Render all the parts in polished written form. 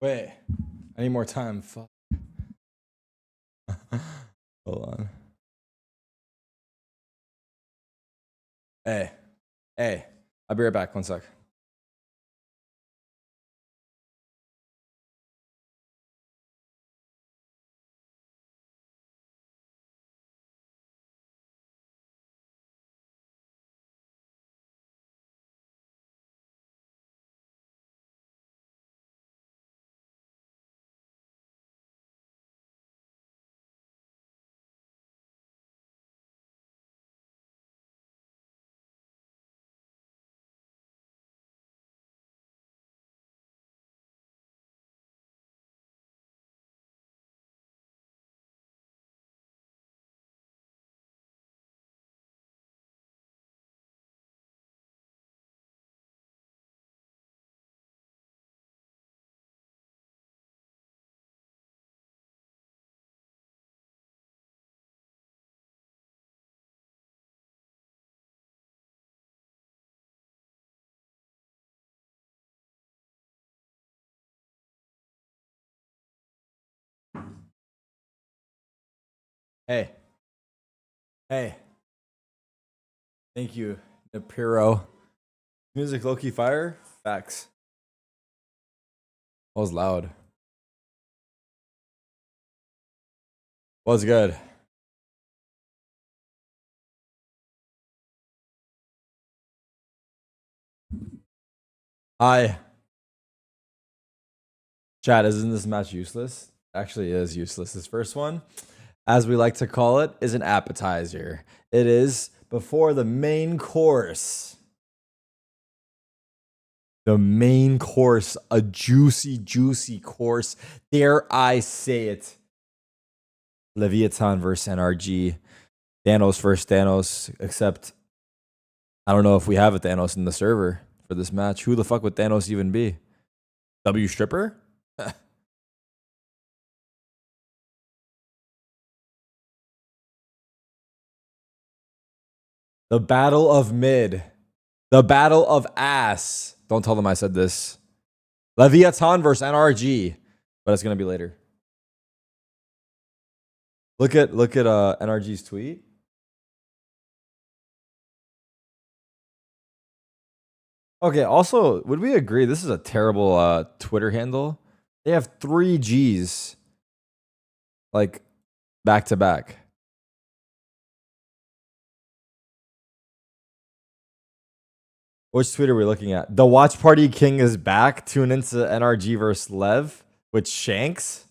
Wait, I need more time. Fuck. Hold on. Hey, I'll be right back. 1 sec. Hey. Thank you, Napiro. Music low-key fire? Facts. That was loud. Was good. Hi. Chat, isn't this match useless? Actually is useless. This first one, as we like to call it, is an appetizer. It is before the main course. The main course, a juicy, juicy course. Dare I say it? Leviathan versus NRG. Thanos versus Thanos, except I don't know if we have a Thanos in the server for this match. Who the fuck would Thanos even be? W Stripper? The Battle of Mid. The Battle of Ass. Don't tell them I said this. Leviathan versus NRG. But it's gonna be later. Look at NRG's tweet. Okay, also, would we agree this is a terrible Twitter handle? They have 3 G's. Like, back to back. Which tweet are we looking at? The Watch Party King is back. Tune into NRG versus LEV with Shanks.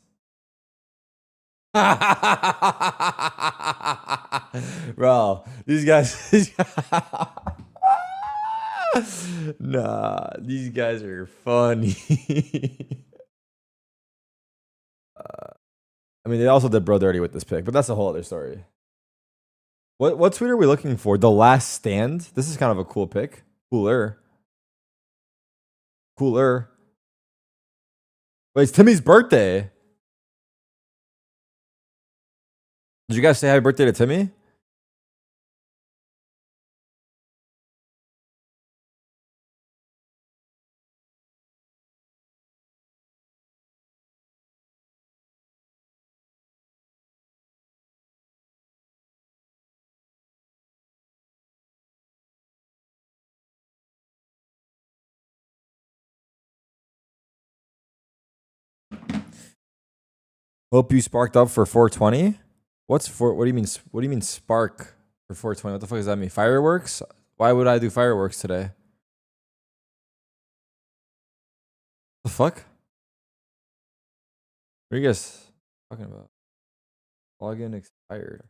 Bro, these guys. Nah, these guys are funny. I mean, they also did bro dirty with this pick, but that's a whole other story. What tweet are we looking for? The Last Stand. This is kind of a cool pick. Cooler. Wait, it's Timmy's birthday. Did you guys say happy birthday to Timmy? Hope you sparked up for 420. What do you mean? What do you mean spark for 420? What the fuck does that mean? Fireworks? Why would I do fireworks today? The fuck? What are you guys talking about? Login expired.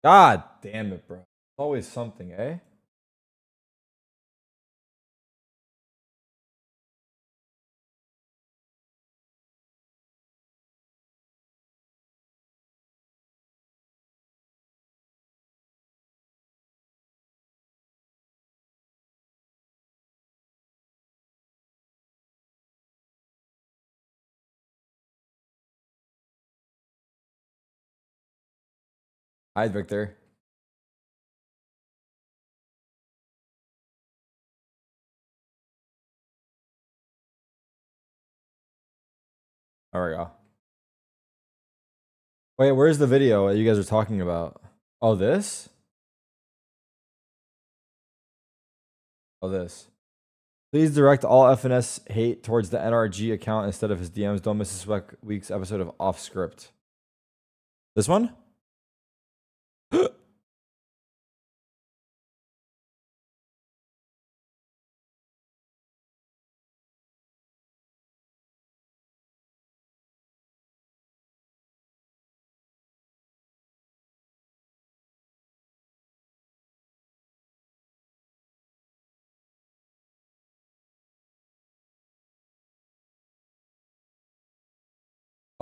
God damn it, bro. It's always something, eh? Hi, Victor. There we go. Wait, where's the video that you guys are talking about? Oh, this? Oh, this. Please direct all FNS hate towards the NRG account instead of his DMs. Don't miss this week's episode of Off Script. This one?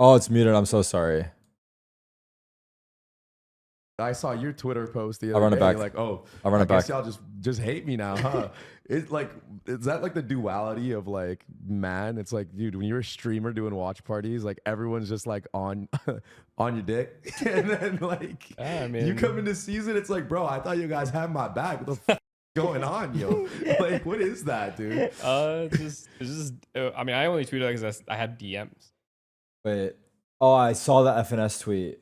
Oh, it's muted. I'm so sorry. I saw your Twitter post the other I'll run it day. back. Like, oh, I'll run I it back. guess y'all just hate me now, huh? It's like, is that like the duality of like, man? It's like, dude, when you're a streamer doing watch parties, like everyone's just like on on your dick, and then like you come into season, it's like, bro, I thought you guys had my back. What the going on, yo? Like, what is that, dude? It's just. I mean, I only tweeted because I had DMs. Wait. Oh, I saw the FNS tweet.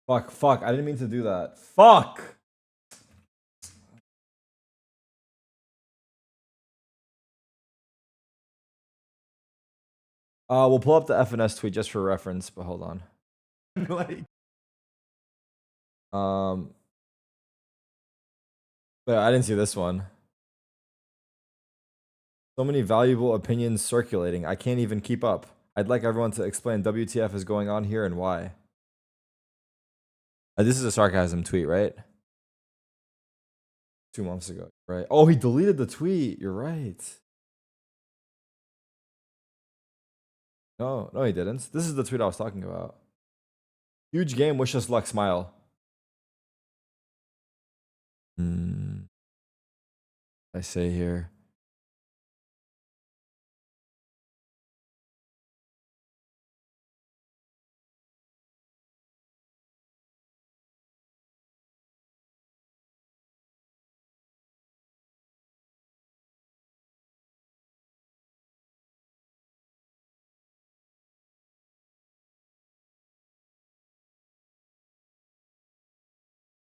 Fuck. I didn't mean to do that. Fuck. We'll pull up the FNS tweet just for reference, but hold on. Like, but I didn't see this one. So many valuable opinions circulating. I can't even keep up. I'd like everyone to explain WTF is going on here and why. This is a sarcasm tweet, right? 2 months ago, right? Oh, he deleted the tweet. You're right. No, he didn't. This is the tweet I was talking about. Huge game. Wish us luck. Smile. I say here.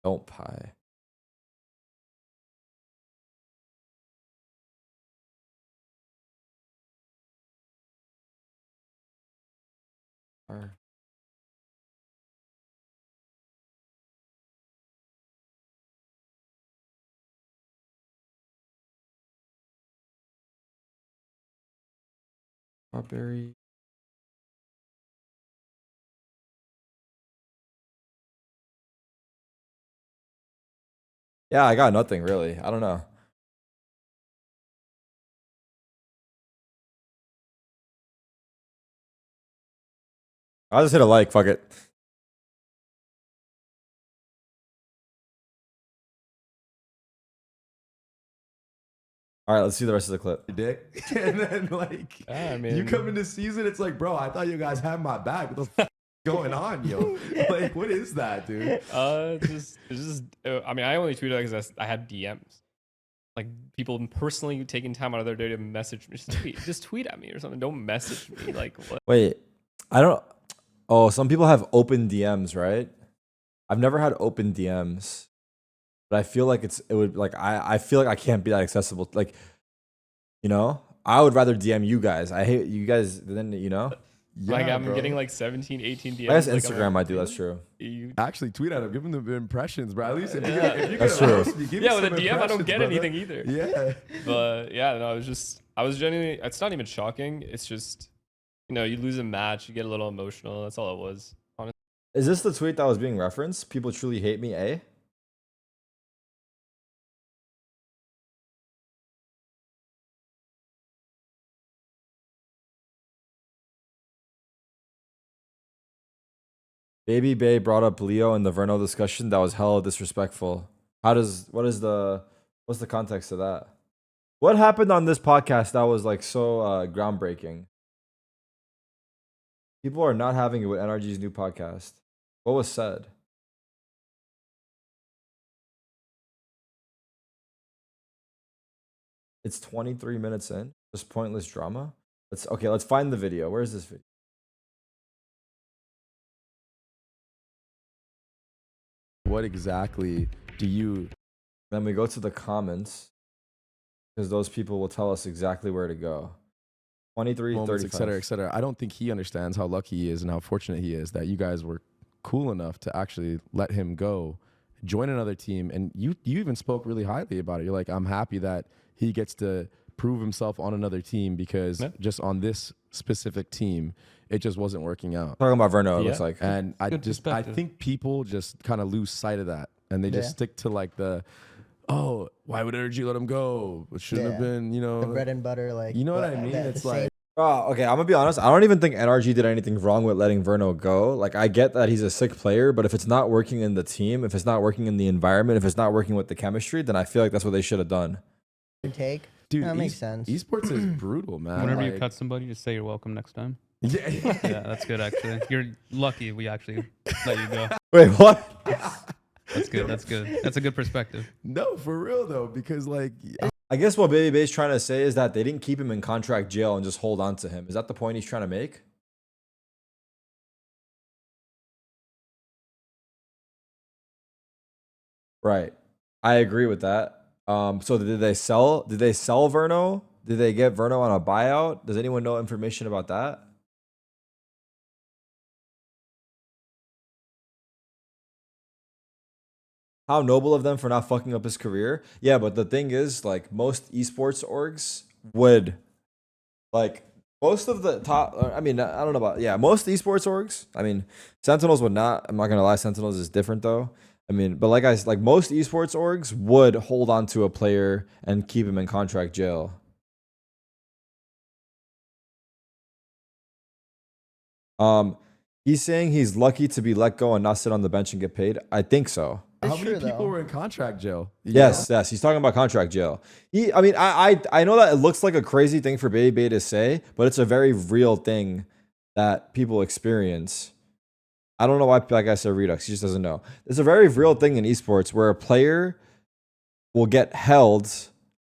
Don't pie. Strawberry. Yeah, I got nothing really. I don't know. I'll just hit a like. Fuck it. All right, let's see the rest of the clip. dick, and then like you come into season, it's like, bro, I thought you guys had my back. What the going on, yo? Like, what is that, dude? It's just. I mean, I only tweeted because I had DMs. Like people personally taking time out of their day to message me. Just tweet at me or something. Don't message me. Like what? Wait, I don't. Oh, some people have open DMs, right? I've never had open DMs, but I feel like it would like I feel like I can't be that accessible. Like, you know, I would rather DM you guys. I hate you guys. Then you know. Yeah, like I'm getting like 17, 18 DMs. I guess like, Instagram might do. That's true. You actually tweet at him, give him the impressions, bro. At least if you that's true. Yeah, with a DM, I don't get anything either. Yeah, but yeah, no, I was genuinely. It's not even shocking. It's just, you know, you lose a match, you get a little emotional. That's all it was. Honestly. Is this the tweet that was being referenced? People truly hate me, eh? Baby Bay brought up Leo in the Verno discussion. That was hella disrespectful. What's the context of that? What happened on this podcast that was like so groundbreaking? People are not having it with NRG's new podcast. What was said? It's 23 minutes in. Just pointless drama. Let's find the video. Where's this video? What exactly do you? Then we go to the comments because those people will tell us exactly where to go. 23, Moments, 35. et cetera, et cetera. I don't think he understands how lucky he is and how fortunate he is that you guys were cool enough to actually let him go, join another team. And you even spoke really highly about it. You're like, I'm happy that he gets to prove himself on another team because just on this specific team, it just wasn't working out. Talking about Verno, it looks like. And I perspective. think people just kind of lose sight of that and they just stick to like oh, why would NRG let him go? It shouldn't have been, the bread and butter, like, you know what I mean? It's like, Oh, okay. I'm gonna be honest. I don't even think NRG did anything wrong with letting Verno go. Like, I get that he's a sick player, but if it's not working in the team, if it's not working in the environment, if it's not working with the chemistry, then I feel like that's what they should have done. take. dude, That makes sense. Esports is brutal, man. Whenever like, you cut somebody, just say you're welcome next time. yeah, Yeah, that's good actually. You're lucky we actually let you go. Wait, what? That's good. That's good. That's a good perspective. no, for real though, because like, I guess what Baby Bay's trying to say is that they didn't keep him in contract jail and just hold on to him. Is that the point he's trying to make? Right. I agree with that. So did they sell Verno? Did they get Verno on a buyout? Does anyone know information about that? How noble of them for not fucking up his career. Yeah, but the thing is, like, most esports orgs would, like, most of the top, I mean, I don't know about, yeah, most esports orgs, I mean, Sentinels would not, I'm not gonna lie, Sentinels is different though. I mean, but like like most esports orgs would hold on to a player and keep him in contract jail. He's saying he's lucky to be let go and not sit on the bench and get paid. I think so. how It's many true, people though. were in contract jail? Yes, yes. He's talking about contract jail. I mean, I know that it looks like a crazy thing for Baby Bay to say, but it's a very real thing that people experience. I don't know why, like I said, Redux. He just doesn't know. It's a very real thing in esports where a player will get held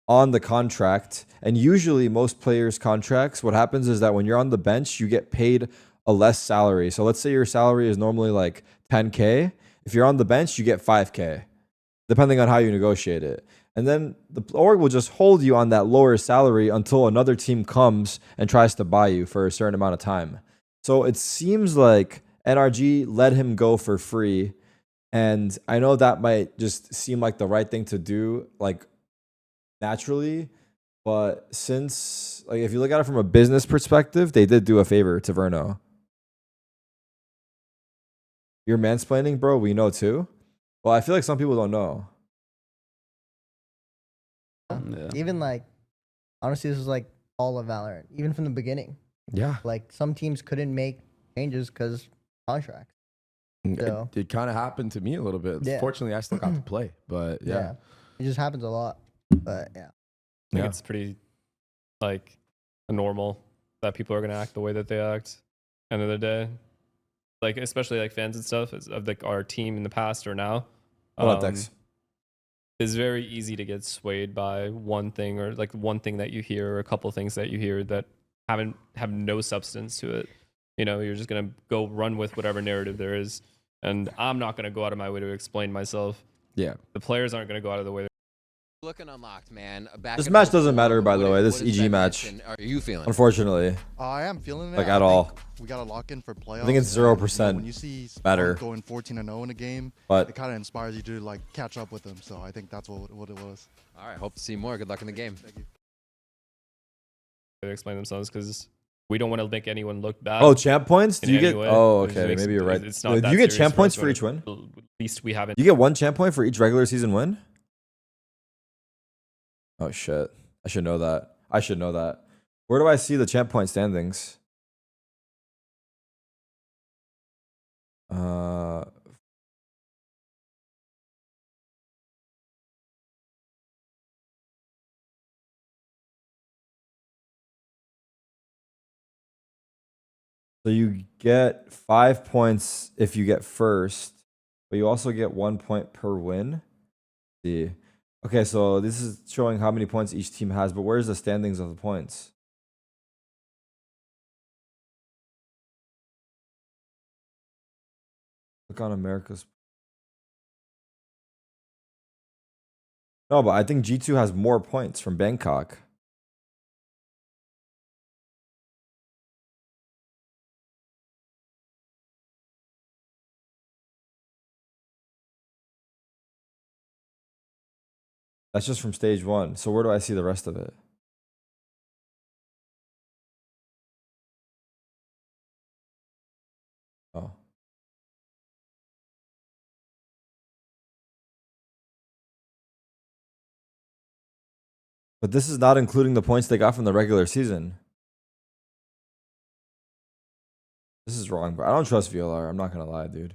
on the contract, and usually most players' contracts, what happens is that when you're on the bench, you get paid a less salary. So let's say your salary is normally like 10K. If you're on the bench, you get 5K, depending on how you negotiate it. And then the org will just hold you on that lower salary until another team comes and tries to buy you for a certain amount of time. So it seems like NRG let him go for free. And I know that might just seem like the right thing to do, like, naturally. But since, like, if you look at it from a business perspective, they did do a favor to Verno. You're mansplaining, bro. We know too. Well, I feel like some people don't know. Yeah. Even like, honestly, this was like all of Valorant, even from the beginning. Yeah. Like some teams couldn't make changes because contracts. So- It kind of happened to me a little bit. Yeah. Fortunately, I still got to play, but yeah. It just happens a lot. But yeah. I think Yeah. it's pretty like normal that people are gonna act the way that they act. End of the day, like especially like fans and stuff of like our team in the past or now. What up, Dex? It's very easy to get swayed by one thing or like one thing that you hear or a couple things that you hear that have no substance to it. You know, you're just gonna go run with whatever narrative there is, and I'm not gonna go out of my way to explain myself. Yeah. The players aren't gonna go out of the way. Looking unlocked, man. Back This in match 04, doesn't matter, by the what way. is- This what is EG that match. connection Are you feeling? Unfortunately, I am feeling it. Like, I at all. think we got to lock in for playoffs. I think it's and, 0% when you see better. someone going 14-0 in a game, but it kind of inspires you to like catch up with them. So I think that's what it was. All right. Hope to see more. Good luck in the game. Thank you. To explain themselves because we don't want to make anyone look bad. oh, champ points? Do in you any get? way. Oh, It just okay. makes- Maybe you're right. It's not Do that you get serious champ for points us, for but each win? At least we haven't. You get one champ point for each regular season win? Oh shit. I should know that. I should know that. Where do I see the champ point standings? So you get 5 points if you get first, but you also get 1 point per win. See. Okay, so this is showing how many points each team has, but where's the standings of the points? Look on America's. No, but I think G2 has more points from Bangkok. That's just from stage 1. So where do I see the rest of it? Oh. But this is not including the points they got from the regular season. This is wrong, bro. I don't trust VLR. I'm not gonna lie, dude.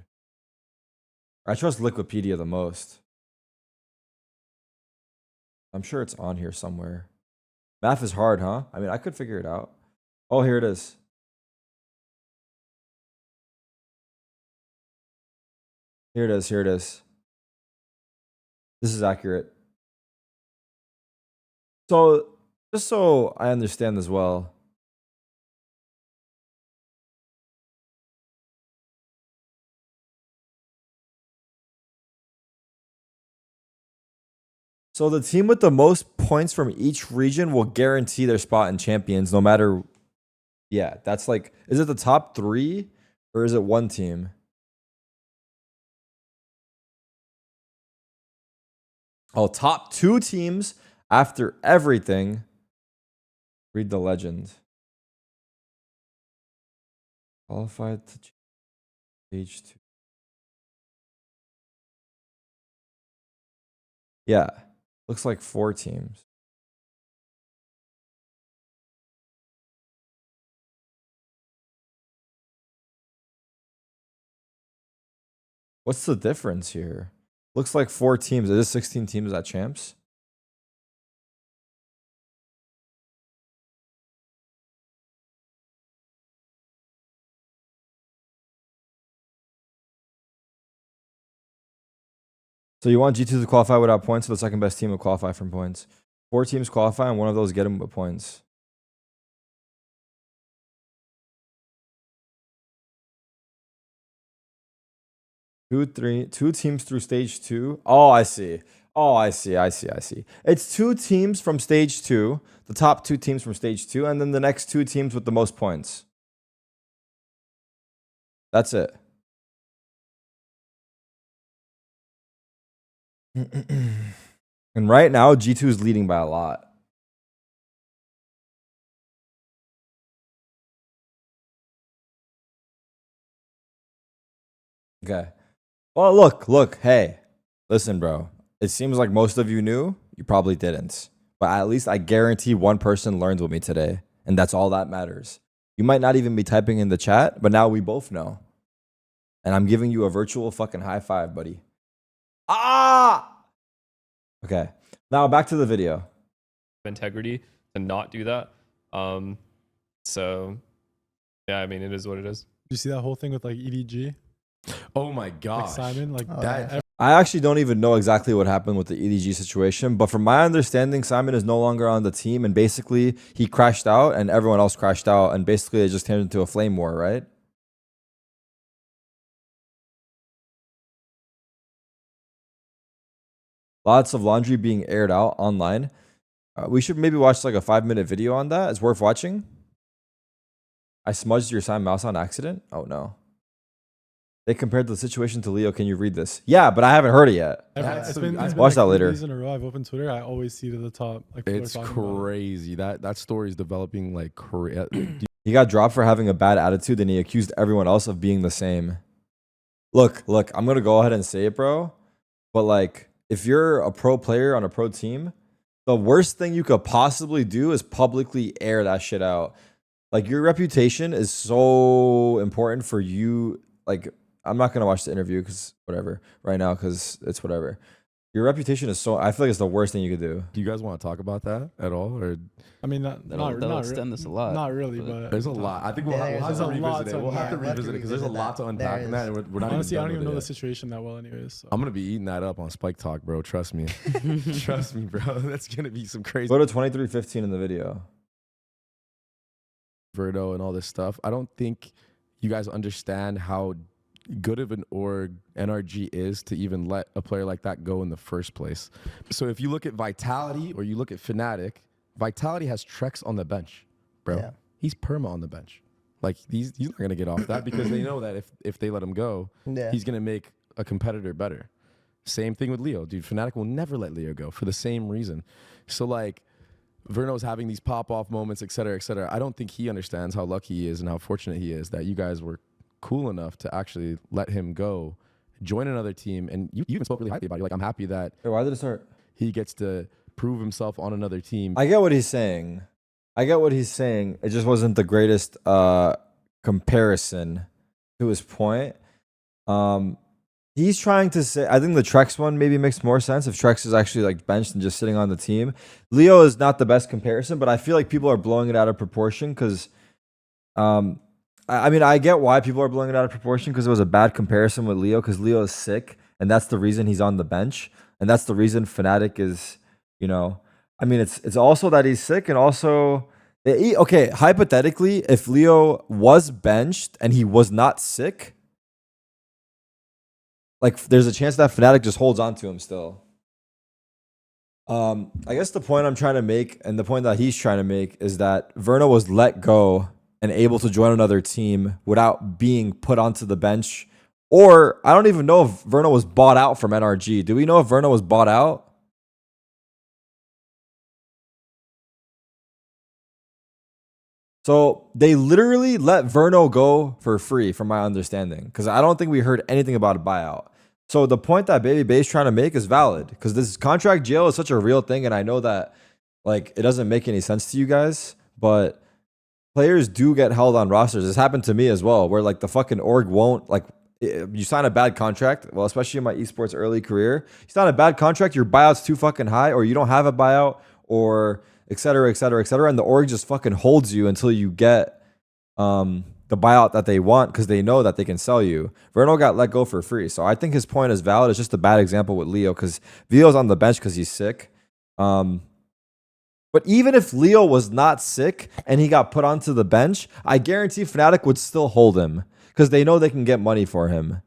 I trust Liquipedia the most. I'm sure it's on here somewhere. Math is hard, huh? I mean, I could figure it out. Oh, here it is. Here it is. Here it is. This is accurate. So, just so I understand as well. So the team with the most points from each region will guarantee their spot in champions no matter. Yeah, that's like, is it the top 3 or is it one team? Oh, top 2 teams after everything. Read the legend. Qualified to stage 2. Yeah, looks like 4 teams. What's the difference here? Looks like 4 teams. Is it 16 teams at champs? So you want G2 to qualify without points, so the second best team will qualify from points. 4 teams qualify, and one of those get them with points. Two teams through stage 2. Oh, I see. Oh, I see. It's 2 teams from stage 2, the top 2 teams from stage 2, and then the next 2 teams with the most points. That's it. And right now, G2 is leading by a lot. Okay. Well, look, hey, listen, bro. It seems like most of you knew. You probably didn't. But at least I guarantee one person learned with me today. And that's all that matters. You might not even be typing in the chat, but now we both know. And I'm giving you a virtual fucking high five, buddy. Ah! Okay. Now back to the video. Integrity to not do that. So yeah, I mean, it is what it is. You see that whole thing with like EDG, Oh my like gosh. Simon, like Oh, that. yeah. I actually don't even know exactly what happened with the EDG situation, but from my understanding, Simon is no longer on the team, and basically he crashed out and everyone else crashed out, and basically it just turned into a flame war, right? Lots of laundry being aired out online. We should maybe watch like a 5-minute video on that. It's worth watching. I smudged your Simon mouse on accident. Oh no. They compared the situation to Leo. Can you read this? Yeah, but I haven't heard it yet. it's been Watch like that 3 later. days in a row. I've opened Twitter. I always see to the top. Like people are It's talking about it. crazy. That story is developing like crazy. He got dropped for having a bad attitude, and he accused everyone else of being the same. Look, I'm gonna go ahead and say it, bro. But like, if you're a pro player on a pro team, the worst thing you could possibly do is publicly air that shit out. Like, your reputation is so important for you. Like, I'm not gonna watch the interview because whatever right now, because it's whatever. Your reputation is so. I feel like it's the worst thing you could do. Do you guys want to talk about that at all, or I mean, That'll extend this a lot. Not really, but there's a lot? I think we'll There's have to a lot revisit it. to We'll have to unpack. revisit it because there's a lot to unpack in that, and we're not honestly, I don't even even know done the with it yet. situation that well, anyways. So. I'm gonna be eating that up on Spike Talk, bro. Trust me. Trust me, bro. That's gonna be some crazy Go to 23:15 in the video. Verdo and all this stuff. I don't think you guys understand how good of an org NRG is to even let a player like that go in the first place. So if you look at Vitality or you look at Fnatic, Vitality has Trex on the bench, bro. Yeah. He's perma on the bench. Like he's not gonna get off that because they know that if they let him go, Yeah. he's gonna make a competitor better. Same thing with Leo, dude. Fnatic will never let Leo go for the same reason. So like Verno's having these pop-off moments, et cetera, et cetera. I don't think he understands how lucky he is and how fortunate he is that you guys were cool enough to actually let him go, join another team. And you even spoke really highly about it. You're like, I'm happy that Wait, why did it start? he gets to prove himself on another team. I get what he's saying. It just wasn't the greatest comparison to his point. He's trying to say, I think the Trex one maybe makes more sense if Trex is actually like benched and just sitting on the team. Leo is not the best comparison, but I feel like people are blowing it out of proportion because, I mean, I get why people are blowing it out of proportion because it was a bad comparison with Leo because Leo is sick and that's the reason he's on the bench and that's the reason Fnatic is, you know, I mean, it's also that he's sick and also, okay, hypothetically, if Leo was benched and he was not sick, like, there's a chance that Fnatic just holds on to him still. I guess the point I'm trying to make and the point that he's trying to make is that Verno was let go and able to join another team without being put onto the bench. Or I don't even know if Verno was bought out from NRG. Do we know if Verno was bought out? So they literally let Verno go for free, from my understanding, because I don't think we heard anything about a buyout. So the point that Baby Bay's trying to make is valid, because this contract jail is such a real thing, and I know that like it doesn't make any sense to you guys, but players do get held on rosters. This happened to me as well, where like the fucking org won't like. You sign a bad contract, well, especially in my esports early career, you sign a bad contract, your buyout's too fucking high, or you don't have a buyout, or et cetera, et cetera, et cetera. And the org just fucking holds you until you get the buyout that they want because they know that they can sell you. Verno got let go for free. So I think his point is valid. It's just a bad example with Leo because Leo's on the bench because he's sick. But even if Leo was not sick and he got put onto the bench, I guarantee Fnatic would still hold him because they know they can get money for him.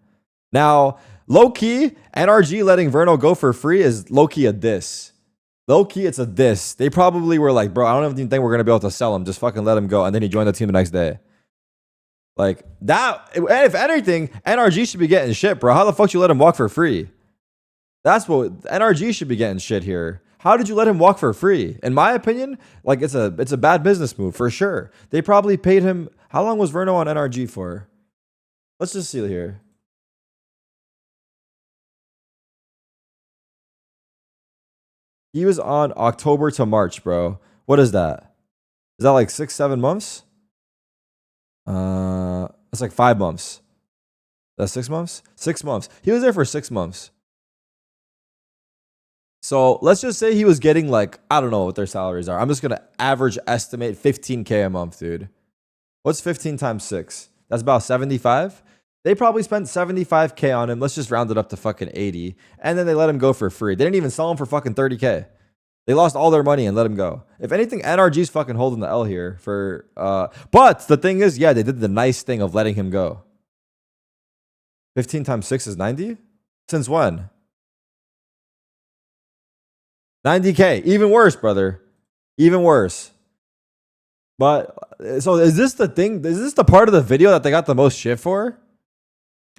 Now, low-key, NRG letting Verno go for free is low-key a diss. Low-key, it's a diss. They probably were like, bro, I don't even think we're going to be able to sell him. Just fucking let him go. And then he joined the team the next day. Like, that, if anything, NRG should be getting shit, bro. How the fuck you let him walk for free? That's what, NRG should be getting shit here. How did you let him walk for free? In my opinion, like, it's a bad business move, for sure. They probably paid him, how long was Verno on NRG for? Let's just see here. He was on October to March, bro. What is that? Is that like 6-7 months? That's like 5 months. That's 6 months? 6 months. He was there for 6 months. So let's just say he was getting like, I don't know what their salaries are. I'm just going to average estimate 15K a month, dude. What's 15 times 6? That's about 75. They probably spent 75K on him. Let's just round it up to fucking 80. And then they let him go for free. They didn't even sell him for fucking 30K. They lost all their money and let him go. If anything, NRG's fucking holding the L here for, but the thing is, yeah, they did the nice thing of letting him go. 15 times 6 is 90? Since when? 90K. Even worse, brother. Even worse. But, so is this the thing? Is this the part of the video that they got the most shit for?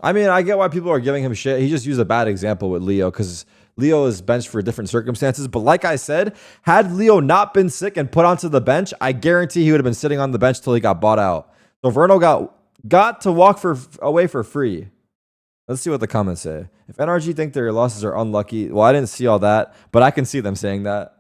I mean, I get why people are giving him shit. He just used a bad example with Leo because Leo is benched for different circumstances. But like I said, had Leo not been sick and put onto the bench, I guarantee he would have been sitting on the bench till he got bought out. So Verno got to walk away for free. Let's see what the comments say. If NRG think their losses are unlucky, well, I didn't see all that, but I can see them saying that.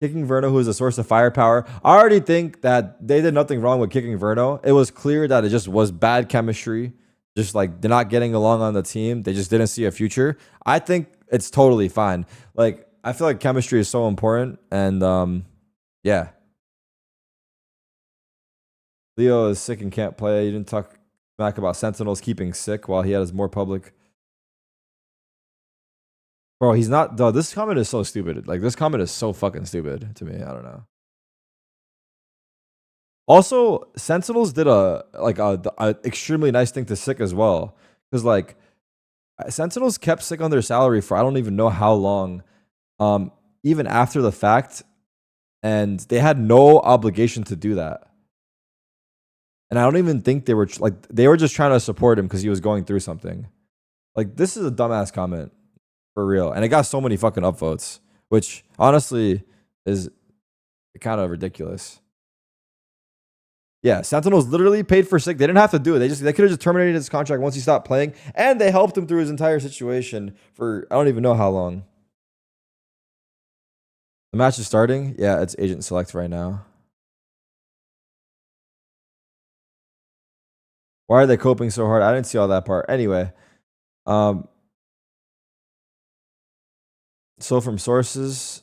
Kicking Verno, who is a source of firepower. I already think that they did nothing wrong with kicking Verno. It was clear that it just was bad chemistry. Just like they're not getting along on the team. They just didn't see a future. I think it's totally fine. Like, I feel like chemistry is so important, and yeah. Leo is sick and can't play. You didn't talk smack about Sentinels keeping sick while he had his more public. Bro, he's not. Duh, this comment is so stupid. Like, this comment is so fucking stupid to me. I don't know. Also, Sentinels did a extremely nice thing to sick as well, because like Sentinels kept sick on their salary for I don't even know how long, even after the fact, and they had no obligation to do that. And I don't even think they were they were just trying to support him because he was going through something. Like, this is a dumbass comment for real, and it got so many fucking upvotes, which honestly is kind of ridiculous. Yeah, Sentinels literally paid for sick. They didn't have to do it. They could have just terminated his contract once he stopped playing, and they helped him through his entire situation for I don't even know how long. The match is starting. Yeah, it's agent select right now. Why are they coping so hard? I didn't see all that part. Anyway, so from sources,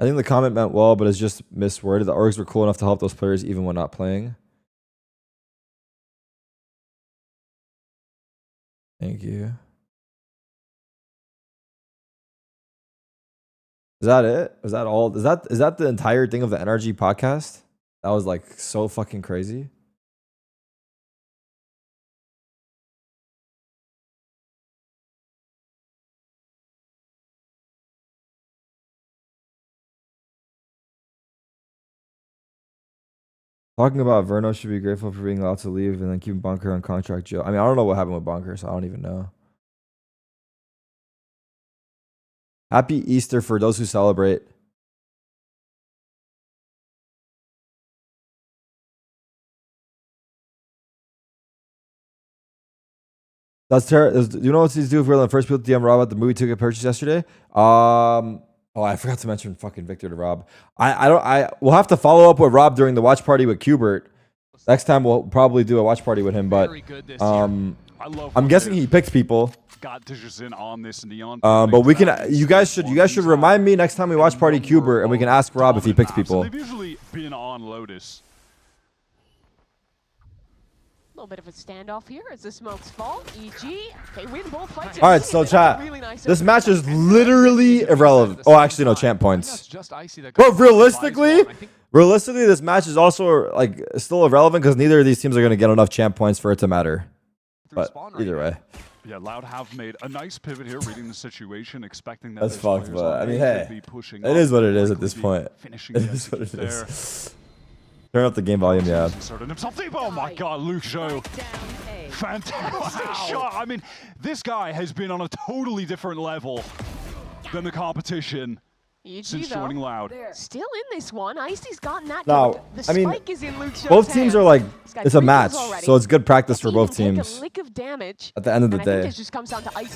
I think the comment meant well, but it's just misworded. The orgs were cool enough to help those players even when not playing. Thank you. Is that it? Is that all? Is that the entire thing of the NRG podcast? That was like so fucking crazy. Talking about Verno should be grateful for being allowed to leave and then keep Bonker on contract jail. I mean, I don't know what happened with Bonker, so I don't even know. Happy Easter for those who celebrate. That's terrible. Do you know what these do if we're the first people to DM Rob at the movie ticket purchase yesterday? Oh, I forgot to mention fucking Victor to Rob. We'll have to follow up with Rob during the watch party with Qbert. Next time we'll probably do a watch party with him, but I'm guessing he picked people. But we can. You guys should remind me next time we watch party Qbert, and we can ask Rob if he picks people. They've usually been on Lotus. A little bit of a standoff here as the smokes fall. EG, they win both fights. All right, so chat. This match is literally irrelevant. Oh, actually, no, champ points. But realistically, this match is also like still irrelevant because neither of these teams are going to get enough champ points for it to matter. But either way. Yeah, Loud have made a nice pivot here, reading the situation, expecting that that's fucked. But I mean, hey, it is what it is at this point. It is what it is. Turn up the game volume, yeah. Oh my god, Luke Show. Fantastic shot. I mean, this guy has been on a totally different level than the competition since joining Loud. Still in this one. Icy's gotten that. Now, the I mean, spike is in Luke Show's both teams are like, it's a match, already. so it's good practice for both teams. At the end of the day.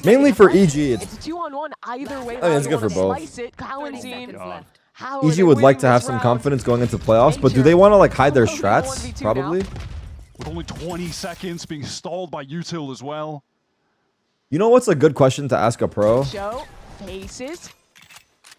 Mainly for EG, it's 2-on-1 either way. I mean, it's good for both. EG would like to have some confidence going into playoffs, but do they want to like hide their strats? Probably. With only 20 seconds being stalled by Util as well. You know what's a good question to ask a pro? Show faces.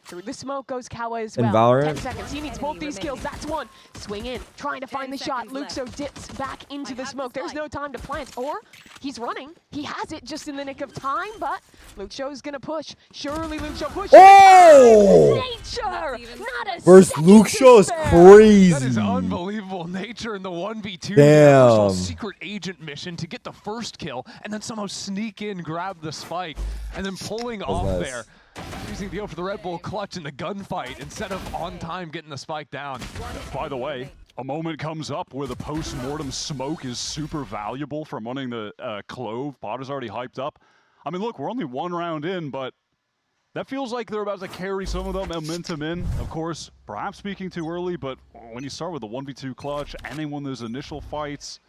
Through the smoke goes Kawa as In well. Valorant? 10 seconds. He needs both these kills. That's one. Swing in. Trying to find the shot. Luxo dips back into the smoke. There's no time to plant. Or he's running. He has it just in the nick of time, but Luxo's going to push. Surely Luxo pushes. Oh! Nature! Not a First Luxo is crazy. That is unbelievable. Nature in the 1v2. Damn. Secret agent mission to get the first kill and then somehow sneak in, grab the spike, and then pulling off nice. there. Using the O for the Red Bull clutch in the gunfight instead of on time getting the spike down. By the way, a moment comes up where the post-mortem smoke is super valuable from running the Clove. Potter's already hyped up. I mean, look, we're only one round in, but that feels like they're about to carry some of that momentum in. Of course, perhaps speaking too early, but when you start with a 1v2 clutch, ending one of those initial fights,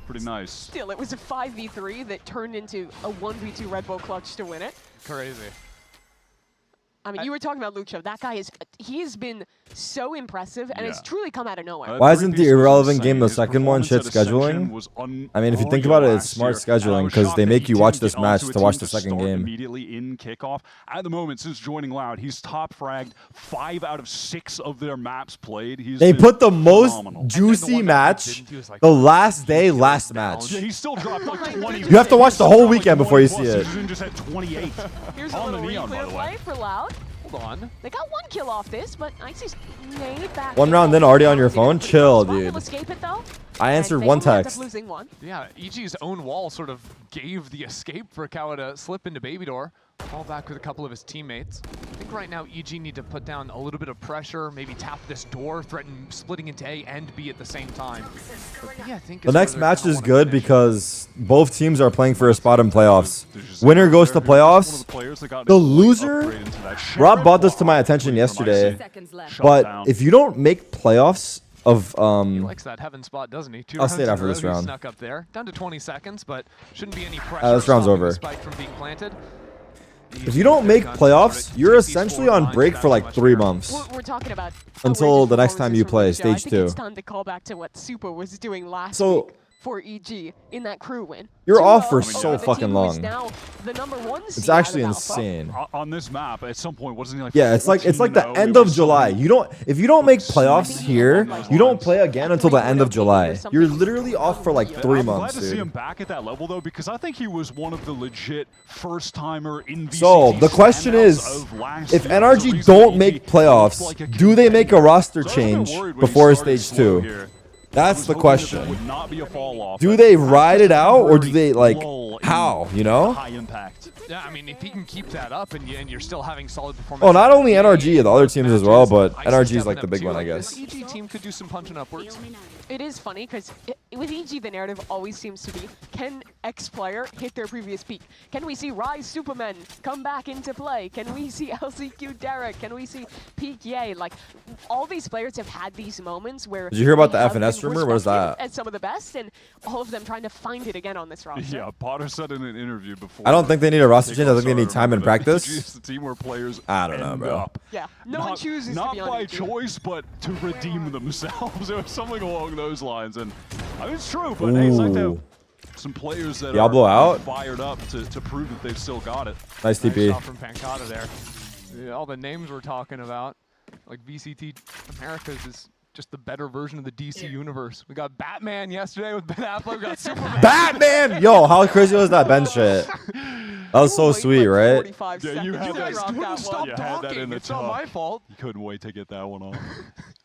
pretty nice. Still, it was a 5v3 that turned into a 1v2 Red Bull clutch to win it. Crazy. I mean, you were talking about Luke Show. That guy he has been so impressive and has truly come out of nowhere. Why isn't the irrelevant game the second one shit scheduling? I mean, if you think about it, it's smart scheduling because they make you watch this match to watch the second game. Immediately in kickoff. At the moment, since joining Loud, he's top fragged 5 out of 6 of their maps played. They put the most juicy match the last day, last match. Yeah, he still dropped like 20. You have to watch the whole weekend before you see it. Just had 28. Here's a on the little neon, by replay the way. play for Loud. Hold on. They got 1 kill off this, but Icy's made back. One round, then already on your phone? Chill, dude. Escape it, though. I answered And one they will end up text. losing one. Yeah, EG's own wall sort of gave the escape for Kawa to slip into Baby Door. Fall back with a couple of his teammates. I think right now EG need to put down a little bit of pressure, maybe tap this door, threaten splitting into A and B at the same time. But yeah, I think The next match is good because both teams are playing for a spot in playoffs. Winner goes to playoffs. The loser, Rob brought this to my attention yesterday, but if you don't make playoffs of He likes that heaven spot, doesn't he? I'll stay after this round. Snuck up there, down to 20 seconds, but shouldn't be any pressure. This round's stopping the over. spike from being planted. If you don't make playoffs, you're essentially on break for like 3 months. We're talking about Until the next time you play, Luke Show. I stage think 2. It's time to call back to what Super was doing last So- week for EG in that crew win. You're 2-0 off for over so the fucking team who is long. now the #1 It's seed out actually of Alpha. insane. On this map, at some point, wasn't he like? Yeah, it's like the 14-0? end of July. If you don't make playoffs here, you don't play again until the end of July. You're literally off for like 3 I'm months, glad to see him dude. back at that level though, because I think he was one of the legit first-timer in VCT So the question is, standouts of last if year. NRG The reason don't EG make looked playoffs, like a do they make a contender. roster So I was a bit change worried when he before started stage slow 2? here. That's the Hoping that question. there would not be a fall off. Do That they was ride just it out, or do very they like lull in how? You know? high impact. Yeah, I mean, if he can keep that up and you're still having solid performance. Oh, not only NRG, the other teams as well, but NRG is like the big one, I guess. This EG team could do some punching upwards. It is funny because with EG, the narrative always seems to be, can X player hit their previous peak? Can we see Rise Superman come back into play? Can we see LCQ Derek? Can we see Peak Ye? Like, all these players have had these moments where Did you hear about they the have FNS been rumor? What is respected that? as some of the best, and all of them trying to find it again on this roster. Yeah, Potter said in an interview before. I don't think they need a roster change. I think they need time and practice. It's the team where players I don't know, end bro. up. Yeah, no one chooses to Not be on by EG. choice, but to redeem themselves or something along those lines. And I mean, it's true, but hey, it's like to have Ooh. some players that Diablo are out? fired up to prove that they've still got it. Nice Nice TP. shot from Pancata there. Yeah, all the names we're talking about, like VCT Americas is just the better version of the DC universe. We got Batman yesterday with Ben Affleck. We got Superman. Batman! Yo, how crazy was that Ben shit? That was so sweet, right? 45 Yeah, you seconds had to that. drop Couldn't that stop one. You had that in talking. the It's not top. my fault. You couldn't wait to get that one off.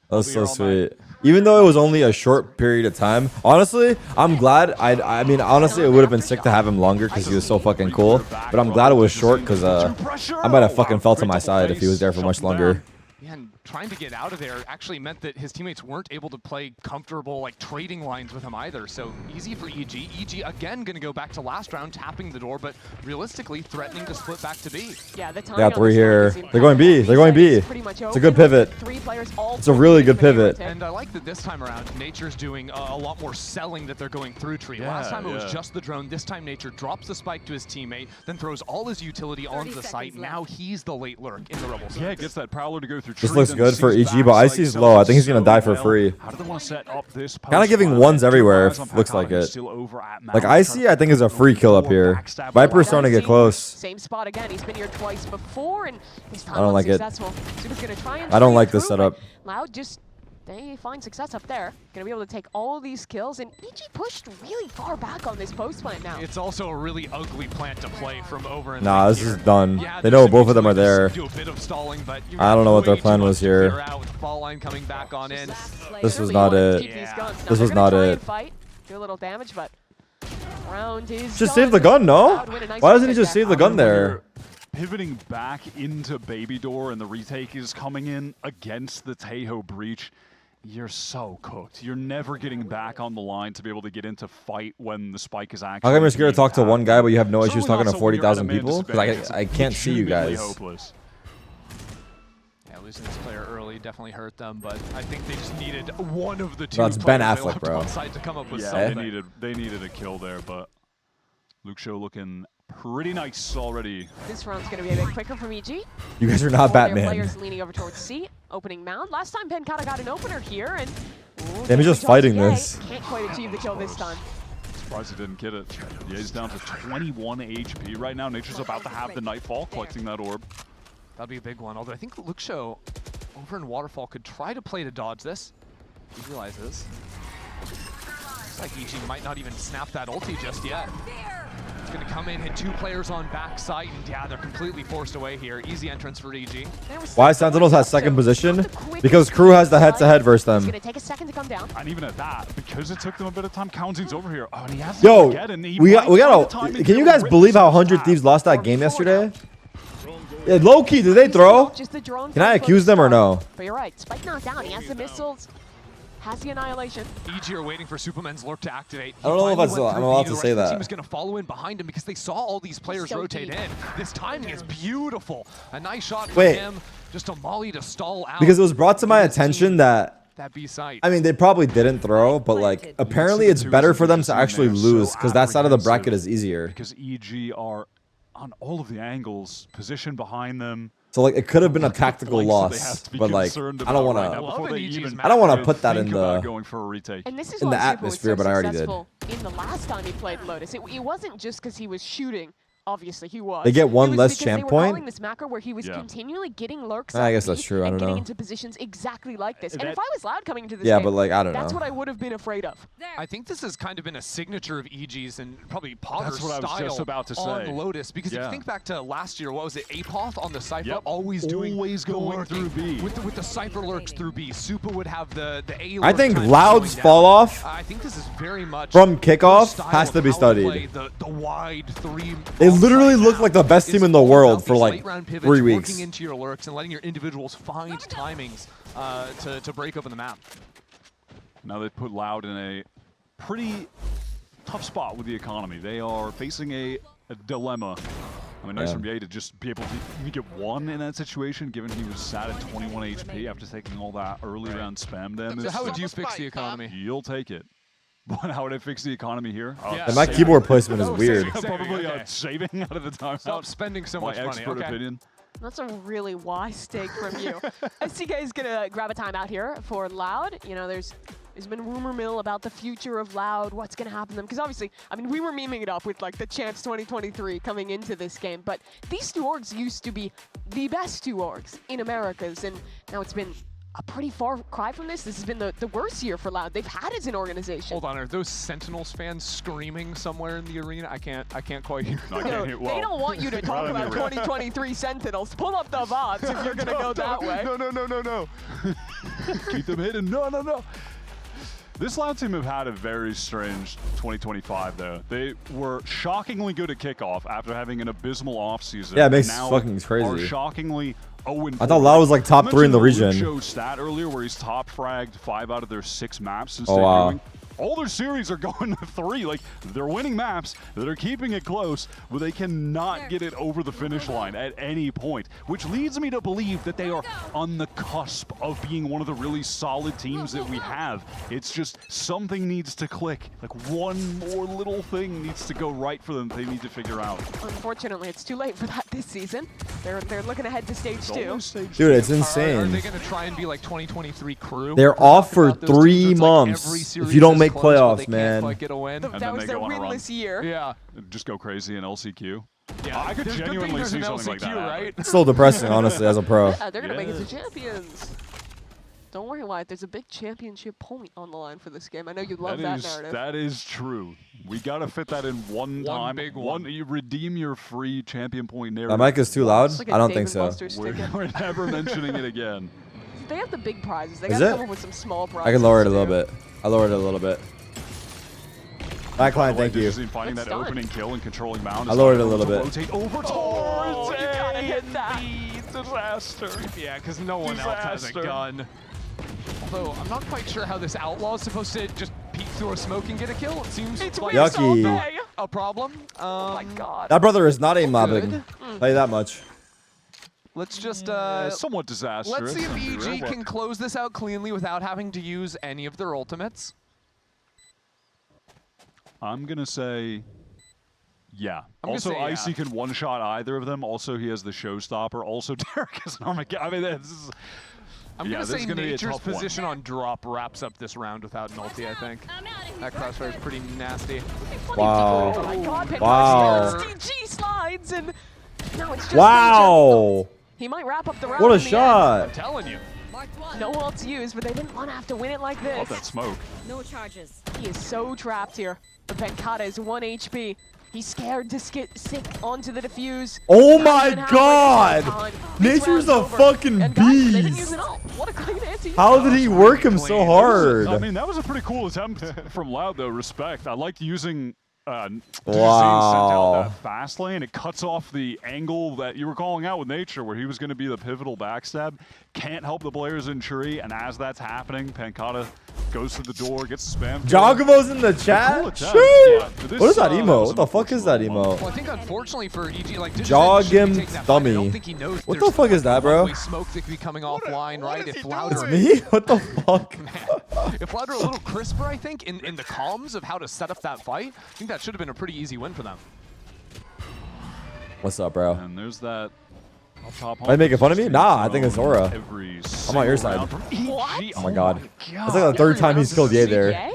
That was so all night. sweet. Even though it was only a short period of time, honestly, I'm glad. I mean, honestly, it would have been sick to have him longer because he was so fucking cool. But I'm glad it was short because I might have fucking fell to my side if he was there for much longer. Yeah, and trying to get out of there actually meant that his teammates weren't able to play comfortable like trading lines with him either. So easy for EG. EG again going to go back to last round, tapping the door, but realistically threatening to split back to B. Yeah, the They got 3 here. They're They're going B. They're going B. It's a good pivot. It's a really good pivot. And I like that this time around, Nature's doing a lot more selling that they're going through tree. Last time it was just the drone. This time Nature drops the spike to his teammate, then throws all his utility onto the site. Now he's the late lurk in the Rebel Yeah, side. gets that Prowler to go through. This tree, looks then good for sees EG, but backside Icy's sells low. I it think he's gonna so die for well. free. How do they want to set up this Kinda giving ones everywhere, looks like it. Like Icy, I think is a free kill up here. Viper's starting to get close. Same spot again. He's been here twice before, and his time I don't like it. successful. Super's gonna try and I don't trade like this through, setup. but Loud just they find success up there. Gonna be able to take all of these kills, and EG pushed really far back on this post plant now. It's also a really ugly plant to play from over in Nah, lane this is here. done. Yeah, They there's know some both of them are utility to there. do a bit of stalling, but you I don't know what their way plan too was much to here. clear out with ball line coming back on in. This was Certainly not wanted to it. keep these guns. Now This they're was gonna not try it. and fight, do a little damage, but round is Just done. save the gun, no? Loud win a nice Why doesn't he retake just there. save the gun there? Pivoting back into Baby Door and the retake is coming in against the Tejo breach. You're so cooked. You're never getting back on the line to be able to get into fight when the spike is actually. How come you're scared to talk to one guy, but you have no issues Certainly talking not to so when you're at a 40,000 man people? disadvantage. Because I can't see you Legitimately guys. hopeless. Yeah, losing this player early definitely hurt them, but I think they just needed one of the two Bro, it's Ben players they Affleck, left bro. on site to come up with Yeah, something. they needed a kill there, but Luke Show looking pretty nice already. This round's going to be a bit quicker from EG. You guys are not All their Batman. players leaning over towards C, opening mound. Last time Ben kind of got an opener here, and Damn, he's just fighting this. Can't quite achieve the kill this time. Surprised he didn't get it. Yeah, he's down to 21 HP right now. Nature's about to have the Nightfall, collecting that orb. That'd be a big one. Although I think Luxo over in Waterfall could try to play to dodge this. He realizes. Looks like EG might not even snap that ulti just yet. It's going to come in, hit 2 players on backside, and yeah, they're completely forced away here. Easy entrance for EG. Why Sentinels has second position? Because Crew has the head-to-head versus them. It's going to take a second to come down. And even at that, because it took them a bit of time, Counting's over here. Oh, and he has Yo, to get in. we gotta. Can you guys believe how 100 Thieves lost that game yesterday? Yeah, low key, did they throw? Can I accuse them or no? But you're right, Spike knocked down. He has the missiles, has the annihilation. EG are waiting for Superman's lurk to activate. I don't know if I'm allowed to say The that. team is going to follow in behind him because they saw all these players rotate in. This timing is beautiful. A nice shot from him. Just a molly to stall out. Because it was brought to my attention that B site. I mean, they probably didn't throw, but like apparently it's better for them to actually lose because that side of the bracket is easier. Because EG are on all of the angles, positioned behind them. So like it could have been a tactical loss, but like I don't want to put that in going for a retake. And this is in why the Super atmosphere, was so but I already did. successful in the last time he played Lotus. It wasn't just because he was shooting. Obviously, he was. They get one It was less because champ they were point? calling this macro where he was continually getting lurks. I guess that's true. I and don't getting know. into positions exactly like this. And if I was Loud coming into this Yeah, game, but like I don't that's know. what I would have been afraid of. I think this has kind of been a signature of EG's and probably Potter's That's what I was style just about to on say. Lotus. Because if you think back to last year, what was it? Apoth on the Cypher, Always going through B. With the Cypher lurks through B. Super would have the A lurk I think time Loud's going fall down. off I think this is very much from kickoff style has to of be how to studied. play the wide 3. They literally look like the best team in the world for like 3 weeks. Working into your lurks and letting your individuals find timings to break open the map. Now they put Loud in a pretty tough spot with the economy. They are facing a dilemma. I mean, nice from Ye to just be able to even get one in that situation, given he was sat at 21 HP after taking all that early round spam damage. So how would you fix the economy? You'll take it. But how would I fix the economy here? And my keyboard placement is weird. Probably saving out of the timeout. Stop spending so much money. Expert opinion. That's a really wise take from you. STK is gonna grab a timeout here for Loud. You know, there's been rumor mill about the future of Loud, what's gonna happen to them. Because obviously, I mean, we were memeing it up with like the Champs 2023 coming into this game, but these 2 orgs used to be the best 2 orgs in Americas, and now it's been a pretty far cry from this. This has been the worst year for Loud they've had as an organization. Hold on, are those Sentinels fans screaming somewhere in the arena? I can't quite hear. No, they don't want you to talk about 2023 Sentinels. Pull up the VODs if you're gonna go that way. No. Keep them hidden. No. This Loud team have had a very strange 2025, though. They were shockingly good at kickoff after having an abysmal offseason. Yeah, it makes now fucking crazy. Are shockingly 0-4. I thought Loud was like top 3 in the region. Showed stat earlier where he's top fragged 5 out of their 6 maps since wow. debuting. All their series are going to 3. Like, they're winning maps, they're keeping it close, but they cannot get it over the finish line at any point, which leads me to believe that they are on the cusp of being one of the really solid teams that we have. It's just something needs to click. Like, one more little thing needs to go right for them that they need to figure out. Unfortunately, it's too late for that this season. They're looking ahead to stage 2. Dude, it's Are insane. they going to try and be like 2023 Crew? They're off for 3 months if you don't make playoffs, man. That was their winless year. Yeah. Just go crazy in LCQ. Yeah, I could genuinely see something like that. Right? It's still depressing, honestly, as a pro. Yeah, they're going to make it to champions. Don't worry, Wyatt. There's a big championship point on the line for this game. I know you love that narrative. That is true. We got to fit that in one time. Big one. You redeem your free champion point narrative. My mic is too loud? Like I don't Dave think and so. Buster's We're never mentioning it again. They have the big prizes. They Is got to it? come up with some small prizes. I can lower it a little bit. I lowered it a little bit. Bye, client, thank you. Finding that opening kill and controlling mound. I lowered it a little bit. Rotate over Oh, you gotta hit that. Disaster. Yeah, because no one else has a gun. Although, I'm not quite sure how this outlaw is supposed to just peek through a smoke and get a kill. It seems like Yucky. a problem. Oh my god. That brother is not aim lobbing. Good. Tell you that much. Let's just somewhat disastrous. let's see if EG can close this out cleanly without having to use any of their ultimates. I'm gonna say Yeah. gonna Also, say yeah. Icy can one-shot either of them. Also, he has the showstopper. Also, Tarik is an Armageddon. I mean, this is... I'm yeah, gonna this say is gonna be a Nature's tough one. position on drop wraps up this round without an ulti, I think. That crossfire is pretty nasty. Wow. Oh my God, Wow. SDG slides, and now it's just Wow. He might wrap up the round. What a in the end. shot. I'm telling you. No ults used, but they didn't want to have to win it like this. Love that smoke. No charges. He is so trapped here. But Pencata is 1 HP. He's scared to skip sick onto the defuse. Oh Not my even halfway God. time. This Nature's round's a over. fucking And guys, they didn't use beast. it all. What a clean anti. How did he work him so hard? I mean, that was a pretty cool attempt from Loud, though. Respect. I liked using sent out Wow. that fast lane. It cuts off the angle that you were calling out with Nature, where he was going to be the pivotal backstab. Can't help the players in tree, and as that's happening, Pencata goes to the door, gets the spam. Jogamo's in the chat? Cool attempt. Shoot. Yeah, this, What is that was emo? an What the fuck is that unfortunate one. emo? Well, I think unfortunately for EG, like Digizin Jog should be him taking that fight. I don't dummy. think he knows What there's the fuck is that, bro? probably smoke that could be coming offline, right? If Louder, Me? What the fuck? if Louder a little crisper, I think, in the comms of how to set up that fight, I think that should have been a pretty easy win for them. What's up, bro? And there's that up top. Are you making fun of me? Nah, I think it's Aura. Every I'm on your single side. round from EG. What? Oh my God. That's like the third time he's killed Ye there. Yay?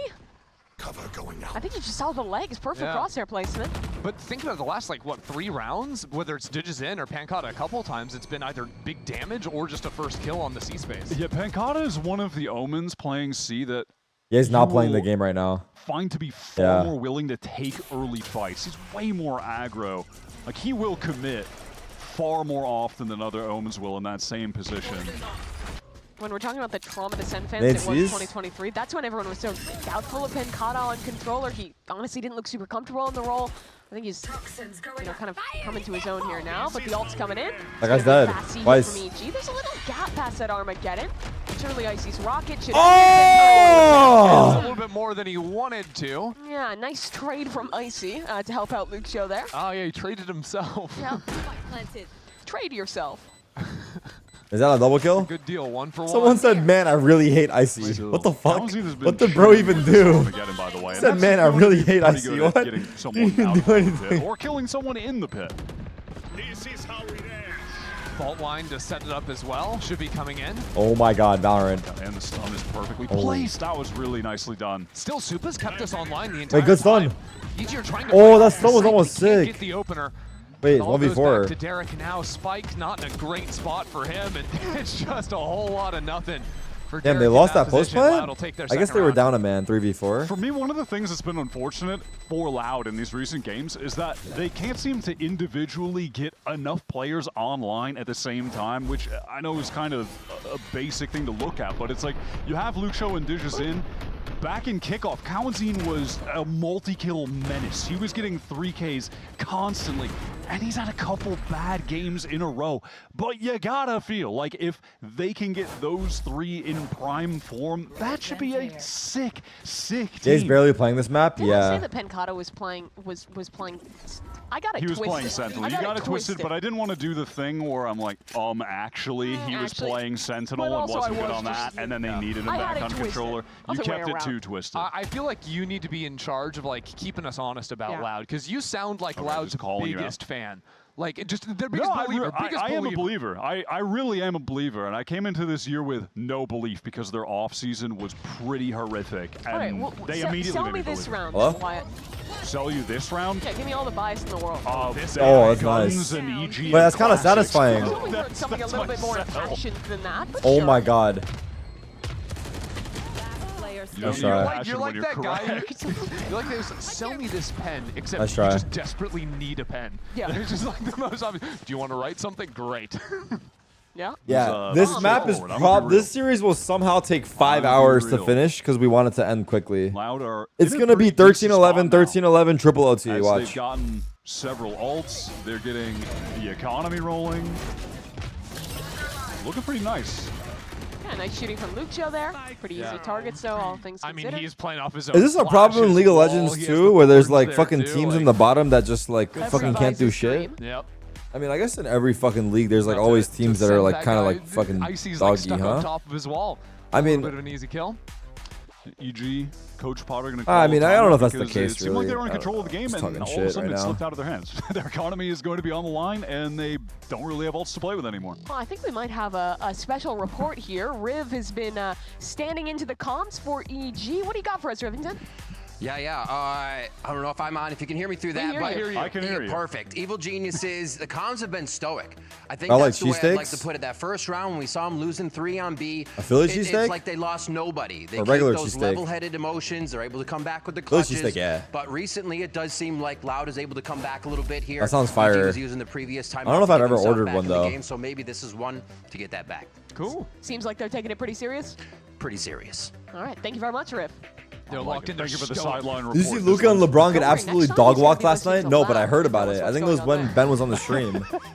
I think you just saw the legs. Perfect Yeah. crosshair placement. But think about the last, like, what, 3 rounds? Whether it's Digizin or Pancata, a couple of times, it's been either big damage or just a first kill on the C space. Yeah, Pencata is one of the omens playing C that Ye's not you playing the will game right now. find to be far Yeah. more willing to take early fights. He's way more aggro. Like, he will commit far more often than other omens will in that same position. When we're talking about the Trauma Descent fans, it was Nancy's? 2023. That's when everyone was so doubtful of Pencata on controller. He honestly didn't look super comfortable in the role. I think he's, kind of coming to his own here now. But the ult's coming in. That guy's It's gonna be dead. fast C Twice. from EG. There's a little gap past that Armageddon. Surely Icy's rocket should. Oh! It's a little bit more than he wanted to. Yeah, nice trade from Icy to help out Luke Show there. Oh, yeah, he traded himself. Yeah, trade yourself. Is that a double kill? Good deal, 1 for 1. Someone said, man, I really hate Icy. So, What the fuck? Kalamazoo's been What did bro shooting even this do? Armageddon, by the way. He And said, that's man, I going to really be hate pretty Icy. good at What? getting He someone didn't out do of the anything. pit, or killing someone in the pit. Fault line to set it up as well. Should be coming in. Oh my God, Valorant. And the stun is perfectly Oh. placed. That was really nicely done. Still, Supa's kept us online the entire Wait, good time. stun. EG are trying to Oh, fight that off stun was the almost site, but can't sick. Get the opener. Wait, It all goes 1v4. back to Derek now. Spike not in a great spot for him, and it's just a whole lot of nothing for Damn, Derek they in lost that post position. Loud plant? will take their I guess second they were round. down a man, 3v4. For me, one of the things that's been unfortunate for Loud in these recent games is that they can't seem to individually get enough players online at the same time, which I know is kind of a basic thing to look at, but it's like you have Luke Show and Digizin. Back in kickoff, Kawanzine was a multi-kill menace. He was getting 3Ks constantly, and he's had a couple bad games in a row. But you gotta feel like if they can get those 3 in prime form, that should be a sick team. Jay's barely playing this map? Did I say Yeah. that Pencata was playing? Was playing? I got it He was twisted. playing Sentinel. I You got it it twisted, but I didn't want to do the thing where I'm like, actually, he was Actually, playing Sentinel but and also wasn't I good was on that, just- and then they needed him I had back it on twisted. controller. You Other way kept it around. too twisted. I feel like you need to be in charge of like keeping us honest about Yeah. Loud, because you sound like Okay, Loud's just calling you out. biggest fan. Like just their biggest No, believer. Biggest I am a believer. believer. I really am a believer, and I came into this year with no belief because their off season was pretty horrific, and All right, well, they sell immediately me made me this believe. round, Hello? Wyatt. Sell you this round? Yeah, give me all the bias in the world. Oh, that's nice. Guns and EG. But that's kind of classics. satisfying. I we heard something a little bit more impassioned than that. But Oh sure. my God. You don't Nice need try. passion You're when like you're that guy. correct. You're like this. Sell me this pen, except Nice you try. just desperately need a pen. Yeah. It's just like the most obvious. Do you want to write something? Great. Yeah. Yeah, This, this uh, map is straightforward. I'm gonna be real. this series will somehow take 5 I'm gonna be hours to real. finish because we want it to end quickly. Loud are It's in a gonna be pretty decent 13-11, spot now. 13-11, triple OT. As Watch. they've gotten several ults, they're getting the economy rolling. Looking pretty nice. Yeah, nice shooting from Luke Show there. Pretty easy targets, though, all things I mean, considered. he's playing off his own. Is this a problem in flashes, League of wall, Legends he has too, the where there's thorns like there, fucking too, teams like- in the bottom that just like fucking Everybody's can't do a shit? dream. Yep. I mean, I guess in every fucking league, there's like Not always to teams that are send like that kind of guy. like fucking Icy's like doggy, stuck on huh? top of his wall. I A little mean, bit of an easy kill. EG, Coach Potter going to I mean, I don't know if that's the case, It seemed like really. they were in control of the game, Just and talking all of shit a sudden right it now. slipped out of their hands. Their economy is going to be on the line, and they don't really have ults to play with anymore. Well, I think we might have a special report here. Riv has been standing into the comms for EG. What do you got for us, Rivington? Yeah. I don't know if I'm on, if you can hear me through that. hear you. I can hear you. Perfect. Evil Geniuses, the comms have been stoic. I think I like that's the way I'd like cheesesteaks. to put it. That first round, when we saw them losing 3 on B, A Philly it's cheesesteak? like they lost nobody. They Or keep regular those cheesesteak? level-headed emotions. They're able to come back with the Philly clutches. cheesesteak, yeah. But recently, it does seem like Loud is able to come back a little bit here. That sounds EG fire. was using the previous time I don't know if I've to get ever himself ordered back one, in the though. game, so maybe this is one to get that back. Cool. Seems like they're taking it pretty serious. Pretty serious. All right, thank you very much, Riv. They're locked in. Thank you for the sideline report. Did you see Luka and LeBron get absolutely dog walked last night? No, but I heard about it. I think it was when Ben was on the stream.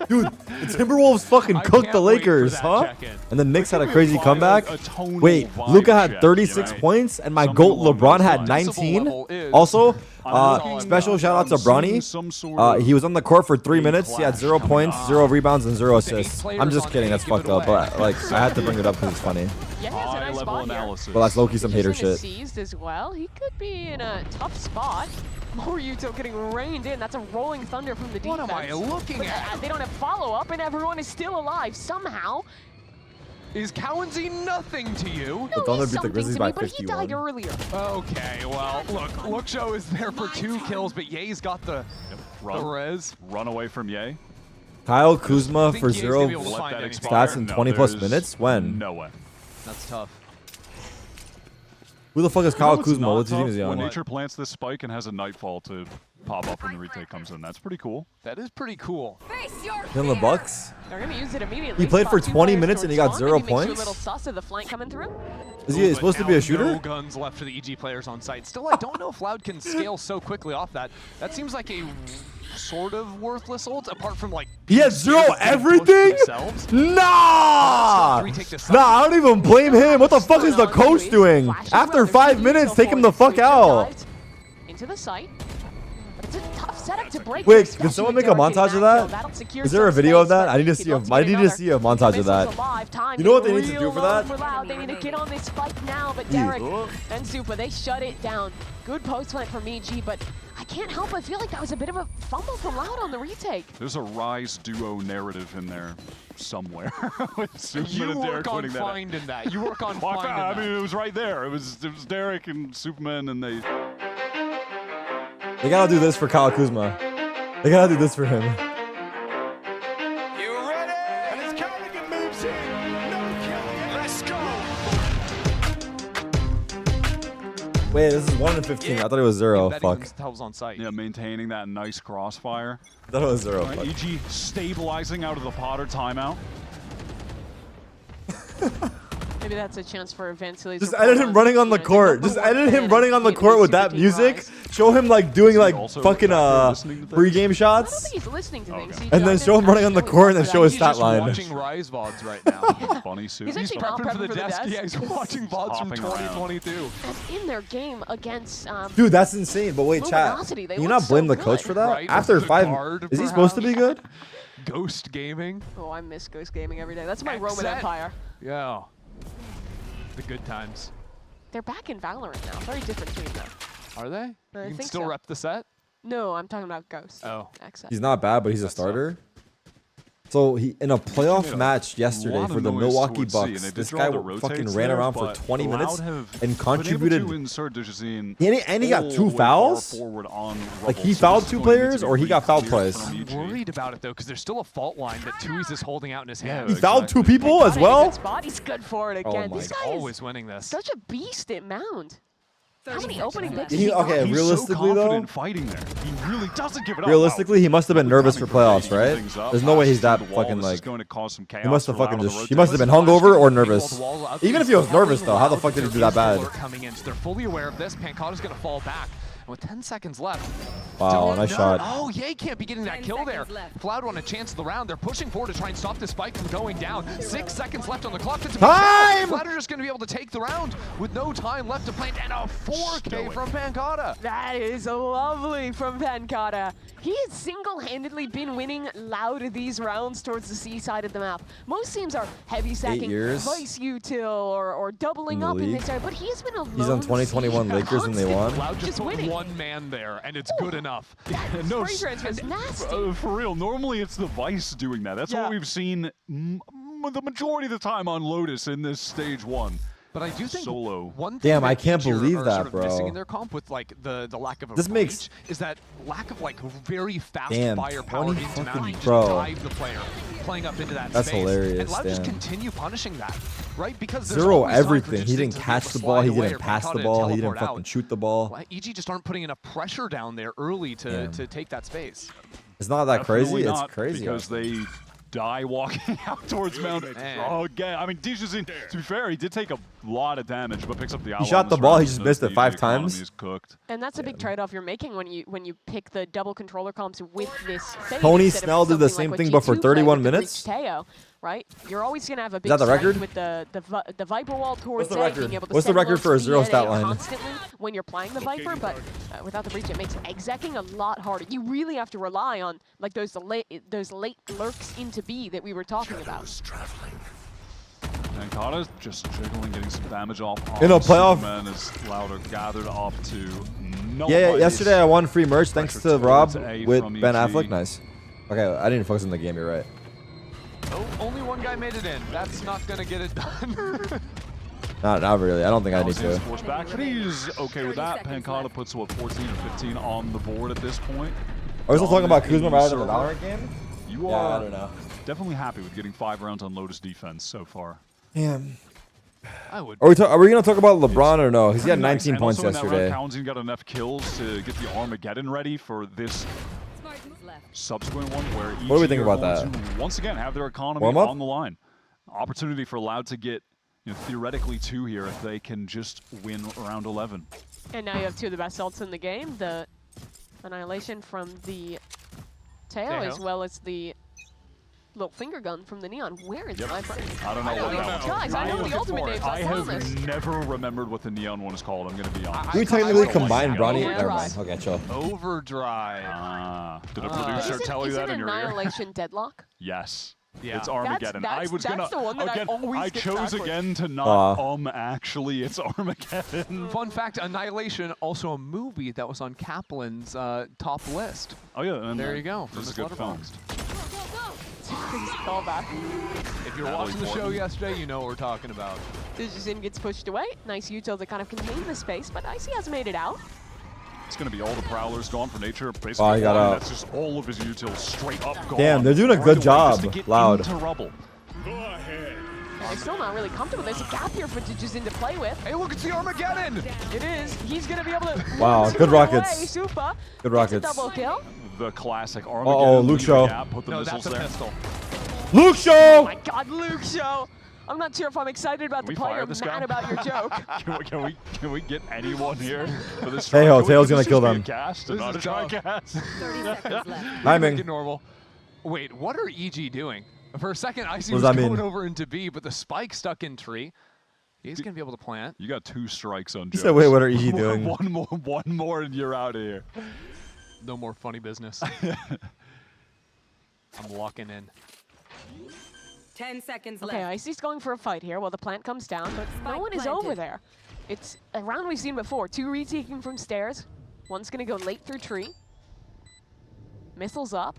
Dude, the Timberwolves fucking I cooked can't the wait for Lakers, that huh? check-in. And the Knicks had a Give me crazy vibe, comeback. a tonal Wait, vibe Luka had check, 36 you know? points, and my Something GOAT along LeBron those had lines. 19. Level is- Also, I'm special shout out to seeing some Bronny. sort of He was on the court for 3 minutes. He had clash 0 coming points, up. 0 rebounds, and 0 assists. players I'm just on kidding. A, That's give it fucked up. away. But like, I had to bring it up because it's funny. Yeah, he has a nice High-level spot here. analysis. Well, that's low-key some hater Position is shit. seized as well. He could be in a tough spot. Moryuto getting reined in. That's a rolling thunder from the defense. What am I looking But, at? they don't have follow-up, and everyone is still alive somehow. Is Cowansy nothing to you? The No, Thunder he's beat the something Grizzlies to by me, but he died 51. earlier. Okay, well, look, Show is there for 2 kills, but Ye's got the res. Run away from Ye. Kyle Kuzma think for Ye's 0 gonna be able to Let find that anything. expire. stats in No, 20+ there's minutes? When? No way. That's tough. Who the fuck is You Kyle know what's Kuzma? not What team tough? is he When on? nature plants this spike and has a nightfall to pop up when the retake comes in. That's pretty cool. That is pretty cool. In the Bucks? They're going to use it immediately. He played Spot for 2 20 players minutes to and he got respond. 0 Maybe makes you points? a little sus of the flank coming through. Is he But supposed to now be a shooter? No guns left for the EG players on site. Still, I don't know if Loud can scale so quickly off that. That seems like a sort of worthless ult, apart from like. He had 0 everything? Nah! Nah, I don't even blame him. What the fuck is the coach doing? After 5 minutes, take him the fuck out. Into the site. But it's a tough setup to break. Wait, here, can someone especially make a with Derek montage of in that? backfield. That'll secure Is there a some video of space, that? but I need to he'd see a, love to I get need to another. see a montage of Missiles that. alive. Time You know what they need getting to do real for low that? For Loud. They need to get on this spike now, but Derek and Supa, they shut it down. Good post plant from EG, but I can't help but feel like that was a bit of a fumble from Loud on the retake. There's a Rise duo narrative in there somewhere. With Superman You and Derek work on winning that. finding that. You work on Well, finding I that. mean, it was right there. It was Derek and Superman, and they. They gotta do this for Kyle Kuzma. They gotta do this for him. You ready? And it's Cardigan moves in. No killing. Let's go. Wait, this is 1 in 15. I thought it was 0. Betting Fuck. themselves on site. Yeah, maintaining that nice crossfire. I thought it was 0. Right, Fuck. EG stabilizing out of the Potter timeout. Maybe that's a chance for Vansili's. Just edit him running on the court. Just edit him running on the court with that music. Show him like doing like Also fucking listening to things? pre-game I don't shots. think he's listening to things. And then show him running on the court and then show his He's stat just line. watching Rise VODs right now. Funny suit. He's actually prepping not for the desk. Yeah, he's watching VODs from hopping around. 2022. And in their game against Dude, that's insane. But wait, chat. Luminosity, they Can you look not blame so the coach good. for that? Right? After The 5, guard, is he supposed to be good? Ghost Gaming. Oh, I miss Ghost Gaming every day. That's my Roman Exet. Empire. Yeah. The good times. They're back in Valorant now. Very different team though. Are they? I You can think still so. rep the set? No, I'm talking about Ghost. Oh. Exet. He's not bad, but he's a starter. So he in a playoff match yesterday lot of for the noise Milwaukee towards C, and Bucks, they did this draw guy the rotates fucking ran there, around for but 20 Loud minutes have and been contributed. able to insert Dejazine And he got all 2 the way far fouls? forward on Like, Rubble, he so fouled this is 2 going to need to players be or he got foul re-cleared plays? from I'm EG. worried about it though, because there's still a fault line that Tui's is holding out in his hand. He fouled 2 exactly. people as Got it in a well? good spot. He's good for it Oh again. my This He's guy is always winning this. such a beast at Mound. How many opening picks? He- okay, He's realistically so though, confident fighting there. He really doesn't give it up. realistically, he must have been nervous for playoffs, right? There's no way he's that fucking This like. is going to cause some chaos He must have for fucking Loud on just. the He must have been rotates. hungover or nervous. Wall up. Even if he was nervous though, how the fuck did he do that bad? Coming in, so they're fully aware of this. Pancata's going to fall back. with 10 seconds left. Wow, nice shot. Oh, Ye can't be getting that kill there. Cloud want a chance of the round. They're pushing forward to try and stop the spike from going down. 6 seconds left on the clock. It's a big time! Cloud are just going to be able to take the round with no time left to plant, and a 4K from Pancata. That is lovely from Pancata. He has single-handedly been winning Loud these rounds towards the C side of the map. Most teams are heavy stacking Vice Util or doubling up in this area, but he has been alone. He's on 2021 Lakers and they won. Loud just put one man there, and it's good enough. No, spray transfer's nasty. For real, normally it's the Vice doing that. That's what we've seen the majority of the time on Lotus in this stage 1. But I do think solo. one thing Damn, that I can't Future believe are that, sort of bro. missing in their comp with like the lack of a This makes- breach is that lack of like very fast Damn, firepower 20 into fucking mountain to bro. dive the player, playing up into that That's space. hilarious, And Loud just damn. continue punishing that, right? Because there's Zero always time for everything. He just didn't to catch slide the ball. He away didn't or pass the Pancata ball. He didn't teleport fucking out. shoot the ball. Well, EG just aren't putting enough pressure down there early to take that space. It's not that crazy. Definitely It's not, crazy. because they die walking out towards mountain. Oh, again. I mean, Dijazin, to be fair, he did take a lot of damage, but picks up the outlaw. He shot the ball. He just missed it 5 times. Is cooked. And that's a big trade-off you're making when you pick the double controller comps with this fade Tony instead of Snell did the something same like thing, what but for G2 played 31 with the minutes. Breach Teo, right? You're always gonna have a big that the strength record? with the Viper wall towards What's the A, record? being able to What's the send record low for a speed zero at stat A line? constantly when you're playing the Viper, but without the breach, it makes execing a lot harder. You really have to rely on like those late lurks into B that we were talking about. Pancata's just jiggling, getting some damage off. In a playoff- Man is Louder gathered up to no. Yeah, fight. yesterday I won free merch thanks Pressure to Rob towards A with from Ben EG. Affleck. Nice. Okay, I didn't focus on the game. You're right. Oh, only one guy made it in. That's not gonna get it done. Not really. I don't think I need Alcines to. forced back, but he's okay with that. Pancata puts what 14 or 15 on the board at this point. Are we still talking about Dominant Kuzma in rather than the server. Valorant game? You Yeah, are I don't know. definitely happy with getting 5 rounds on Lotus defense so far. Damn. I would. Are we gonna talk about LeBron or no? He's got Pretty nice. 19 And points also in that yesterday. round, Kalen's got enough kills to get the Armageddon ready for this subsequent one where What do we EG think are about going that? to once again have their economy Warm up? on the line. Opportunity for Loud to get, theoretically 2 here if they can just win round 11. And now you have 2 of the best ults in the game, the Annihilation from the Teo, as well as the little finger gun from the Neon. Where is my brain? I don't know what that one's Guys, I know the ultimate names, I I have promise. never remembered what the Neon one is called, I'm going to be honest. Do we technically I combine like Bronny? Yeah, Never right. mind. Okay, chill. Overdrive. Did a producer tell you that in Isn't your ear? Annihilation Deadlock? Yes. Yeah. It's Armageddon. That's the one that I always get chose backwards. again to not actually it's Armageddon. Fun fact, Annihilation, also a movie that was on Kaplan's top list. Oh yeah, and There you go. This is a from good film. Crazy callback. If you're Natalie watching the show Portman. yesterday, you know what we're talking about. Dijazin gets pushed away. Nice util to kind of contain the space, but Icy has made it out. It's gonna be all the prowlers gone for nature. Basically, Oh, he got out. that's just all of his utils straight up gone. Damn, they're doing a Right good away job, just to get Loud. into rubble. They're still not really comfortable. There's a gap here for Dijazin to play with. Hey, look, it's the Armageddon! It is. He's going to be able to... Wow, one, good two rockets. away. Supa Good gets a rockets. double kill. The classic Armageddon. Uh-oh, Luke leave Show. the gap, put the No, missiles that's a there. pistol. Luke Oh Show! my god, Luke Show! I'm not sure if I'm excited about Can the we player fire or this mad guy? about your joke. Can we get anyone here for this? Hey, try? Tail's Can gonna this kill just be them. a cast and This not is a try tough. cast. 30 seconds left. Timing. Make it normal. Wait, what are EG doing? For a second, Icy What was does that going mean? over into B, but the spike stuck in tree. He's going to be able to plant. You got 2 strikes on He jokes. said, wait, what are EG doing? One more, and you're out of here. No more funny business. I'm locking in. 10 seconds Okay, left. Icy's going for a fight here while the plant comes down, but no one is over there. It's a round we've seen before. 2 retaking from stairs. One's going to go late through tree. Missiles up.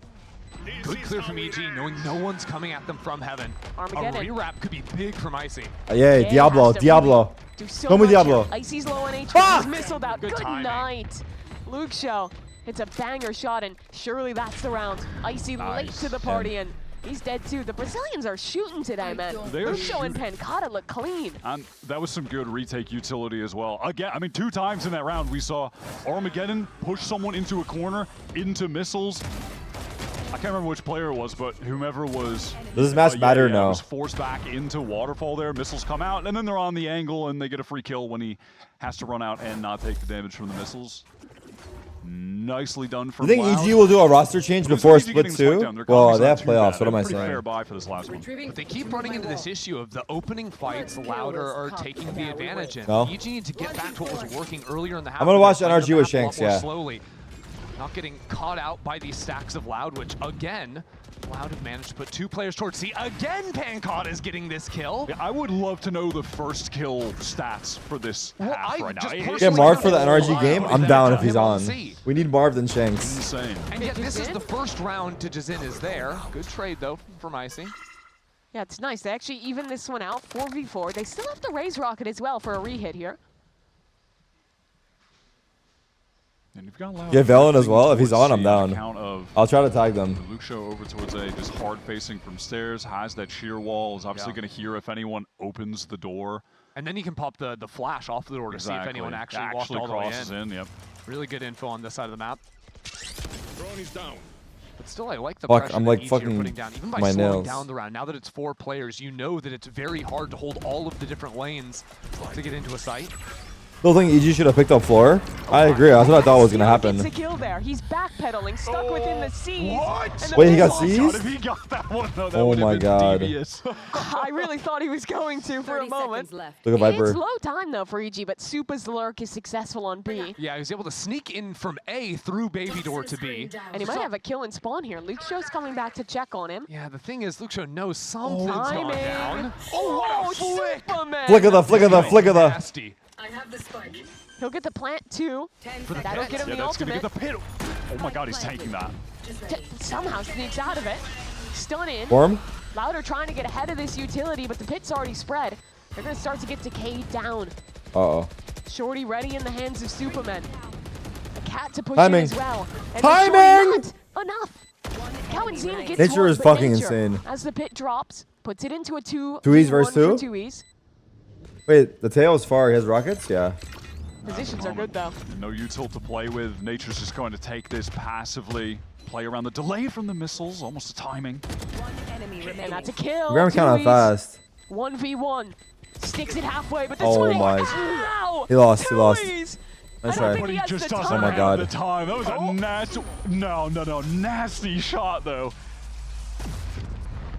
Good clear from EG, knowing no one's coming at them from heaven. Armageddon. A rewrap could be big from Icy. Yeah, Yeah, Diablo, has to Diablo. Do so Go with much Diablo. here. Icy's low on HP. Fuck! He's missiled out. Good Good timing. night. Luke Show. It's a banger shot, and surely that's the round. Icy late Nice. to the party, and he's dead too. The Brazilians are shooting today, man. They are Luke Show and Pancata look clean. And that was some good retake utility as well. Again, I mean, 2 times in that round we saw Armageddon push someone into a corner, into missiles. I can't remember which player it was, but whomever was... Does this match matter or no? was forced back into waterfall there. Missiles come out, and then they're on the angle, and they get a free kill when he has to run out and not take the damage from the missiles. Nicely done You from think Loud. EG will do a roster change before Who's split getting the spike 2? down? Their Well, economy's they not have too playoffs. bad. What am I Pretty saying? fair buy for this last one. But they keep running into this issue of the opening fights. Loud are taking the advantage. And No. EG need to get back to what was working earlier in the half. I'm gonna where watch they're playing NRG the with map a lot Shanks, more yeah. Slowly. Not getting caught out by these stacks of Loud, which again, Loud have managed to put 2 players towards C. Again, Pancott is getting this kill. Yeah, I would love to know the first kill stats for this half right now. Get Marv for the NRG game? I'm down if he's on. C. We need Marv than Shanks. Insane. And yet this is the first round to Jazin is there. Good trade though from Icy. Yeah, it's nice. They actually even this one out, 4v4. They still have to raise Rocket as well for a re-hit here. And you've got Loud Get Velen as well. If he's towards on, I'm C down. account of I'll try to tag them. Luke Show over towards A, just hard facing from stairs, has that sheer wall, is obviously going to hear if anyone opens the door. And then he can pop the flash off the door to see if anyone actually walked all the way crosses in. Yep. Really good info on this side of the map. Down. But still, I like the Fuck, pressure I'm that like EG are fucking putting down. Even by my slowing nails. down the round, now that it's 4 players, you know that it's very hard to hold all of the different lanes to get into a site. Still think EG should have picked up floor? I agree. That's what I thought was gonna happen. Gets a kill there. He's backpedaling, stuck within the C's. What? Wait, he got God, seized? if he got that one, no, that Oh would have my been God. devious. I really thought he was going to for a moment. Look at It's Viper. low time though for EG, but Supa's lurk is successful on B. Yeah, he was able to sneak in from A through Baby Door to B. And he might have a kill in spawn here. Luke Show's coming back to check on him. Yeah, the thing is, Luke Show knows something's gone Timing. down. Oh, what a flick! Superman! Flick of the, flick of the, flick of the. Nasty. I have the spike. He'll get the plant too. That'll get him Yeah, the that's going to ultimate. get the pit. Oh my God, he's tanking that. Somehow sneaks out of it. Stun in. Form? Louder trying to get ahead of this utility, but the pit's already spread. They're going to start to get decayed down. Uh-oh. Shorty ready in the hands of Superman. A cat to push Timing. in as well. And Timing! Shorty not enough. Cow and Xena gets Nature one, is but fucking Nature, insane. as the pit drops, puts it into a 2. 2Es versus 2? 2Es. Wait, the tail is far. He has rockets? Yeah. Positions are good though. No util to play with. Nature's just going to take this passively, play around the delay from the missiles, almost a timing. And that's a kill. We're counting 2Es. fast. 1v1. Sticks it halfway, but the Oh swing. my. Ow! He lost, he lost. 2Es. Nice I don't try. think But he has just the doesn't Oh my have God. the time. That was a nasty, no, nasty shot though.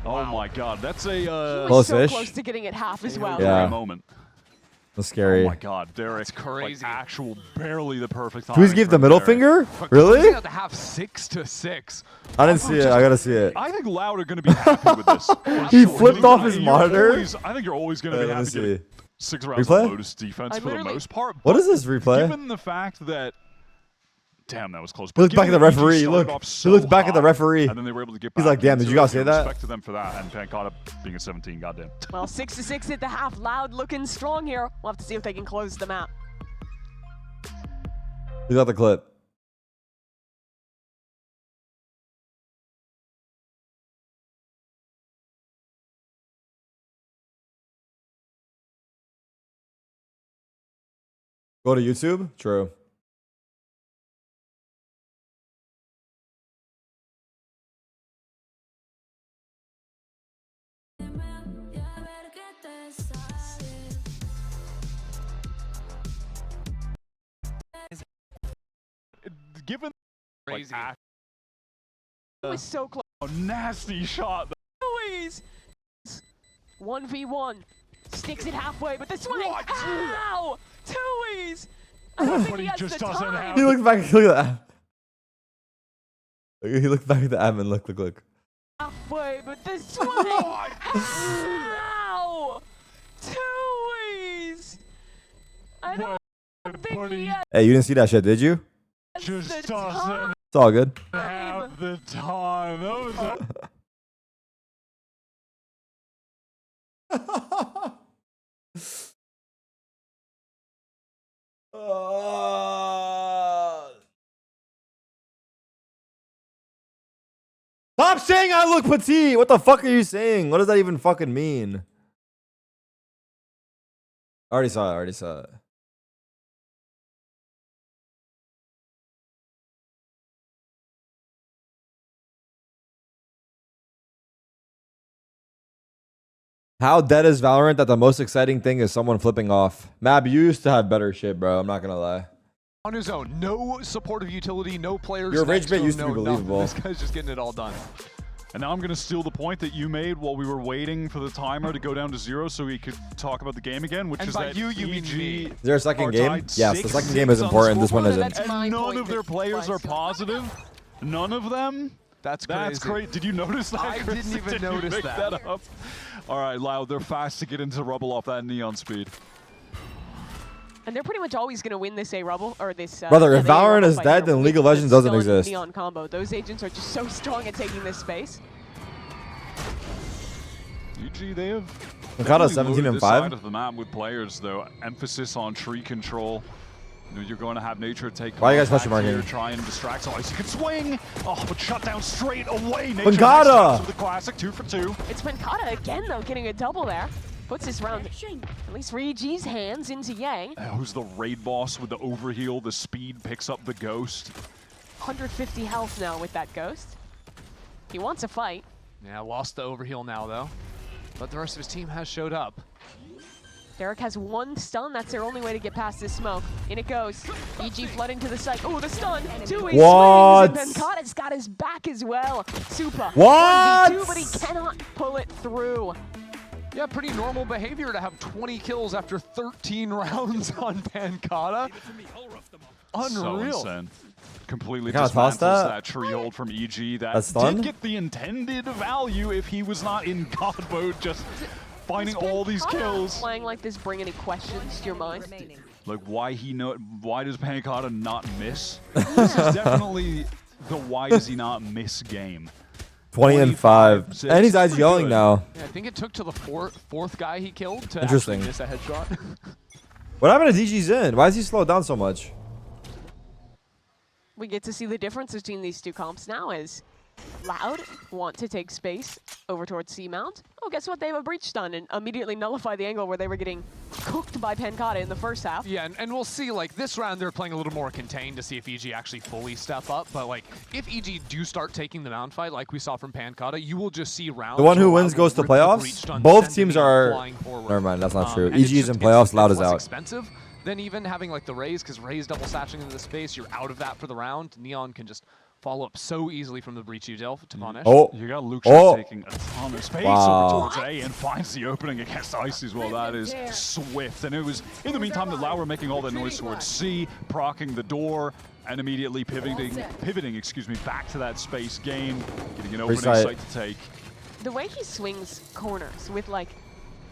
Oh my God, that's a He was Close-ish. so close to getting it half as well. Yeah. moment. That's scary. Oh my God, Derek. crazy. Like actual, barely the perfect time. 2Es gave the middle finger? Really? Closing out the half 6-6. I didn't see it. I gotta see it. I think Loud are going to be happy with this. He flipped off his monitor? I think you're always going to be Let me happy getting see. 6 rounds Replay? of Lotus defense I for the literally- most part. What but is this replay? Given the fact that, damn, that was close. He looked back at the given that EG referee. started Look. off He so looked back at the hot, referee. And then they were able to get He's back like, damn, did into you guys it. say that? Respect to them for that, and Pancott being a 17, goddamn. Well, 6-6 at the half. Loud looking strong here. We'll have to see if they can close them out. He got the clip. Go to YouTube? True. Given Crazy. like, It was so close. a nasty shot. Louise! 1v1. Sticks it halfway, but the swing. Ow! Tuies! I don't think But he he has just the doesn't time. have He looked back. Look at that. He looked back at the admin. Look. Halfway, but the swing. Ow! Tuies! I don't think he has Hey, you didn't see that shit, did you? Just the doesn't time. It's all good. have the time. That was a Stop saying I look petite. What the fuck are you saying? What does that even fucking mean? I already saw it. How dead is Valorant that the most exciting thing is someone flipping off? Mab, you used to have better shit, bro. I'm not gonna lie. On his own, no supportive utility, no players. Your rage next bait him, used to be no nothing. believable. This guy's just getting it all done. And now I'm going to steal the point that you made while we were waiting for the timer to go down to 0 so we could talk about the game again, which And is by that you mean EG me. Is there a second are game? tied Yes, the 6-6 second game is on the important. This one scoreboard, isn't. And none of their that players are Fly's positive. None of them. That's That's crazy. great. Did you notice that? I Chris? didn't even Did you notice pick that. up? All right, Loud. They're fast to get into rubble off that neon speed. And they're pretty much always going to win this A Rubble, or this... Brother, yeah, if the A Valorant Rubble is fight dead, here then with League of the Legends doesn't Stun exist. Neon combo. Those agents are just so strong at taking this space. EG, they have Mikado definitely 17 loaded and this 5. side of the map with players, though. Emphasis on tree control. You know, you're going to have nature take. Why are you guys contact question here, marking? try and distract. So Icy can swing. Oh, but shut down straight away. Nature Pancada! next with the classic 2 for 2. It's Pancada again, though, getting a double there. Puts this round, at least for EG's hands, into Yang. Who's the raid boss with the overheal? The speed picks up the ghost. 150 health now with that Ghost. He wants a fight. Yeah, lost the overheal now though, but the rest of his team has showed up. Tarik has one stun. That's their only way to get past this smoke. In it goes. EG flooding to the site. Oh, the stun. Two he What? swings, and Pancada's got his back as well. Super. What? 1v2, but he cannot pull it through. Yeah, pretty normal behavior to have 20 kills after 13 rounds on Pancada. Unreal. So insane. Completely Kinda tossed dismantles that. that tree hold from EG. That That's stun? did get the intended value if he was not in God mode, just finding all these kills. Playing like this bring any questions to your mind? Like why does Pancada not miss? This is definitely the why does he not miss game. 20 and 5. 6. And he's Pretty IGLing good. now. Yeah, I think it took to the fourth guy he killed to Interesting. actually miss a headshot. What happened to DG's in? Why is he slowed down so much? We get to see the difference between these two comps now as Loud want to take space over towards C-Mount. Oh, guess what? They have a breach stun and immediately nullify the angle where they were getting cooked by Pancada in the first half. Yeah, and we'll see, like, this round they're playing a little more contained to see if EG actually fully step up. But, like, if EG do start taking the Mount fight, like we saw from Pancada, you will just see rounds. The one who where wins Loud goes will to rip the breach playoffs? stun, Both sending teams him are... flying forward. Never mind, that's not true. And EG it's is just- in playoffs, it's Loud is less out. expensive than even having, like, the Raze, because Raze double satching into the space, you're out of that for the round. Neon can just follow up so easily from the breach you dealt to punish. Oh. You got Luke Oh. taking a ton of space Wow. over towards A and finds the opening against Icy as well. That is swift. And it was in the meantime that Lau were making all that noise towards C, procking the door, and immediately pivoting, back to that space game, getting an opening side. site to take. The way he swings corners with, like,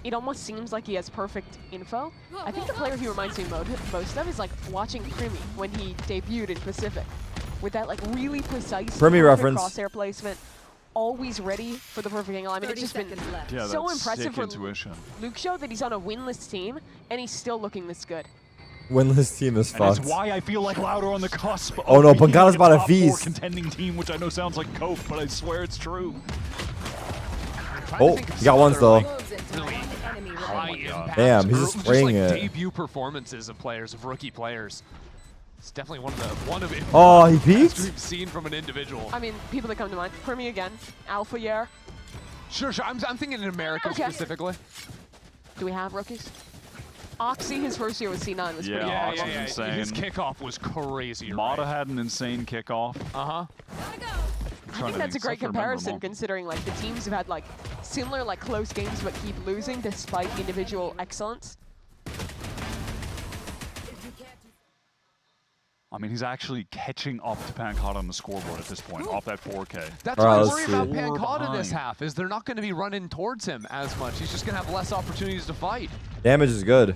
it almost seems like he has perfect info. I think the player he reminds me most of is, like, watching Primi when he debuted in Pacific. With that, like, really precise Primi reference. crosshair placement, always ready for the perfect angle. I mean, it's just been Yeah, so that's impressive sick for intuition. Luke showed that he's on a winless team, and he's still looking this good. Winless team is And fucked. it's why I feel like Loud are on the cusp of Oh no, being Pancada's about to top 4 feast. contending team, which I know sounds like coke, but I swear it's true. Oh, he got ones though. High impact, Damn, he's just just spraying like it. debut performances of players, of rookie players. It's definitely one of Oh, he best peeked? we've seen from an individual. I mean, people that come to mind, Primi again, Alpha Year. Sure. I'm thinking in America Okay. specifically. Do we have rookies? Oxy, his first year with C9 was pretty Yeah, good. Oxy's insane. His kickoff was crazy. Mata had an insane kickoff. Uh-huh. I think that's a great comparison considering like the teams have had like similar like close games but keep losing despite individual excellence. I mean, he's actually catching up to Pancada on the scoreboard at this point, off that 4K. That's what I let's worry see. about Four Pancada this behind. half, is they're not going to be running towards him as much. He's just going to have less opportunities to fight. Damage is good.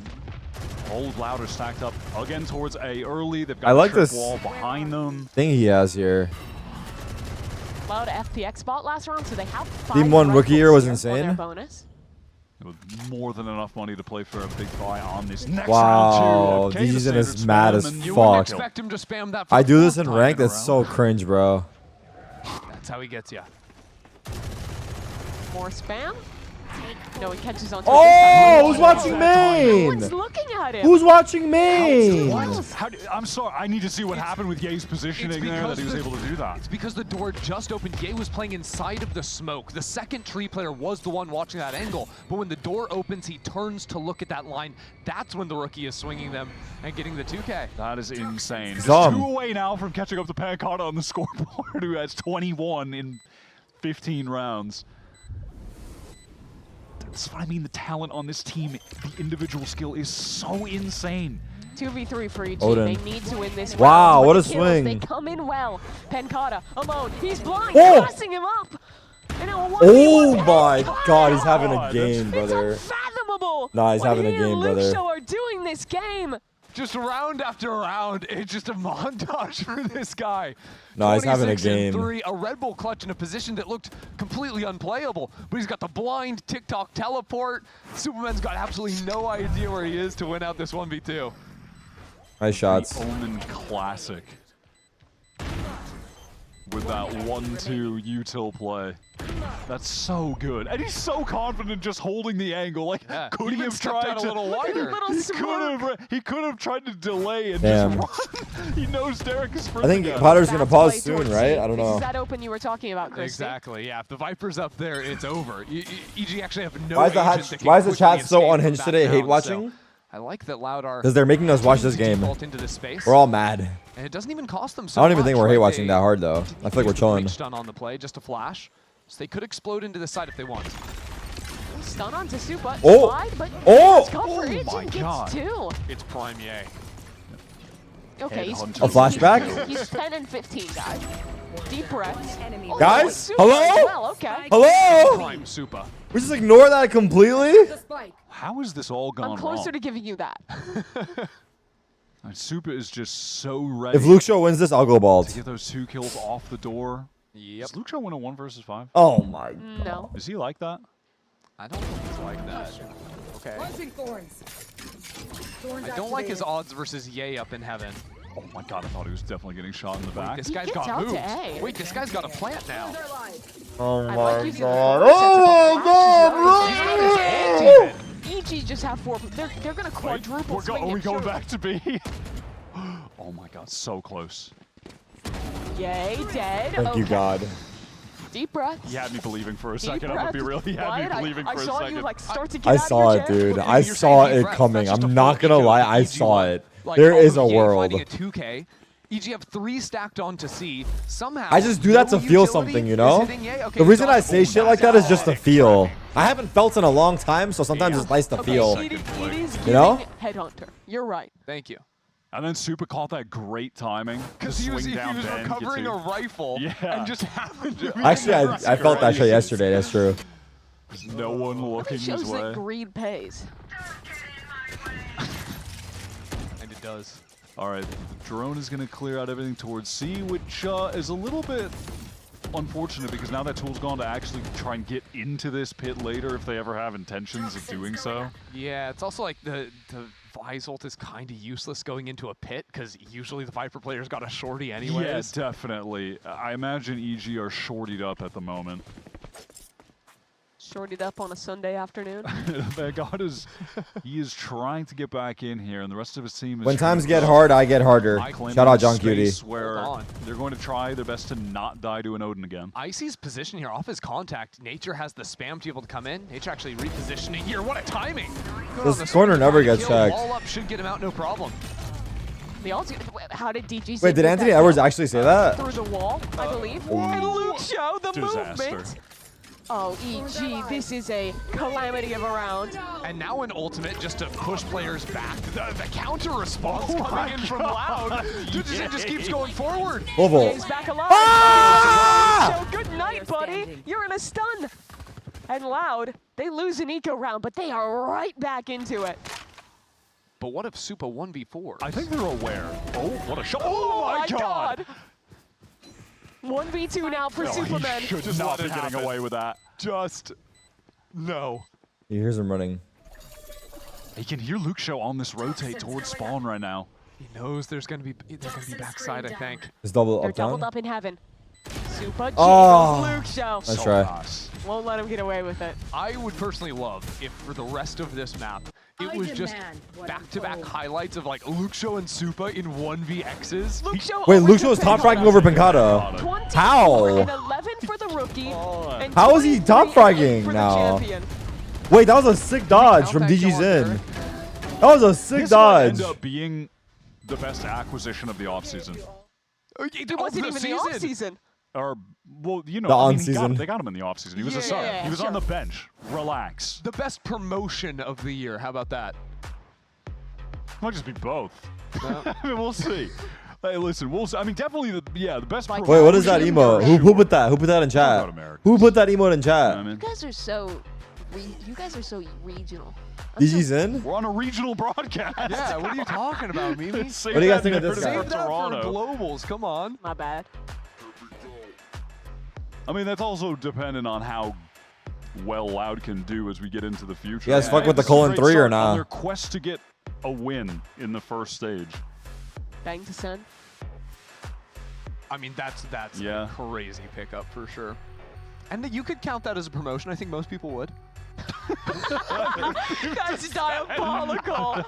Old Louder stacked up again towards A early. They've got I like a trip this wall behind them. thing he has here. Loud FPX spot last round, so they have 5 Team 1 rookie year was rifles here on their insane. bonus. With more than enough money to play for a big buy on this next Wow, round, too. Okay, DG's the in is standard mad spam, as and you fuck. wouldn't Expect him to spam that for I the do this fourth in time ranked, a that's so row. cringe, bro. That's how he gets you. No, he catches onto Oh, who's watching No main? one's looking at him. Who's watching main? I'm sorry. I need to see what happened with Ye's positioning there that he was able to do that. It's because the door just opened. Ye was playing inside of the smoke. The second tree player was the one watching that angle. But when the door opens, he turns to look at that line. That's when the rookie is swinging them and getting the 2K. That is insane. Just Zom. 2 away now from catching up to Pancata on the scoreboard, who has 21 in 15 rounds. That's what I mean. The talent on this team, the individual skill is so insane. 2v3 for EG. Odin. They need to win this round. Wow, With what the a kills, swing. They come in well. Pancata alone. He's blind. Oh. Crossing him up. And now a 1v1 Oh my Pancata. God, he's having a game, It's brother. unfathomable. Nah, he's what having a he game, and brother. Luxo are doing this game. Just round after round, it's just a montage for this guy. No, he's having a 26 and game. 3, a Red Bull clutch in a position that looked completely unplayable, but he's got the blind TikTok teleport. Superman's got absolutely no idea where he is to win out this 1v2. Nice shots. The Omen Classic. With that 1-2 util play. That's so good. And he's so confident just holding the angle. Like, Yeah, could he he even have stepped tried out a to... little wider. He could have tried to delay and Damn. just run. He knows Derek is I sprinting. think at him. Potter's gonna Fast pause play soon, towards right? C. I don't This know. is that open you were talking about, Chris. Exactly, yeah. If the Viper's up there, it's over. EG actually have no Why is the agent hatch- that can why is the quickly chat so escape from unhinged back today? Hate down, watching? so I like that Loud are... Because they're making us watch this game. default into this space. We're all mad. And it doesn't even cost them so I don't even much, think we're right? hate watching They that hard though. I feel like we're chilling. reached on the play, just a flash. So they could explode into the side if they want. Stun onto Supa. Oh. Slide, but Oh. it's cover. Oh It my gets God. 2. It's Prime Ye. Okay, he's, Headhunter. A flashback? he's 10 and 15, guys. Deep breaths. Oh, Guys? Supa Hello? as Well, okay. Hello? Prime Supa. We just ignore that completely? How has this all gone I'm closer wrong? to giving you that. Super is just so ready If Luke Show wins this, I'll go to bald. get those 2 kills off the door. Yep. Does Luke Show win a 1 versus 5? Oh my. No. Is he like that? I don't think he's like that. Okay. Thorns. I don't like his odds versus Ye up in heaven. Oh my God, I thought he was definitely getting shot in the back. This He guy's gets got out to moves. A. Wait, this guy's got a plant now. Oh I my like using the God. four sets of Oh flashes. God, bro! EG just have 4. They're gonna quadruple swing Are we him, going surely. back to B? Oh my God, so close. Yay, dead. Thank okay. you, God. Deep breaths. He had me believing for a Deep second. I'm gonna be real. breaths. He had me What? believing I for a saw second. you like start to get I out of saw your it, chair. dude. Okay, I you're saw saying it deep breath. coming. That's just a I'm not full gonna eco lie. of I EG saw one. it. Like, There all is of a Ye world. finding a 2K. EG have 3 stacked onto C. Somehow. I just do that to no feel utility something, you is know? hitting Ye. Okay, The reason I dodge. say shit like that is just to feel. I haven't felt in a long time, so sometimes it's nice to Okay, feel. it is You know? giving Headhunter. You're right. Thank you. And then Super caught that great timing. Because to he was swing down Ben, get recovering to- a rifle Yeah. and just happened to be Actually, in the I felt that right shit yesterday. That's true. There's no one looking It shows his way. that greed pays. And it does. All right, the drone is going to clear out everything towards C, which is a little bit unfortunate because now that tool's gone to actually try and get into this pit later if they ever have intentions of doing so. Yeah, it's also like the Vise ult is kind of useless going into a pit because usually the Viper player's got a shorty anyways. Yeah, definitely. I imagine EG are shortied up at the moment. Shorted up on a Sunday afternoon. God he is trying to get back in here, and the rest of his team is When trying times to get go. hard, I get harder. Claiming Shout out a John Cutie. space Where they're going to try their best to not die to an Odin again. Icy's position here off his contact. Nature has the spam to be able to come in. Nature actually repositioning here. What a timing! Good This on the corner swing, never trying to gets kill. checked. Wall up should get him out, no problem. They also, how did DG Wait, did Anthony Edwards actually say that? through the wall, I believe. And Luke Show the Disaster. movement. Oh, EG, this is a calamity of a round. And now an ultimate just to push players back. The counter response coming in from Loud. It just keeps going forward. Volvo. He's back alive. Ah! So good night, buddy. You're in a stun. And Loud, they lose an eco round, but they are right back into it. But what if Supa 1v4? I think they're aware. Oh, what a shot. Oh my God. 1v2 now for No, Superman. he should Just not let be it getting happen. away with that. Just no. He hears him running. He can hear Luke Show on this rotate towards spawn right now. He knows there's gonna be backside, I think. It's double They're up doubled down. up in heaven. Super Oh. jiggles Luke Show. Nice So try. nice. Won't let him get away with it. I would personally love if for the rest of this map, it was just back-to-back highlights of like Luke Show and Supa in 1vx's. Luke Show Wait, over Luke Show is top fragging over Pancata. 24 How? and 11 for the rookie. And How is he top 23 and 8 fragging for the now? champion. Wait, that was a sick dodge count from that DG's going, in. Tarik? That was a sick This might dodge. end up being the best acquisition of the offseason. It wasn't even the offseason. Or, well, you know, The I mean, on-season. they got him in the offseason. He was a sub. Yeah, He was sure. on the bench. Relax. The best promotion of the year. How about that? Might just be both. No. I mean, we'll see. Hey, listen, we'll see. I mean, definitely, the best. Wait, Wait, what is that promotion, emote? sure. Who put that? Who put that in chat? about Americans. Who put that emote in You know what I chat? mean? You guys are so regional. DG's in? We're on a regional broadcast. Yeah, what are you talking about, Mimi? Save What do you guys that think of this narrative guy? Save for that Toronto. for globals. Come on. My bad. I mean, that's also dependent on how well Loud can do as we get into the future. You guys fuck with the This is a colon great 3 or start nah? On their quest to get a win in the first stage. Bang to send. I mean, that's Yeah. a crazy pickup for sure. And you could count that as a promotion. I think most people would. That's diabolical.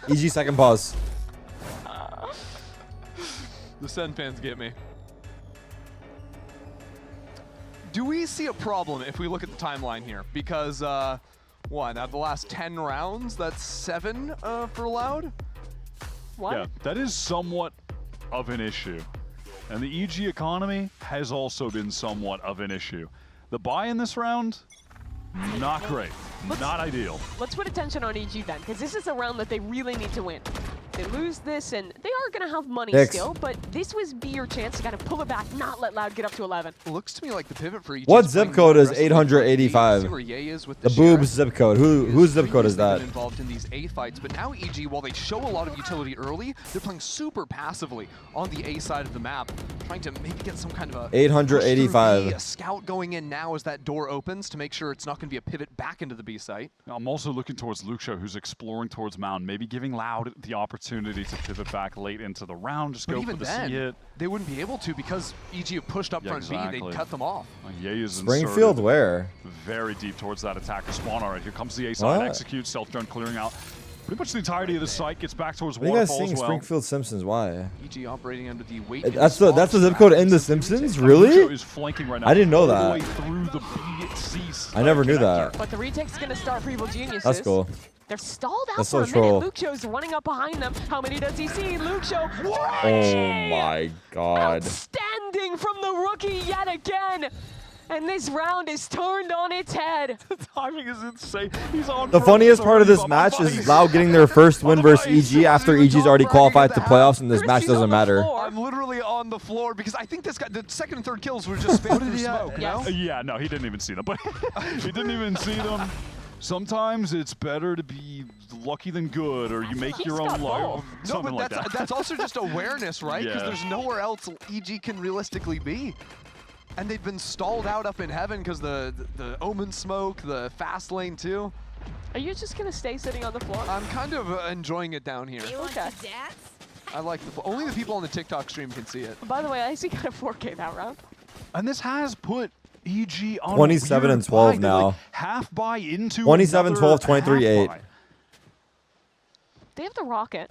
EG second pause. The Sen fans get me. Do we see a problem if we look at the timeline here? Because, what, out of the last 10 rounds, that's 7 for Loud? What? Yeah, that is somewhat of an issue. And the EG economy has also been somewhat of an issue. The buy in this round, not great. Not ideal. Let's put attention on EG then, because this is a round that they really need to win. They lose this, and they are going to have money Hicks. still, but this would be your chance to kind of pull it back, not let Loud get up to 11. Looks to me like the pivot for EG. What is zip playing code is aggressively. 885? See where Ye is with The sheriff. boobs zip code. Whose zip code is Previously that? been involved in these A fights, but now EG, while they show a lot of utility early, they're playing super passively on the A side of the map, trying to maybe get some kind of a 885. push through B, a scout going in now as that door opens to make sure it's not going to be a pivot back into the B site. I'm also looking towards Luke Show, who's exploring towards Mountain, maybe giving Loud the opportunity to pivot back late into the round, just But go even for the then, C hit. they wouldn't be able to because EG have pushed up Yeah, front exactly. B, they'd cut them off. Ye is Springfield inserted where? very deep towards that attacker spawn. All right, here comes the A side, What? execute, self-drone clearing out. Pretty much the entirety of the site gets back towards What are you guys Waterfall seeing as well. Springfield Simpsons? Why? EG operating under the weight. That's the zip code in The Simpsons? Really? Luke Show is flanking right now, I didn't know all that. the way through the B-C I never knew connector. that. But the retake's going to start for Evil Geniuses. That's cool. They're stalled out That's for so a minute. troll. Luke Show's running up behind them. How many does he see? Luke Show. Oh my god. Outstanding from the rookie yet again. And this round is turned on its head. The timing is insane. He's on The for funniest part of this 30 match on is ice. Loud getting their first win versus EG after EG's already qualified to playoffs and this match Chrissy's on doesn't the matter. floor. I'm literally on the floor because I think this guy, the second and third kills were just spammed through smoke, Yes. no? Yeah, no, he didn't even see them. But he didn't even see them. Sometimes it's better to be lucky than good, or you make He's your got own luck. both. No, Something but like that. that's also just awareness, right? Because Yeah. there's nowhere else EG can realistically be. And they've been stalled out up in heaven because the Omen smoke, the fast lane too. Are you just going to stay sitting on the floor? I'm kind of enjoying it down here. Okay. I like only the people on the TikTok stream can see it. By the way, I see got a 4K that round. And this has put EG on 27 a and weird 12 buy. They're now. like half buy into 27, another 12, 23, half 8. buy. They have the rocket,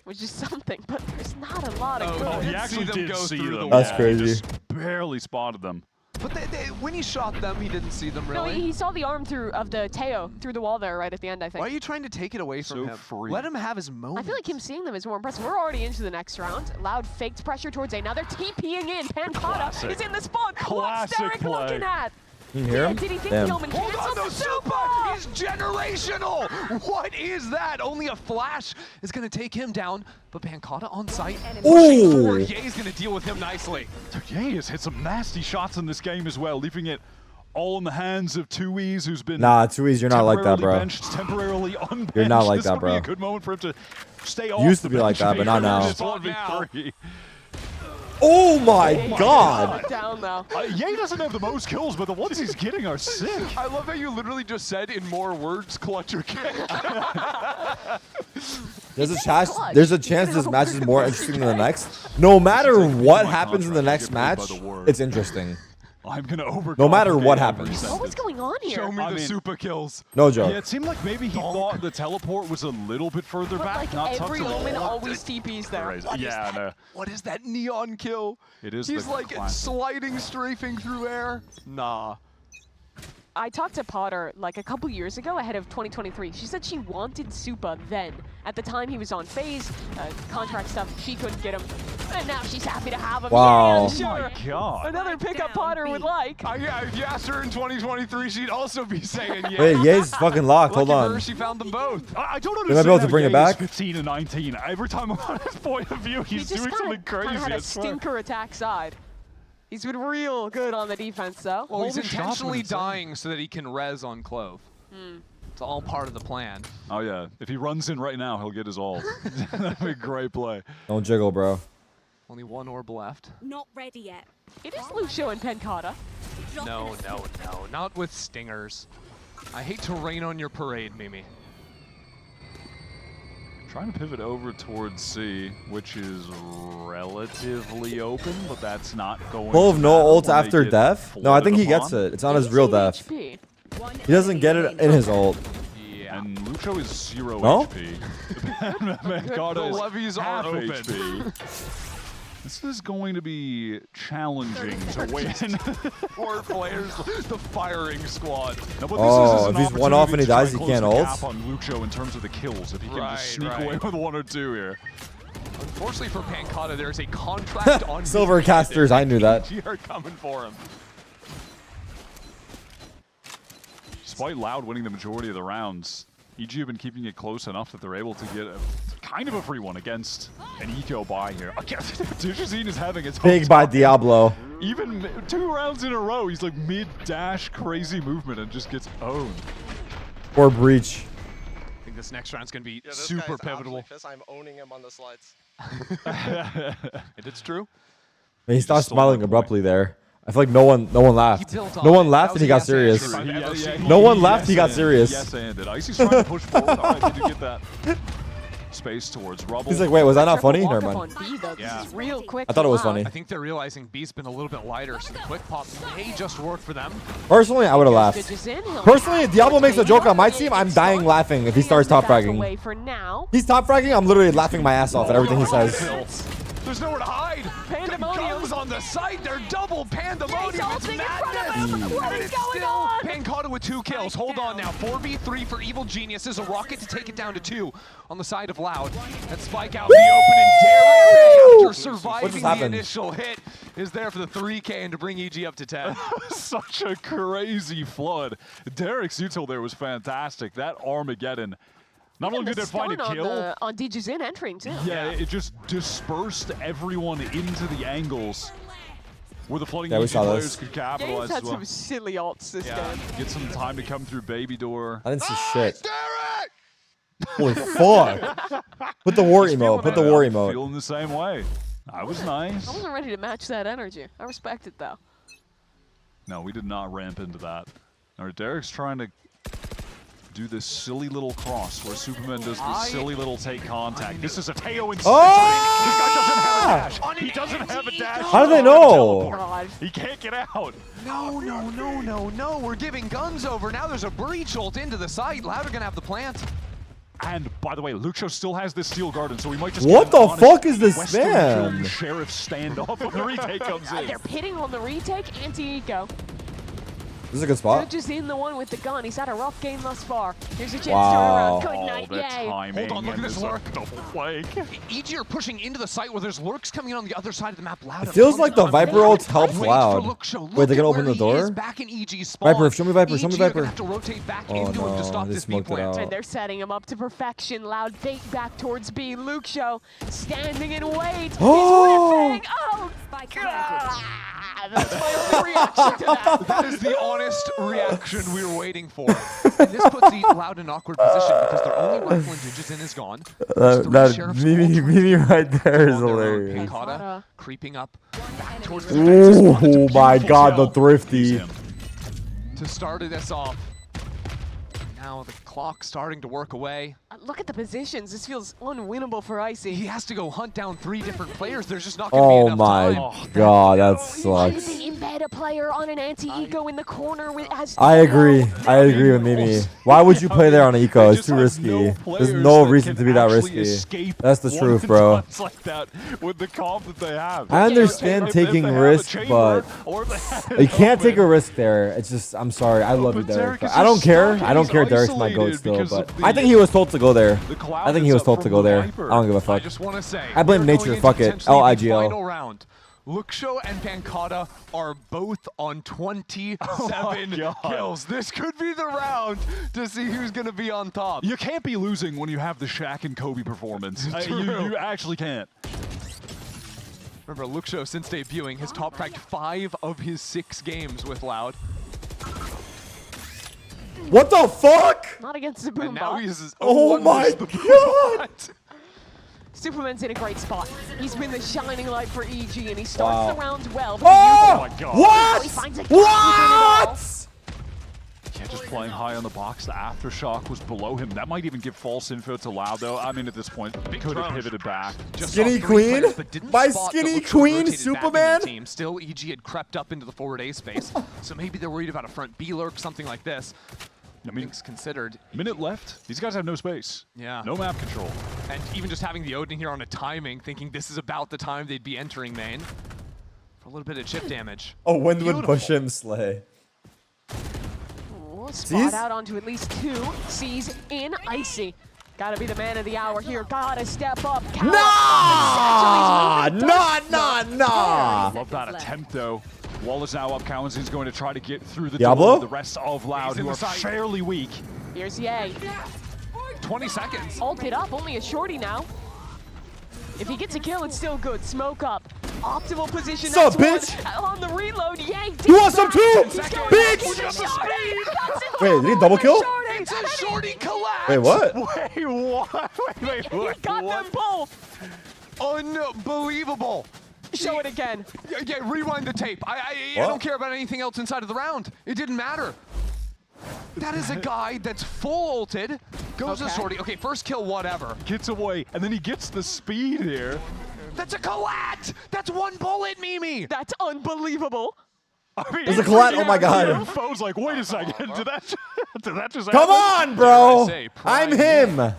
which is something, but there's not a lot of Oh, good. Oh, did he actually see them did go see through them. the That's Yeah, crazy. He just barely spotted them. But when he shot them, he didn't see them No, really. he saw the arm through of the Teo through the wall there right at the end, I think. Why are you trying to take it away from So him? free. Let him have his I moment. feel like him seeing them is more impressive. We're already into the next round. Loud faked pressure towards another. TPing in. Pancata Classic. is in the spawn. What's Classic Tarik play. looking at? Can you hear him? Did he think Damn. the Omen Hold on, canceled though, the Supa is generational! What is that? Only a flash is going to take him down, but Pancata on site. Pushing forward. Ye's going to deal with him nicely. Ye has hit some nasty shots in this game as well, leaving it all in the hands of Tuiz, who's been Nah, Tuiz, you're not like that, temporarily bro. benched, temporarily unbenched. You're not like this that, would bro. be a good moment for him to stay off Used the to be like bench that, but not now. It's 1v3. Oh my god! Down though. Ye doesn't have the most kills, but the ones he's getting are sick. I love how you literally just said in more words, clutch or kick. There's a It's chance. clutch. There's a He's chance gonna this match is overcome more the interesting than the PK. next. No matter Like, what my happens in the contract, next get paid by match, the word. it's interesting. I'm gonna over. No matter what happens. Oh, what's going on here? Show me I the mean- super kills. No joke. Yeah, it seemed like maybe he thought the teleport was a little bit further But back, like not tucked every in the Omen wall. always TPs there. Crazy. What is Yeah, that? no. What is that neon kill? It is. He's the like classic. sliding, strafing through air. Nah. I talked to Potter like a couple years ago ahead of 2023. She said she wanted Supa then. At the time he was on phase, contract stuff, she couldn't get him. And now she's happy to have him. Wow. Yeah, Oh my sure. god. Another pickup Potter would like. Yeah, if you asked her in 2023, she'd also be saying yeah. Wait, Ye's fucking locked. Hold Lucky on. her, she found them both. I don't They might understand. be able to how bring it Ye back. is 15 and 19. Every time I'm on his point of view, He he's just doing something kinda crazy. had I a swear. stinker attack side. He's been real good on the defense though. Well, he's All the shots have intentionally been insane. dying so that he can res on Clove. It's all part of the plan. Oh yeah, if he runs in right now, he'll get his ult. That'd be a great play. Don't jiggle, bro. Only one orb left. Not ready yet. It is Lucio and Pencata. No, no, no. Not with stingers. I hate to rain on your parade, Mimi. Trying to pivot over towards C, which is relatively open, but that's not going. Clove to no matter ult when they after get death? No, I think he flooded gets upon. it. It's on his real death. HP. He doesn't get it in his ult. Yeah. And Lucho is 0 No? HP. The Mankata is levies are half open. HP. This is going to be challenging to win. 4 players, the firing squad. No, but Oh, this if is he's one off and he dies, he close can't the ult? gap on Lucho in terms of the kills. If he can Right, just sneak right. away with 1 or 2 here. Unfortunately for Pancata, there's a contract on his Silver head. casters, I knew that. EG are coming for him. Despite Loud winning the majority of the rounds, EG have been keeping it close enough that they're able to get a kind of a free one against an eco buy here. Digizine is having its Big by Diablo. Even 2 rounds in a row, he's like mid-dash crazy movement and just gets owned. Or breach. I think this next round's going to be super pivotal. I'm owning him on the slides. It's true. He stopped stole smiling my point. abruptly there. I feel like no one laughed. built No on one it. laughed That and he was got a yes serious. answer. I've ever seen. No one laughed, he got Yes, serious. Yes-anded. Icy's trying to push forward. All right, did you get that? Space towards Rubble. He's like, wait, was that not Triple funny? walk Never up mind. on B, though. Yeah. This is real quick. I thought it was from funny. Loud. I think they're realizing B's been a little bit lighter, so the quick pop may just work for them. Personally, I would have laughed. Stitches in, he'll Personally, if Diablo makes a take joke on my it. team, I'm dying laughing if he starts top Hands the back fragging. away for now. He's top fragging, I'm literally laughing my ass off at everything he says. There's nowhere to hide. Pandemonium. Guns on the site. They're double pandemonium. He's It's ulting in front of madness. him. What And is it's going still on? Pancata with 2 kills. Hold on now. 4v3 for Evil Geniuses. A rocket to take it down to 2 on the side of Loud. And Spike out in the open. And Derek, after surviving the happened? initial hit, is there for the 3K and to bring EG up to 10. Such a crazy flood. Derek's util there was fantastic. That Armageddon. Not only did it find a kill, on Digizin entering too. yeah, it just dispersed everyone into the angles where the flooding Yeah, we EG saw players this. could Games capitalize had as well. some silly ults this game. Get some time to come through Baby Door. I didn't see shit. Holy fuck. Put the war emote. Put the war emote. Feeling the same way. I was nice. I wasn't ready to match that energy. I respect it though. No, we did not ramp into that. All right, Derek's trying to do this silly little cross where Superman does this silly little take contact. This is a Teo in Oh! This guy doesn't have a dash. He doesn't have a dash. How do they He know? doesn't have a teleport. God. He can't get out. No, no, no, no, no. We're giving guns over. Now there's a breach ult into the site. Loud are going to have the plant. And by the way, Lucho still has this steel garden, so we might just What get an the honest fuck is this Western spam? German sheriff standoff when the retake comes in. They're pitting on the retake. Anti-eco. This is a good spot. Just in the one with the gun. He's had a rough game thus far. Here's a chance Wow. to turn around. Good All night, the yay. timing. Hold on, look at and this there's a lurk. double flank. EG are pushing into the site where there's lurks coming in on the other side of the map. Loud. It feels like the Viper ult helps Loud. Wait, they're gonna open the door? Back in EG's spawn. Viper, show me Viper, show me EG are Viper. gonna have to rotate back Oh into him to no, stop they this B smoked it plant. out. And they're setting him up to perfection. Loud bait back towards B. Luke Show standing in wait. Oh! He's whiffing. Oh, God. That's my only reaction to that. That is the honest reaction we were waiting for. And this puts the Loud in an awkward position because their only rifle and Digizin is gone. Mimi right there is On their own. hilarious. Pancata creeping up back towards the Oh my god, the thrifty. to start this off. Now the clock starting to work away. look at the positions. This feels unwinnable for Icy. He has to go hunt down 3 different players. There's just not going to be enough time. Oh my god, that Why did sucks. they embed a player on an anti-eco in the corner with as I agree. I agree with Mimi. Why would you play there on an eco? It's too risky. There's no reason to be that risky. That's the truth, bro. Like that with the comp that they have. I understand taking risks, but you can't take a risk there. It's just, I'm sorry. I love you, Derek. I don't care. I don't care. Derek's my goat still, but I think he was told to go there. I think he was told to go there. I don't give a fuck. I just want to say, I blame nature. Fuck it. LIGL. Final round. Luxo and Pancata are both on 27 kills. This could be the round to see who's going to be on top. You can't be losing when you have the Shaq and Kobe performance. You actually can't. Remember, Luxo, since debuting, has top-fragged 5 of his 6 games with Loud. What the fuck? Not against the boom. And now he's oh my god! Superman's in a great spot. He's been the shining light for EG, and he starts the round well. Oh my god! What? What? Yeah, just playing high on the box. The aftershock was below him. That might even give false info to Loud, though. I mean, at this point, could have pivoted back. Skinny Queen? By Skinny Queen, Superman? Team. Still, EG had crept up into the forward A space, so maybe they're worried about a front B lurk, something like this. I mean, things considered. Minute left. These guys have no space. Yeah. No map control. And even just having the Odin here on a timing, thinking this is about the time they'd be entering main. For a little bit of chip damage. Oh, Wind would push him, Slay. Ooh, spot out onto at least 2. Sees in Icy. Gotta be the man of the hour here. Gotta step up. Nah! Love that attempt, though. Wall is now up. Kalenzin's going to try to get through the Diablo? door. The rest of Loud, who are fairly weak. Here's Ye. 20 seconds. Ulted up, only a shorty now. If he gets a kill, it's still good. Smoke up. Optimal position. Sup, that's bitch? On the reload, Ye. You want some too? Bitch! Wait, did he double kill? It's a shorty collapse. Wait, what? Wait, what? Wait, He got them both. Unbelievable. Show it again. Yeah, rewind the tape. I don't care about anything else inside of the round. It didn't matter. That is a guy that's full ulted. Goes to shorty. Okay, first kill, whatever. Gets away, and then he gets the speed here. That's a collat! That's 1 bullet, Mimi! That's unbelievable. I mean, There's a collat. Oh my god. Your foe's like, wait a second. Did that just Come happen? on, bro. I'm him.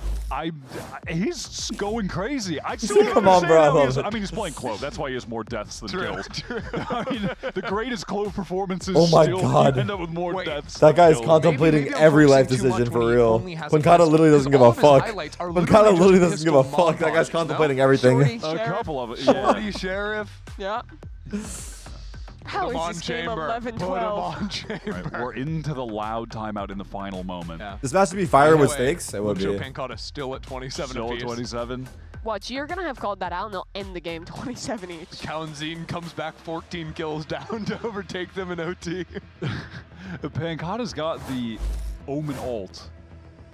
He's going crazy. I still don't Come on, bro. understand how he's playing Clove. That's why he has more deaths than kills. I mean, the greatest Clove performances. Oh my still god. end up with more deaths. That guy is than kills. contemplating every life decision for real. Pancata literally doesn't give a fuck. Pancata literally doesn't give a fuck. That guy's contemplating everything. A couple of it. Shorty Sheriff. Yeah. How is this game 11-12? Right, we're into the Loud timeout in the final moment. Yeah. This match to be fire with stakes. It would be. Pancata still at 27 Still at apiece. 27. Watch, you're gonna have called that out and they'll end the game 27 each. Kalensin comes back 14 kills down to overtake them in OT. Pancata's got the Omen ult.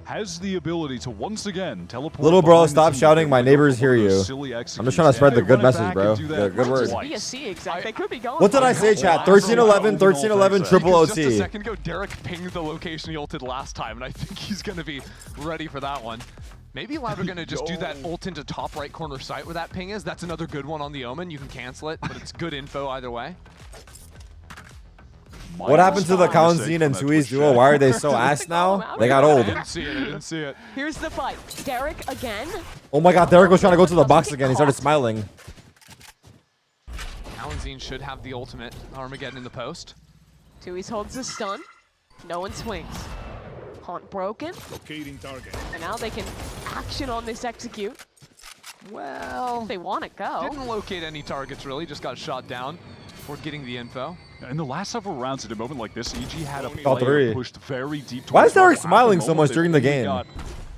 Has the ability to once again teleport. Little bro, behind the stop team shouting. My with neighbors a hear you. silly I'm just execution. trying to spread the They good run message, back bro. and do that Good word. Just be a C exact. They could be going. What did for I it. say, chat? 13-11, 13-11, triple Just a OT. second ago, Derek pinged the location he ulted last time, and I think he's going to be ready for that one. Maybe Loud are going to just do that ult into top right corner site where that ping is. That's another good one on the Omen. You can cancel it, but it's good info either way. What happened to the Kalensin and Sui's duo? Why are they so ass now? They got I old. didn't see it. I didn't see it. Here's the fight. Derek again. Oh my god, Derek was trying to go to the box again. He started smiling. Kalensin should have the ultimate Armageddon in the post. Tui's holds the stun. No one swings. Haunt broken. Locating target. And now they can action on this execute. Well, If they want to go. didn't locate any targets really, just got shot down for getting the info. In the last several rounds, at a moment like this, EG had a All player three. pushed very deep. Why is towards Derek the smiling moment so much they during the really game? got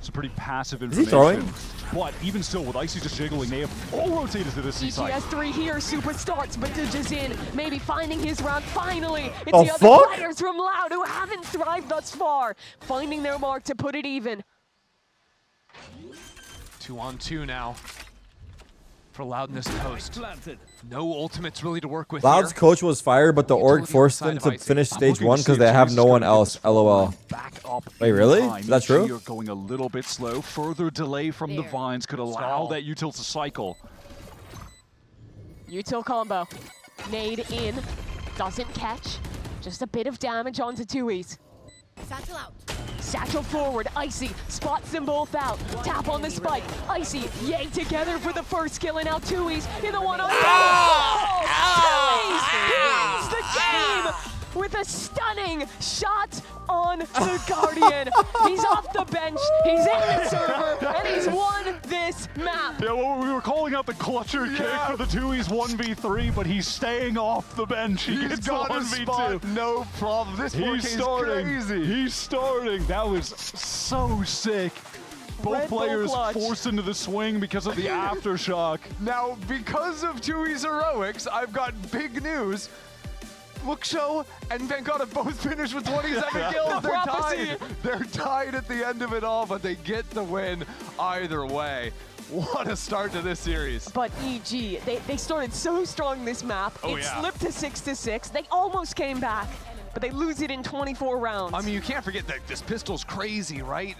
some pretty passive Is he information. throwing? But even still, with Icy just jiggling, they have all rotated to this EG side. has 3 here. Super starts, but Didge's in. Maybe finding his round finally. It's The the other fuck? players from Loud who haven't thrived thus far. Finding their mark to put it even. 2-on-2 now for Loudness post. No ultimates really to work with Loud's here. coach was fired, but the org forced them to finish stage 1 because they have no one else. LOL. Back up. Wait, in really? time. Is that true? You're going a little bit slow. Further delay from the vines could allow that util to cycle. Util combo. Nade in. Doesn't catch. Just a bit of damage onto Tui's. Satchel out. Satchel forward, Icy, spots them both out. Tap on the spike, Icy, yay together for the first kill, and now Tui's in the one-on-one. Tui's wins the game with a stunning shot on the Guardian. He's off the bench, he's in the server, and he's won this map. Yeah, well, we were calling out the clutcher kick for the 2's 1v3, but he's staying off the bench. He gets got a 1v2. spot, no problem. This 4K is crazy. He's starting. That was so sick. Both Red Bull players clutch. forced into the swing because of the aftershock. Now, because of Tui's heroics, I've got big news. Lookshow and Vanguard have both finished with 27 kills. They're tied. They're tied at the end of it all, but they get the win either way. What a start to this series. But EG, they started so strong this map. It slipped to 6-6. They almost came back, but they lose it in 24 rounds. I mean, you can't forget that this pistol's crazy, right?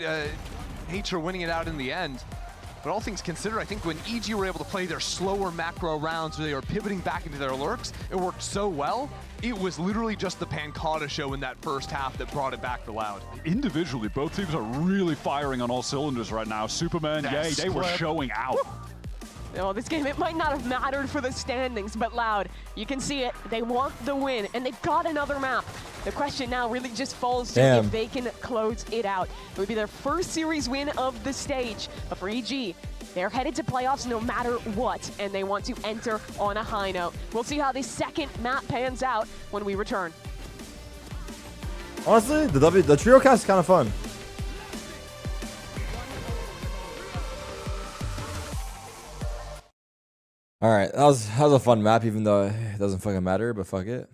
Nature winning it out in the end. But all things considered, I think when EG were able to play their slower macro rounds where they were pivoting back into their lurks, it worked so well. It was literally just the Pancata show in that first half that brought it back to Loud. Individually, both teams are really firing on all cylinders right now. Superman, yay, they were showing out. Oh, this game, it might not have mattered for the standings, but Loud, you can see it. They want the win, and they've got another map. The question now really just falls to if they can close it out. It would be their first series win of the stage. But for EG, they're headed to playoffs no matter what, and they want to enter on a high note. We'll see how this second map pans out when we return. Honestly, the trio cast is kind of fun. All right, that was a fun map, even though it doesn't fucking matter, but fuck it.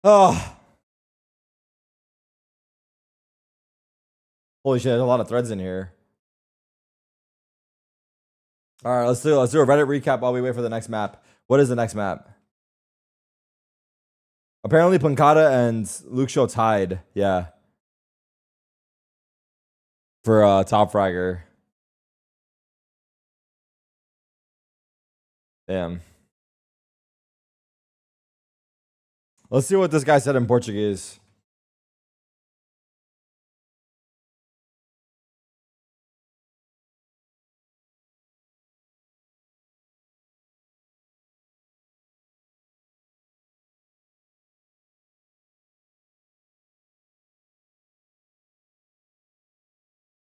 Oh, holy shit! There's a lot of threads in here. All right, let's do a Reddit recap while we wait for the next map. What is the next map? Apparently, Pancata and Luke Show tied. Yeah. For top fragger. Damn. Let's see what this guy said in Portuguese.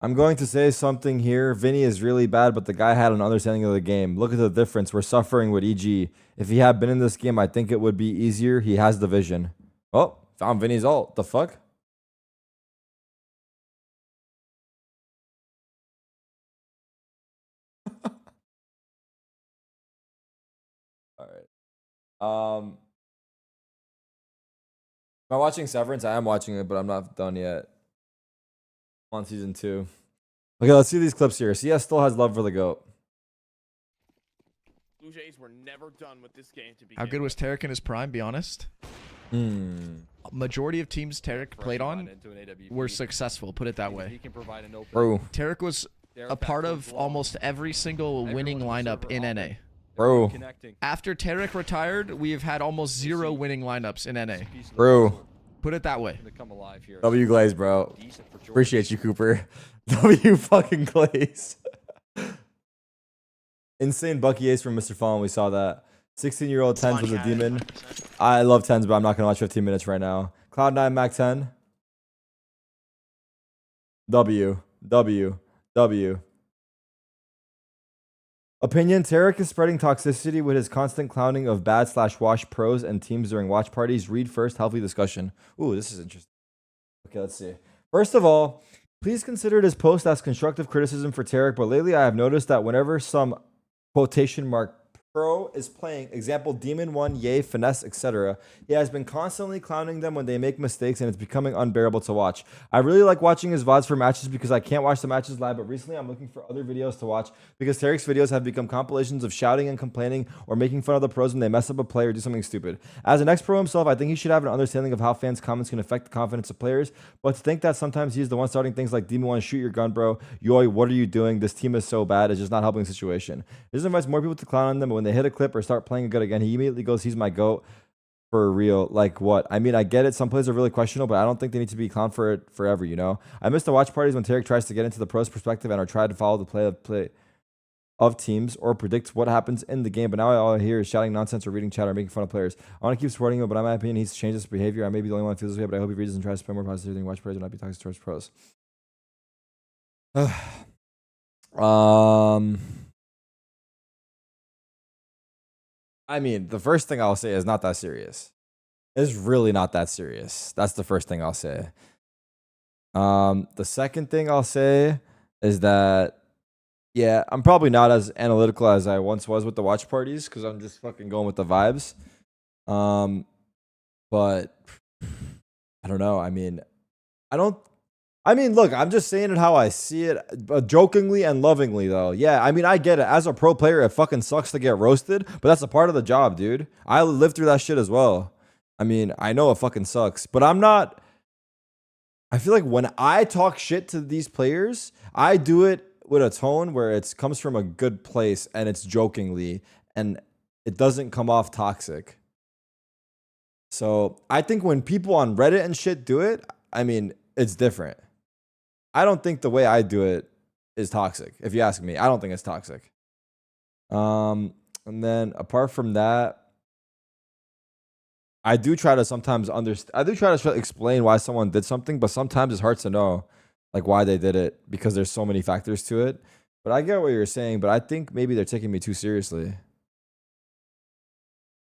I'm going to say something here. Vinny is really bad, but the guy had an understanding of the game. Look at the difference. We're suffering with EG. If he had been in this game, I think it would be easier. He has the vision. Oh, found Vinny's ult. The fuck? All right. Am I watching Severance? I am watching it, but I'm not done yet. On season 2. Okay, let's see these clips here. CS still has love for the GOAT. Blue Jays were never done with this game to begin. How good was Tarik in his prime, be honest? Majority of teams Tarik played on were successful, put it that way. Bro. Tarik was a part of almost every single winning lineup in NA. Bro. After Tarik retired, we've had almost 0 winning lineups in NA. Bro. Put it that way. W Glaze, bro. Appreciate you, Cooper. W fucking Glaze. Insane Bucky Ace from Mr. Fallen. We saw that. 16-year-old Tens with a demon. I love Tens, but I'm not going to watch 15 minutes right now. Cloud9 Mac 10. W. Opinion: Tarik is spreading toxicity with his constant clowning of bad/wash pros and teams during watch parties. Read first, healthy discussion. Ooh, this is interesting. Okay, let's see. First of all, please consider this post as constructive criticism for Tarik, but lately I have noticed that whenever some quotation mark pro is playing, example, Demon 1, Yay, Finesse, etc., he has been constantly clowning them when they make mistakes, and it's becoming unbearable to watch. I really like watching his VODs for matches because I can't watch the matches live, but recently I'm looking for other videos to watch because Tarik's videos have become compilations of shouting and complaining or making fun of the pros when they mess up a play or do something stupid. As an ex-pro himself, I think he should have an understanding of how fans' comments can affect the confidence of players, but to think that sometimes he's the one starting things like Demon 1, shoot your gun, bro, Yoi, what are you doing? This team is so bad, it's just not helping the situation. He just invites more people to clown on them, but when they hit a clip or start playing good again, he immediately goes, he's my GOAT. For real. Like what? I mean, I get it. Some plays are really questionable, but I don't think they need to be clowned for it forever, you know? I miss the watch parties when Tarik tries to get into the pros perspective and or try to follow the play of teams or predict what happens in the game, but now all I hear is shouting nonsense or reading chat or making fun of players. I want to keep supporting him, but in my opinion, he's changed his behavior. I may be the only one who feels this way, but I hope he reads this and tries to spend more positivity and watch parties and not be toxic towards pros. I mean, the first thing I'll say is not that serious. It's really not that serious. That's the first thing I'll say. The second thing I'll say is that, yeah, I'm probably not as analytical as I once was with the watch parties because I'm just fucking going with the vibes. But I don't know. I mean, look, I'm just saying it how I see it, jokingly and lovingly, though. Yeah, I mean, I get it. As a pro player, it fucking sucks to get roasted, but that's a part of the job, dude. I lived through that shit as well. I mean, I know it fucking sucks, but I'm not. I feel like when I talk shit to these players, I do it with a tone where it comes from a good place and it's jokingly and it doesn't come off toxic. So I think when people on Reddit and shit do it, I mean, it's different. I don't think the way I do it is toxic. If you ask me, I don't think it's toxic. And then apart from that, I do try to sometimes explain why someone did something, but sometimes it's hard to know like why they did it because there's so many factors to it. But I get what you're saying, but I think maybe they're taking me too seriously.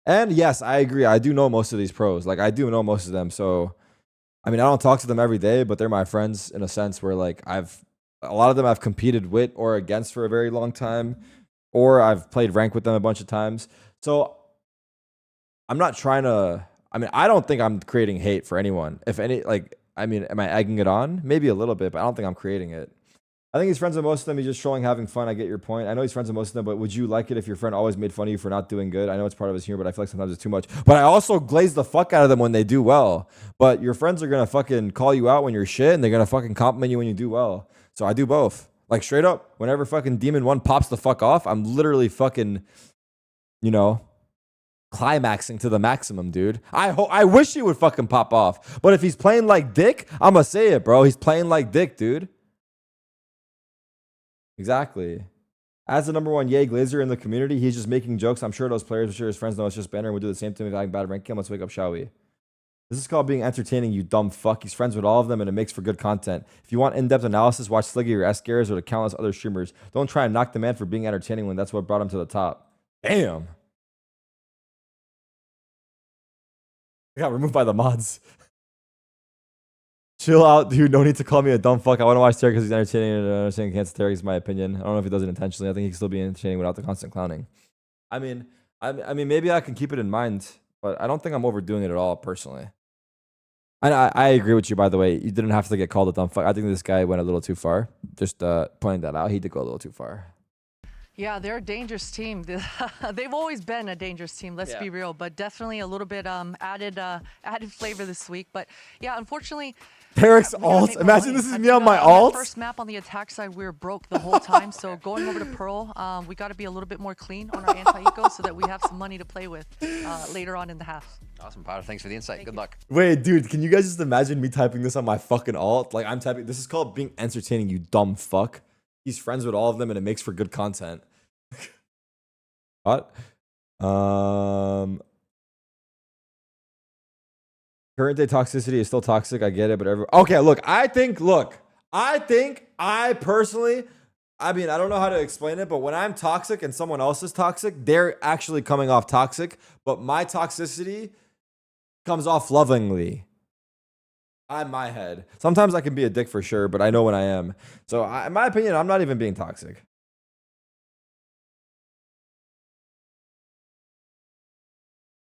And yes, I agree. I do know most of these pros. Like I do know most of them. So I mean, I don't talk to them every day, but they're my friends in a sense where like a lot of them I've competed with or against for a very long time, or I've played rank with them a bunch of times. So I'm not trying to, I mean, I don't think I'm creating hate for anyone. If any, like, I mean, am I egging it on? Maybe a little bit, but I don't think I'm creating it. I think he's friends with most of them. He's just trolling, having fun. I get your point. I know he's friends with most of them, but would you like it if your friend always made fun of you for not doing good? I know it's part of his humor, but I feel like sometimes it's too much. But I also glaze the fuck out of them when they do well. But your friends are going to fucking call you out when you're shit, and they're going to fucking compliment you when you do well. So I do both. Like, straight up, whenever fucking Demon 1 pops the fuck off, I'm literally fucking, you know, climaxing to the maximum, dude. I wish he would fucking pop off. But if he's playing like dick, I'm going to say it, bro. He's playing like dick, dude. Exactly. As the #1 Yay Glazer in the community, he's just making jokes. I'm sure those players, I'm sure his friends know it's just banner and would do the same thing with having bad rank kill. Let's wake up, shall we? This is called being entertaining, you dumb fuck. He's friends with all of them and it makes for good content. If you want in-depth analysis, watch Sliggy or S-Gares or the countless other streamers. Don't try and knock the man for being entertaining when that's what brought him to the top. Damn. I got removed by the mods. Chill out, dude. No need to call me a dumb fuck. I want to watch Tarik because he's entertaining and understanding against Tarik is my opinion. I don't know if he does it intentionally. I think he can still be entertaining without the constant clowning. I mean, maybe I can keep it in mind, but I don't think I'm overdoing it at all, personally. I agree with you, by the way. You didn't have to get called a dumb fuck. I think this guy went a little too far. Just pointing that out. He did go a little too far. Yeah, they're a dangerous team. They've always been a dangerous team, let's be real, but definitely a little bit added flavor this week. But yeah, unfortunately, Tarik's alt. Imagine this is me on my alt. First map on the attack side, we were broke the whole time. So going over to Pearl, we got to be a little bit more clean on our anti-eco so that we have some money to play with later on in the half. Awesome, Potter. Thanks for the insight. Good luck. Wait, dude, can you guys just imagine me typing this on my fucking alt? Like, I'm typing, this is called being entertaining, you dumb fuck. He's friends with all of them and it makes for good content. What? Current day toxicity is still toxic. I get it, but okay, look, I personally, I mean, I don't know how to explain it, but when I'm toxic and someone else is toxic, they're actually coming off toxic, but my toxicity comes off lovingly. In my head. Sometimes I can be a dick for sure, but I know when I am. So in my opinion, I'm not even being toxic.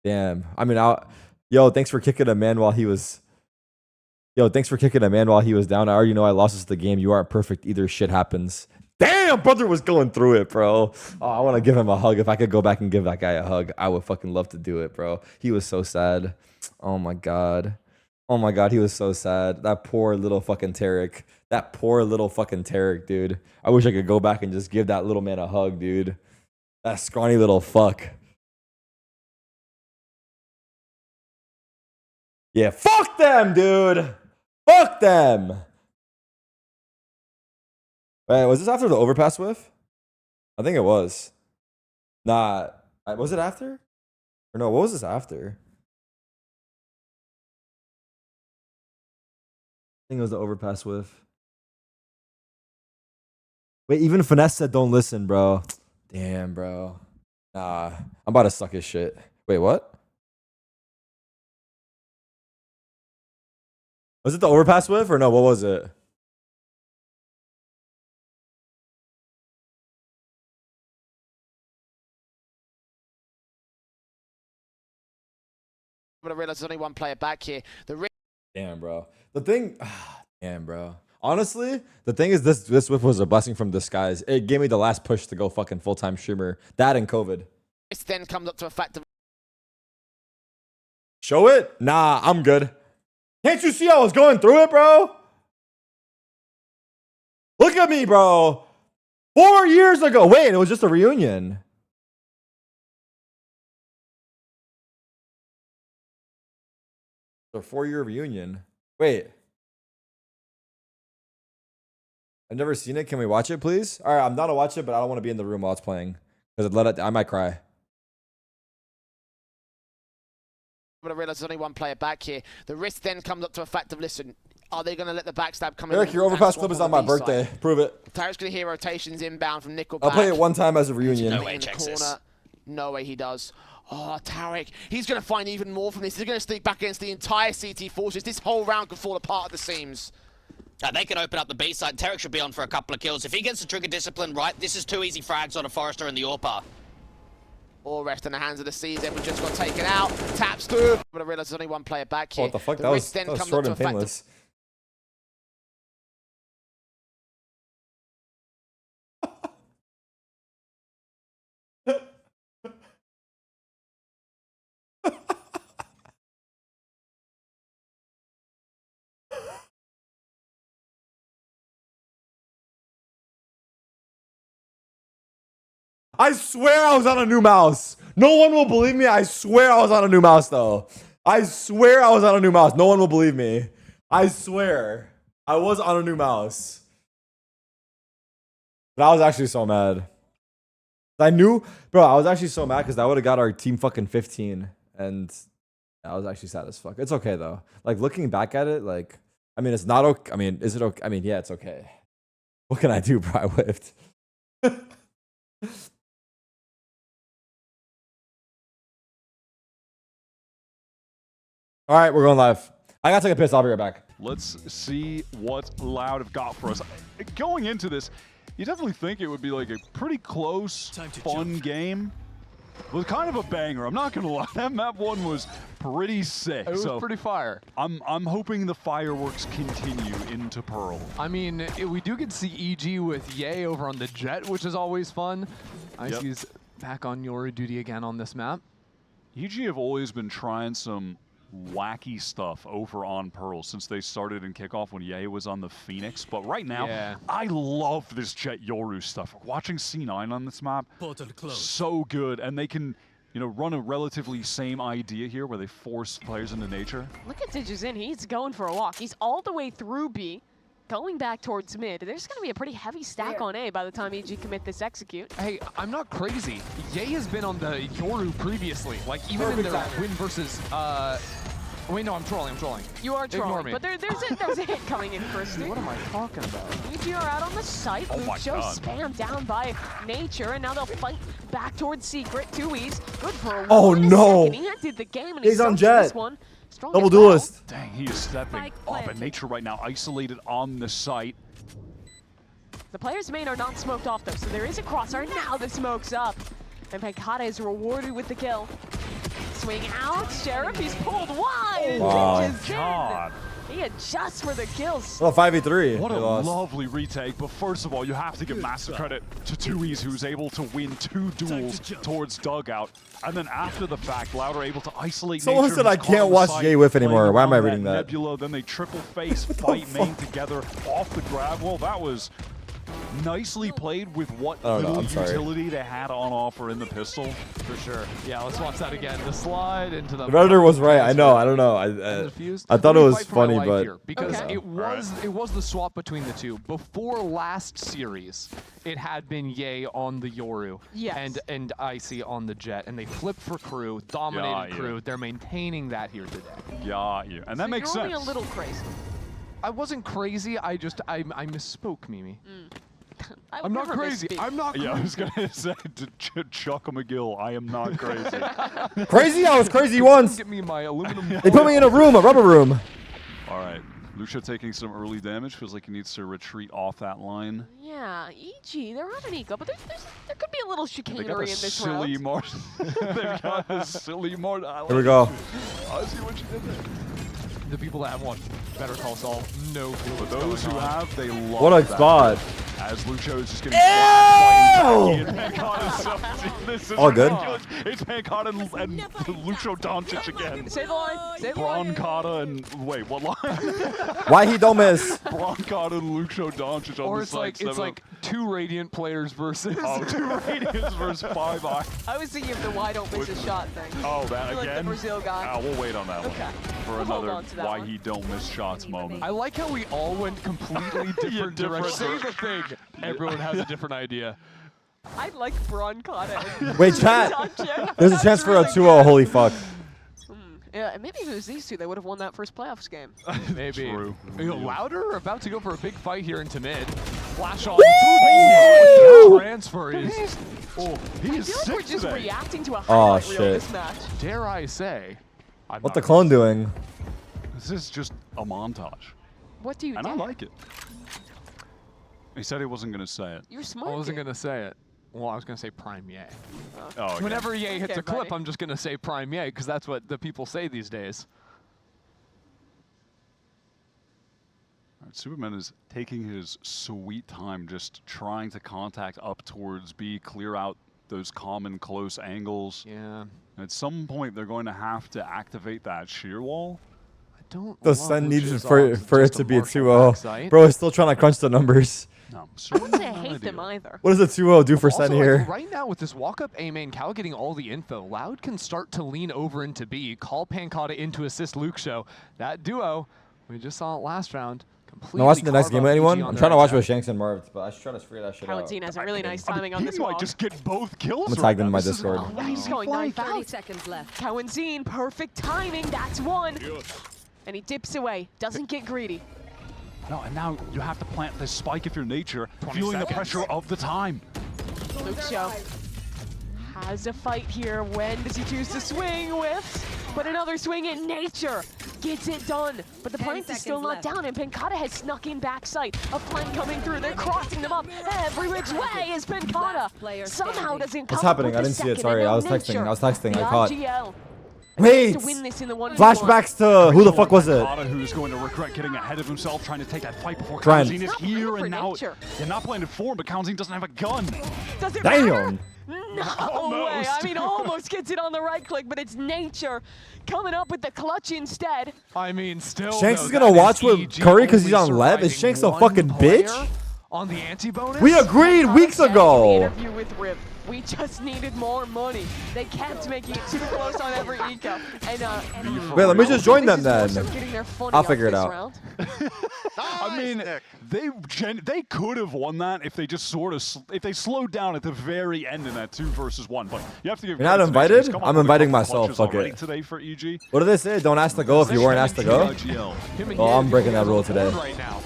Damn. I mean, yo, thanks for kicking a man while he was. Yo, thanks for kicking a man while he was down. I already know I lost us the game. You aren't perfect either. Shit happens. Damn, brother was going through it, bro. Oh, I want to give him a hug. If I could go back and give that guy a hug, I would fucking love to do it, bro. He was so sad. Oh my god. Oh my god, he was so sad. That poor little fucking Tarik. That poor little fucking Tarik, dude. I wish I could go back and just give that little man a hug, dude. That scrawny little fuck. Yeah, fuck them, dude. Fuck them. Wait, was this after the overpass whiff? I think it was. Nah, was it after? Or no, what was this after? I think it was the overpass whiff. Wait, even Finesse said don't listen, bro. Damn, bro. Nah, I'm about to suck his shit. Wait, what? Was it the overpass whiff or no? What was it? I'm gonna realize there's only one player back here. Damn, bro. The thing, damn, bro. Honestly, the thing is, this whip was a blessing from disguise. It gave me the last push to go fucking full-time streamer. That and COVID. This then comes up to a fact of Show it? Nah, I'm good. Can't you see I was going through it, bro? Look at me, bro. 4 years ago. Wait, it was just a reunion. A 4-year reunion. Wait. I've never seen it. Can we watch it, please? All right, I'm down to watch it, but I don't want to be in the room while it's playing. Because I might cry. I'm gonna realize there's only one player back here. The risk then comes up to a fact of, listen, are they gonna let the backstab come in? Eric, your overpass clip is on my birthday. Prove it. Tarik's gonna hear rotations inbound from Nickelback. I'll play it one time as a reunion. No way, checks this. No way he does. Oh, Tarik, he's going to find even more from this. He's going to sneak back against the entire CT forces. This whole round could fall apart at the seams. They can open up the B side. Tarik should be on for a couple of kills. If he gets the trigger discipline right, this is 2 easy frags on a Forester and the AWPA. All rest in the hands of the Seas. Everyone just got taken out. Taps through. But I realize there's only one player back here. Oh, what the fuck? That was short and painless. I swear I was on a new mouse. No one will believe me. I swear I was on a new mouse, though. I swear I was on a new mouse. No one will believe me. I swear I was on a new mouse. But I was actually so mad. I knew, bro, I was actually so mad because that would have got our team fucking 15. And I was actually sad as fuck. It's okay, though. Like, looking back at it, like, I mean, it's not okay. I mean, is it okay? I mean, yeah, it's okay. What can I do, bro? I whiffed. All right, we're going live. I gotta take a piss. I'll be right back. Let's see what Loud have got for us. Going into this, you definitely think it would be like a pretty close, fun game. It was kind of a banger. I'm not gonna lie. That map one was pretty sick. It was pretty fire. I'm hoping the fireworks continue into Pearl. I mean, we do get to see EG with Ye over on the Jet, which is always fun. Icy's back on Yoru duty again on this map. EG have always been trying some wacky stuff over on Pearl since they started in kickoff when Ye was on the Phoenix. But right now, I love this Jet Yoru stuff. Watching C9 on this map, so good. And they can, you know, run a relatively same idea here where they force players into nature. Look at Digizin. He's going for a walk. He's all the way through B, going back towards mid. There's going to be a pretty heavy stack on A by the time EG commit this execute. Hey, I'm not crazy. Ye has been on the Yoru previously. Like, even in their win versus... Wait, no, I'm trolling. You are Ignore trolling, me. but there's a hit coming in first. What am I talking about? EG are out on the site. Lucho spammed down by Nature, and now they'll fight back towards Secret. 2Es. Good for a Oh, no. second. He ended the game, and He's on Jet. Jet. This one. Strong Double as well. duelist. Dang, he is stepping up. And Nature right now isolated on the site. The players main are not smoked off, though, so there is a crosshair. Now the smoke's up. And Pankata is rewarded with the kill. swing out. Sheriff, he's pulled wide. Wow. He adjusts for the kills. Well, 5v3. What a They lost. lovely retake, but first of all, you have to give massive credit to Tui's, who's able to win 2 duels towards Dugout. And then after the fact, Louder able to isolate Someone Nature, said who's I caught can't on the watch side, Jay Whiff anymore. playing Why am I around reading that? Nebula, then they triple face, fight main together off the grab. Well, that was nicely played with what Oh, no, little I'm sorry. utility they had on offer in the pistol. For sure. Yeah, let's watch that again. The slide into the... The Redditor was right. I know. I don't know. I thought it was funny, but because it was the swap between the two. Before last series, it had been Ye on the Yoru and Icy on the Jet, and they flipped for crew, dominated crew. They're maintaining that here today. Yeah, and that makes sense. You're only a little crazy. I wasn't crazy. I misspoke, Mimi. I I'm not never crazy. misspeak. I'm not crazy. Yeah, I was gonna say to Chuck McGill, I am not crazy. Crazy? I was crazy once. Get me my aluminum. They put me in a room, a rubber room. All right, Lucio taking some early damage. Feels like he needs to retreat off that line. Yeah, EG, they're on an eco, but there could be a little chicanery They got a in this silly round. They've got a silly Mart. Here we go. I see what you did there. The people that have watched Better Call Saul, no clue For what's those who going on. have, they love What a that. spot. As Lucio is just getting flashed by This is All good. ridiculous. It's Pancata and Lucio Doncic again. Say the line. Say the line. Broncata and wait, what line? Why he don't miss? Broncata and Lucio Doncic on Or the it's side. like it's like 2 Radiant players versus. Oh, 2 Radiants versus 5 Eye. I was thinking of the why don't miss a shot thing. Oh, that Like again? the Brazil guy. We'll wait on that Okay. one for We'll hold another on to that why one. he don't miss shots moment. I like how we all went completely different directions. Say the thing. Everyone has a different idea. I like Broncata. Wait, chat. There's a chance for a 2-0. Holy fuck. Yeah, and maybe if it was these two, they would have won that first playoffs game. Maybe. True. Louder about to go for a big fight here into mid. Flash on. The transfer is. Oh, I feel like we're just reacting to a Oh, highlight reel shit. this match. Dare I say? What the clone doing? This is just a montage. What do you And do? I like it. He said he wasn't going to say it. You're smart. I wasn't going to say it. Well, I was going to say Prime Ye. Oh, okay. Whenever Ye hits Okay, a clip, buddy. I'm just going to say Prime Ye because that's what the people say these days. All right, Superman is taking his sweet time, just trying to contact up towards B, clear out those common close angles. Yeah. At some point, they're going to have to activate that shear wall. I don't. The love Sun needed Lucius for odds it just to be a marshal 2-0. backside. Bro, he's still trying to crunch the numbers. No, I wouldn't say hate them either. What does a 2-0 do for Also, Sun like, here? right now with this walk-up A main, Cal getting all the info, Loud can start to lean over into B, call Pancata in to assist Luke Show. That duo, we just saw it last round. Am I watching the next game with anyone? I'm on trying to their watch right with Shanks and Marv, but I was trying to figure that shit out. Palatine has a really nice timing on He this might one. just get both kills. I'm gonna tag them in my This is Discord. Oh, he's going 9 30 seconds left. Cowanzine, perfect timing. That's one. And he dips away. Doesn't get greedy. No, and now you have to plant this spike if you're Nature, feeling the seconds. pressure of the time. Luke Show has a fight here. When does he choose to swing with? But another swing in Nature gets it done. But the 10 point is still seconds not left. down, and Pancata has snuck in backside. A flank coming through. They're crossing them up every which way is Pancata. Somehow doesn't come What's up happening? with I the didn't see it. second, Sorry, and I now was texting. Nature, I was texting. the I caught. RGL, Wait! to win this in the 1v1. Flashbacks to who the fuck was it? Pancata, who's going to regret getting ahead of himself, trying to take that fight before Trent. Cowanzine is Not here, playing for and now Nature. they're not playing it for him, but Cowanzine doesn't have a gun. Does it matter? Damn! No way. I mean, almost gets it on the right click, but it's Nature coming up with the clutch instead. I mean, still. Shanks though, is gonna that watch with EG Curry 'cause he's only on Lev? Is surviving Shanks a one fucking player bitch? On the anti-bonus? We agreed weeks The ago. interview with Rip. We just needed more money. They kept making it too close on every eco. And Wait, let me just join them this is then. more so getting their funny I'll off figure it this out. round. I mean, they could have won that if they just sort of if they slowed down at the very end in that 2 versus 1. But you have to give. You're not credit to invited? Nature. He's come up I'm with a inviting couple myself, clutches fuck already it. Today for EG. What do they say? Don't ask to go if you weren't asked to go? Him and Oh, Ye I'm breaking that on the rule board today. Right now.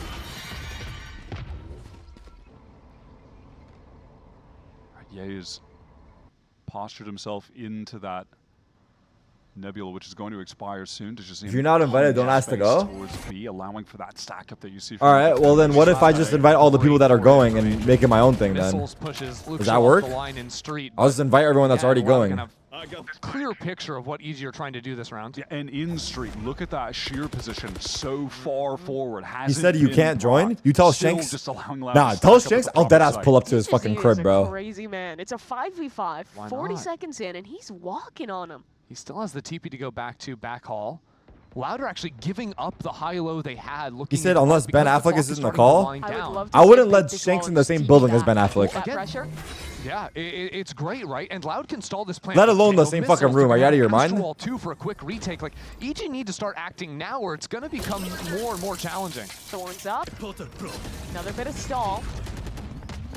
Ye has postured himself into that nebula, which is going to expire soon. To just If you're not invited, don't ask to go? Towards B, allowing for that stack up that you see. All right, well then what if I just invite all the people that are going and make it my own thing then? Missiles pushes Luke Does that Shaw off work? the line in street, I'll just invite everyone that's yeah, already Loud going. can have clear picture of what EG are trying to do this round. Yeah, and in street, look at that sheer position so far forward. He said you can't join? You tell Shanks? Nah, tell Shanks I'll deadass pull up to his fucking crib, bro. Crazy man. It's a 5v5, 40 seconds in, and he's walking on him. He still has the TP to go back to back hall. Louder actually giving up the high-low they had. He said unless Ben Affleck is in the call, I wouldn't let Shanks in the same building as Ben Affleck. Yeah, it's great, right? And Loud can stall this plan. Let alone the same fucking room. Are you out of your mind? Wall 2 for a quick retake. Like, EG need to start acting now or it's going to become more and more challenging. Thorns up. Another bit of stall.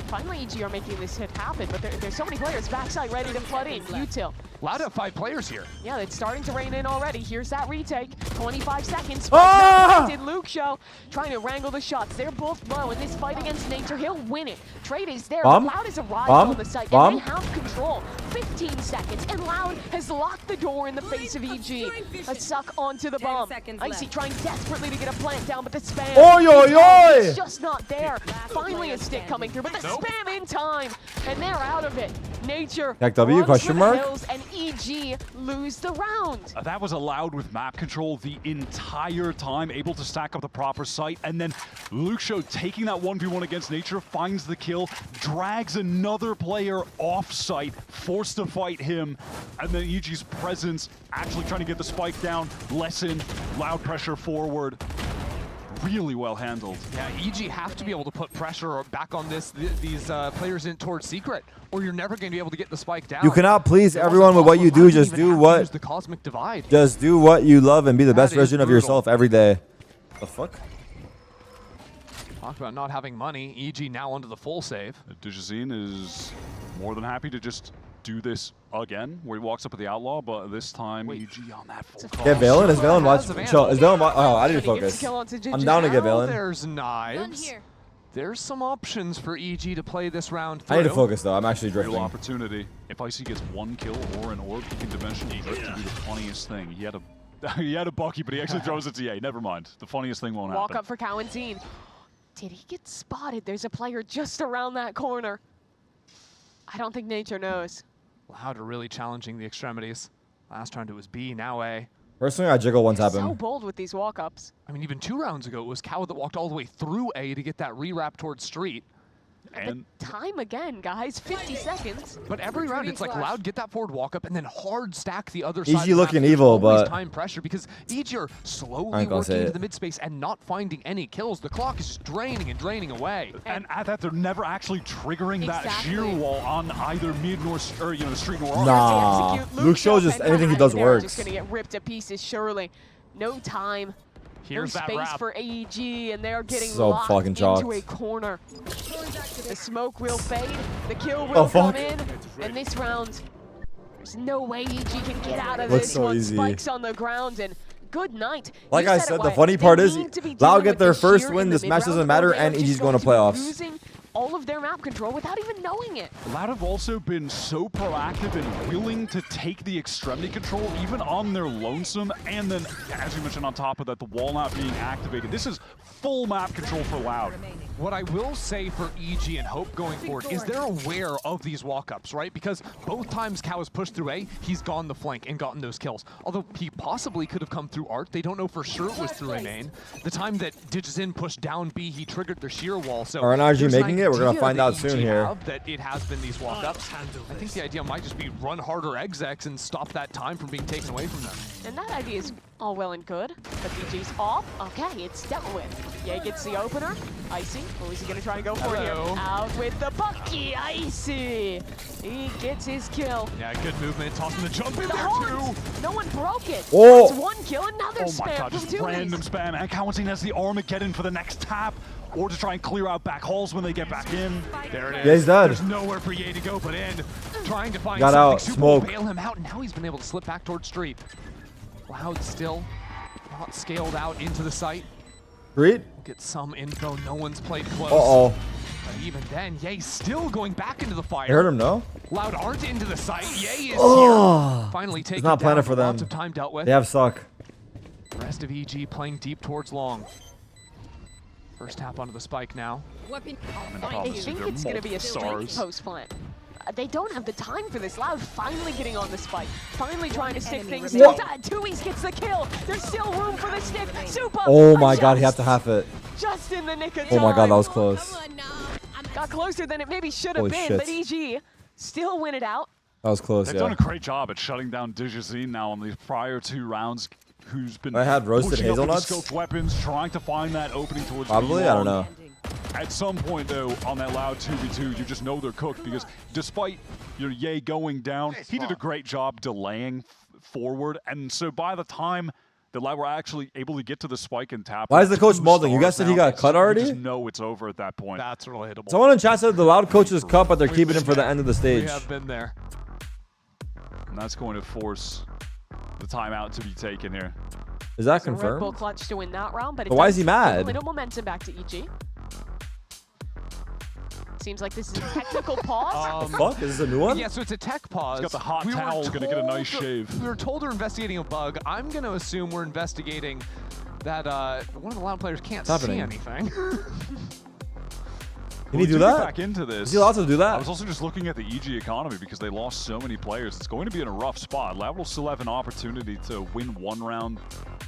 Finally, EG are making this hit happen, but there's so many players backside ready to flood in. Util. Loud have 5 players here. Yeah, it's starting to rain in already. Here's that retake. 25 seconds. Luke Show trying to wrangle the shots. They're both low in this fight against Nature. He'll win it. Trade is there. Loud has arrived on the site, and they have control. 15 seconds, and Loud has locked the door in the face of EG. A suck onto the bomb. Icy trying desperately to get a plant down, but the spam is just not there. Finally a stick coming through, but the spam in time, and they're out of it. Nature W question mark? And EG lose the round. That was allowed with map control the entire time, able to stack up the proper site, and then Luke Show taking that 1v1 against Nature, finds the kill, drags another player off site, forced to fight him, and then EG's presence actually trying to get the spike down, lessen, Loud pressure forward. Really well handled. Yeah, EG have to be able to put pressure back on these players in towards Secret, or you're never going to be able to get the spike down. You cannot please everyone with what you do. Just do what. The cosmic divide. Just do what you love and be the best version of yourself every day. The fuck? Talk about not having money. EG now onto the full save. Dujazine is more than happy to just do this again, where he walks up with the outlaw, but this time EG on that full call. Get Valen? Is Valen watch? Chill. Is Valen watch? Oh, I need to focus. I'm down to get Valen. There's knives. There's some options for EG to play this round through. I need to focus though. I'm actually drifting. Real opportunity. If Icy gets 1 kill or an orb, he can dimensionally drift to do the funniest thing. He had a Bucky, but he actually throws it to EA. Never mind. The funniest thing won't happen. Walk up for Cowanzine. Did he get spotted? There's a player just around that corner. I don't think Nature knows. Loud are really challenging the extremities. Last round it was B, now A. Personally, I jiggle one tap him. So bold with these walk-ups. I mean, even 2 rounds ago, it was Cow that walked all the way through A to get that re-wrap towards Street. And time again, guys. 50 seconds. But every round, it's like Loud, get that forward walk up, and then hard stack the other side. EG looking evil, but time pressure because EG are slowly working into the mid space and not finding any kills. The clock is just draining and draining away. And at that, they're never actually triggering that sheer wall on either mid nor street nor nah. Luke shows just anything he does works. Just gonna get ripped to pieces. Surely, no time. Here's no that space wrap. for AG, and they're getting so locked fucking into a corner. The smoke will fade, the kill will come in, and this round, there's no way EG can get out of this one. Spikes on the ground, and good night. Like I said, the funny part is, Loud get their first win, this match doesn't matter, and EG's going to playoffs. All of their map control without even knowing it. Loud have also been so proactive and willing to take the extremity control even on their lonesome, and then, as you mentioned on top of that, the wall not being activated. This is full map control for Loud. What I will say for EG and Hope going forward is they're aware of these walk-ups, right? Because both times Cow has pushed through A, he's gone the flank and gotten those kills. Although he possibly could have come through Art. They don't know for sure it was through A main. The time that Digizin pushed down B, he triggered their sheer wall. So are NRG making it? We're going to find out soon here. That it has been these walk-ups. I think the idea might just be run harder execs and stop that time from being taken away from them. And that idea is all well and good, but EG's off. Okay, it's dealt with. Ye gets the opener. Icy, who is he gonna try and go for here? Out with the Bucky, Icy. He gets his kill. Yeah, good movement. Tossing the jump in there too. No one broke it. Oh. That's 1 kill, another spam. Oh my god, just random spam. And Cowanzine has the Armageddon for the next tap, or to try and clear out back halls when they get back in. There it is. Yeah, he's dead. There's nowhere for Ye to go but in. Trying to find got something out, super smoke. Bail him out, and now he's been able to slip back towards Street. Loud still not scaled out into the site. Street? Get some info. No one's played close. Uh-oh. But even then, Ye's still going back into the fire. I heard him, no? Loud aren't into the site. Ye is here. Finally taking it's not planning for them. Lots of time dealt with. They have suck. The rest of EG playing deep towards long. First tap onto the spike now. I think it's going to be a straight post plant. they don't have the time for this. Loud finally getting on the spike, finally trying to stick things. What? Tui's gets the kill. There's still room for the stick. Super. Oh my god, he had to half it. Just in the nick of time. Oh my god, that was close. Got closer than it maybe should have Holy been, shit. but EG still win it out. That was close, They've yeah. done a great job at shutting down Digizine now on the prior 2 rounds. Who's been I had roasted pushing up with the hazelnuts? scoped weapons, trying to find that opening towards Probably, I don't know. At some point, though, on that loud 2v2, you just know they're cooked because despite your Ye going down, he did a great job delaying forward. And so by the time the Loud were actually able to get to the spike and tap. Why is the coach 2 balding? You guys stars said he now, got cut already? You just know it's over at that point. That's relatable. Someone in chat said the Loud coach is cut, but they're keeping him for the end of the stage. We have been there. And that's going to force the timeout to be taken here. Is that So Red Bull confirmed? clutch to win that round, but it But why does is he give mad? a little momentum back to EG. Seems like this is a technical pause. The fuck? Is this a new one? Yeah, so it's a tech pause. He's got the hot We were towel, gonna get a nice told- shave. We were told we're investigating a bug. I'm gonna assume we're investigating that one of the Loud players can't What's see happening? anything. Can he do to that? Get back into this. Is he allowed to do that? I was also just looking at the EG economy because they lost so many players. It's going to be in a rough spot. Loud will still have an opportunity to win 1 round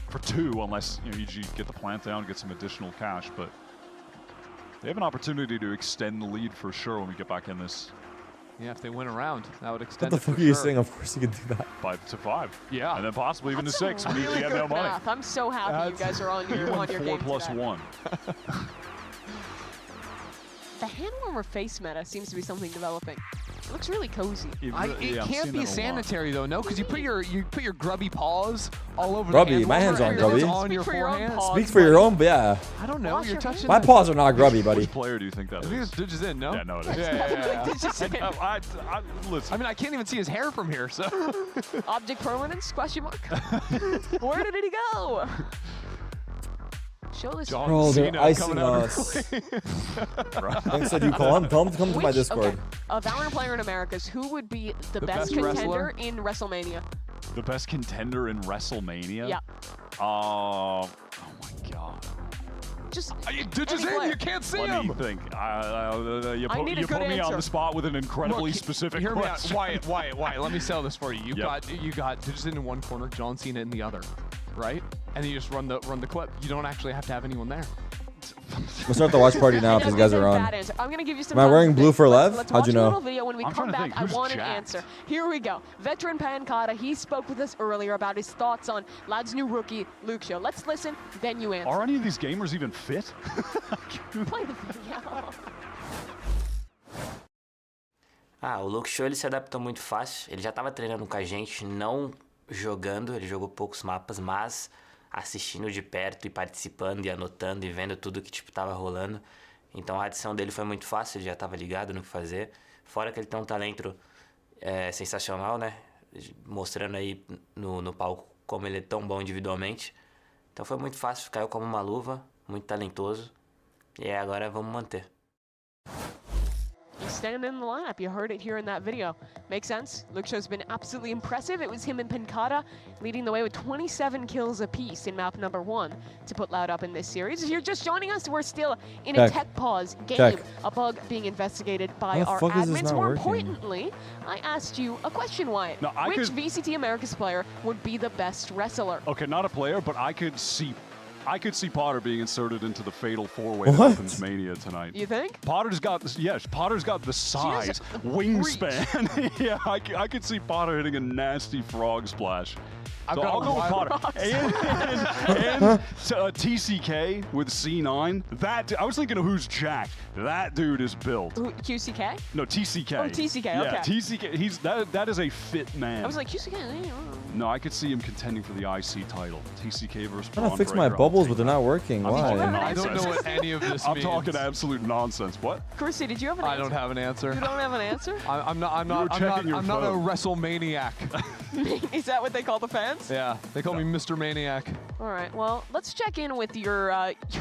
for 2 unless EG get the plant down, get some additional cash. But they have an opportunity to extend the lead for sure when we get back in this. Yeah, if they win a round, that would What extend the it for fuck are you sure. saying? Of course you can do that. 5 to 5. Yeah. And then possibly even to That's 6 when really EG have no good money. math. I'm so happy you guys are on your, on your 4 game plus today. 1. The hand warmer face meta seems to be something developing. It looks really cozy. It can't be sanitary though, no, because you put your grubby paws all over Grubby? the hand My hands warmer aren't and it's grubby. on your for your own forehand. paws. Speak for your own, but yeah. I don't know. You're touching. My paws are not grubby, buddy. Which player do you think that I is? think it's Digits in, no? Yeah, no, it is. Yeah. Listen. I mean, I can't even see his hair from here, so. Object permanence? Question mark. Where did it go? Show this. Bro, they're icing us. Thanks that you call him. Tell him to come to my Discord. Okay, a Valorant player in Americas, who would be the best best contender wrestler? in WrestleMania? The best contender in WrestleMania? Yeah. Oh my god. Just Digits in, you can't see Let him. me think. You I put, need a you good put me on answer. the spot with an incredibly Look, specific hear me out. question. Wyatt, let me sell this for you. You Yep. got Digits in one corner, John Cena in the other, right? And then you just run the clip. You don't actually have to have anyone there. We'll start the watch party now if these guys are on. I'm gonna give you some Am I time wearing to blue think. for Let's Lev? How'd watch you a know? little video. When we I'm come trying to back, think, I who's want an jacked? answer. Here we go. Veteran Pancata, he spoke with us earlier about his thoughts on Lad's new rookie, Luke Show. Let's listen, then you answer. Are any of these gamers even fit? Play the video. O Luke Show ele se adaptou muito fácil. Ele já estava treinando com a gente, não jogando, ele jogou poucos mapas, mas assistindo de perto e participando e anotando e vendo tudo que tipo tava rolando. Então a adição dele foi muito fácil, ele já estava ligado no que fazer. Fora que ele tem um talento sensacional, né? Mostrando aí no palco como ele é tão bom individualmente. Então foi muito fácil, caiu como uma luva, muito talentoso. E agora vamos manter. He's standing in the lineup. You heard it here in that video. Makes sense. Luke Show's been absolutely impressive. It was him and Pancata leading the way with 27 kills apiece in map number 1 to put Loud up in this series. If you're just joining us, we're still in a tech pause game. A bug being investigated by How the our fuck is this admins. not More working? importantly, I asked you a question, Wyatt. No, Which VCT Americas player would be the best wrestler? Okay, not a player, but I could see Potter being inserted into the fatal 4-way What? that opens Mania tonight. You think? Potter's got the size, wingspan. Yeah, I could see Potter hitting a nasty frog splash. So I'll go with Potter. And TCK with C9. I was thinking of who's jacked. That dude is built. Who, QCK? No, TCK. Oh, TCK, Yeah, okay. TCK. That is a fit man. I was like, QCK? No, I could see him contending for the IC title. TCK versus I'm trying to Braun fix my Breaker. bubbles, but they're not working. I'm talking Why? I don't know what any of this I'm means. talking absolute nonsense. What? Chrissy, did you have an I answer? don't have an answer. You don't have an answer? I'm not a WrestleManiac. Is that what they call the fans? Yeah, they call me Mr. Maniac. All right, well, let's check in with your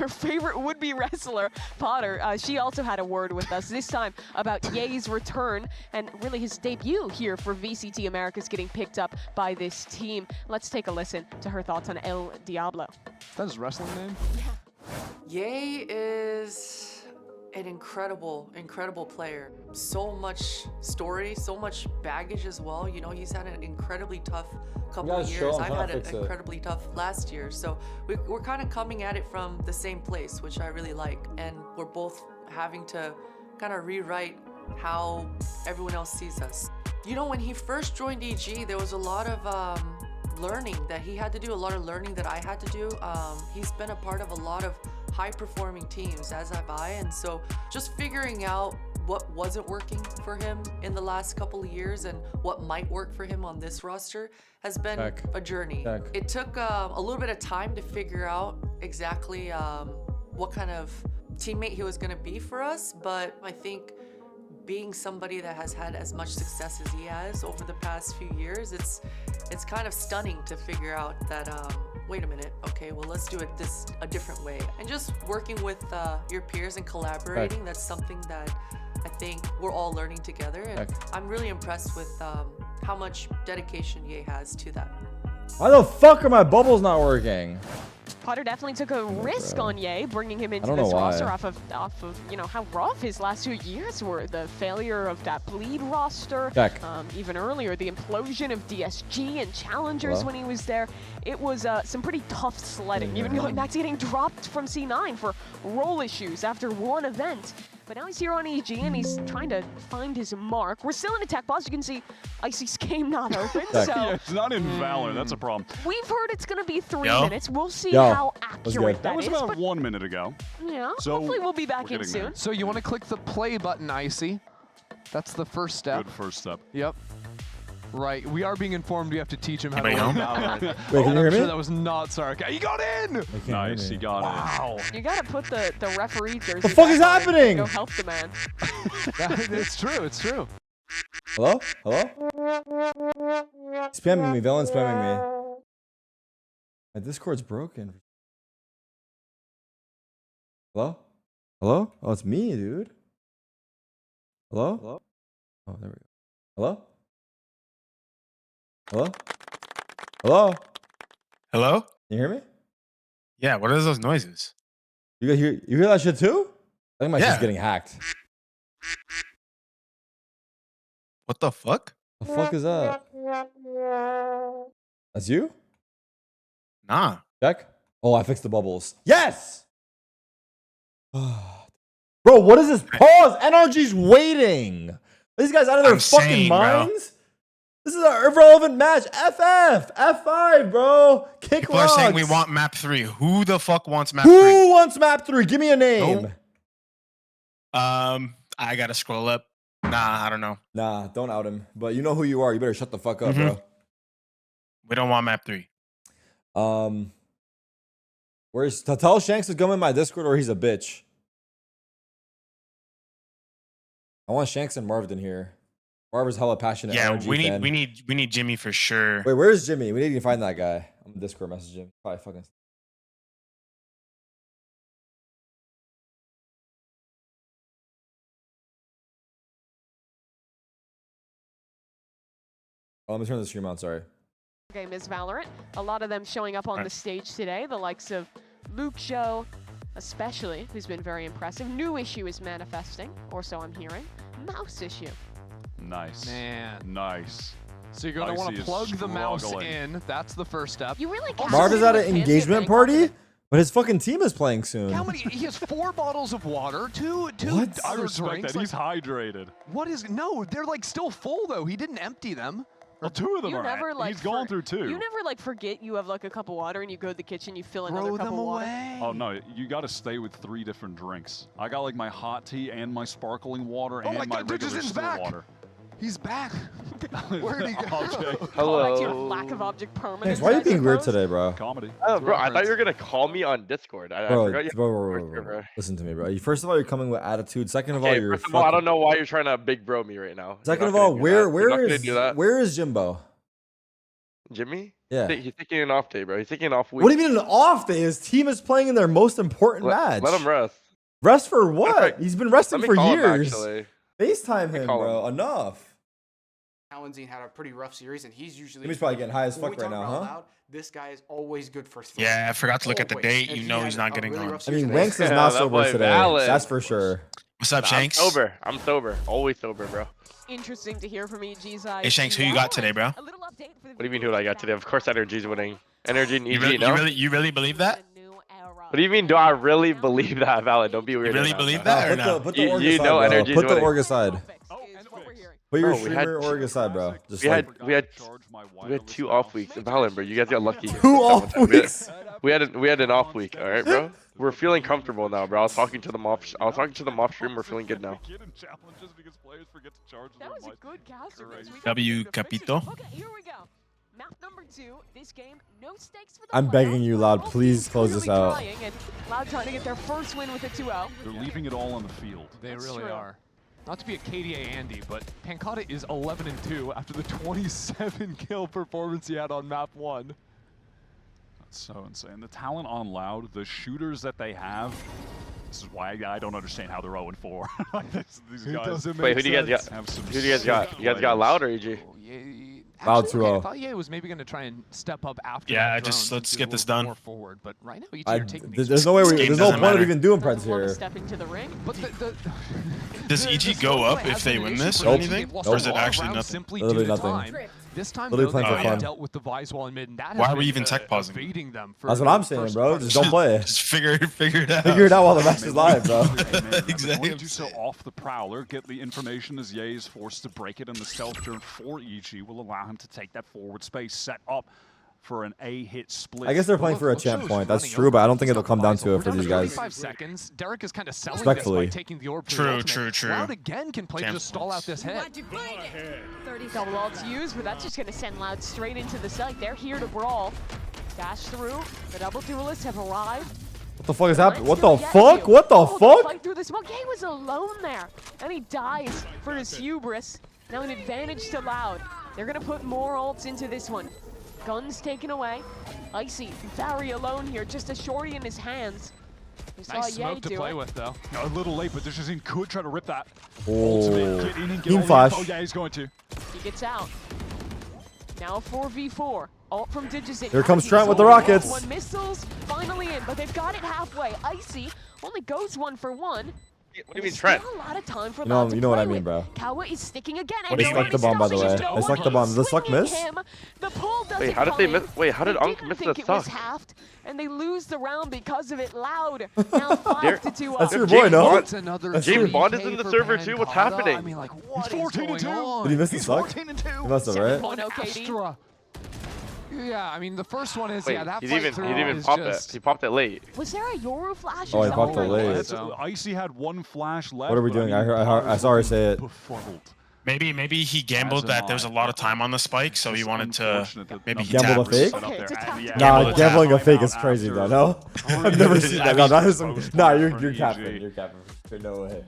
favorite would-be wrestler, Potter. She also had a word with us, this time about Ye's return and really his debut here for VCT Americas getting picked up by this team. Let's take a listen to her thoughts on El Diablo. Is that his wrestling name? Ye is an incredible player. So much story, so much baggage as well. You know, he's had an incredibly tough couple of years. I've had an incredibly tough last year. So we're kind of coming at it from the same place, which I really like. And we're both having to kind of rewrite how everyone else sees us. You know, when he first joined EG, there was a lot of learning that he had to do, a lot of learning that I had to do. He's been a part of a lot of high-performing teams, as have I, and so just figuring out what wasn't working for him in the last couple of years and what might work for him on this roster has been a journey. It took a little bit of time to figure out exactly what kind of teammate he was going to be for us, but I think being somebody that has had as much success as he has over the past few years, it's kind of stunning to figure out that wait a minute, okay, well, let's do it a different way. And just working with your peers and collaborating, that's something that I think we're all learning together. And I'm really impressed with how much dedication Ye has to that. Why the fuck are my bubbles not working? Potter definitely took a risk on Ye, bringing him into this roster off of you know how rough his last 2 years were. The failure of that bleed roster, even earlier, the implosion of DSG and challengers when he was there. It was some pretty tough sledding, even going back to getting dropped from C9 for role issues after one event. But now he's here on EG and he's trying to find his mark. We're still in attack pause. You can see Icy's game not open. So Yeah, it's not in Valor. That's a problem. we've heard it's going to be 3 minutes. We'll see how accurate That that was is. about But 1 minute ago. yeah, So hopefully we'll be back we're in getting soon. there. So you want to click the play button, Icy. That's the first step. Good first step. Yep. Right. We are being informed we have to teach him how to Anybody play home? Valorant. Wait, can you And hear I'm sure me? that was not sarcastic. He got in! Nice, he got Wow. You got to put the referee jersey The fuck is back on and happening? Go help the man. It's true. It's true. Hello? Hello? Spamming me, villain spamming me. My Discord's broken. Hello? Hello? Oh, it's me, dude. Hello? Hello? Oh, there we go. Hello? Hello? Hello? Hello? Can you hear me? Yeah, what are those noises? You hear that shit too? I think my shit's Yeah. getting hacked. What the fuck? The fuck is that? That's you? Nah. Check. Oh, I fixed the bubbles. Yes! Bro, what is this pause? NRG's waiting. These guys out of their fucking minds? This is an irrelevant match. FF. F5, bro. Kick People are saying we rocks. want map 3. Who the fuck wants map 3? Who wants map 3? Give me a name. I gotta scroll up. Nah, I don't know. Nah, don't out him. But you know who you are. You better shut the fuck up, bro. We don't want map 3. Where's tell Shanks to come in my Discord or he's a bitch. I want Shanks and Marv in here. Marv is hella passionate. Yeah, NRG we fan. need Jimmy for sure. Wait, where's Jimmy? We need to find that guy. I'm gonna Discord message him. Probably fucking. Oh, let me turn the stream on. Sorry. Game is Valorant. A lot of them showing up on the stage today. The likes of Luke Show, especially, who's been very impressive. New issue is manifesting, or so I'm hearing. Mouse issue. Nice. Man. Nice. So you're going to want to plug the mouse in. That's the first step. You really Marv is at an engagement party, but his fucking team is playing soon. How many? He has 4 bottles of water, two What? I other respect drinks. that. He's hydrated. What is? No, they're like still full though. He didn't empty them. Well, 2 of them You are. never like He's gone through 2. You never like forget you have like a cup of water and you go to the kitchen, you fill another Throw cup them of water. away. Oh no, you got to stay with 3 different drinks. I got like my hot tea and my sparkling water and my my God, regular Dudgeon's still back. water. He's back. Where'd he go? Call back to your lack of object permanence. Thanks. Why are you I being weird suppose. today, bro? Comedy. Oh, bro, I thought you were gonna call me on Discord. I forgot you. Bro. Listen to me, bro. First of all, you're coming with attitude. Second of all, Okay, you're first of all, I fucking. don't know why you're trying to big bro me right now. Second You're of not all, gonna do that. You're not where gonna do that. is Jimbo? Jimmy? Yeah. He's taking an off day, bro. He's taking an off week. What do you mean an off day? His team is playing in their most important match. Let him rest. Rest for what? He's been resting Let for me call him, years. actually. FaceTime him, call bro. Enough. Talonzine had a pretty rough series, and he's usually. Jimmy's probably getting high as when fuck we right talk now, about huh? Loud, this guy is always good for three. Yeah, I forgot to look at the Always. date. And You he know had he's not a getting really on. rough I mean, series Wanks is today. not that sober boy today. valid. That's for sure. What's up, I'm Shanks? sober. I'm sober. Always sober, bro. Interesting to hear from EG's side. Hey, Shanks, who you got today, bro? What do you mean who I got today? Of course NRG's winning. NRG and EG, You really believe that? What do you mean, do I really believe that, Valid? Don't be weird. You really right now, believe bro. that or Put no? the, put the You- org you aside, know bro. NRG's Put the winning. org aside. Put your Bro, we had- streamer org aside, bro. Just We like had 2 off weeks in Valorant, bro. You guys got lucky. 2 off weeks. We had an off week, all right, bro. We're feeling comfortable now, bro. I was talking to them off stream. We're feeling good now. That was a good caster. W Capito. Okay, here we go. Map number 2. This game, no stakes for the I'm begging you, Loud. Please close this out. trying, and Loud trying to get their first win with a 2-0. They're leaving it all on the field. They That's really true. are. Not to be a KDA Andy, but Pancata is 11-2 after the 27 kill performance he had on map 1. That's so insane. The talent on Loud, the shooters that they have. This is why I don't understand how they're 0-4. These It guys. doesn't Wait, make who do you guys sense. got? Who do you guys got? You guys got Loud or EG? Loud Actually, okay, I 2-0. thought EA was maybe going to try and step up after Yeah, that just drone let's and get do a this little done. More forward, but right now EG are taking these There's no way. This game There's no doesn't point of matter. even doing Doesn't Preds want to here. step into the ring. But Does EG go up if they win this or anything? Or is it actually nothing? Simply Literally due to nothing. time. This time, Literally though, playing they for fun. dealt with the Vizwall in mid, and that Why has are we been, even tech pausing? evading them for That's what I'm the saying, first bro. part Just of don't play. Just figure it out. Figure it out while the match is live, bro. Exactly. Going to do so off the Prowler, get the information as Ye is forced to break it, and the stealth turn for EG will allow him to take that forward space, set up for an A-hit split. I guess they're playing for a champ point. That's true, but I don't think it'll come down to it for these guys. 35 seconds. Derek is kind of selling Respectfully. this by taking the orb to True, the ultimate. true. Loud again can play Champ just stall out this head. 30 double ults used, but that's just going to send Loud straight into the site. They're here to brawl. Dash through. The double duelists have arrived. What the fuck is happening? What the Let's get fuck? you. What the Oh, fuck? fight through the smoke. He was alone there, and he dies for his hubris. Now an advantage to Loud. They're going to put more ults into this one. Guns taken away. Icy, very alone here, just a shorty in his hands. We saw Nice Ye smoke to do play it. with, though. A little late, but Digizine could try to rip that. Oh. Ultimate, get in and get Team all the flash. info. Yeah, he's going to. He gets out. Now a 4v4. Ult from Digizine. Here comes Icy's Trent with the only rockets. One missiles finally in, but they've got it halfway. Icy only goes 1 for 1. What do you mean, Trent? Still a lot of time for You know, Loud to you know what I play mean, with. bro. Kawa is sticking again. What do you Suck the bomb, by the way. I sucked the bomb. Does the suck miss? The pull doesn't Wait, how did they come in. miss? Wait, how did They Unk didn't miss think the it was suck? halved, and they lose the round because of it. Loud. Now 5-2 That's up. your boy, no? That's another James 3K Bond is in the for server too. What's Pancata. happening? I mean, like, what He's is going 14-2. on? Did he miss the suck? He must have, right? 7-1 OKD. Astra. Yeah, I mean, the first one is, Wait, yeah, that he's fight even through he didn't even is pop just... it. He popped it late. Was there a Yoru flash? Oh, or he popped something? it late. That's- Icy had 1 flash left. What are we but doing? I mean, I saw her say it. befuddled. Maybe he gambled that there was a lot of time on the spike, so he wanted to maybe he Gambled a tapped. fake? Okay, it's a tactic. Nah, Gamble gambling a tap. fake is crazy though. No, I've never seen that. No, that is some. Nah, you're capping. You're capping. There's no way.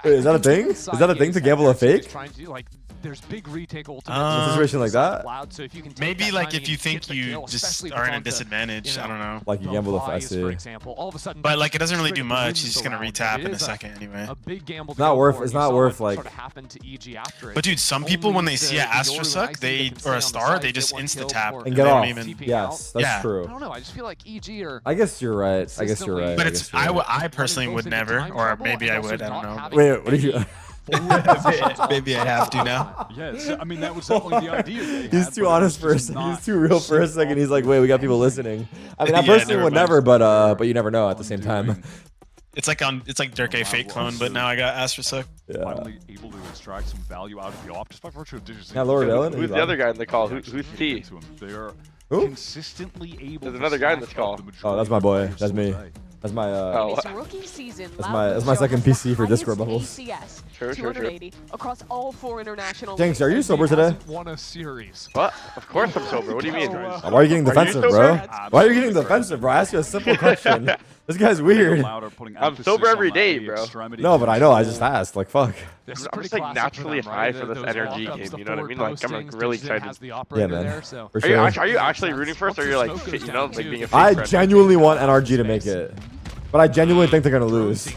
Wait, is that a thing? Is that a thing to gamble a fake? Trying to do, like, there's big retake ultimates. In a situation like that? Loud, so if you can take Maybe that like timing if you and think get the you kill, just especially if are it's in a onto, disadvantage. I don't know. Like you the gamble Vise, I see. for example, all of a sudden. But like it doesn't really do Trigger much. wins He's just the gonna round, retap but it in a is second anyway. A big gamble. It's not worth. It's not worth like. Sort of happened to EG after it. But dude, some people when they Only see the an Astra Yoru suck, and they Icy that can or a stay on the star, side, they get just one insta kill tap for- And they get don't off. even. Yes, that's Yeah. true. I don't know. I just feel like EG are. I guess you're right. I guess you're right. But I it's guess you're right. I personally would never, or maybe I would. I don't know. Wait, what do you? Maybe I have to now. Yes, I mean that was definitely the idea. they He's had, too but it honest was for a just second. not He's too real for a second. He's like, wait, we got people listening. I mean, I Yeah, personally never would mind. never, but you never know at the same time. It's like Dirk A fake clone, but now I got Astra suck. Yeah. Finally able to extract some value out of the op just by virtue of Digizine. Yeah, Lord Ellen. Who's the other guy in the call? Who's T? They are Who? consistently able. There's to another guy in stack this call. up the Oh, that's majority my of boy. players That's me. today. That's my. Oh, In his rookie season, That's Loud my Lucio second has the PC for Discord highest bubbles. ACS, Sure. 280 across all 4 international. Jinx, are you leagues. sober today? Won a series. What? Of course I'm sober. What do you mean? Why are you getting Are you defensive, bro? sober? Why are you getting defensive, bro? I asked you a simple question. This guy's weird. I'm sober every day, bro. No, but I know. I just asked. Like, fuck. This is I'm pretty just like classic for naturally them, high right? for this Those NRG walk-ups, game. the You know what I forward mean? Like I'm postings, like really Digizine excited. has the Yeah, operator man. there, so. For Are you, sure. are you actually rooting for us, or are you like, Smoke shit, goes you know, down like too. being a fake I friend? genuinely want NRG to make it. But I genuinely think they're gonna lose.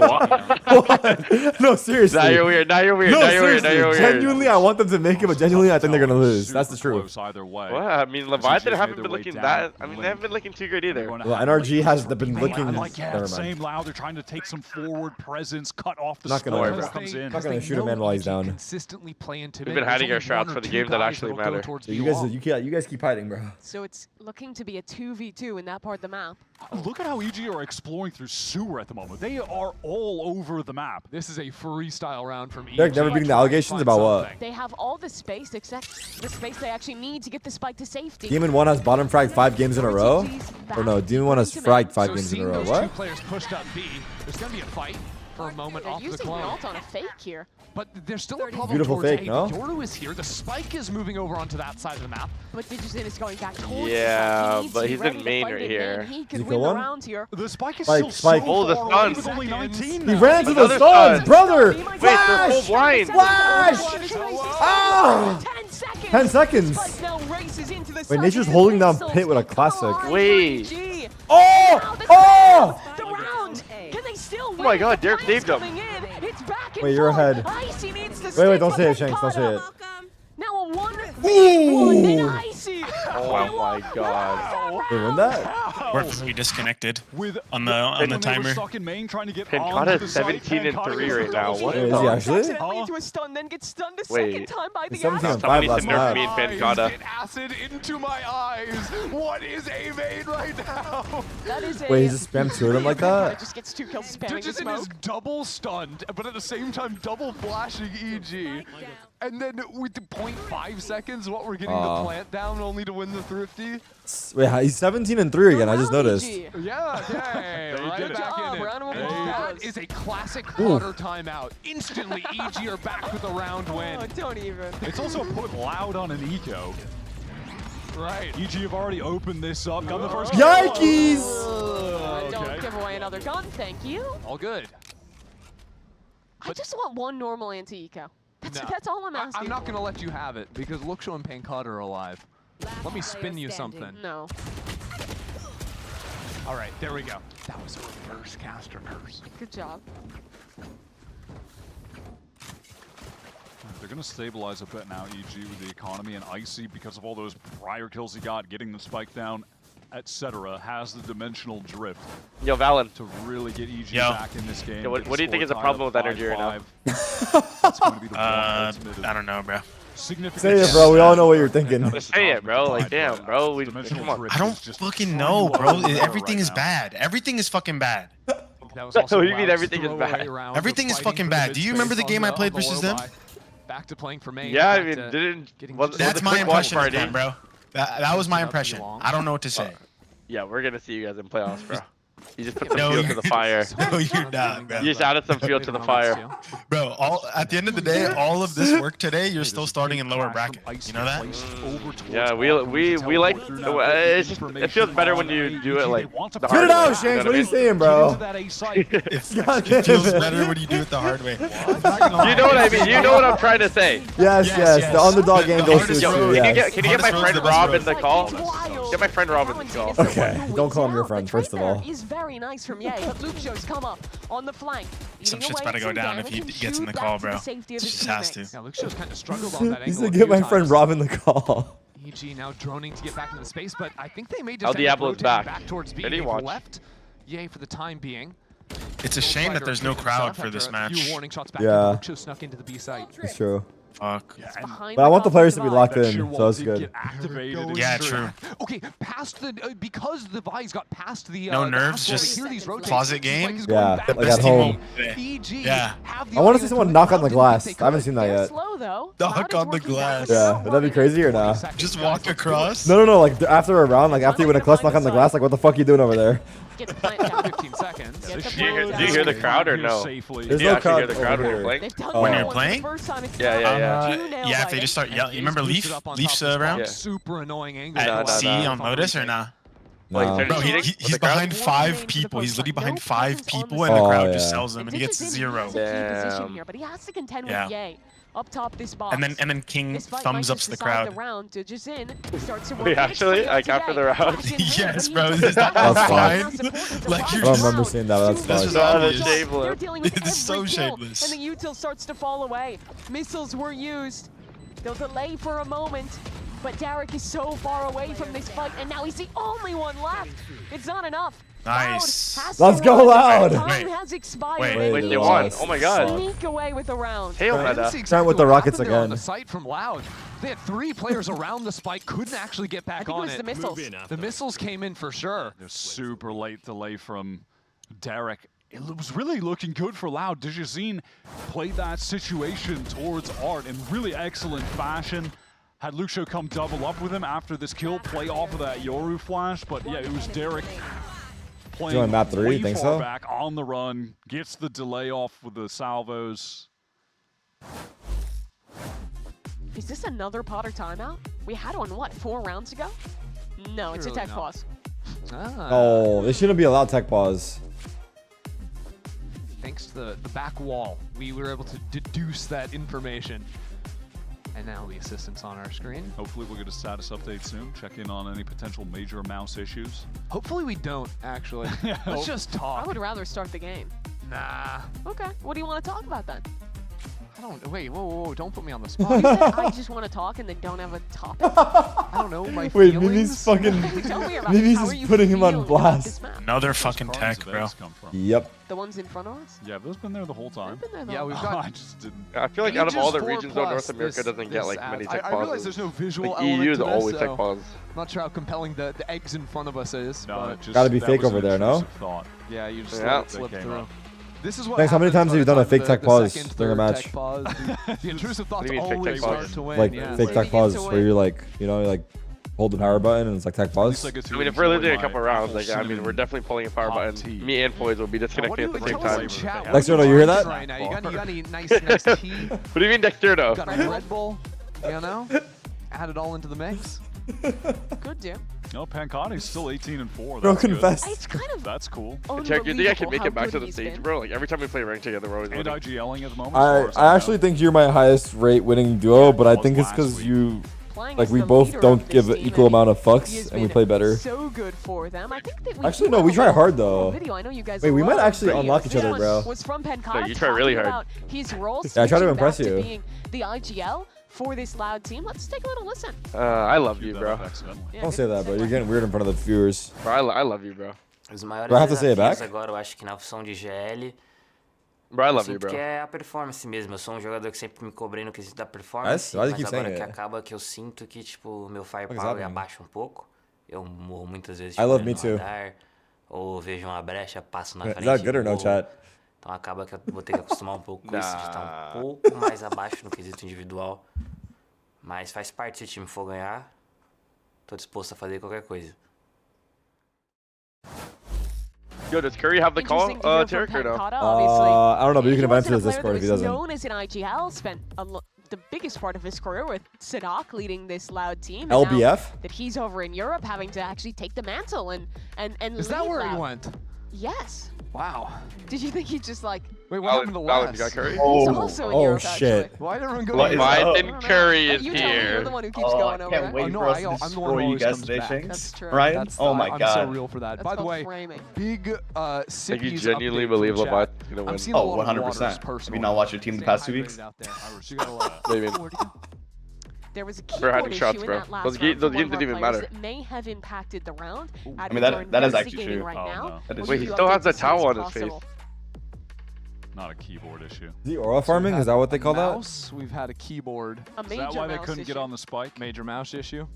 What? No, seriously. Now you're weird. Now you're weird. No, now you're weird. seriously. Now you're weird. Genuinely, I want them to make it, but genuinely, I think they're gonna lose. That's the truth. Either way. Well, I mean, Leviathan haven't been looking that. I mean, they haven't been looking too good either. Well, NRG has been looking. I like Never same mind. loud. They're trying to take some forward presence, cut off the Not gonna worry, bro. comes in. Not gonna shoot a man while he's down. Consistently play into We've been hiding our shots for the games that actually matter. You guys keep hiding, bro. So it's looking to be a 2v2 in that part of the map. Look at how EG are exploring through sewer at the moment. They are all over the map. This is a freestyle round from EG. Derek, never beating the allegations about what? They have all the space except the space they actually need to get the spike to safety. Demon 1 has bottom fragged 5 games in a row? Or no, Demon 1 has fragged 5 games in a row. Those What? two players pushed up B. There's going to be a fight for a moment They're off the using clone. the ult on a fake here. But there's still a problem Beautiful towards fake, A. no? Yoru is here. The spike is moving over onto that side of the map. But Digizin is going back towards Yeah, but he's in main right here. He Did could he win kill the one? round here. The spike is Spike, still spike. so Oh, the far stuns. away with only 19 He now. ran into the Another stuns, stun. brother! Wait, they're full blind. Flash! Ah! 10 seconds. Spike now races into the Wait, side Nature's of holding down Pixels. Pit with a classic. Wait. G. Oh! Oh! The round. Can they still win? Oh my God, The Derek plans saved him. coming in. It's back and Wait, you're forth. ahead. Icy needs to Wait, stick, don't but say it, they Shanks. Don't caught say him. it. Now a 1v1 Ooh. and Icy. Oh my God. They win that? We're fully disconnected With on the when they were timer. stuck in main trying to get Pancata onto is the site, 17 and Pancata 3 goes right for now. the What ult. Wait, is he actually? Accidentally into a stun, then gets stunned a Wait. second time by the 17 acid. and 5 last Somebody map. nerf me and Pancata. Get acid into my eyes. What is A main right now? That is Wait, he just spammed 2 of them like that? Just gets 2 kills spamming the Digizin is smoke. double stunned, but at the same time double flashing EG. And then with the 0.5 seconds, what we're getting the plant down only to win the Thrifty. Wait, he's 17 and 3 again. I just noticed. Yeah, okay. They right did it. back in it. Round of applause. That is a classic quarter timeout. Instantly, EG are back with a round win. Oh, don't even. It's also put loud on an eco. Right. EG have already opened this up. Got the first Yikes! Don't give away another gun, thank you. All good. I just want one normal anti-eco. That's all I'm asking. I'm not going to let you have it because Lookshow and Pancata are alive. Let me spin you something. No. All right, there we go. That was a reverse caster curse. Good job. They're going to stabilize a bit now, EG, with the economy, and Icy, because of all those prior kills he got, getting the spike down, etc., has the dimensional drift. Yo, Valen. To really get EG Yo. back in this game. Yo, what get do you think is score the tied problem up with NRG right now? 5-5. That's going to be the I don't know, bro. Say it, bro. We all know what you're thinking. Just say it, bro. Like, damn, bro. Come on. I don't fucking know, bro. Everything is bad. Everything is fucking bad. What do you mean everything is bad? Everything is fucking bad. Do you remember the game I played versus them? Back to playing for main. Yeah, I mean, That's my impression of them, bro. That was my impression. I don't know what to say. Yeah, we're gonna see you guys in playoffs, bro. You just put some No, fuel to the fire. No, you're not, bro. You just added some fuel to the fire. Bro, at the end of the day, all of this work today, you're still starting in lower bracket. You know that? Yeah, we like. It's just, it feels better when you do it like the Get hard it out, way, Shanks. you know What are you I mean? saying, bro? It feels better when you do it the hard way. You know what I mean? You know what I'm trying to say. Yes. The underdog game goes through Yo, too. can you get my friend Rob in the call? Get my friend Rob in the call. Okay, don't call him your friend, first of all. Is very nice from Ye, but Luke shows come up on the flank. Some shit's about to go down if he gets in the call, bro. Just has to. Yeah, Luke Show's kind of struggled on that He angle. said, get my friend Rob in the call. EG now droning to get back into the space, but I think they may just El end up Diablo's rotating back. towards B. Ready, They've watch. left Ye for the time being. It's a shame that there's no crowd for this match. Few warning shots back. Yeah. Luke Show snuck into the B site. It's true. Fuck. But I want the players to be locked in, so it's good. Yeah, true. Okay, past the because the Vise got past the No the nerves, hospital, just they hear these rotates. closet Spike game. is going Yeah, back. like Best at team home. EG Yeah. have the I want to see audience someone to knock on the how glass. did I haven't seen that yet. Slow though. Knock on the glass. Yeah, would that be crazy or not? Just walk across. No. Like after a round, like after you win a clutch, knock on the glass. Like what the fuck you doing over there? Get the plant down. 15 seconds. Do you hear the crowd or no? There's Do you no actually hear crowd the crowd when over you're here. playing? They've done Oh. When that you're one playing? for the first time. It's Yeah. Yeah, if they just start yelling. You remember Leaf? Leaf's around? Yeah. Super annoying angle. At No. C on Lotus or nah? Wait, No. they're Bro, cheating with he's the crowd? behind 5 people. He's literally behind 5 people, and the Oh, crowd just yeah. sells him, and he gets 0. Position Damn. here, but he has to contend Yeah. with Ye. up top this box. And then King This fight thumbs might ups just the decide crowd. the round. Jin starts to work Wait, it. actually, It's like after the round? Yes, bro. Is that not That's fine? Like I you're don't just, remember seeing that. But that's this is fine. obvious. They're dealing with It's so every kill, shameless. and the util starts to fall away. Missiles were used. They'll delay for a moment, but Tarik is so far away from this fight, and now he's the only one left. It's not enough. Nice. Let's go, Loud. Time has expired. Wait, they won. Oh my god. Sneak away with a round. Hail I didn't meta. see Trying exactly with the what rockets happened there on again. the site from Loud. They had 3 players around the spike, couldn't actually get back think it on was the missiles. The missiles came in for sure. There's super late delay from Derek. It was really looking good for Loud. Dijazine played that situation towards Art in really excellent fashion. Had Luxio come double up with him after this kill, play off of that Yoru flash, but yeah, it was Derek playing Doing map 3, way you think far so? back on the run, gets the delay off with the salvos. Is this another Potter timeout? We had one, what, 4 rounds ago? No, it's a Really tech not. pause. Oh, they shouldn't be allowed tech pause. Thanks to the back wall, we were able to deduce that information. And now the assistant's on our screen. Hopefully we'll get a status update soon, check in on any potential major mouse issues. Hopefully we don't, actually. Let's just talk. I would rather start the game. Nah. Okay, what do you want to talk about then? I don't, wait, whoa, don't put me on the You spot. said I just want to talk and then don't have a topic. I don't know, my Wait, feelings. Mimi's fucking. Tell me about Mimi's how are just you putting him on feeling about this blast. map? Another fucking tech, bro. Yep. The ones in front of us? Yeah, those been there the whole time. Been there the Yeah, whole we've time. got. I just didn't. I feel like out of all the Aegis 4 regions, though, North plus America doesn't get like this many ad. tech I pauses. realize there's no visual Like element EU is to this, always so tech pause. I'm not sure how compelling the eggs in front of us is. No, but it just, Gotta be that fake was over an there, no? intrusive thought. yeah, you just Yeah. let it slip They came through. up. This is what Thanks, how many happens times have you by done a the fake time tech the pause second, during a third match? tech pause, the intrusive thoughts do you mean fake always tech start pause? to win. Like yeah. fake tech pause, where you're like, you know, like hold the power button and it's like tech pause. I mean, if we're losing a couple rounds, like I mean, we're definitely pulling a power button. Me and Foyz will be disconnecting at the same time. Dexter, no, you hear that? Right now. You got any nice tea? What do you mean, Dexter? Got a Red Bull? You know? Add it all into the mix. Good, dude. No, Pancani's still 18-4. Bro, That's good. confess. It's kind of That's cool. Jack, do you think I can unbelievable make how it back to good the he's stage, been. bro? Like every time we play ranked together, we're always winning. NRG yelling at the moment. as far as I actually think you're my highest rate winning duo, but I think it's last because week. you, Playing like, as we the both leader don't of give this an team, equal amount of he fucks has and we been play better. So good for them. I think that we Actually, do no, have we a try little hard though. video. I know you guys Wait, we might love actually videos. unlock each This other, one bro. Was from Pancata No, you try really talking hard. about his role. Yeah, I try to switching impress back you. To being the IGL for this Loud team. Let's take a little listen. I love you, bro. Yeah, Don't say that, bro. You're getting weird in front of the viewers. Bro, I love you, bro. Os maiores Do I have to say it desafios back? agora, eu acho que na função de GL, Bro, I eu love you, sinto bro. que é a performance mesmo. Eu sou um jogador que sempre me cobrei no quesito da performance, Why do you mas keep agora saying que it? acaba que eu sinto que, tipo, meu firepower happening? abaixa um pouco. Eu morro muitas vezes I love olhando me no too. radar, ou vejo uma brecha, passo na Is frente that e good or no, morro. chat? Então acaba que eu vou ter que acostumar um pouco com isso, de estar um pouco mais abaixo no quesito individual. Mas faz parte, se o time for ganhar, tô disposto a fazer qualquer coisa. Yo, does Curry have the call, Interesting to hear Tarik, from or no? Pancata, obviously. I don't know, but you can He invite him to wasn't his a player Discord if he that was doesn't. known as an IGL, spent the biggest part of his career with Sadak leading this Loud team. and LBF? now that he's over in Europe, having to actually take the mantle and Is that lead where he Loud. went? Yes. Wow. Did you think he'd just like? Wait, what happened to Valid, you Les? got Curry? He's Oh, also in oh Europe, shit. actually. Why did everyone go What to is Europe? up? Biden Curry is You tell me, you're here. the one who keeps Oh, going I over can't there. wait Oh, no, for us I'm to the one destroy who you always guys comes back. today, That's true. Ryan? That's Oh my I'm god. so real for that. That's By the called way, framing. big Like, you Sippies genuinely update believe from chat. Levi's gonna I'm win? seeing a Oh, lot of 100%. waters Have you personally. not watched your team the Stay past 2 hydrated weeks? out there. You gotta love What do you mean? There was a We're keyboard hiding issue shots, in bro. that last Those round those for one games of didn't our even players matter. that may have impacted the round. I mean, that is actually true. Right Oh, now. no. That is Wait, true. he still has the towel on his face. Not a keyboard issue. Is he aura farming? Is that what they call that? Mouse, we've had a keyboard. A Is major that why they mouse couldn't issue. get on the spike? Major mouse issue.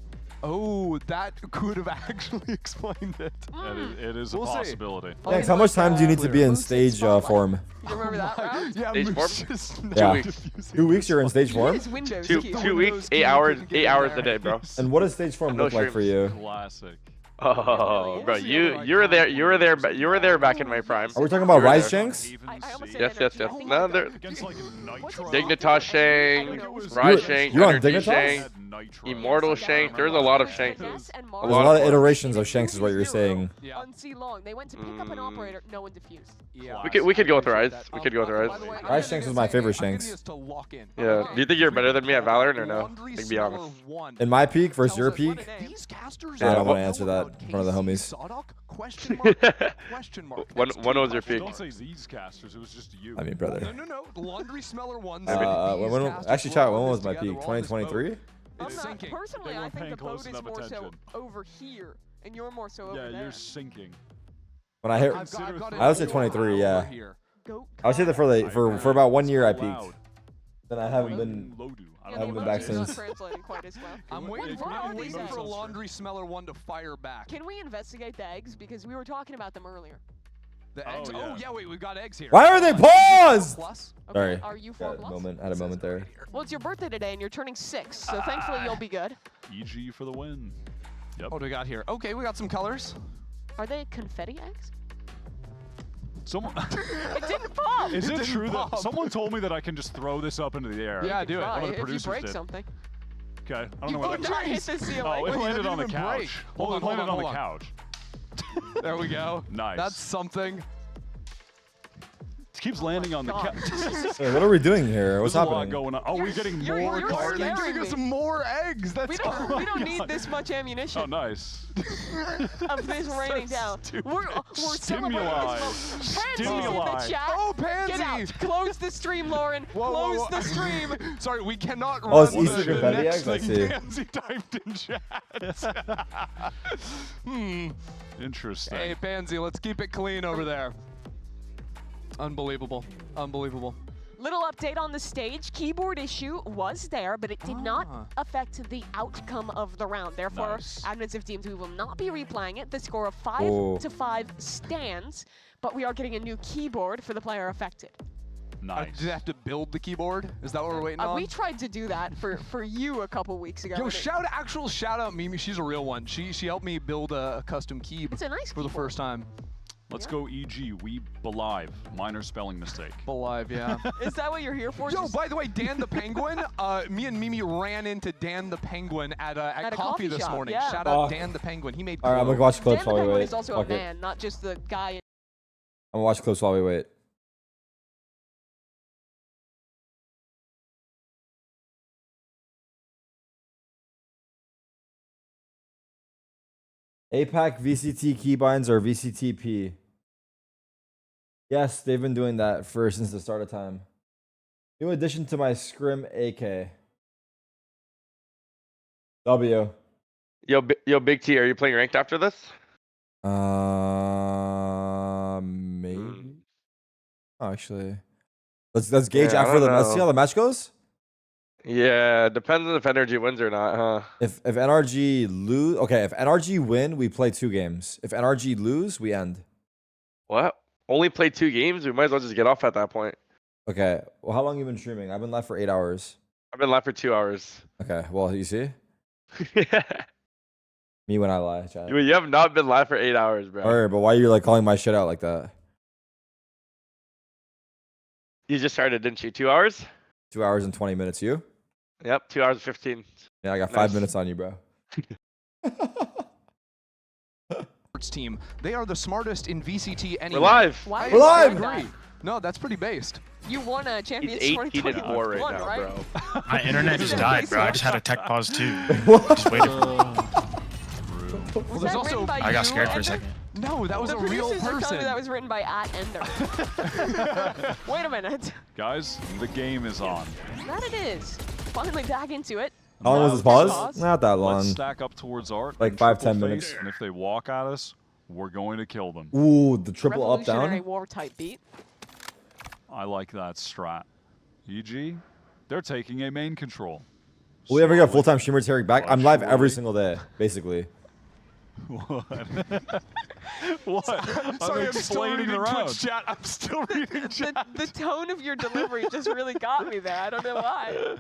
Oh, that could have actually explained it. It is a We'll see. possibility. Thanks. How much time do you need to be in stage form? You remember that round? Yeah, Stage Moose form? just 2 Yeah. weeks. 2 weeks you're in stage form? His Windows Two key. 2 weeks, 8 hours, 8 hours a day, bro. And what does stage form No look like for you? Classic. Oh, bro, you were there back in my prime. Are we talking about Rise Shanks? Yes. No, they're Dignitas Shank, Rise Shank, You're on Energy Dignitas? Shank, Immortal Shank. There's a lot of Shanks. There's a lot of iterations of Shanks, is what you're saying. They went to pick up an operator. No one defused. We could go with Rise. We could go with Rise. Rise Shanks was my favorite Shanks. Yeah. Do you think you're better than me at Valorant or no? Like, be honest. In my peak versus your peak? I don't want to answer that in front of the homies. When was your peak? Don't say these casters. It was just you. I mean, brother. No. Laundry smeller ones. Actually, chat, when was my peak? 2023? Personally, I think the boat is more so over here, and you're more so over there. Yeah, you're sinking. When I hit, I would say 23. Yeah. I would say that for about 1 year I peaked. Then I haven't been back since. I'm waiting for a laundry smeller one to fire back. Can we investigate the eggs, because we were talking about them earlier? The eggs? Oh yeah, wait, we've got eggs here. Why are they paused? Sorry. Are you 4+? I had a moment there. Well, it's your birthday today, and you're turning 6, so thankfully you'll be good. EG for the win. Yep. What do we got here? Okay, we got some colors. Are they confetti eggs? Someone. It didn't pop. Is it true that someone told me that I can just throw this up into the air? Yeah, do it. One of the If you producers break did. something. Okay. I don't know where that hit the ceiling. Oh, it Wait, landed it on the didn't even break. couch. Hold on, it landed hold on on. the couch. There we go. Nice. That's something. It keeps landing on the couch. Hey, what are we doing here? What's There's a lot happening? going on. Oh, we're getting more you're cards. They're giving us more eggs. That's We don't need this much ammunition. Oh, nice. Of this raining down. We're Stimuli. celebrating in the chat. Oh, Pansy! Get out. Close the stream, Lauren. Close the stream. Sorry, we cannot Oh, it's run Easter the confetti next eggs? I thing see. Pansy typed in chat. Interesting. Hey, Pansy, let's keep it clean over there. Unbelievable. Unbelievable. Little update on the stage. Keyboard issue was there, but it did not affect the outcome of the round. Therefore, admins have deemed we will not be replaying it. The score of 5-5 stands, but we are getting a new keyboard for the player affected. Nice. Did they have to build the keyboard? Is that what we're waiting on? We tried to do that for you a couple weeks ago. Yo, shout out Mimi. She's a real one. She helped me build a custom keyboard. It's a nice for the first time. Let's go EG. We believe. Minor spelling mistake. Believe, yeah. Is that what you're here for? Yo, by the way, Dan the Penguin, me and Mimi ran into Dan the Penguin at coffee this shop, morning. yeah. Shout out Dan the Penguin. He made All right, I'm gonna watch clips Dan the while we Penguin wait. is also Fuck a it. man, not just the guy. I'm gonna watch clips while we wait. APAC VCT keybinds or VCTP? Yes, they've been doing that since the start of time. New addition to my Scrim AK. W. Yo, Big T, are you playing ranked after this? Maybe. Oh, actually, let's gauge Yeah, I after don't let's see know. how the match goes. Yeah, depends on if NRG wins or not, huh? If NRG lose, okay. If NRG win, we play 2 games. If NRG lose, we end. What? Only play 2 games? We might as well just get off at that point. Okay. Well, how long you been streaming? I've been live for 8 hours. I've been live for 2 hours. Okay. Well, you see, me when I lie, chat. You have not been live for 8 hours, bro. Alright, but why are you like calling my shit out like that? You just started, didn't you? 2 hours? 2 hours and 20 minutes. You? Yep, 2 hours and 15. Yeah, I got Nice. 5 minutes on you, bro. Team. They are the smartest in VCT anyway. We're live. Why We're live. I agree. No, that's pretty based. You won a Champions He's 18 and 4 right 2021, now, right? bro. My internet just died, bro. I just had a tech pause too. Just waited. Was that written by I got you, scared for a Ender? second. No, that was The a real producers were telling person. me that was written by @Ender. Wait a minute. Guys, the game is on. That it is. Finally back into it. How long was this pause? Not that long. Let's stack up towards Art. Like and 5-10 triple minutes. face, And if they walk at us, we're going to kill them. Ooh, the triple up Revolutionary down. war type beat. I like that strat. EG, they're taking a main control. Will we ever get full-time streamer Tarik back? but I'm live every surely. single day, basically. What? What? Sorry, I'm still explaining reading the round. Twitch chat. I'm still reading chat. The tone of your delivery just really got me there. I don't know why.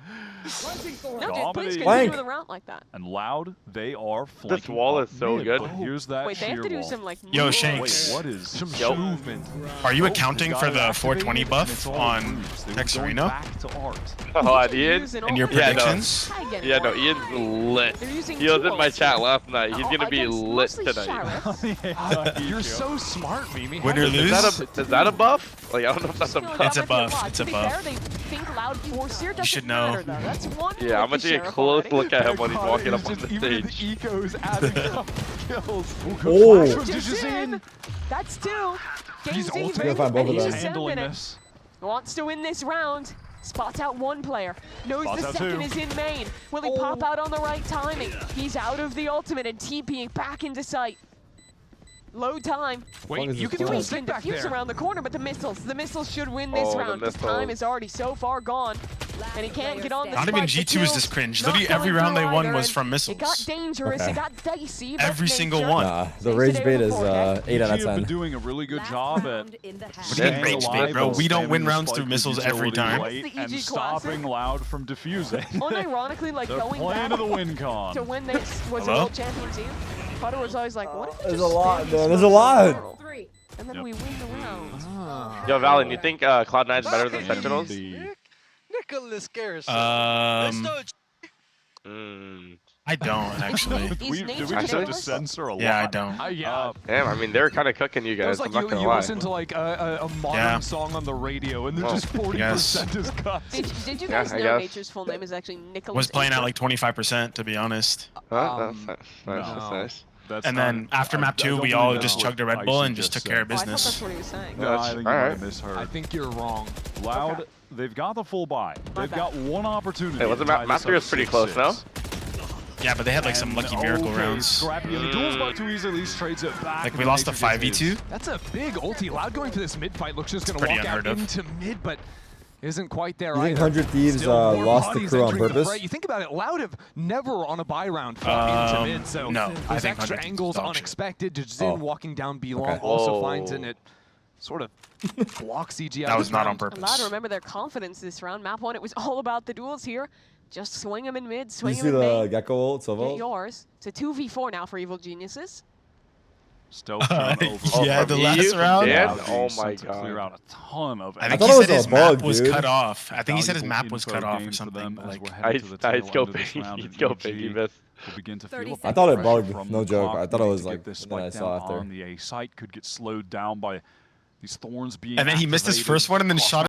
No, dude, please continue with a round like that. And Loud, they are flanking. This wall up is so mid, good. but here's that Wait, they have sheer to do wall. some like. Yo, moves. Shanks. Wait, what is Some movement? Are you Oh, accounting they for got the it 420 activated, buff and it's all on improves. They were Tex going Arena? back to art. Oh, at Ian? And your Yeah, no. predictions? Yeah, no, Ian's lit. They're using He was two in my ults chat here. last night. He's gonna be Against lit mostly tonight. Sheriffs. You're so smart, Mimi. Win or lose? Is that a buff? Like, I don't know if that's a buff. It's a buff. It's To a be fair, buff. they think Loud Forcier doesn't should know. matter, though. That's one Yeah, I'm gonna take a close look at him when he's walking up on the Even the stage. eco's adding up kills. Oh. Just in. That's two. He's Game's ulting. even. Find both And of he's them. just Handling sending it. this. Wants to win this round. Spots out one player. Knows Spots the out second two. is in main. Will he pop out on the right timing? He's out of the ultimate and TPing back into sight. Low time. Wait, you can Dewey do a can stick back defuse there. around the corner, but the missiles should win this Oh, the round. Because time missiles. is already so far gone, and he can't get on the Not even spike. The G2 is kills this cringe. not Literally every going round they through won either, was and from It got missiles. dangerous. Okay. It got dicey. Every but single nature one. The rage bait is 8 out of You've been 10. doing a really good job at What do you mean staying rage bait, alive bro? and We don't win spamming rounds the through spike missiles with every utility time. late That's the and EG stopping classic. Loud from defusing. Unironically, like They're going playing back to the win con. to when they was a Hello? world champion team. Potter was always like, what if we There's just a lot, spam man. these There's a smokes lot. and then we win the round. Yo, Valen, you think Cloud9's better than Sentinels? Nicholas Garrison. I don't actually. Did we just have to censor a lot? Yeah, I don't. Yeah. Damn, I mean, they're kind of cooking you It guys. was like I'm not you gonna lie. listen to like a modern Yeah. song on the radio and then Well, just 40% is cut. Did you Yeah, guys I know guess. Nature's full name is actually Nicholas? Was playing at Aker? like 25% to be honest. Huh? That's no. nice. That's And not- then after I map 2, don't we believe all that's just what chugged a Red Bull Icy and just took care of Oh, I thought business. that's what he was saying. No, I think you might have misheard. I think you're wrong. Loud, they've got the full buy. They've got one opportunity. Hey, wasn't to tie map this 3 up was pretty 6-6. close, no? Yeah, but they had like some And lucky miracle okay, rounds. Scrappy and the duels about too easily. At least trades it back. Like and we then lost a Nature gets his. 5v2. That's a big ulti. Loud going for this mid fight. Looks just going to pretty walk out unheard of. into mid, but isn't quite there You think either. 100 Thieves Still more lost the bodies crew on entering the purpose? fray. You think about it, Loud have never on a buy round fought into mid, so no, I those think extra 100 angles dog shit. unexpected. Jin Oh. walking down B long Okay. also Whoa. finds in it. Sort of blocks CG out That of was this not on round. purpose. Allowed to remember their confidence this round. Map 1, it was all about the duels here. Just swing them in mid, Did you swing see them in the main. Gecko ult, Silva Get ult? yours. It's a 2v4 now for Evil Geniuses. Still trying to Yeah, from the EU? last From round. Dan? Now Oh being my sent to clear god. out a ton of I think thought he it said was his a map bug, was dude. cut off. I think he said his valuable map was info cut off or gained for them something. as Like, we're heading to the tail Ice go end of this big. round, He's and go EG big. He missed. will begin to 30 feel I thought it pressure bugged, from no the joke. clock I thought it needing was to like- get this then I spike saw down after. on the A site could get slowed down by these thorns being and then he missed his activated. first one and then Cross shot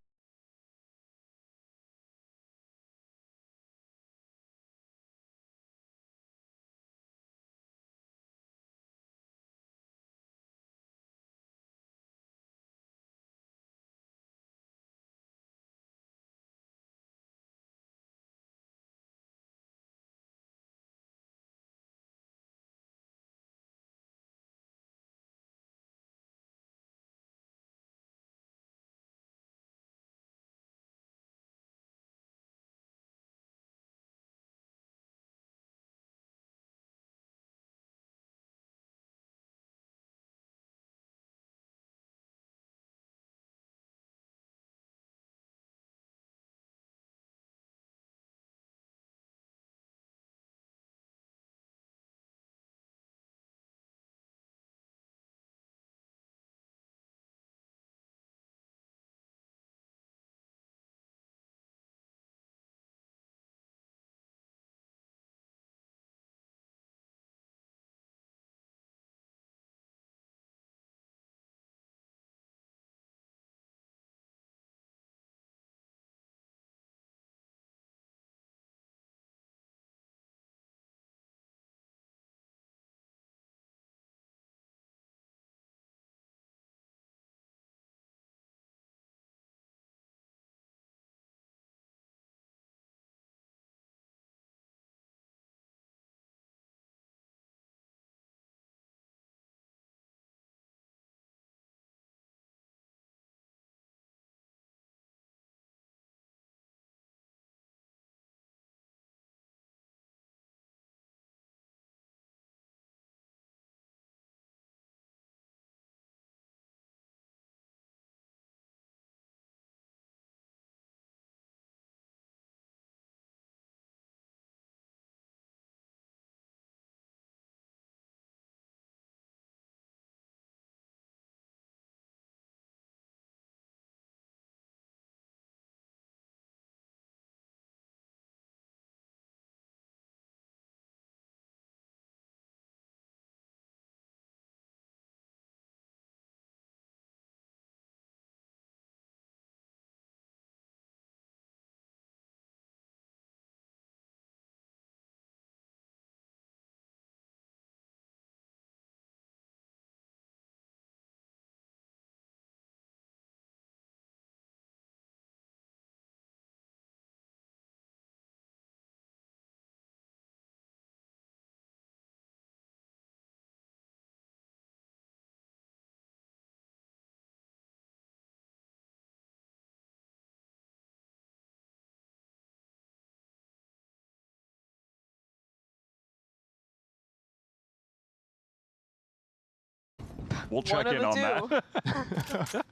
We'll check One of in the on that.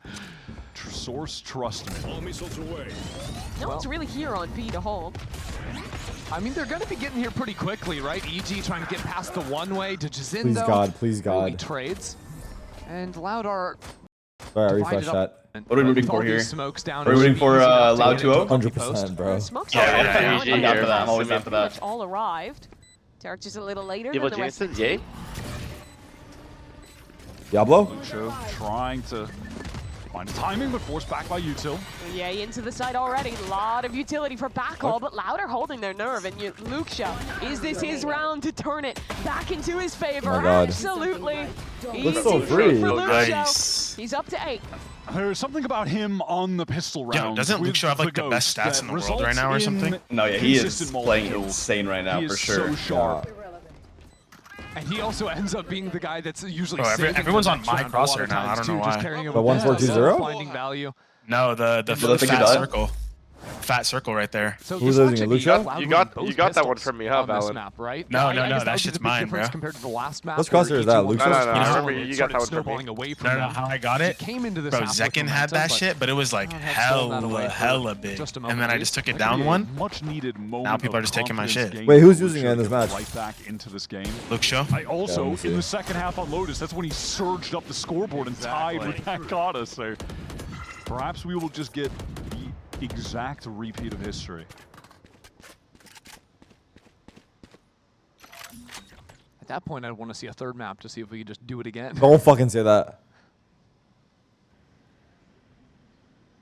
Source, trust me. No one's really here on B to hold. I mean, they're going to be getting here pretty quickly, right? EG trying to get past the one-way to Jazindo. Please God, please God. Early trades. And Loud are Sorry, I refresh that. What are we rooting for here? Smokes down, are we rooting for Loud 2-0? 100%, bro. Yeah, I'm down for that. I'm always down for that. All arrived. Tarik just a little later Evil than the rest of Jason, the yay. team. Diablo? Lucho trying to find timing, but forced back by Util. Yeah, into the side already. A lot of utility for backhaul, but Louder holding their nerve. And Lucia, is this his round to turn it back into his favor? Oh my God. Absolutely. Looks so free. For Lucio. Nice. He's up to 8. There's something about him on the pistol round. Yo, doesn't Lucio have like the best stats in the world right now or something? No, yeah, he is playing insane right now for sure. So sharp. And he also ends up being the guy that's usually everyone's on my crosshair now. I don't know why. The 1420? Finding value. No, the fat circle. Fat circle right there. So who's losing it, Lucio? You got that one from me, huh, Balin? Map, right? No, I guess that shit's mine, bro. Compared to the last map. What's crosshair is that, Lucio? No, I remember you got that one from me. Away from No, how I got it? Came into this Bro, map with Zekin had that momentum, shit, but it was like hella big. And then I just took it down one. Much needed moment. Now people are just taking my shit. Wait, who's using it in this match? Right back into this game. Lucio? I also, Yeah, in the second half on Lotus, that's when he surged up the scoreboard and tied with Nakata. So perhaps we will just get the exact repeat of history. At that point, I'd want to see a third map to see if we could just do it again. Don't fucking say that.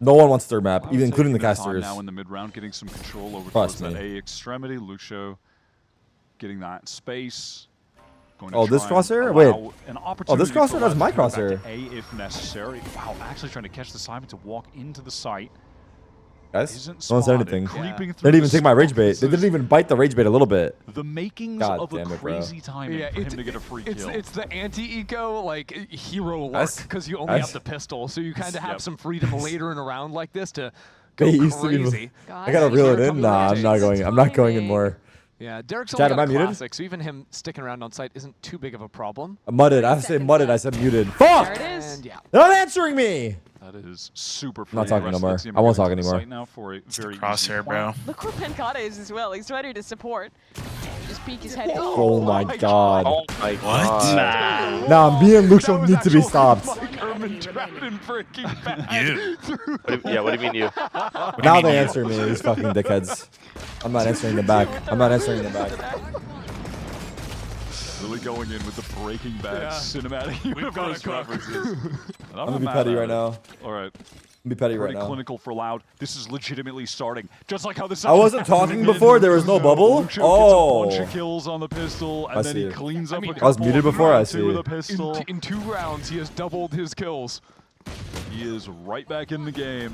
No one wants third map, even including the casters. Now in the mid round, getting some control over Trust towards me. that A extremity. Lucio getting that space. Going to Oh, this try and crosshair? allow Wait. an Oh, this opportunity for crosshair? That's Loud my to go back to crosshair. A if necessary. Wow, actually trying to catch the Simon to walk into the site. Guys, Isn't no one said spotted. anything. Creeping They through didn't even the take my rage smoke. bait. This They didn't is even bite the rage bait a little bit. The makings God of a damn it, bro. crazy timing for him to get a free kill. It's the anti-eco, like, hero luck, Guys, because you only guys. have the pistol, so you kind of have Yep. some freedom later in a round like this to go They used to be. crazy. I gotta reel it in. Nah, I'm not going. I'm not going in more. Yeah, Derek's Chat, only am I got muted? classic, so even him sticking around on site isn't too big of a problem. Mudded. I say mudded. I said muted. Fuck! There it is. And yeah, They're not answering me. That is super free. I'm not talking The rest no of more. the team I won't are talk going to the anymore. site now for a very Crosshair, easy bro. Look where Pancata is as well. He's ready to support. Just peek his head. Oh my God. Oh my god. Nah, me and Lucio need to be stopped. breaking back. You. Yeah, what do you mean you? Now they answer me, these fucking dickheads. I'm not answering them back. I'm not answering them back. Really going in with the Breaking Bad cinematic universe references. I'm gonna be petty right now. All right. Be petty right Pretty now. clinical for Loud. This is legitimately starting. Just like how this. I wasn't talking before. There was no bubble. Lucio Oh. gets a bunch of kills on the pistol, and I then see he it. cleans up. I was muted before. I see. With a pistol. in 2 rounds, he has doubled his kills. He is right back in the game.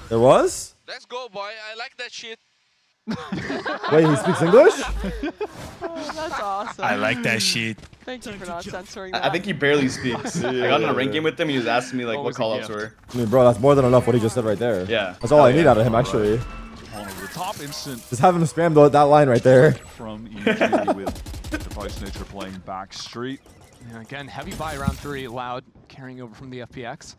There was? Let's go, boy. I like that shit. Wait, he speaks English? Oh, that's awesome. I like that shit. Thank you for not censoring that. I think he barely speaks. I got in a rank game with him. He was asking me like what callouts were. I mean, bro, that's more than enough what he just said right there. Yeah. That's all I need out of him, actually. On the top instant Just have him spam that line right there. from EG with Device Nature playing Backstreet. Yeah, again, heavy buy round 3, Loud carrying over from the FPX.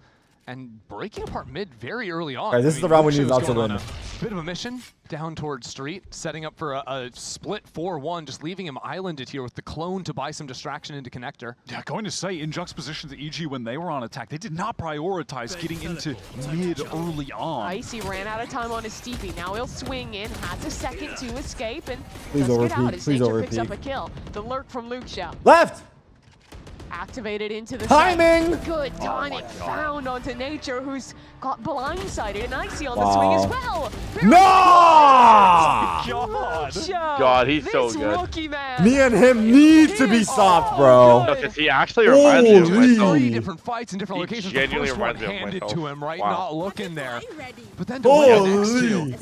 And breaking apart mid very early on. Guys, this is the round we need Lucio's Loud to going on win. a bit of a mission down towards Street, setting up for a split 4-1, just leaving him islanded here with the clone to buy some distraction into connector. Yeah, going to say, in juxtaposition to EG when they were on attack, they did not prioritize getting into mid early on. Icy ran out of time on his Steepy. Now he'll swing in, has a second to escape, and Please does get overpeak, out as please Nature picks up overpeak. a kill. The lurk from Lucio. Left! Activated into the Timing! site. Good timing. Found onto Nature, who's got blindsided, and Icy on the swing as well. No! God, he's so This good. rookie man. Me and him need to be soft, bro. No, 'cause he actually reminds me of myself. 3 different fights in different He locations. genuinely The first one reminds me of handed myself. to him, right? Wow. Not looking there. But then to win the next Holy! two.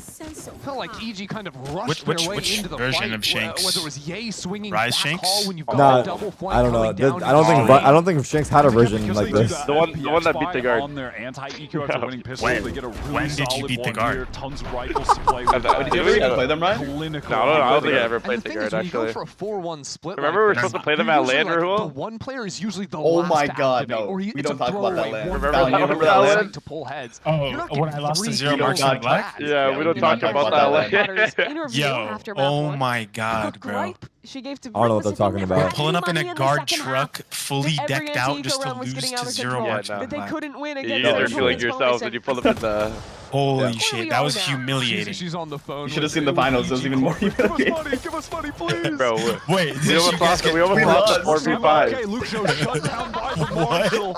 Felt like EG kind of rushed their way into the version fight. of Shanks? Whether it was Ye swinging Rise back Shanks? hall when you've got Nah, a double flank I don't know. coming down I don't think I don't think Shanks had a version like this. The one that beat the guard. On their anti-EQ after winning pistol, When? they get a really When did you solid beat the one guard? here, tons of rifles to play with. Did you ever get to play them, right? Clinical. No, I don't think I ever And played the the thing is, guard when you go actually. for a 4-1 split, Remember we were supposed to play them at land, Rahul? The one player is usually the Oh last my to God, activate, no. or We it's don't a talk about that throwaway. land. One Remember player that- is remember that trying land? to pull heads. Oh, You're not when getting I lost to 3 Zero kills Marks like on Black? that. Yeah, we don't talk about that land. Yo, oh my God, bro. She gave to I don't know what they're talking about. Pulling up in a money in the guard second truck, fully Every decked out, anti-eco just to round was lose getting to out of Zero control, Marks no. on but they Black. couldn't win You against guys their are feeling opponent's yourselves when you pull up in the. Holy Yeah. shit, that was now. humiliating. She's on the phone. You should have seen the finals. It was even more humiliating. Give us money, please. Bro, Wait, did we you almost guys lost. get We almost lost lost? 4v5. Okay, Luke Show shut down by the Marshall.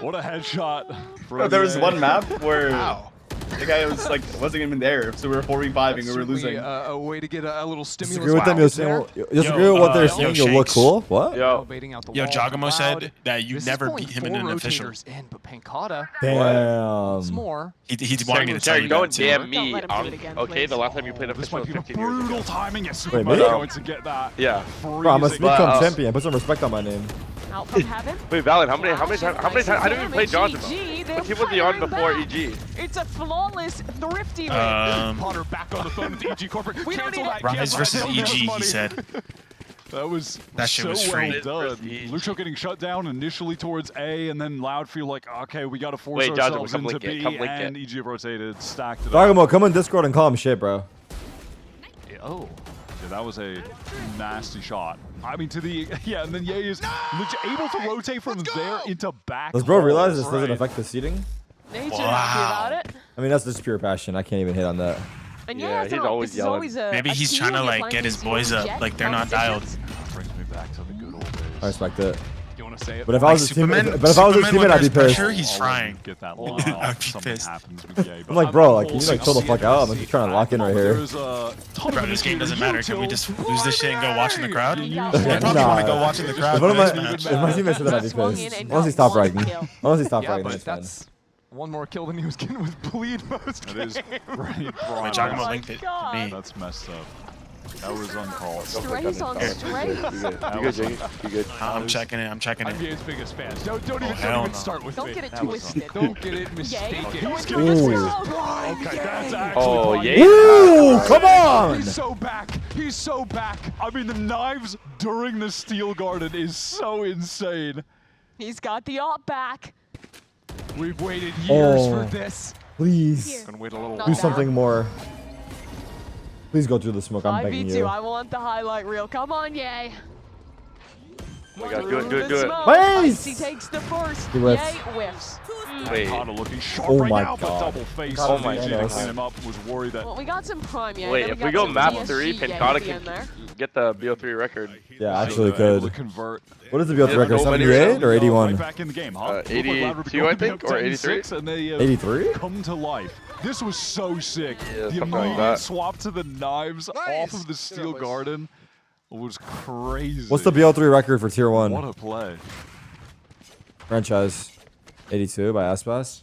What a headshot. Bro, there was one map where Wow. the guy was like wasn't even there, so we were 4v5 and we were losing. A way to get a little stimulus. Disagree with them. You're saying, disagree with what they're saying. You'll look Shanks. cool. What? Yo, Yo, Jagamo said that you never beat him in an official. In, but Pancata Damn. more. He wanted me to tell Terry, you don't that too. damn Don't me. let him do it again, Okay, please. the last time you played This official might was be the 15 years ago. brutal timing. Yes, Wait, Superman's me? going to get that. Yeah. Bro, I'm a freezing- Smithcomb champion. Put some respect on my name. Out from heaven. Wait, Valid, how many times? I didn't even play Johnson. EG, What team was he on before EG? It's a flawless, thrifty win. Potter back on the phone with EG Corporate. We don't Cancel need that. it. Rise cancel versus that. EG, he Money. said. That was That shit so was well free. done. Lucho getting shut down initially towards A, and then Loud feel like, okay, we got to force Wait, Johnson, ourselves come into link it, B, come link and it. EG rotated, stacked it up. Jagamo, come in Discord and call him shit, bro. Oh, yeah, that was a nasty shot. I mean, to the and then Ye is able to rotate from there into back. Does bro realize this right. doesn't affect the seating? Nature happy about it. I mean, that's just pure passion. I can't even hit on that. And Yeah, it's he's not- always this is yelling. always a, Maybe a he's key trying to when you're like playing get his these boys up, Jet like they're not dialed. competitions. Brings me back to the good old days. I respect it. You want to say it? But if I Like was his teammate, Superman, but if I was his Superman teammate, I'd be when there's pissed. pressure, he's frying. Get that I'd line be off. Something pissed. happens with Ye. I'm like, bro, like, can you like chill the fuck out? I'm just trying to lock in right here. There's a ton Bro, of this game doesn't initiative matter. Can we just utility. lose this shit and go watch in the crowd? Yeah. I probably Nah. want to go watch in the crowd. If one of for my, this if match. my teammate said that, I'd be Swung in pissed. and Unless he got stopped one writing. kill. Unless he stopped Yeah, writing, but it's fine. that's one more kill than he was getting with bleed most That is games. right. Wait, Brian. Jagamo linked it to me. That's messed up. That was uncalled. Strays on strays. You good, Jiggy? You good? I'm checking it. I'm checking I'm it. Ye's biggest fan. Don't even, hell don't even no. start with Don't me. get it That was twisted. Don't get it mistaken. Going He's through the Ooh. smoke. Okay, that's actually Oh, fine. yeah. Ooh, come on! He's so back. He's so back. I mean, the knives during the Steel Garden is so insane. He's got the op back. We've waited years Oh. for this. Please Gonna wait a little Not do that. something more. Please go through the smoke. I'm begging 5v2. you. I want the highlight reel. Come on, Yay. Oh my God, do it, Through do it, the do it. smoke. Nice! Icy takes the first. He whiffs. Yay whiffs. Wait. Kana looking sharp Oh right my now, but God. double face. Oh my VG to God. clean him up. Was worried that. Well, we got some prime Yay. Wait, then if got we go some map DSG 3, Yay Pancata at the end there. can get the BO3 record. Yeah, actually able could. to convert. What is the BO3 Yeah, record? nobody 78 or Right 81? back in the game, huh? 82, I think, or 83? And they 83? come to life. This was so sick. Yeah, The something like immediate that. swap to the knives off of the Steel Garden was crazy. What's the BO3 record for Tier 1? What a play. Franchise 82 by Aspas.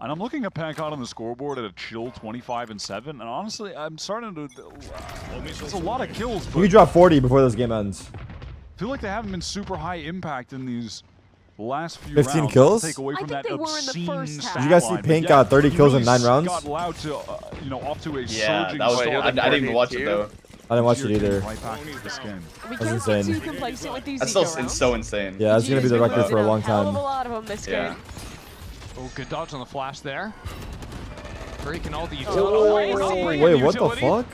And I'm looking at Pancon on the scoreboard at a chill 25-7, and honestly, I'm starting to. It's a lot of kills, but You can drop 40 before this game ends. I feel like they haven't been super high impact in these last few 15 rounds. kills? Take away I from think that they were in the obscene first half. stat Did you guys see line, but Pink yeah, got 30 he kills in really 9 rounds? Got allowed to, off to a Yeah, surging that was. start. I didn't even watch it though. I didn't watch it either. Right back into this game. We That's can't get insane. too complacent with these That's still eco rounds. so insane. Yeah, that's going to be the GG's been record for a losing long hell of time. a lot of them this Yeah. game. Oh, good dodge on the flash there. Breaking all the Oh, utility. Wait, what the fuck?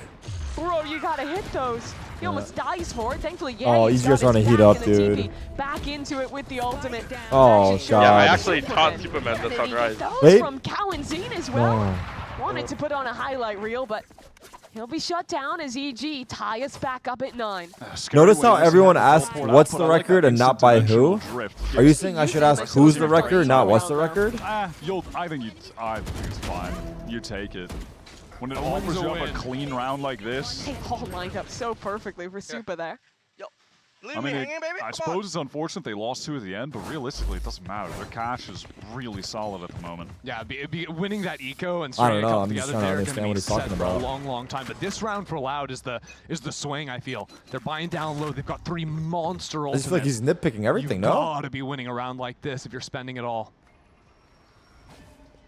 Bro, you gotta hit those. He almost dies for it. Thankfully, yeah. Oh, he's he's got just trying to his heat back up, in the dude. TP. Back into it with the ultimate. Oh, Actually showed God. Yeah, I us actually taught Superman. Superman this on Rise. Those Wait. from Kalinzine as well. No. Wanted to put on a highlight reel, but he'll be shut down as EG tie us back up at 9. Notice how everyone asked what's the record and not by who? Are you saying I should ask who's the record, not what's the record? I think it's fine. You take it. When it offers you up a clean round like this. They all lined up so perfectly for Super there. I mean, I suppose it's unfortunate they lost 2 at the end, but realistically, it doesn't matter. Their cash is really solid at the moment. Yeah, it'd be winning that eco and I don't stringing a know. couple I'm just together, trying to they're understand going what to be he's talking set for a about. long, long time. But this round for Loud is the swing, I feel. They're buying down low. They've got 3 monster I ultimates. just feel like he's nitpicking everything, You've no? gotta be winning a round like this if you're spending it all.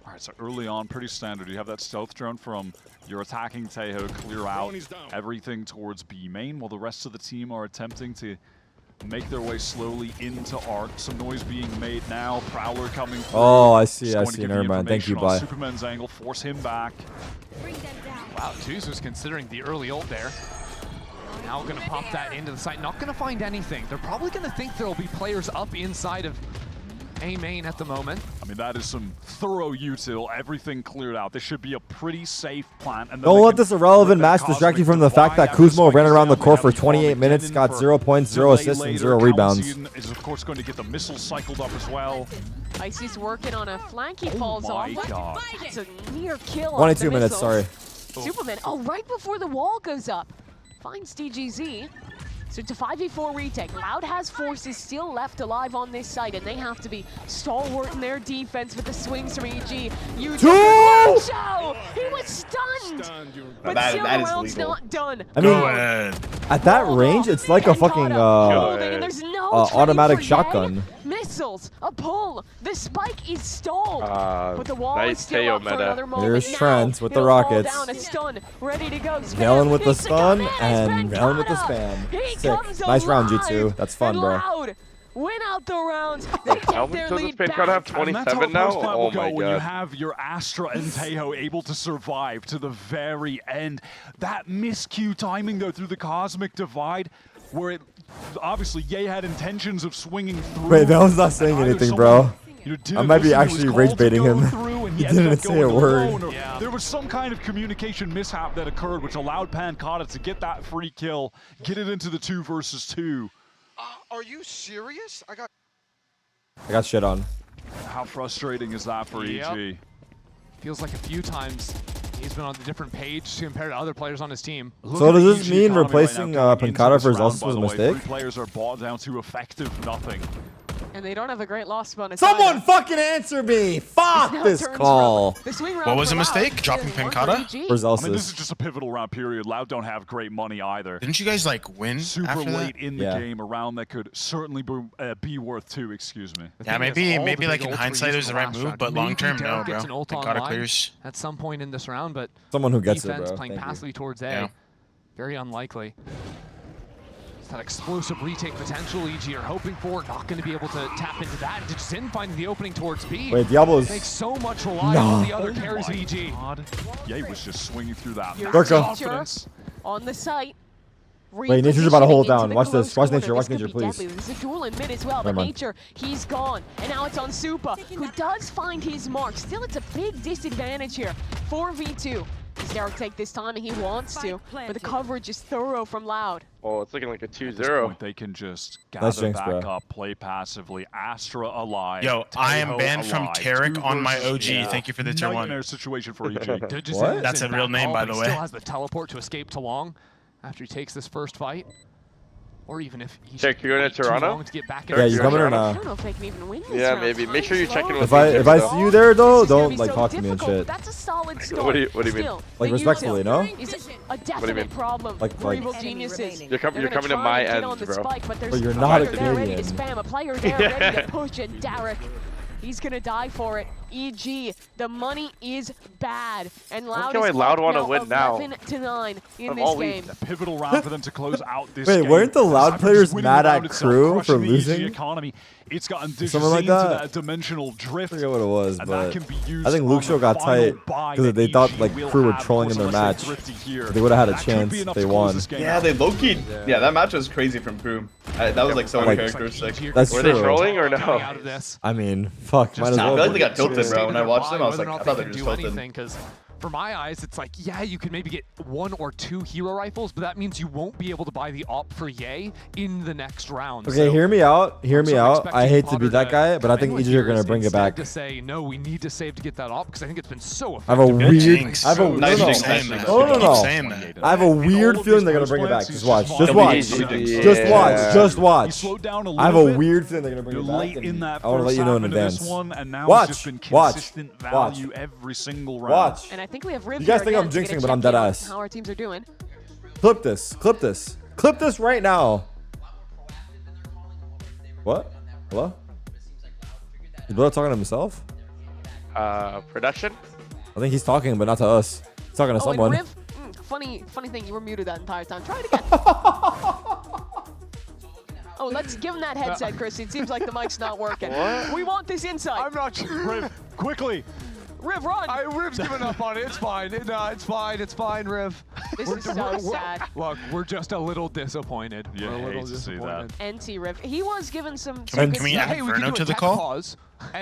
All right, so early on, pretty standard. You have that stealth drone from your attacking Taeho clear out everything towards B main, while the rest of the team are attempting to make their way slowly into Arc. Some noise being made now. Prowler coming through. Oh, I see. Just I going to see. give Never the mind. Thank you. information on Bye. Superman's angle, force him back. Wow, Zeus was considering the early ult there. Now going to pop that into the site. Not going to find anything. They're probably going to think there'll be players up inside of A main at the moment. I mean, that is some thorough util. Everything cleared out. This should be a pretty safe plant. And then Don't they let can this irrelevant rip that match distract you Cosmic from the fact Divide that after Kuzmo ran swinging around the down. court They for have 28 minutes, Armageddon got for 0 points, 0 delay assists, and later. 0 rebounds. Calcium is, of course, going to get the missile cycled up as well. Icy's working on a flank. He falls my off. God. That's a near kill. 22 off the minutes, missile. sorry. Superman. Oh, right before the wall goes up. Finds DGZ. So it's a 5v4 retake. Loud has forces still left alive on this site, and they have to be stalwart in their defense with the swings from EG. Show! He was stunned! But still the round's not done. I mean, at that range, it's like a fucking And there's no automatic trade for shotgun. Yay. Missiles, a pull. The spike is stalled, but the wall nice is still up Teo for meta. another moment. Here's Now, Trent with the it'll fall rockets. down, a stun, ready to go. Valen with the Needs to come stun in, and it's Valen with the Benkata. spam. He Sick. comes Nice round, alive, G2. That's fun, and bro. Loud win out the round. They get their lead back. Benkata have And that's how 27 now? first plant will Oh go my when you god. have your Astra and Taeho able to survive to the very end. That miscue timing, though, through the Cosmic Divide, where it obviously Ye had intentions of swinging through. Wait, Valen's not saying and either anything, someone, bro. didn't I might be listen to actually his rage call to baiting go him. through, and He ended didn't up say a going word. alone, or there was some kind of communication mishap that occurred, which allowed Pankata to get that free kill, get it into the 2 versus 2. Are you serious? I I got shit on. How frustrating is that for Yep. EG? Feels like a few times he's been on a different page compared to other players on his team. So does this mean replacing Pankata for Zelsus was a mistake? 3 players are bought down to effective nothing. And they don't have a great loss bonus. Someone either. fucking answer me! Fuck Now this turns call. The swing round What was for a Loud mistake? is Dropping one for Pankata? EG. For I mean, this is Zelsus. just a pivotal round period. Loud don't have great money either. Didn't you guys like win Super after late that? in the Yeah. game, a round that could certainly be worth 2, excuse me. Yeah, maybe like in hindsight it was the right move, but long term, no, bro. Pankata clears. At some point in this round, but Someone who gets it, defense bro. playing Thank you. passively towards A. Yeah. Very unlikely. It's that explosive retake potential EG are hoping for. Not going to be able to tap into that. Jin finding the opening towards B. Wait, Diablo's... Makes so much rely on the other Oh carries of my EG. God. Ye was just swinging through that. Here's Gorka. Confidence. on the site. Wait, Nature's about to hold Repositioning down. into the Watch this. close Watch corner. Nature. Watch This Nature, could be please. deadly. There's a duel in mid as well, but Never mind. Nature, he's gone. And now it's on Supa, who does find his mark. Still, it's a big disadvantage here. 4v2. Does Tarik take this time? And he wants to, but the coverage is thorough from Loud. Oh, it's looking like a At this 2-0. point, they can just Nice gather jinx, back bro. up, play passively. Astra alive. Yo, I am Taeho banned from alive. Tarik 2 on my versus OG. 4. Thank you for the tier 1. Nightmare situation for EG. What? That's a real name, by the way. Still has the teleport to escape to long after he takes this first fight. Or even if he Check, should you're going wait to too Toronto? long to get back Yeah, you coming or I not? don't know if they can even win this Yeah, round. maybe. Make sure you check in with If I see you there though, This is gonna don't be like so talk to me and difficult, shit. but that's a solid start. What do you mean? Still, Like the respectfully, no? is a do you definite mean? problem Like- for like- evil geniuses. You're coming They're to gonna try my and get ends, on the bro. spike, but there's But you're a not a player there ready to Canadian. spam, a player there ready to push, and Tarik, he's gonna die for it. EG, the money is bad, and Loud why is Loud up wanna win now. 11-9 in Of this all game. A pivotal round for them to close out this Wait, game. weren't the Loud Aside from players just winning mad the round at itself, Crew crushing for the EG losing? economy, it's gotten Something like into that? dimensional drift. I forget what it was, and but that can be used I think on Luke the Show got final tight buy because that they thought EG like will Crew were have. trolling in their Of course, match. let's say Thrifty here. They would have had a That could chance be if enough they to close won. this game Yeah, out. they low-keyed. Yeah, that match was crazy from Crew. That was like so Like- uncharacteristic. That's Were true. they trolling or Coming no? out of this. I mean, fuck, might as Nah, I well. feel like be. they got tilted, bro. State When of I their watched them, I body, was whether like, or I not thought they they were can just do tilted. anything, 'cause for my eyes, it's like, yeah, you could maybe get 1 or 2 hero rifles, but that means you won't be able to buy the op for Ye in the next round. Okay, so hear me out. Hear me out. I hate to be that guy, but I think come in EG are with gonna bring it back. To say no, we need to save to get that op because I think it's been so effective. I have a weird. jinx. I have a Nice no, jinx, no, nice no, jinx. no, no, Keep no. saying that. I have a weird feeling they're gonna bring it back. Just watch. Just watch. Just watch. Just watch. I have a weird feeling they're gonna bring it back. Late in that I want to let you know in advance. And now Watch. it's just been Watch. consistent Watch. value every single round. Watch. And I think we have Riv You guys here think I'm again to get jinxing, a but I'm check dead in on ass. how our teams are doing. Clip this. Clip this. Clip this right now. What? Hello? Is Blood talking to himself? Production? I think he's talking, but not to us. He's talking to Oh, someone. and Riv, funny thing, you were muted that entire time. Try it again. Oh, let's give him that headset, Chris. It seems like the mic's not working. What? We want this insight. I'm not sure. Riv, quickly. Riv, run. Riv's giving up on it. It's fine. No, it's fine. It's fine, Riv. This is so sad. Look, we're just a little disappointed. Yeah, we're a little hate to see disappointed. NT Riv. He was given some. Can good we stuff. add Verno to the call? Pause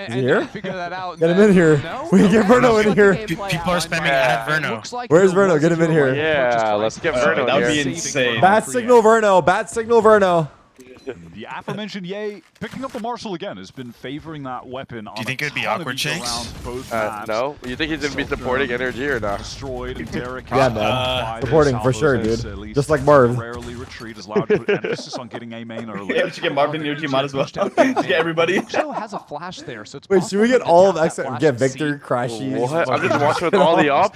Is he here? figure that out. Get him in here. No? We can get Verno in here. People are spamming add Verno. Where's Verno? Get him in here. Yeah, let's get Verno That would here. be insane. Bat signal Verno. Bat signal Verno. The aforementioned Ye picking up the Marshal again has been favoring that weapon. Do you think it would be awkward, Jinx? No. You think he's gonna be supporting NRG or not? Destroyed and Tarik. Yeah, man. Supporting for sure, dude. Just like Marv. Rarely retreat is allowed to put emphasis on getting A main early. Yeah, we should get Marvin and your team, might as well. Get everybody. Luxo has a flash there, so it's Wait, should we get all of X and get Victor, Crashy? What? I'm just watching with all the op.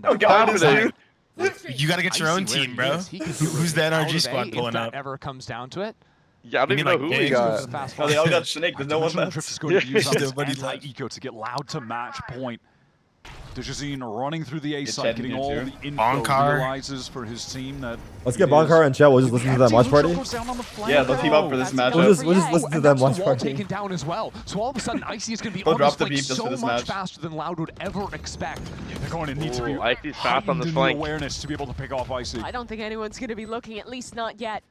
Oh, God, this dude. You gotta get your own team, bro. Who's the NRG squad pulling up? If that ever comes down to it. Yeah, I don't even know who we got. Oh, they all got Snake. There's no one left. Is going to use anti-eco to get Loud to match point. Dejazine running through the A side, getting all the info, Bonkar realizes for his team that Let's get Bonkar and Chet. We'll just listen to them watch party. Yeah, they'll team up for this matchup. We'll just listen to them watch party. Taken down as well. So all of a sudden, Icy is going to be They'll on drop this the beep just so for this much match. faster than Loud would ever expect. they're going to need to be Icy's fast on the heightened in flank. awareness to be able to pick off Icy. I don't think anyone's going to be looking, at least not yet.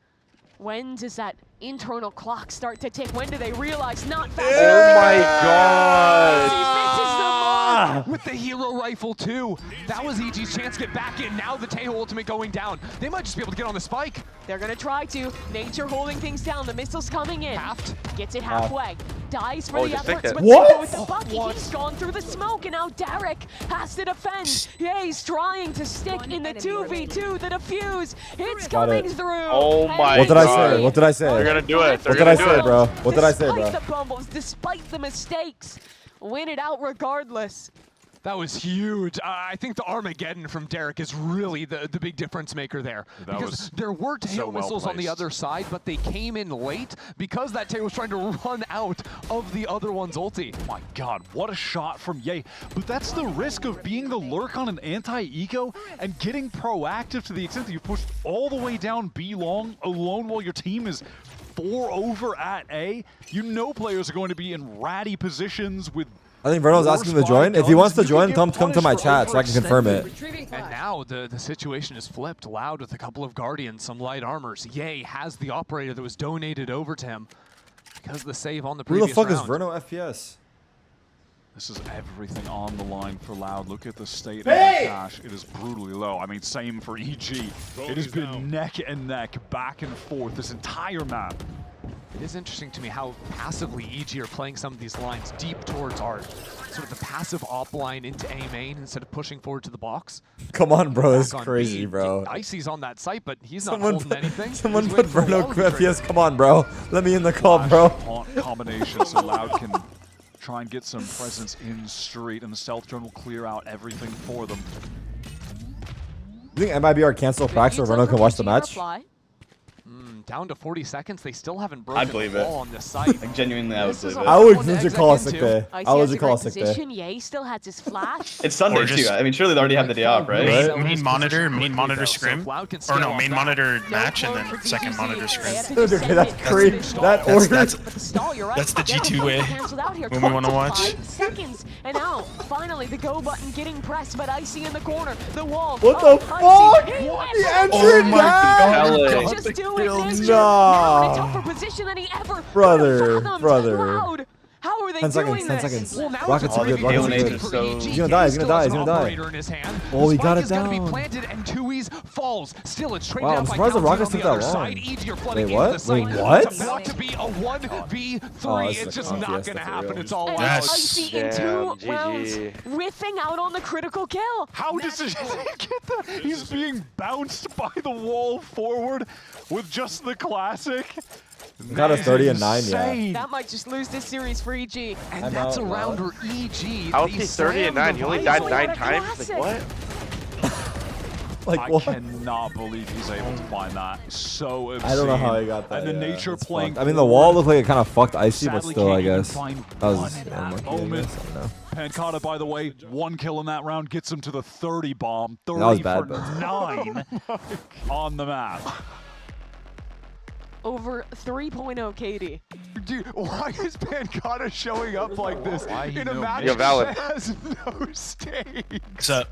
When does that internal clock start to tick? When do they realize not fast enough? Oh my god! He misses the mark with the hero rifle too. That was EG's chance to get back in. Now the Tail ultimate going down. They might just be able to get on the spike. They're gonna try to. Nature holding things down. The missile's coming in. Gets it halfway. Dies for the efforts, but What? with the bucket, he's gone through the smoke, and now Tarik has to defend. Yeah, he's trying to stick in the 2v2, the defuse. It's coming through. Oh my What did I god. say? What did I say? They're gonna do it. They're What did I gonna do say, it. bro? What did I say, bro? Despite the bumbles, despite the mistakes, win it out regardless. That was huge. I think the Armageddon from Derek is really the big difference maker there. That because was there were tail so well missiles on the placed. other side, but they came in late because that tail was trying to run out of the other one's ulti. My god, what a shot from Ye. But that's the risk of being the lurk on an anti-eco and getting proactive to the extent that you pushed all the way down B long alone while your team is 4 over at A. You know players are going to be in ratty positions with I think Verno's asking to join. If he wants to join, come to my chat so I can confirm it. And now the situation is flipped. Loud with a couple of Guardians, some light armors. Ye has the operator that was donated over to him because of the save on the Who previous the fuck is round. Verno FPS? This is everything on the line for Loud. Look at the state of the cash. It is brutally low. I mean, same for EG. It has been neck and neck, back and forth this entire map. It is interesting to me how passively EG are playing some of these lines deep towards art. Sort of the passive op line into A main instead of pushing forward to the box. Come on, bro. That's Back on crazy, B. bro. Icy's on that site, but he's not holding anything. Someone He's put waiting for Verno wall to trigger. FPS. Come on, bro. Let me in the call, bro. Taunt combination so Loud can try and get some presence in street, and the stealth drone will clear out everything for them. You think MIBR cancel Prax so Verno can watch the match? Down to 40 seconds. They still haven't broken I believe the it. wall on this site. Like, genuinely, I would believe it. I would legit call a sick day. Icy I would has legit a call a great sick day. position. Ye still has his flash. It's Sunday, Or just- too. I mean, surely they already have the day off, right? Main monitor scrim. Or no, main monitor match and then second monitor scrim. Okay, that's crazy. That order. That's the G2 way when we want to watch. 5 seconds, and now finally the go button getting pressed, but Icy in the corner, the wall. What the fuck? He answered that? Just do it. Nah. Now in a tougher position than he ever Brother, fathomed. brother. Loud How are they 10 doing seconds, 10 this? seconds. Well, now Rocket's it's good, Rocket's good. So He's gonna die, he's gonna die, he's gonna die. in his hand. Oh, he got it Is gonna be down. planted and Tui's falls. Still, it's traded Wow, out I'm by surprised the Bounty Rockets on took the that other long. side. EG are flooding Wait, into what? the site. Wait, what? It's about to be a 1v3. Oh, this is It's a just Confiesta not for gonna happen. real. It's all And out. Icy in 2 Damn, rounds, GG. riffing out on the critical kill. How does he get that? He's being bounced by the wall forward with just the classic. Got us 30 and 9, yeah. Insane. That might just lose this series for EG. And I'm that's out, a round wow. where EG. How is they he 30 and slammed 9? the He only Vice. died What 9 a times? classic. Like, what? Like, I what? cannot believe he's able to find that. So obscene. I don't know how he got that. And the yeah, nature it's playing. fucked. I mean, the wall looked like it kind of fucked Icy, but Sadly still, I can't even guess. find That was one in that unlucky, I moment. guess. I don't know. Pancata, by the way, 1 kill in that round gets him to the 30 bomb. 30 That was bad, for but- 9 on the map. Over 3.0 KD. Dude, why is Pancata showing up like this in a match Yo, Valid. that has no stakes? What's up?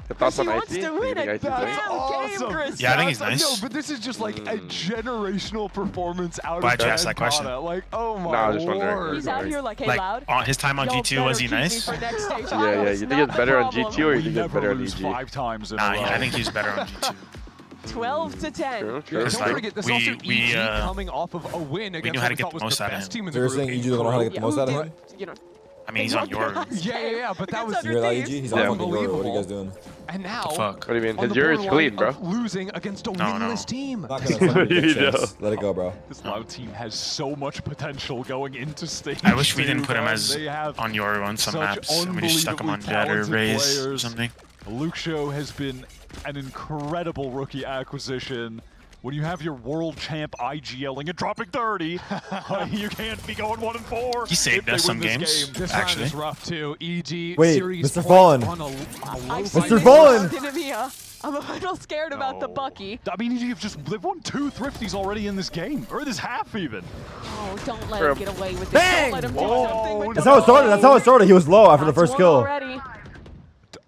The thoughts on He wants Icy? to Do you win think it. Icy's That's nice? awesome. Chris. Yeah, I think he's nice. No, but this is just like a generational performance out Why'd of you ask that question? Pancata. Like, oh my Nah, I was just wondering. lord. He's out here like, hey, Like, loud. on his time on Y'all G2, was he better keep me nice? for next stage. Yeah, yeah. You think it's better on G2 or you We think it's never better on lose EG? 5 times in a Nah, row. I think he's better on G2. 12 to 10. True, true. Don't It's like, forget, this we- also we, EG uh, coming off of a win against knew how to what we get thought the was most the out of best him. team in So the you're group. saying EG don't know how to get the most out of him? You know, I mean, he's on your. Yeah, but that was You're like EG? He's on Yeah. fucking Euro. What are you guys doing? And now, Fuck. What do you mean? on His the Euro is clean, bro. borderline of losing against a No, no. winless team. I'm not gonna fucking You get know. chance. Let it go, bro. This Loud team has so much potential going into stage I wish we didn't 2, put him man. as They have on your on some such maps, and we just stuck him on unbelievably Jet or talented Raze or players. something. Luke Show has been an incredible rookie acquisition. When you have your world champ IGLing and dropping 30, you can't be going 1 and 4. He saved if they us some win this games, game. This actually. round is rough too. EG Wait, series Mr. point Fallen. on a low Mr. fight. Fallen! I'm a little scared about the Bucky. I mean, you've they've won 2 thrifties already in this game, or this half even. Oh, don't let For him a- get away with this. Bang! Don't let him do Oh, something with That's the how it started. That's how it started. He was low after the That's first one kill. already.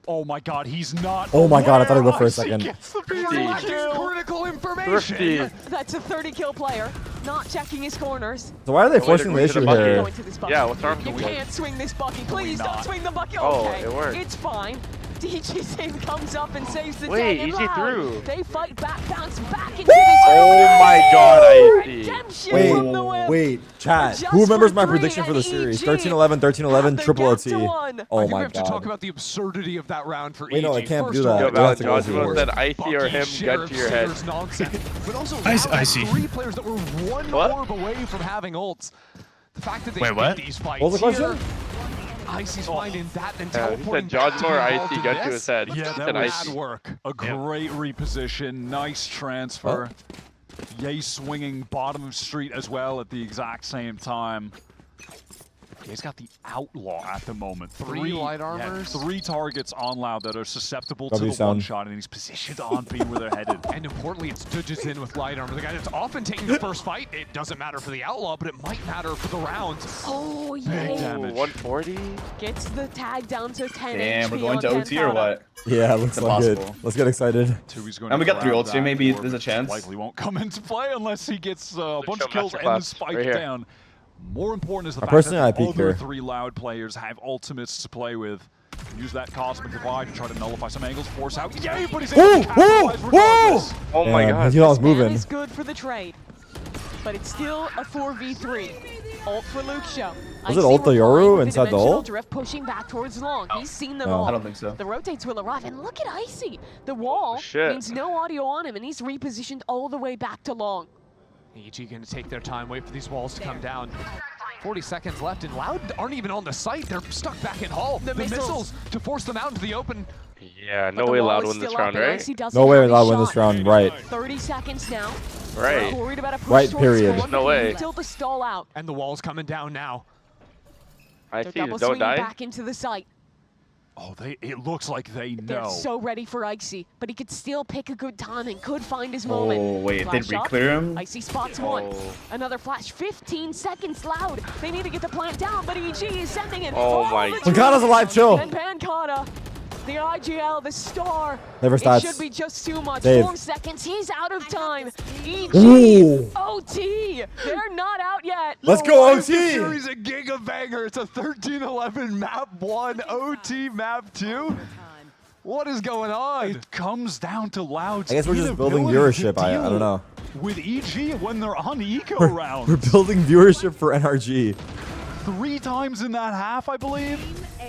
Oh my God, he's not. Oh my God, I thought he aware. lived for a Icy second. gets the You're first lacking kill. critical information. Thrifty. That's a 30 kill player, not checking his corners. So why are they Go forcing the into the issue bucket. here? Going to this Bucky. Yeah, what's wrong You with can't swing this Bucky. Please don't not? swing the Bucky. Oh, Okay, it worked. it's fine. DG Save comes up and saves the Wait, tag and EG Loud. through. They fight back, bounce back into Woo! this. Oh my God, Icy. Redemption from the whip. Wait, chat. Just Who remembers for my 3 prediction for the and series? EG 13-11, 13-11, have the triple gap OT. to 1. Oh I think we my have to talk God. about the absurdity of that round for Wait, EG. no, they can't First do of that. all, Yo, They have Valid, to go Josh through said it. Icy or him, gun to your head. Nonsense. But also, I see. 3 players that were 1 What? orb away from having ults. The fact that they Wait, win what? these fights What was the here, question? Icy's finding that and He teleporting said back Josh to more be Icy, involved in gun to this. his head. Yeah, that Said was Icy. bad work. A great reposition, nice transfer. Yay swinging bottom of street as well at the exact same time. He's got the outlaw at the moment. 3 light armors. 3 targets on Loud that are susceptible to W the sound. one shot, and he's positioned on being where they're headed. And importantly, it's Dudges in with light armor. The guy that's often taking the first fight. It doesn't matter for the outlaw, but it might matter for the rounds. Oh, Big yeah. damage. 140? Gets the tag down to 10 Damn, we're HP going on to OT or Pancata. what? Yeah, looks like it. Impossible. Let's get excited. Tui's going And we to got 3 grab ults here, that maybe orb, there's a which chance. Likely won't come into play unless he gets a bunch of show kills and the masterclass spike right here. down. More important is the I fact personally, that I the peeked other her. 3 Loud players have ultimates to play with. Use that Cosmic Divide to try to nullify some angles, force out. Yay, but he's able to capitalize regardless. Oh my Damn, God. he was Man moving. is good for the trade, but it's still a 4v3. Ult for Luke Show. Was it ult the Yoru inside the dimensional ult? drift pushing back towards long. He's seen them No. all. I don't think so. The rotates will arrive, and look at Icy. The wall Shit. means no audio on him, and he's repositioned all the way back to long. EG going to take their time, wait for these walls to come down. 40 seconds left, and Loud aren't even on the site. They're stuck back in Hall. The missiles. to force them out into the open. Yeah, But no the way wall Loud is win this still up, round, and right? Icy doesn't No way have Loud his win this shot. round, right? 30 seconds now. Right. Worried about a push Right, towards period. spawn. No way. Still to stall out. And the wall's coming down now. I They're see. double Don't swinging die. back into the site. Oh, it looks like they They're know. so ready for Icy, but he could still pick a good time and could find his moment. Oh, wait, if they'd Flash up. re-clear him? Icy spots one. Oh. Another flash, 15 seconds Loud. They need to get the plant down, but EG is sending it. Oh all my the God. Pancata's alive, chill. And Pancata The IGL, the star. Never It stats. should be just too much. Save. 4 seconds. He's out of time. EG. Ooh. OT. They're not out yet. Let's go, OT. Series a giga banger. It's a 13-11 map 1, OT map 2. What is going on? It comes down to Loud's I guess we're just building inability to viewership. I don't deal know. with EG when they're on eco rounds. We're building viewership for NRG. 3 times in that half, I believe.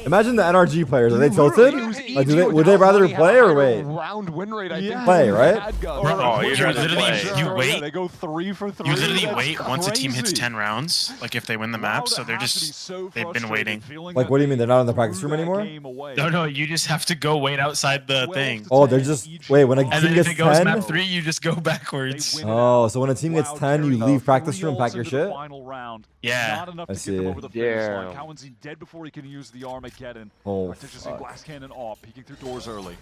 Imagine the NRG players. Are they tilted? Like, would they rather play or wait? Round win rate, I think. Play, right? Oh, You wait. They go 3 for 3. You literally That's wait once a team hits crazy. 10 rounds, like if they win the map, so they're just, they've been waiting. Like, what do you mean? They're not in the practice room anymore? No, you just have to go wait outside the thing. Oh, they're just, wait, when a And team then gets if it goes 10? map 3, you just go backwards. Oh, so when a team gets 10, you leave practice room, pack your shit? Yeah. Not enough I to get them see. over the finish line. Yeah. Cowan's dead before he can use the Armageddon. Oh, Artificial fuck. blast cannon off, peeking through doors early.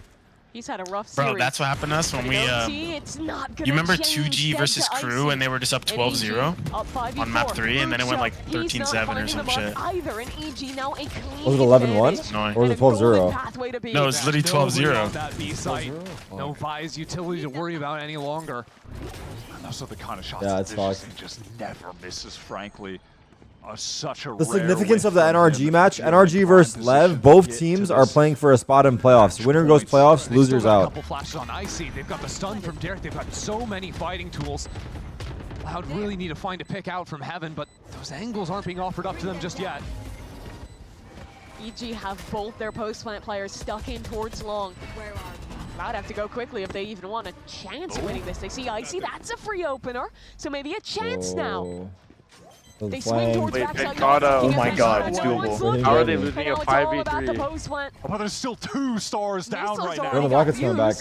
He's had a rough series. Bro, that's what happened to us when we, it's not gonna you remember change 2G dead versus to Crew icy. and they were just up 12-0 Up 5v4. on map 3 and then it went like He's not 13-7 or finding some the mark shit. Either, and EG now a clean Was it 11-1? advantage Or was it and a golden 12-0? pathway to beat. No, it's literally Nobody 12-0. on that B site. No Vi's utility to worry about any longer. And those are the kind of shots Yeah, that it's Vicious fucked. just never misses, frankly. Such a The rare significance win of the from NRG him. match, Being in NRG prime versus position LEV, to both get teams to are this playing for a spot in playoffs. Winner goes playoffs, They losers still got a out. couple flashes on Icy. They've got the stun from Derek. They've got so many fighting tools. Loud really need to find a pick out from Heaven, but those angles aren't being offered up to them just yet. EG have both their post-plant players stuck in towards long. Loud have to go quickly if they even want a chance of winning this. They see Icy, that's a free opener, so maybe a chance now. They swing towards Wait, backside. Pencata. Oh my god, it's doable. How are they losing a 5v3? Oh, but there's still 2 stars down right Well, the now. Rockets coming back.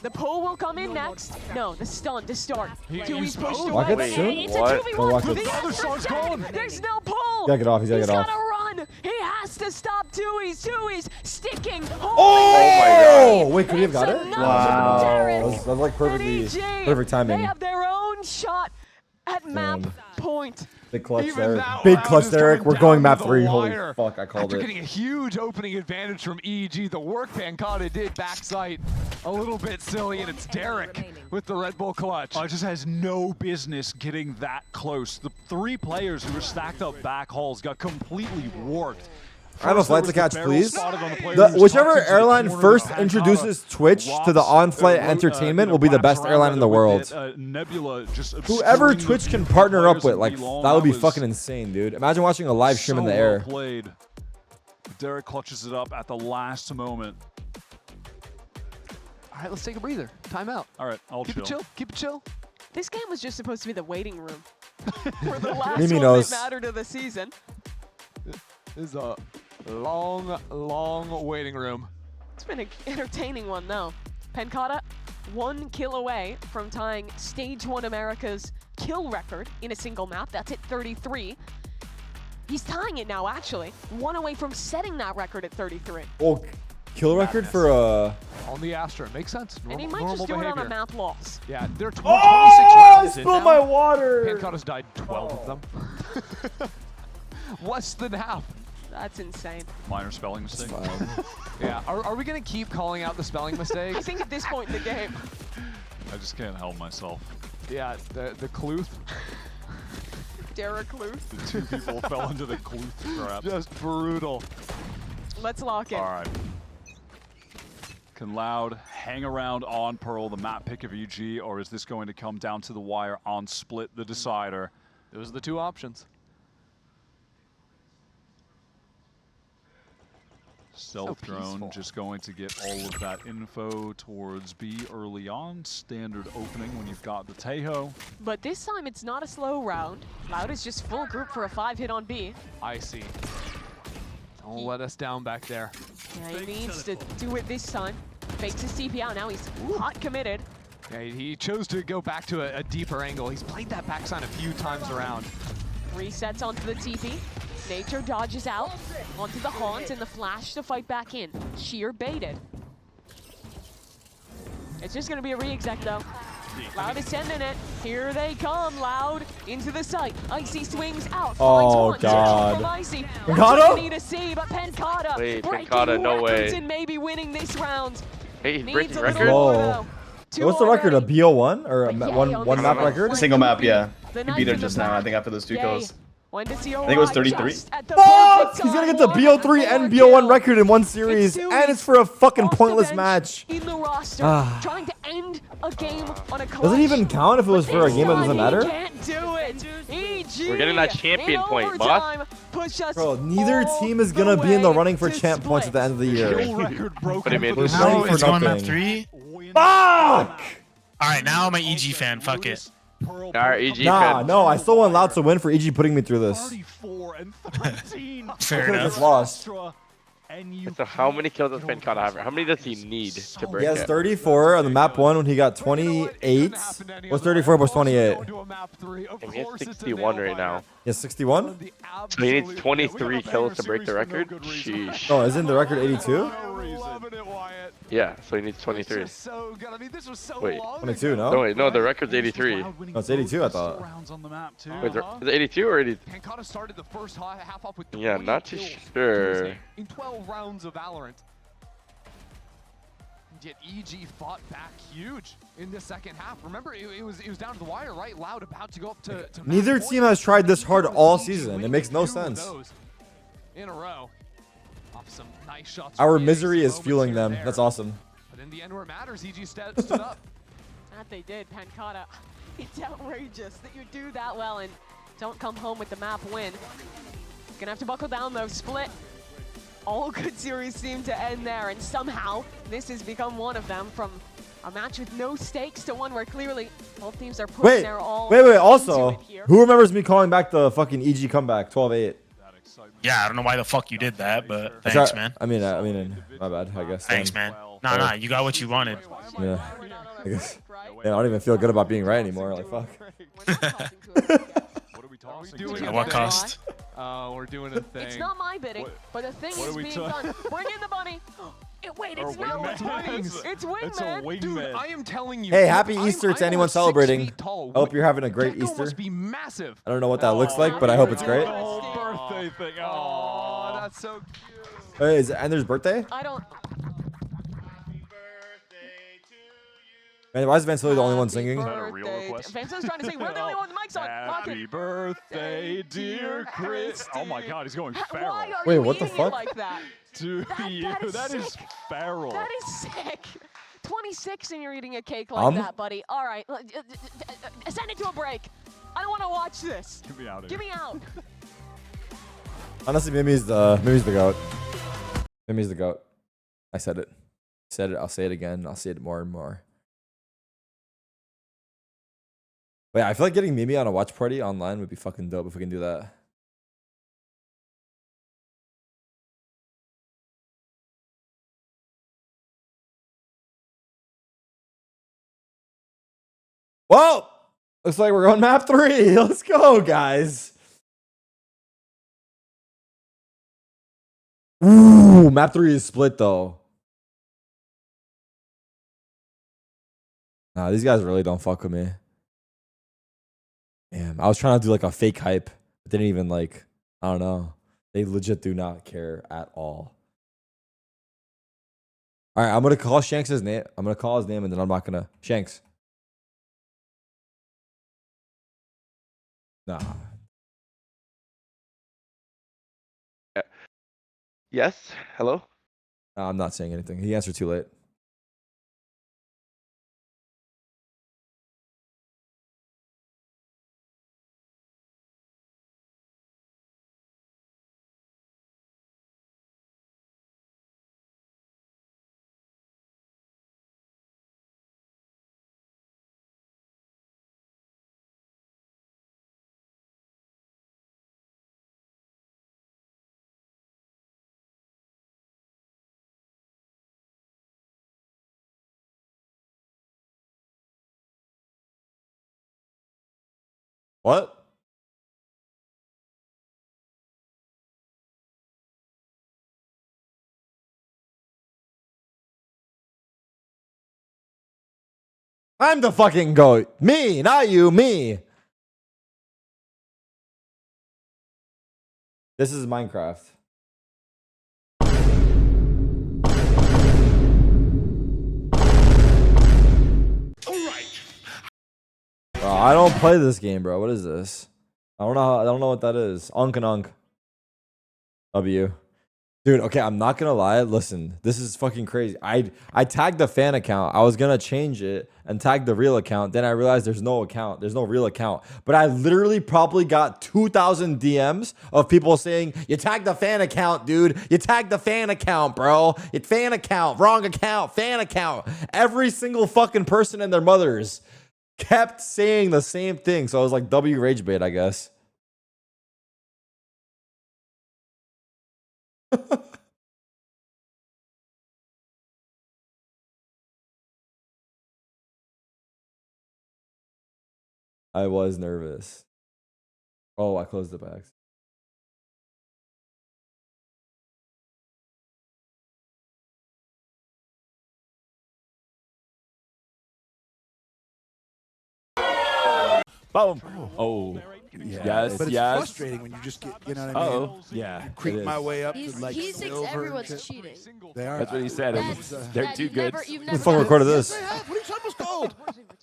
The pull will come in next. No, the stun to start. Tui's pushed both? away. Rockets soon? It's a What? 2v1. No Rockets. The other star's gone. There's no pull. Gotta get off, he's gotta get off. He's gotta run. He has to stop Tui's sticking. Oh! Wait, could he have got it? Wow. That was like perfect timing. They have their own shot at map Damn. point. Big clutch Even there. that Big round clutch is there. coming We're going down map to the 3. Holy wire. fuck, I called After it. getting a huge opening advantage from EG, the work Pencata did backside a little bit silly, and it's Derek with the Red Bull clutch. Just has no business getting that close. The 3 players who were stacked up back halls got completely warped. I have a First, there flight was to the catch, barrel please. spotted on the player who was Whichever tucked into the airline corner first of introduces Pencata. Twitch to the on-flight entertainment will be the best wraps airline in the around with world. it, Nebula just Whoever obscuring Twitch the can view partner up players with, and like, Belong. that would be was fucking insane, dude. Imagine watching a live stream in the so air. well played. Derek clutches it up at the last moment. All right, let's take a breather. Timeout. All right, I'll Keep chill. it chill. Keep it chill. This game was just supposed to be the waiting room for the last Mimi one knows. that mattered of the season. This is a long waiting room. It's been an entertaining one, though. Pencata, 1 kill away from tying Stage 1 America's kill record in a single map. That's at 33. He's tying it now, actually. 1 away from setting that record at 33. Oh, kill record for On the Astra. Makes sense. And he might Normal just do it on behavior. a map loss. Yeah, they're 26 I rounds in spilled now. my water. Pencata's died 12 of them. Less than half. That's insane. Minor spelling mistake. Yeah, are we going to keep calling out the spelling mistakes? I think at this point in the game. I just can't help myself. Yeah, the Cluth. Derek Luth. The 2 people fell into the Cluth trap. Just brutal. Let's lock in. All right. Can Loud hang around on Pearl, the map pick of EG, or is this going to come down to the wire on Split, the decider? Those are the 2 options. Stealth drone just going to get all of that info towards B early on. Standard opening when you've got the Tejo. But this time it's not a slow round. Loud is just full group for a 5-hit on B. I see. Don't let us down back there. Yeah, he needs to do it this time. Fakes his TP out. Now he's hot committed. Yeah, he chose to go back to a deeper angle. He's played that backside a few times around. Resets onto the TP. Nature dodges out onto the haunt and the flash to fight back in. Sheer baited. It's just going to be a re-exec though. Loud is sending it. Here they come, Loud into the site. Icy swings out. Oh, finds one. God. From Icy. Pencata? That's what we need to see, but Pencata Wait, breaking Pencata, no records way. and maybe winning this round. Hey, he's Needs breaking a little records. more, Whoa. though. What's the record? A BO1 or a But Yay one on one the map side. record? Single map, yeah. The He knife beat her in the just now, I back. think, after those two Yay. kills. When does he I think it was arrive? 33. Just at the Fuck! perfect He's gonna time. get the One BO3 more and kill. BO1 record in one series, and it's for a fucking Off the pointless bench, match. in the roster, Ah. trying to end a game on a Does it even count if it was for a game that doesn't matter? Can't do it. EG We're getting that champion in point, boss. overtime, push us Bro, neither all team is the gonna be in the way running for to champ points at the end of the year. Kill record broken. What do you mean? We're Now running for it's going map nothing. 3. Fuck! Alright, now I'm an EG fan. Fuck it. Alright, EG Nah, fan. no, I still want Loud to win for EG putting me through this. 34 and 13. Fair could've enough. just lost. So how many kills does Pencata have? How many does he need to break He has it? 34 on the map 1 when he got 28. What's 34 plus 28? And he has 61 right now. He has 61? So he needs 23 kills to break the record? Sheesh. Oh, isn't the record 82? Yeah, so he needs 23. Wait. 22, no? No, wait, no, the record's 83. No, it's 82, I thought. Wait, is it 82 or 80? Pencata started the first half off with Yeah, 20 not too kills sure. in 12 rounds of Valorant. Yet EG fought back huge in the second half. Remember, it was down to the wire, right? Loud about to go up to Neither team has tried this hard all season. It makes no sense. In a row. Off some nice shots. Our from misery Yay, is some fueling moments here them. and there. That's awesome. But in the end where it matters, EG stood up. That they did, Pencata. It's outrageous that you do that well and don't come home with the map win. Gonna have to buckle down though. Split. All good series seem to end there, and somehow this has become one of them, from a match with no stakes to one where clearly both teams are putting their all Wait. into Also, it here. who remembers me calling back the fucking EG comeback 12-8? Yeah, I don't know why the fuck you did that, but thanks, man. I mean, my bad, I guess. Thanks, then. man. Nah, you got what you wanted. Yeah, I guess. Yeah, I don't even feel good about being right anymore. Like, fuck. At what cost? We're doing a thing. It's not my bidding, but the thing what is are we being ta- done. Bring in the bunny. Wait, it's not. It's Wingman. It's Wingman. It's a wingman. Dude, I am telling you. Hey, happy Easter to anyone celebrating. Tall. I hope you're having a great Gecko Easter. must be massive. I don't know what that looks like, but I hope it's great. Birthday thing. Oh, that's so cute. Hey, is it Ender's birthday? I don't. Man, why is Vancilli the only one singing? Is that a real request? Vanso's trying to say, we're the only one with the mic's on. Lock Happy it. birthday, dear Chris. Oh my God, he's going feral. Why are Wait, you what the eating it fuck? like that? To you, that is sick. feral. That is sick. 26 and you're eating a cake like that, buddy. All right, send it to a break. I don't want to watch this. Get me out of Get here. me out. Honestly, Mimi's the goat. Mimi's the goat. I said it. I'll say it again. I'll say it more and more. Wait, I feel like getting Mimi on a watch party online would be fucking dope if we can do that. Whoa! Looks like we're on map 3. Let's go, guys. Ooh, map 3 is split though. Nah, these guys really don't fuck with me. Damn, I was trying to do like a fake hype, but they didn't even like, I don't know. They legit do not care at all. All right, I'm going to call Shanks' name. I'm going to call his name and then I'm not going to. Shanks. Nah. Yes? Hello? Nah, I'm not saying anything. He answered too late. What? I'm the fucking GOAT. Me, not you, me. This is Minecraft. Bro, I don't play this game, bro. What is this? I don't know what that is. Unk and Unk. W. Dude, okay, I'm not gonna lie. Listen, this is fucking crazy. I tagged the fan account. I was gonna change it and tag the real account. Then I realized there's no account. There's no real account. But I literally probably got 2,000 DMs of people saying, "You tagged the fan account, dude. You tagged the fan account, bro. It's fan account, wrong account, fan account." Every single fucking person and their mothers kept saying the same thing. So I was like, W rage bait, I guess. I was nervous. Oh, I closed the bags. Boom. Oh. Yes, but it's yes. frustrating when you just get, you know what I mean? Oh, yeah. Creep it my is. way up He to like thinks silver. everyone's and shit. cheating. They are. That's what he said. They're too good. You've Who the fuck recorded this? What are you talking about? Gold.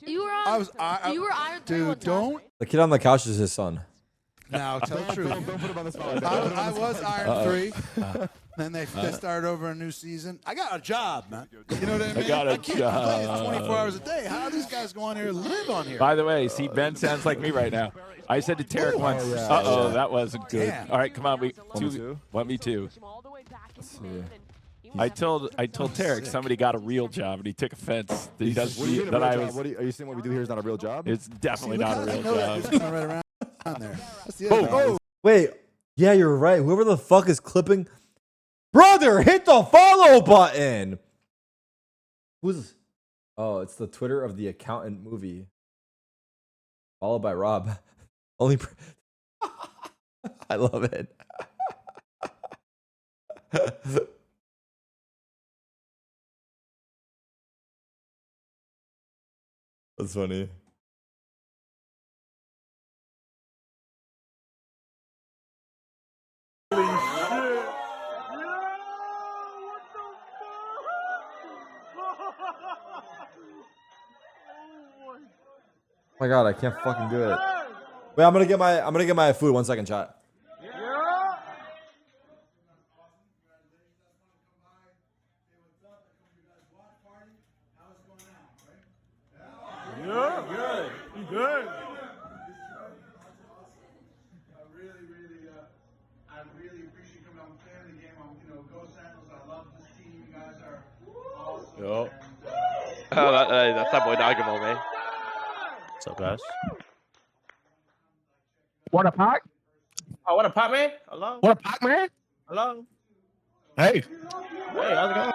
You were on. You were Iron 3 one Dude, time. don't. The kid on the couch is his son. Now tell the truth. Don't put him on the spot. I was Iron 3. Then they started over a new season. I got a job, man. You know what I mean? I got a can't job. play 24 hours a day. How do these guys go on here and live on here? By the way, see, Ben sounds like me right now. I said to Tarik once, that wasn't good. Damn. All right, come on. Want me too. I told Tarik somebody got a real job and he took offense that he does. What do you mean a that real I job? was. Are you saying what we do here is not a real job? It's definitely See, not a look real how I know that. You're job. just coming right around there. That's the other thing. Wait. Yeah, you're right. Whoever the fuck is clipping. Brother, hit the follow button. Who's. Oh, it's the Twitter of the accountant movie. Followed by Rob. Only. I love it. That's funny. Oh my god, I can't fucking do it. Wait, I'm gonna get my food. 1 second, chat. Good. I really appreciate coming out and playing the game. Go Santos. I love this team. You guys are awesome. Yo. That's that boy Dogamo, man. What's up, guys? What a pack? Oh, what a pop, man. Hello. What a pack, man? Hello. Hey. Hey, how's it going?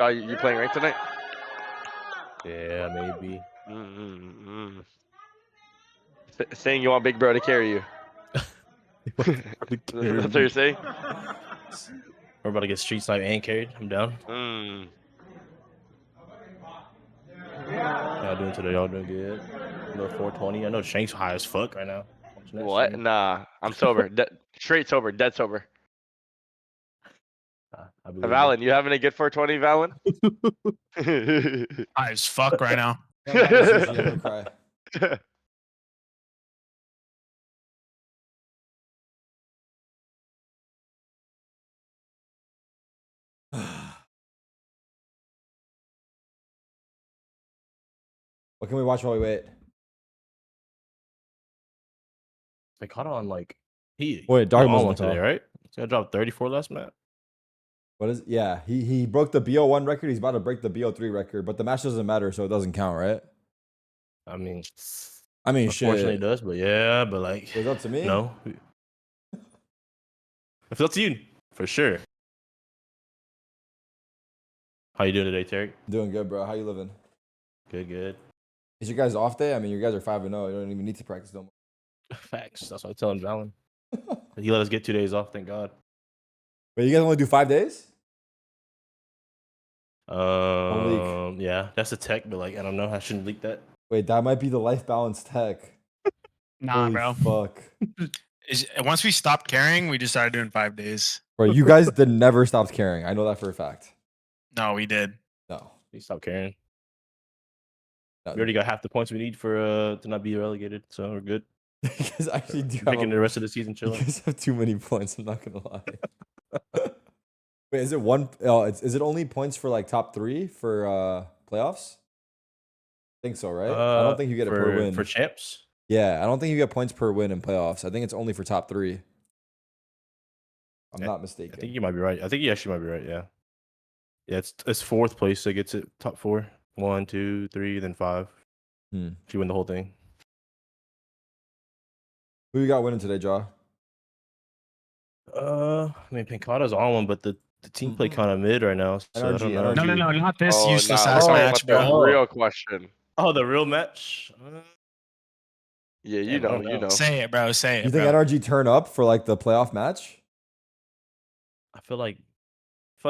You playing ranked tonight? Yeah, maybe. Saying you want Big Bro to carry you. That's what you're saying? We're about to get street snipe and carried. I'm down. Y'all doing today? Y'all doing good? Little 420. I know Shank's high as fuck right now. What? Nah, I'm sober. Straight sober. Dead sober. Valen, you having a good 420, Valen? High as fuck right now. What can we watch while we wait? They caught on like he. Wait, Dogmo's on on today, top. right? He's gonna drop 34 last match. What is? Yeah, he broke the BO1 record. He's about to break the BO3 record, but the match doesn't matter, so it doesn't count, right? I mean, shit. Unfortunately, it does, but yeah, but like, it's up to me. No, it's up to you for sure. How you doing today, Tarik? Doing good, bro. How you living? Good. Is your guys off day? I mean, you guys are 5-0. You don't even need to practice no more. Facts. That's what I'm telling Valen. He let us get 2 days off. Thank God. But you guys only do 5 days? Yeah, that's a tech, but like I don't know. I shouldn't leak that. Wait, that might be the life balance tech. Nah, Holy bro. fuck. Once we stopped caring, we just started doing 5 days. Bro, you guys did never stopped caring. I know that for a fact. No, we did. No. We stopped caring. No. We already got half the points we need for to not be relegated, so we're good. You guys actually do Making the rest of the season You chilling. guys have too many points, I'm not gonna lie. Wait, is it one? Oh, is it only points for like top 3 for playoffs? I think so, right? I don't think you get it per win. For champs? Yeah, I don't think you get points per win in playoffs. I think it's only for top 3. I'm not mistaken. I think you might be right. I think you actually might be right, yeah. Yeah, it's 4th place that gets it top 4. 1, 2, 3, then 5. If you win the whole thing. Who you got winning today, Jaw? I mean Pancata's on one, but the team play kind of mid right now. So I don't know. No, not this useless ass match, bro. The real question. Oh, the real match? Yeah, you know. Say it, bro. Say it. You think bro. NRG turn up for like the playoff match? I feel like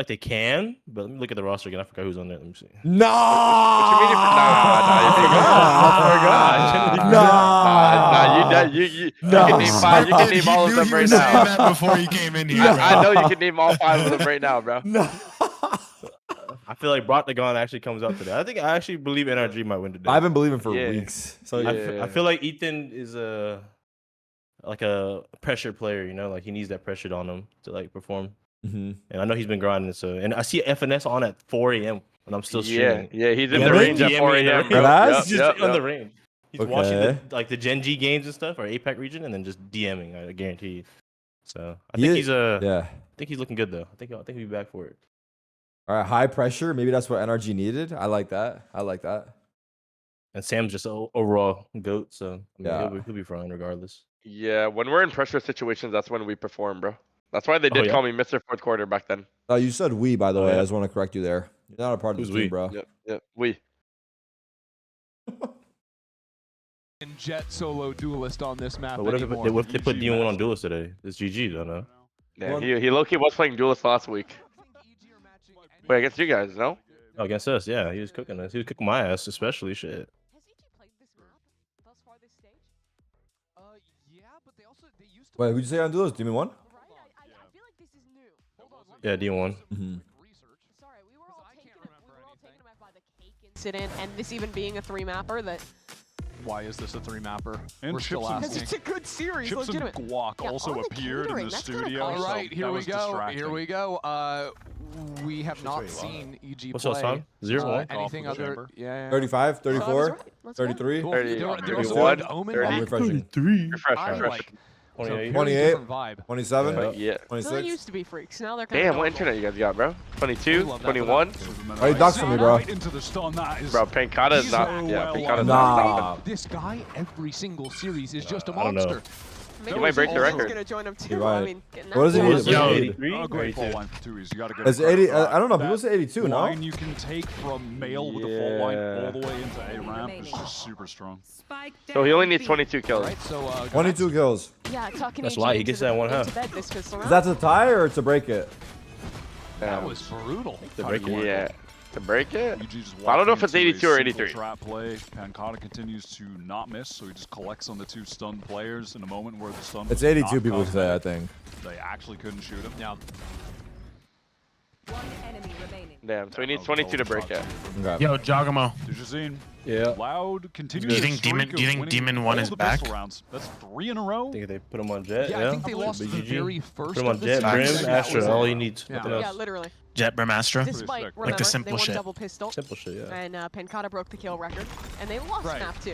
they can, but let me look at the roster again. I forgot who's on there. Let me see. No. What you mean? You can name 5. You can name all of them right now. That before you came in here. I know you can name all 5 of them right now, bro. No. I feel like Brock the Gon actually comes out today. I actually believe NRG might win today. I've been believing for weeks. So I feel like Ethan is like a pressure player, you know, like he needs that pressure on him to like perform. And I know he's been grinding, so and I see FNS on at 4 a.m. when I'm still streaming. Yeah, he's in the range at 4 a.m. He's just on the range. He's watching the Gen G games and stuff, or APAC region, and then just DMing. I guarantee you. So I think I think he's looking good though. I think he'll be back for it. All right, high pressure. Maybe that's what NRG needed. I like that. And Sam's just an overall GOAT, so I mean, he'll be fine regardless. Yeah, when we're in pressure situations, that's when we perform, bro. That's why they did call me Mr. Fourth Quarter back then. Oh, you said we, by the way. I just want to correct you there. You're not a part of the team, we? bro. Yep, we. And Jet solo duelist on this map. But what if they put D1 on duelist today? It's GG, though, no? Yeah, he low-key was playing duelist last week. Wait, against you guys, no? Oh, against us, yeah. He was cooking us. He was cooking my ass, especially. Shit. Wait, who'd you say on duelist? Demon 1? Yeah, D1. Sit in, and this even being a 3-mapper that. Why is this a 3-mapper? And We're still asking. Because it's a good series, Chips legitimate. and Guac also appeared in the studio. All right, so here that we was go. distracting. Here we go. We have not seen EG What's play. else time? 0-1. Anything other? Yeah. 35, 34, 33, 31, 33. Refresh. 28, 27, 26. They used to be freaks. Now they're kind Damn, of what internet you guys got, bro? 22, 21. Oh, you ducks for me, bro. Into the stun, that is Bro, Pancata is not. Yeah, Pancata's Nah. not. This guy, every single series is just a I don't know. monster. He might break the record. Gonna join him too. You're right. I mean, getting What is it? that Yo, 83? Oh, great full line for 2s. You gotta get It's 80. I don't know. People say 82, no? line you can take from male with a full line all the way into A ramp is just super strong. So he only needs 22 kills. Right, so 22 kills. Yeah, tucking That's EG why he into gets the- that one into half. bed this pistol Is round. that to tie or to break it? that was brutal. To break it. Yeah. To break it? EG just I don't know if walking it's 82 or into a 83. Trap play. Pancata continues to not miss, so he just collects on the 2 stunned players in a moment where the stun. It's was 82 not people coming. say, I think. They actually couldn't shoot him. Yeah. One enemy remaining. Damn, so he needs 22 to break it. Okay. Yo, Jogamo. Dujazine. Yeah. Loud continues. Do you the think streak of winning Demon 1 all is the back? pistol rounds. That's 3 in a row. I think if they put him on Jet, Yeah, I think they lost the BGG. very first Put him on of the Jet, series. Brim, That Astra. was All it. he needs. Nothing Yeah, else. literally. Jet Brim Astra. Despite, sick. remember, Like the simple they won shit. double pistol, Simple shit, yeah. and Pancata broke the kill record, and they lost Right. map 2.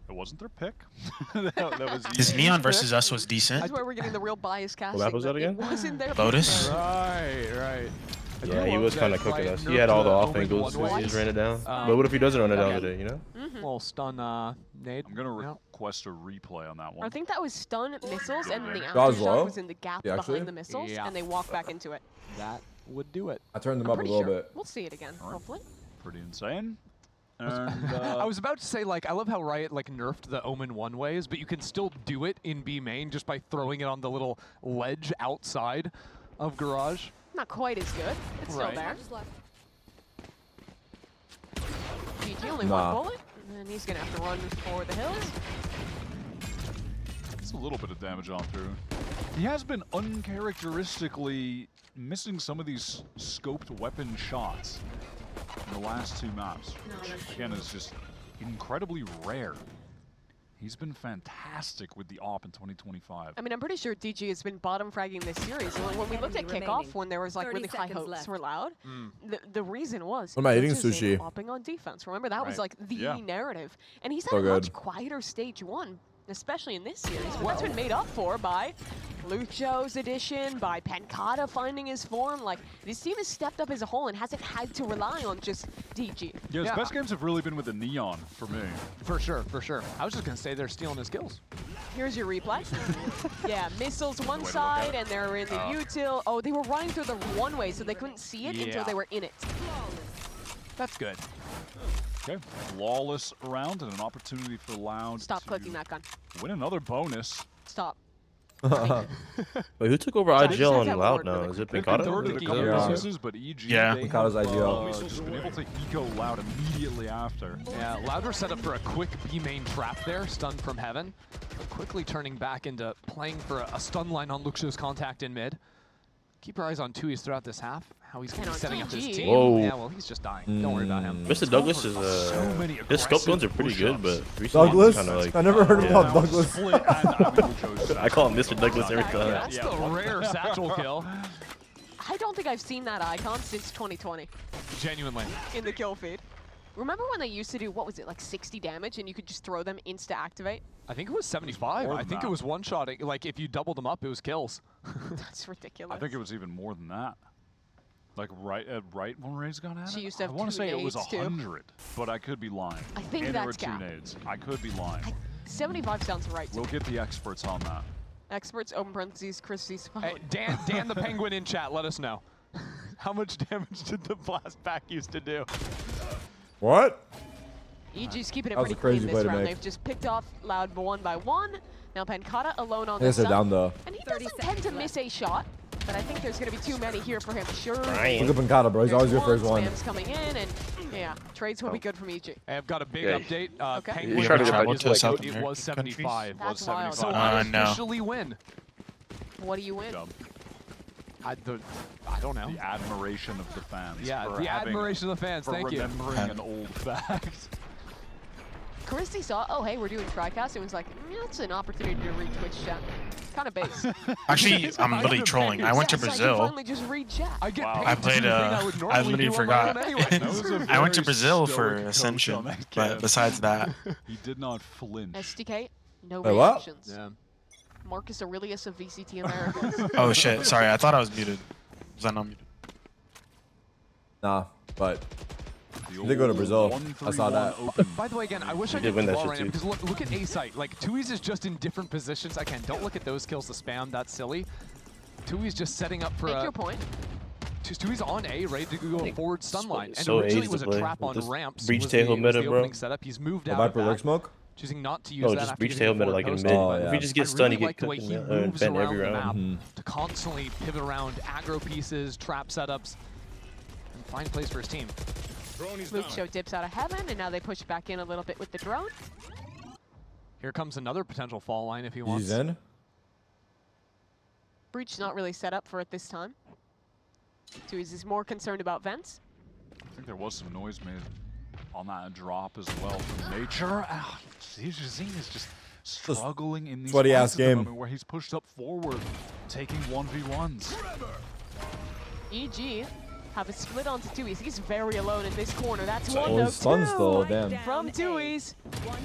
It wasn't their pick. that was His easy. Neon versus us was decent. That's where we're getting the real bias casting. map was that but again? It wasn't their Lotus? pick. Right. I do Yeah, he love was kind that of cooking Riot us. He nerfed had all the off Omen angles. one He way. just ran it down. But what if he doesn't run it down today, you know? Little stun nade. I'm gonna request a replay on that one. I think that was stun missiles, and then the That was low? aftershock was in the gap Yeah, actually? behind the missiles, Yeah. and they walked back into it. That would do it. I turned them I'm up a pretty little sure. bit. We'll see it again, hopefully. Pretty insane. And, I was about to say, like, I love how Riot like nerfed the Omen one ways, but you can still do it in B main just by throwing it on the little ledge outside of Garage. Not quite as good. It's Right. still there. only one bullet, and he's gonna have to run for the hills. It's a little bit of damage on through. He has been uncharacteristically missing some of these scoped weapon shots in the last 2 maps, which again is just incredibly rare. He's been fantastic with the AWP in 2025. I mean, I'm pretty sure DG has been bottom fragging this series. When we looked at kickoff, when there was like really high hopes were loud, the reason was What am I eating, Luch is sushi? Opping on defense. Remember, that was like the narrative. And he's So had a much good. quieter stage 1, especially in this series. But that's been made up for by Lucho's addition, by Pancata finding his form. Like, this team has stepped up as a whole and hasn't had to rely on just DG. Yeah, his best games have really been with the Neon for me. For sure, for sure. I was just gonna say they're stealing his kills. Here's your replay. Yeah, missiles one side, and they're in the util. Oh, they were running through the one-way, so they couldn't see it until they were in it. That's good. Okay, flawless round and an opportunity for Loud Stop to clicking that gun. win another bonus. Stop. Wait, who took over IGL on Loud now? Is it Pancata? But EG, Yeah, they Pancata's have, IGL. just been able to eco Loud immediately after. Yeah, Loud were set up for a quick B main trap there, stunned from heaven. Quickly turning back into playing for a stun line on Luxio's contact in mid. Keep your eyes on Tui's throughout this half. How he's going to be setting up his team. Whoa. Yeah, well, he's just dying. Don't worry about him. Mr. Douglas is his scope guns are pretty good, but recently Douglas? kind of like I never heard about Douglas. I call him Mr. Douglas every time. That's the rare satchel kill. I don't think I've seen that icon since 2020 Genuinely. in the kill feed. Remember when they used to do, what was it, like 60 damage and you could just throw them insta-activate? I think it was 75. I think it was one-shotting. Like, if you doubled them up, it was kills. That's ridiculous. I think it was even more than that. Like right when Ray's gone at She it? used to have I want to say it was nades, too. 100, but I could be lying. I think and that's there were cap. 2 nades. I could be lying. 75 sounds right. We'll get the experts on that. Experts, open parentheses, Chris C's phone. Hey, Dan the Penguin in chat, let us know. How much damage did the blast pack used to do? What? EG's keeping it That was pretty a crazy clean play this to round. make. They've just picked off Loud one by one. Now Pancata alone on I guess the they're down side. though. And he doesn't tend to miss a shot, but I think there's going to be too many here for him. Sure. Look at Pancata, bro. He's always your first one. Spam's coming in, and yeah, trades will be good from EG. I've got a big Yeah. update. Okay. Penguin You tried to get travel back to South it American was 75. That's wild. So Oh, I no. officially win. What do you win? I don't know. The admiration of the fans. Yeah, for the having- admiration of the fans. for Thank you. remembering an old fact. Christy saw, oh, hey, we're doing TriCast, and was like, that's an opportunity to read Twitch chat. Kind of base. Actually, I'm literally trolling. I went to Yes, I can Brazil. finally just read chat. I get I played, I literally forgot. I went to Brazil for Ascension, but besides that. He did not flinch. SDK, no Wait, what? reactions. Yeah. Marcus Aurelius of VCT Americas. Oh shit, sorry, I thought I was muted. Was I not muted? Nah, but they go to Brazil. I saw that. By the way, again, I wish I did could win that draw shit right now too. because look at A site. Like Tui's is just in different positions. Again, don't look at those kills to spam. That's silly. Tui's just setting up for Make your point. Tui's on A, ready to go forward stun line. And so originally A's it was to a play trap with on this ramps. breach was tail the meta, bro. opening setup. He's moved The out Viper of leg that, smoke? choosing not to use No, that just after breach getting tail the meta forward like in post. mid. Oh, If yeah. you just get I stunned, really you like get the way cooked he and moves bent around every the round. map to constantly pivot around aggro pieces, trap setups, and find place for his team. Lucio dips out of heaven, and now they push back in a little bit with the drone. Here comes another potential fall line if he wants. He's in. Breach not really set up for it this time. Tui's is more concerned about vents. I think there was some noise made on that drop as well from Nature. Zine is just struggling in these sweaty-ass fights at the game. moment where he's pushed up forward, taking 1v1s. EG have a split onto Tui's. He's very alone in this corner. That's Oh, one, no, his son's two still, damn. from Tui's.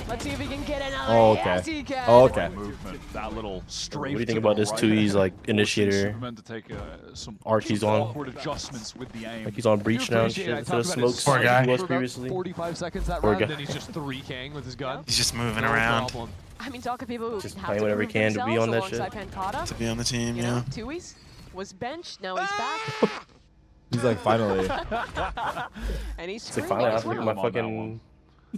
Let's see if he can get another. Oh, okay. Yes, he can. Oh, okay. Movement, that little strafe. What do you to think the about this right 2E's like forces initiator? Superman to take some Archie's on. awkward adjustments with the aim. Like he's on breach now and shit instead of smoke. Poor guy. He was For about previously. 45 seconds that Poor round, guy. then he's just 3K'ing with his gun. He's just moving No around problem. I mean, talk of people who Just have playing to whatever he prove can to be themselves on that shit. alongside Pancata. to be on the team, You know, yeah. Tui's was benched. Now he's back. He's like, finally. And he's It's like screaming finally I as think well. my fucking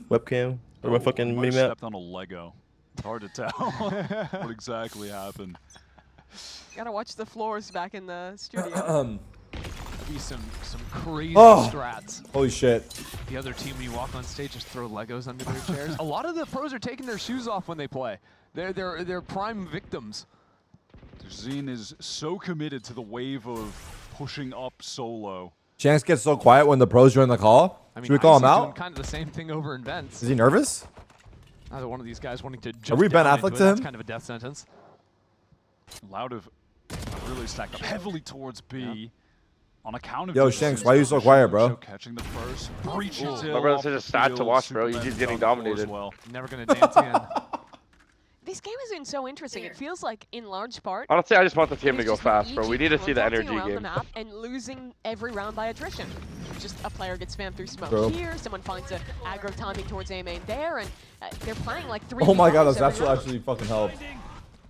webcam or my fucking He might mini have map. stepped on a Lego. It's hard to tell what exactly happened. Gotta watch the floors back in the studio. Be some crazy Oh. strats. Holy shit. the other team, when you walk on stage, just throw Legos under their chairs. A lot of the pros are taking their shoes off when they play. They're prime victims. Zine is so committed to the wave of pushing up solo. Shanks gets so quiet when the pros join the call. I mean, Should we call him Icy's doing out? kind of the same thing over in Vents. Is he nervous? Either one of these guys wanting to jump Are we Ben down Affleck into it, to that's him? kind of a death sentence. Loud have really stacked up heavily towards B. On account of Yo, Shanks, why are you so quiet, bro? Catching the first, breaches it My brother's off such a the sad to field, watch, bro. Superman's He's getting done for as dominated. well. Never gonna dance again. This game has been so interesting. It feels like, in large part, Honestly, I just want the team to it's go just been fast, bro. We need to see the rotating NRG around the game. map and losing every round by attrition. Just a player gets spammed through smoke Bro. here, someone finds a aggro timing towards A main there, and they're playing like 3 Oh my god, v5s that's every round. actually fucking help.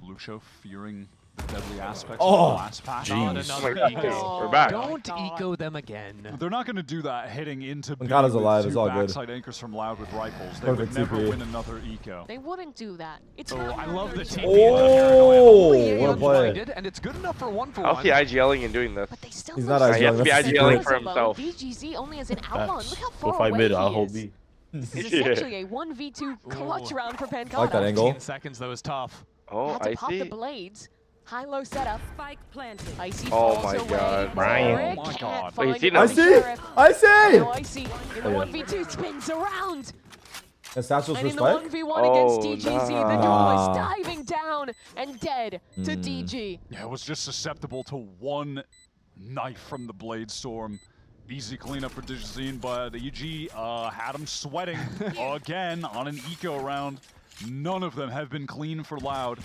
Lucio fearing the deadly aspects Oh, of the last pack. Jeez. We're back. Don't eco them again. They're not going to do that heading into B Mankata's with alive, two it's all good. backside anchors from Loud with rifles. They Perfect would never TP. win another eco. They wouldn't do that. It's Oh, not I love the NRG. TP. Oh, what a play. And it's good enough for 1-for-1. How's he IGLing and doing this? He's not He has to be IGLing. IGLing for himself. BGZ only has an outlaw. Look how Go far fight away mid. he I'll is. hold B. This is essentially a 1v2 clutch round for Pancata. I like that angle. 15 seconds, though, is tough. Oh, Had to pop the Icy. blades. High-low setup. Spike planted. Icy Oh falls my away. God, Brian. Tarik Oh my can't God. find Wait, he's the seen him. sheriff. Icy! No, Icy in the 1v2 spins around. And Satchel's And for in the spike? 1v1 against Oh, DGZ, the nah. duel is diving down and dead to DG. Yeah, it was just susceptible to one knife from the Blade Storm. Easy cleanup for Digizine, but EG had him sweating again on an eco round. None of them have been clean for Loud.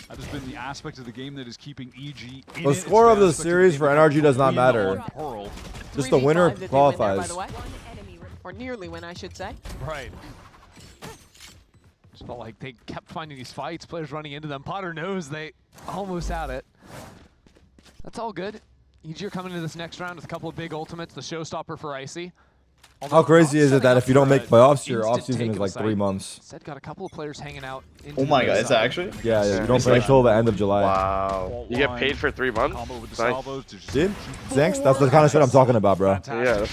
That has been the aspect of the game that is keeping EG in The it. score It's of the the aspect series game for that NRG does not win matter. on Pearl. Just the winner 3v5 that they win there, by qualifies. the way. Or nearly win, I should say. Right. Just felt like they kept finding these fights, players running into them. Potter knows they almost had it. That's all good. EG are coming into this next round with a couple of big ultimates, the showstopper for Icy. How crazy is it that if you don't make playoffs, your offseason is like 3 months? Said got a couple of players hanging out. Oh my god, is that actually? Yeah, you don't play until the end of July. Wow. You get paid for 3 months? Nice. See? Thanks? That's the kind of shit I'm talking about, bro. Yeah.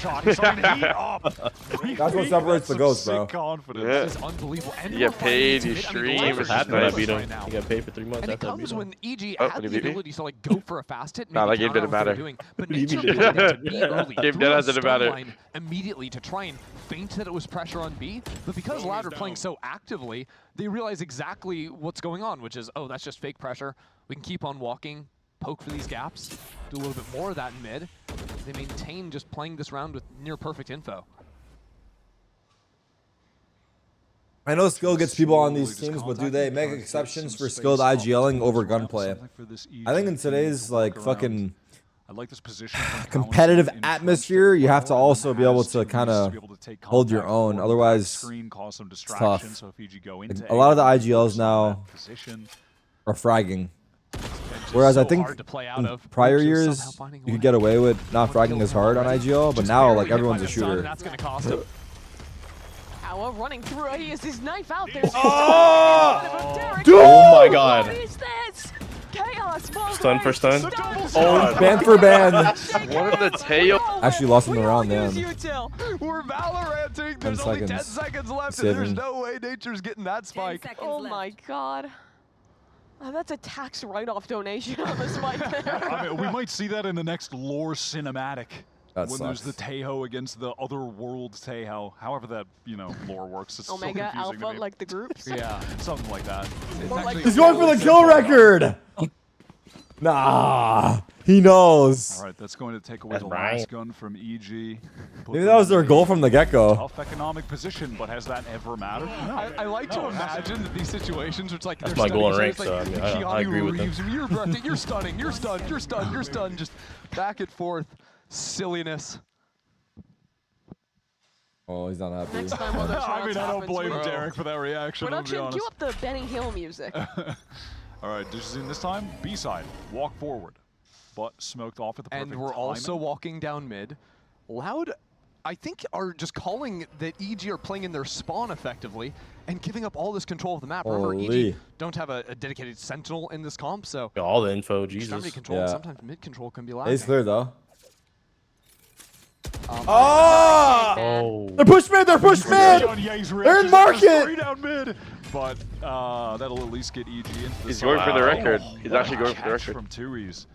That's what separates the ghosts, bro. Yeah. This is unbelievable. And You get paid, you I mean, stream, Loud it's is just Happened when I nice. beat him. right now. He got paid for 3 months And it after I beat comes him. when EG Oh, had did the he beat me? ability to like go for a fast hit. Nah, maybe that game counter didn't what they're matter. doing, But He nature beat me. played into B early. Game threw dead a as it stun mattered. line immediately to try and feint that it was pressure on B. But because Loud are playing so actively, they realize exactly what's going on, which is, oh, that's just fake pressure. We can keep on walking, poke for these gaps, do a little bit more of that in mid. They maintain just playing this round with near perfect info. I know skill gets people on these teams, but do they make exceptions for skilled IGLing over gunplay? I think in today's like fucking I like this position. competitive atmosphere, you have to also be able to kind of hold your own. Otherwise, it's tough. Like, a lot of the IGLs now are fragging. Whereas I think in prior years, you could get away with not fragging as hard on IGL, but now like everyone's a shooter. That's going to cost him. Power running through. He has his knife out there. Dude! Oh my god. What is this? Chaos. Stun for stun. Oh, ban for ban. What are the tail? Actually lost him around We're then. Valoranting. There's 10 only 10 seconds. seconds left, Seven. and there's no way Nature's getting that spike. Oh my god. Oh, that's a tax write-off donation on the spike there. I mean, we might see that in the next lore cinematic. That when sucks. there's the Tejo against the other world Tejo. However that, lore works. It's Omega, so confusing to Alpha, me. like the groups. Yeah, something like that. More like He's going for the kill record. Nah, he knows. All right, that's going to take away That's the Brian. last gun from EG. Maybe that was their goal from the get-go. Tough economic position, but has that ever mattered? No. I like to imagine that these situations where it's like That's they're my goal in stunning rank, each other, so, it's I mean, I Keanu agree with them. Reeves, you're breathtaking, you're stunning, you're stunned, you're stunned, you're stunned, just back and forth, silliness. Oh, he's not happy. Next time one of those I rounds mean, I don't happens, blame we're- Derek for that reaction, I'll be Production, honest. cue up the Benny Hill music. All right, this time, B-side, walk forward, but smoked off at the perfect And we're also timing. walking down mid. Loud, I think, are just calling that EG are playing in their spawn effectively and giving up all this control of the map. Remember, Holy. EG don't have a dedicated sentinel in this comp, so All the info, extremity Jesus. control, and Yeah. sometimes mid control can be He's lacking. clear though. Oh! They're push mid. They're push mid. They're in market. Down mid, but that'll at least get EG into the He's going for the record. He's actually going for the record. From Tui's.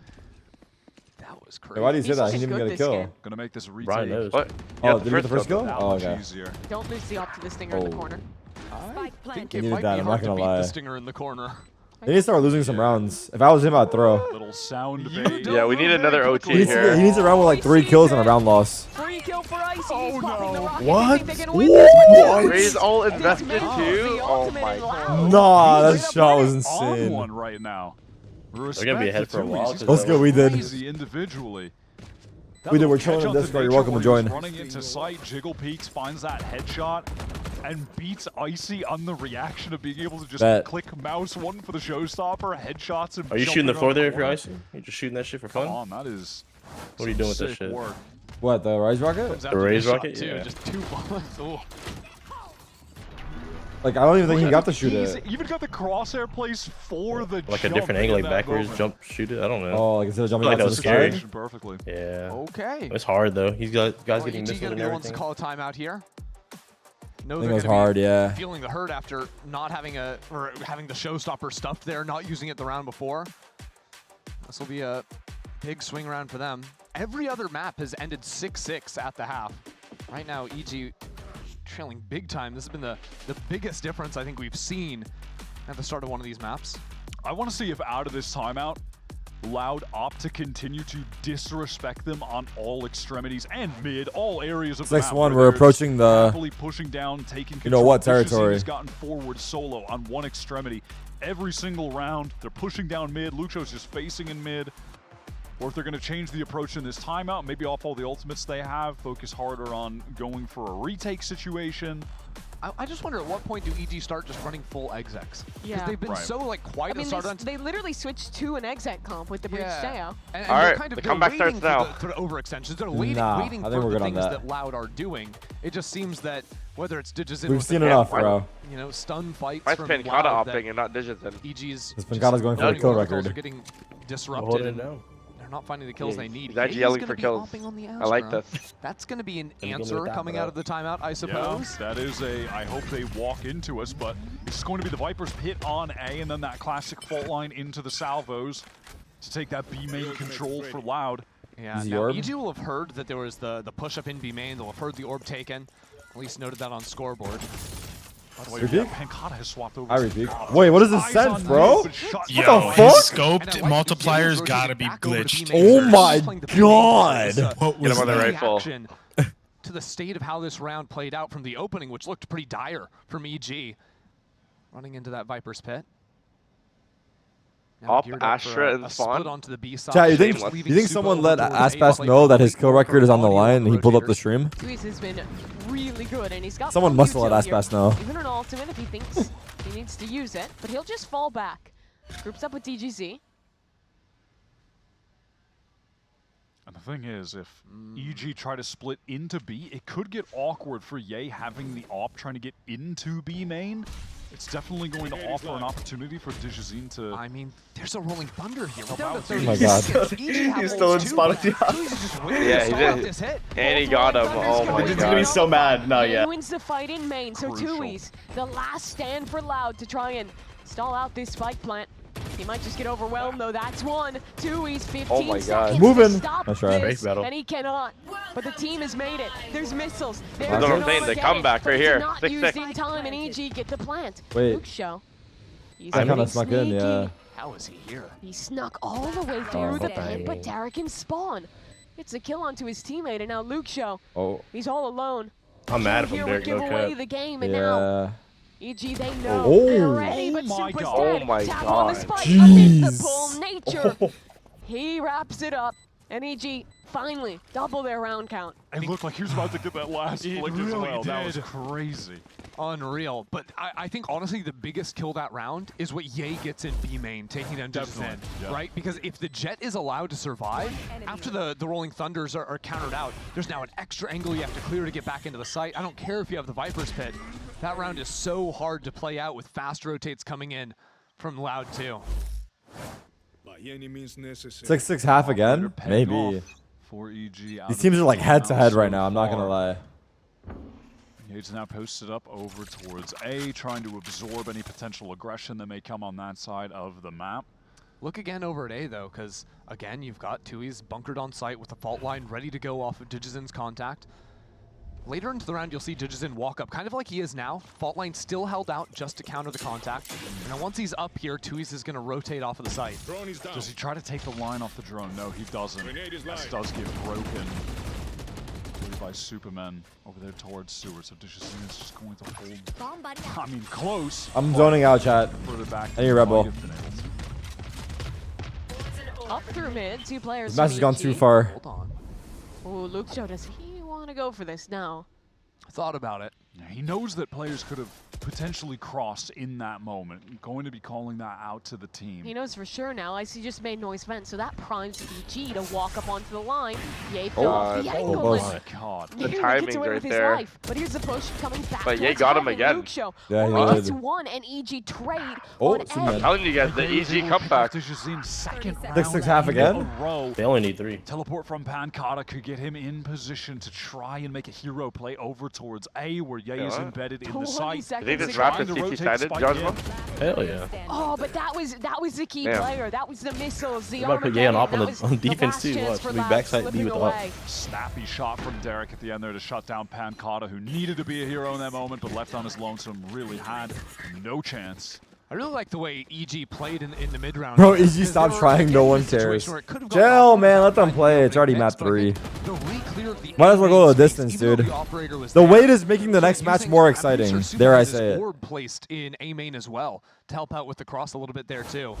That was Wait, why did he say that? He didn't even get a kill. Gonna make this retake. Brian knows. What? Oh, did he get the first kill? Oh, okay. Don't lose the op to the stinger in the corner. I think He it needed might that, be I'm hard not to gonna beat lie. the stinger in the corner. They need to start losing some rounds. If I was him, I'd throw. Little sound bait. Yeah, we need another OT He needs, here. he needs a round with like 3 kills and a round loss. Free kill for Icy. Oh no! What? What? Ray's all invested too? Oh my god. Nah, that shot was On insane. one right now. They're gonna be ahead for a while. Let's go, we did. Crazy individually. We did. We're chilling in Discord. You're welcome to join. Running into sight, Jiggle peeks, finds that headshot, and beats Icy on the reaction of being able to just click mouse one for the showstopper, headshots, and Are you shooting the floor there if you're Icy? You're just shooting that shit for fun? Come on, that is. What are you doing with that sick shit? work. What, the Rise Rocket? The Raise Rocket? Too, Yeah. just 2 bullets. Oh. Like, I don't even think he got to shoot He's it. even got the crosshair place for the Like a jump different angle, in like that backwards, moment. jump, shoot it. I don't know. Oh, like instead of jumping I feel out like to that the was scary. side? Perfectly. Yeah. Okay. It's hard though. He's got guys Well, getting EG missed gonna and be the ones to everything. call a timeout here. No, I think they're it was gonna hard, be yeah. feeling the hurt after not having having the showstopper stuffed there, not using it the round before. This will be a big swing round for them. Every other map has ended 6-6 at the half. Right now, EG trailing big time. This has been the biggest difference I think we've seen at the start of one of these maps. I want to see if out of this timeout, Loud opt to continue to disrespect them on all extremities and mid, all areas of the Next map. one, where we're they're approaching the- happily pushing down, taking You know control. what This Jazeen territory. has gotten forward solo on one extremity every single round. They're pushing down mid. Lucho's just facing in mid. Or if they're going to change the approach in this timeout, maybe off all the ultimates they have, focus harder on going for a retake situation. I just wonder at what point do EG start just running full execs? Yeah. Because they've been so like quiet I mean, at the start. they literally switched to an exec comp with the breach stay-out. And All they're right, kind of the comeback waiting starts now. for the overextensions. They're waiting, Nah, waiting I think for we're the good on things that. that Loud are doing. It just seems that whether it's Digizin We've with seen the enough, bro. You know, stun fights Why's from Pancata Loud that opting and not Digizin? EG's This Pancata's going for a kill record. are getting disrupted. Holding it And down. they're not finding the kills they need. He's actually Ye's yelling gonna for be kills. hopping on the I like Astra. this. That's going to be an Gonna go answer with that, coming out of the timeout, I suppose. Yeah, that is I hope they walk into us, but it's going to be the Vipers hit on A and then that classic fault line into the salvos to take that B main control for Loud. Yeah, Easy now orb. EG will have heard that there was the push-up in B main. They'll have heard the orb taken. At least noted that on scoreboard. By the way, Repeat? Pancata has swapped over. I repeat. Wait, what is this Eyes sense, on bro? mid, but shot Yo, What the his fuck? scoped multiplier's gotta be glitched. Oh my god! What was Get him on the that? rifle. Reaction to the state of how this round played out from the opening, which looked pretty dire from EG. Running into that Viper's pit. Now Up geared for Astra and a spawn. split onto the B side. Chat, you Shameless. think someone let Aspas know that his kill record is on the line and he pulled up the stream? Tui's has been really good, and he's got Someone full must have let util here. Aspas know. Even an ultimate if he thinks he needs to use it, but he'll just fall back. Groups up with DGZ. And the thing is, if EG try to split into B, it could get awkward for Ye having the op trying to get into B main. It's definitely going to offer an opportunity for Digizin to... I mean, there's a rolling thunder here. We're down down to to 30 my God. He's still in spot of the Yeah, he did. And he got him. Oh my He's gonna be god. so mad. No, He yeah. wins the fight in main, so Crucial. Tui's the last stand for Loud to try and stall out this spike plant. He might just get overwhelmed though. That's one. Tui's 15 Oh my God. seconds Moving. to stop That's right. this, Great battle. and he cannot. But the team has made it. There's missiles. There's That's what I'm an saying, the Armageddon, comeback but right it's here. Not 6-6. used in time, and EG get the plant. Wait. Luke Show. He's I kinda getting snuck in, sneaky. yeah. How is he here? He snuck all the way through the pit, but Tarik can spawn. It's a kill onto his teammate, and now Luke Show. Oh, He's all alone. I'm mad if I'm Here Derek, would give no away cap. the game, and now yeah. EG, they know. Oh. They're ready, but Oh my Super's God. dead. Oh my Tap on the God. spike Jeez. amid the bull nature. He wraps it up, and EG finally double their round count. It looked like he was about to get that last It flick as really well. That was did. crazy. Unreal. But I think, honestly, the biggest kill that round is what Ye gets in B main, taking down Digizin, Definitely, yeah. right? Because if the Jet is allowed to survive, after the Rolling Thunders are countered out, there's now an extra angle you have to clear to get back into the site. I don't care if you have the Viper's Pit. That round is so hard to play out with fast rotates coming in from Loud too. 6-6 half again? Paying Maybe. off for EG. These teams are like head to head right now. I'm not gonna lie. He's now posted up over towards A, trying to absorb any potential aggression that may come on that side of the map. Look again over at A, though, because, again, you've got Tui's bunkered on site with the fault line ready to go off of Digizin's contact. Later into the round, you'll see Digizin walk up, kind of like he is now. Fault line still held out just to counter the contact. And then once he's up here, Tui's is going to rotate off of the site. Does he try to take the line off the drone? No, he doesn't. This does get broken by Superman over there towards Stewart. So Digizin is just going to hold. I mean, close. I'm zoning out, chat. I need a Rebel. Up through mid, 2 players. This match has gone too far. Hold on. Oh, Luke Show, does he want to go for this now? Thought about it. Yeah, he knows that players could have potentially crossed in that moment. I'm going to be calling that out to the team. He knows for sure now. IC just made noise vent, so that primes EG to walk up onto the line. Ye fell off the angle. Oh my God. The timing right there. Life, but here's the push coming back. But Ye got him again. Luke Show. Yeah, he Only did. gets 1 and EG trade Oh, on Superman. A. I'm telling you guys, the EG comeback. 6-6 again? They only need 3. Teleport from Pancata could get him in position to try and make a hero play over towards A, where Ye is embedded in the site. You think this draft is CT-sided, Josma? Hell yeah. Oh, but that was the key player. That was the missiles, the We're about to put Ye on op on defense too. Watch. We backside B with the op. Snappy shot from Derek at the end there to shut down Pancata, who needed to be a hero in that moment, but left on his lonesome, really had no chance. I really like the way EG played in the mid-round. Bro, EG stopped trying. No one cares. Chill, man. Let them play. It's already map 3. Might as well go the distance, dude. The wait is making the next match more exciting. Dare I say it. Placed in A main as well to help out with the cross a little bit there too.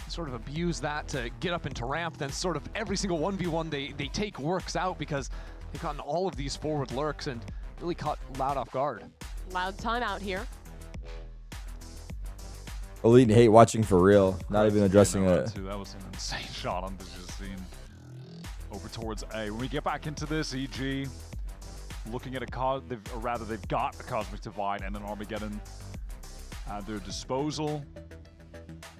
Sort of abuse that to get up into ramp. Then sort of every single 1v1 they take works out because they've gotten all of these forward lurks and really caught Loud off guard. Loud timeout here. Elite hate watching for real. Not even addressing it. That was an insane shot on Digizin. Over towards A. When we get back into this, EG looking at they've got a Cosmic Divide and an Armageddon at their disposal.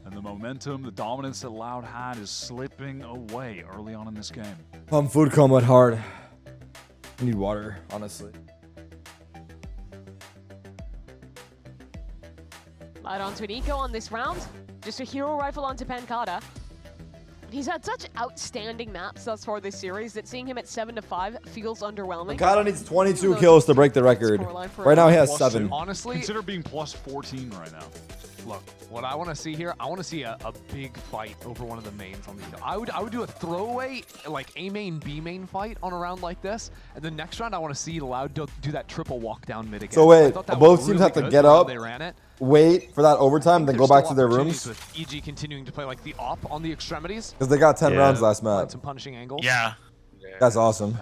And the momentum, the dominance that Loud had is slipping away early on in this game. Food coma hard. I need water, honestly. Light onto an eco on this round. Just a hero rifle onto Pancata. He's had such outstanding maps thus far this series that seeing him at 7-5 feels underwhelming. Pancata needs 22 kills to break the record. Right now he has 7. Honestly, consider being plus 14 right now. Look, what I want to see here, I want to see a big fight over one of the mains on the. I would do a throwaway like A main B main fight on a round like this, and the next round I want to see Loud do that triple walk down mid again. So wait, both teams have to good get how up, they ran it. wait for that overtime, then go back to their rooms. With EG continuing to play like the op on the extremities. Because they got 10 rounds last match. Some punishing angles. Yeah. That's awesome.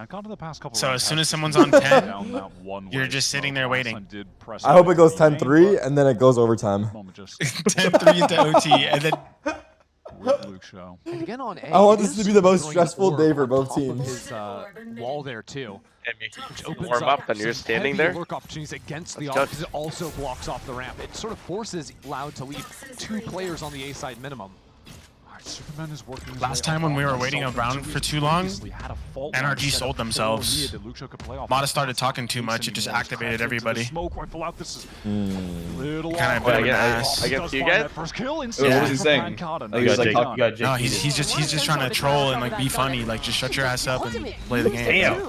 So as soon as someone's on 10, you're just sitting there waiting. I hope it goes 10-3 and then it goes overtime. 10-3 into OT and then. And again on A, I want this to be the most stressful day for both teams. His wall there too. Which warm up and you're standing there. Lurk opportunities against the op because it also blocks off the ramp. It sort of forces Loud to leave 2 players on the A side minimum. Superman is working. Last time when we were waiting around for too long, NRG sold themselves. Mata started talking too much, it just activated everybody. Kind of bit of an ass. Against you guys? What was he saying? No, he's just trying to troll and like be funny. Like just shut your ass up and play the game.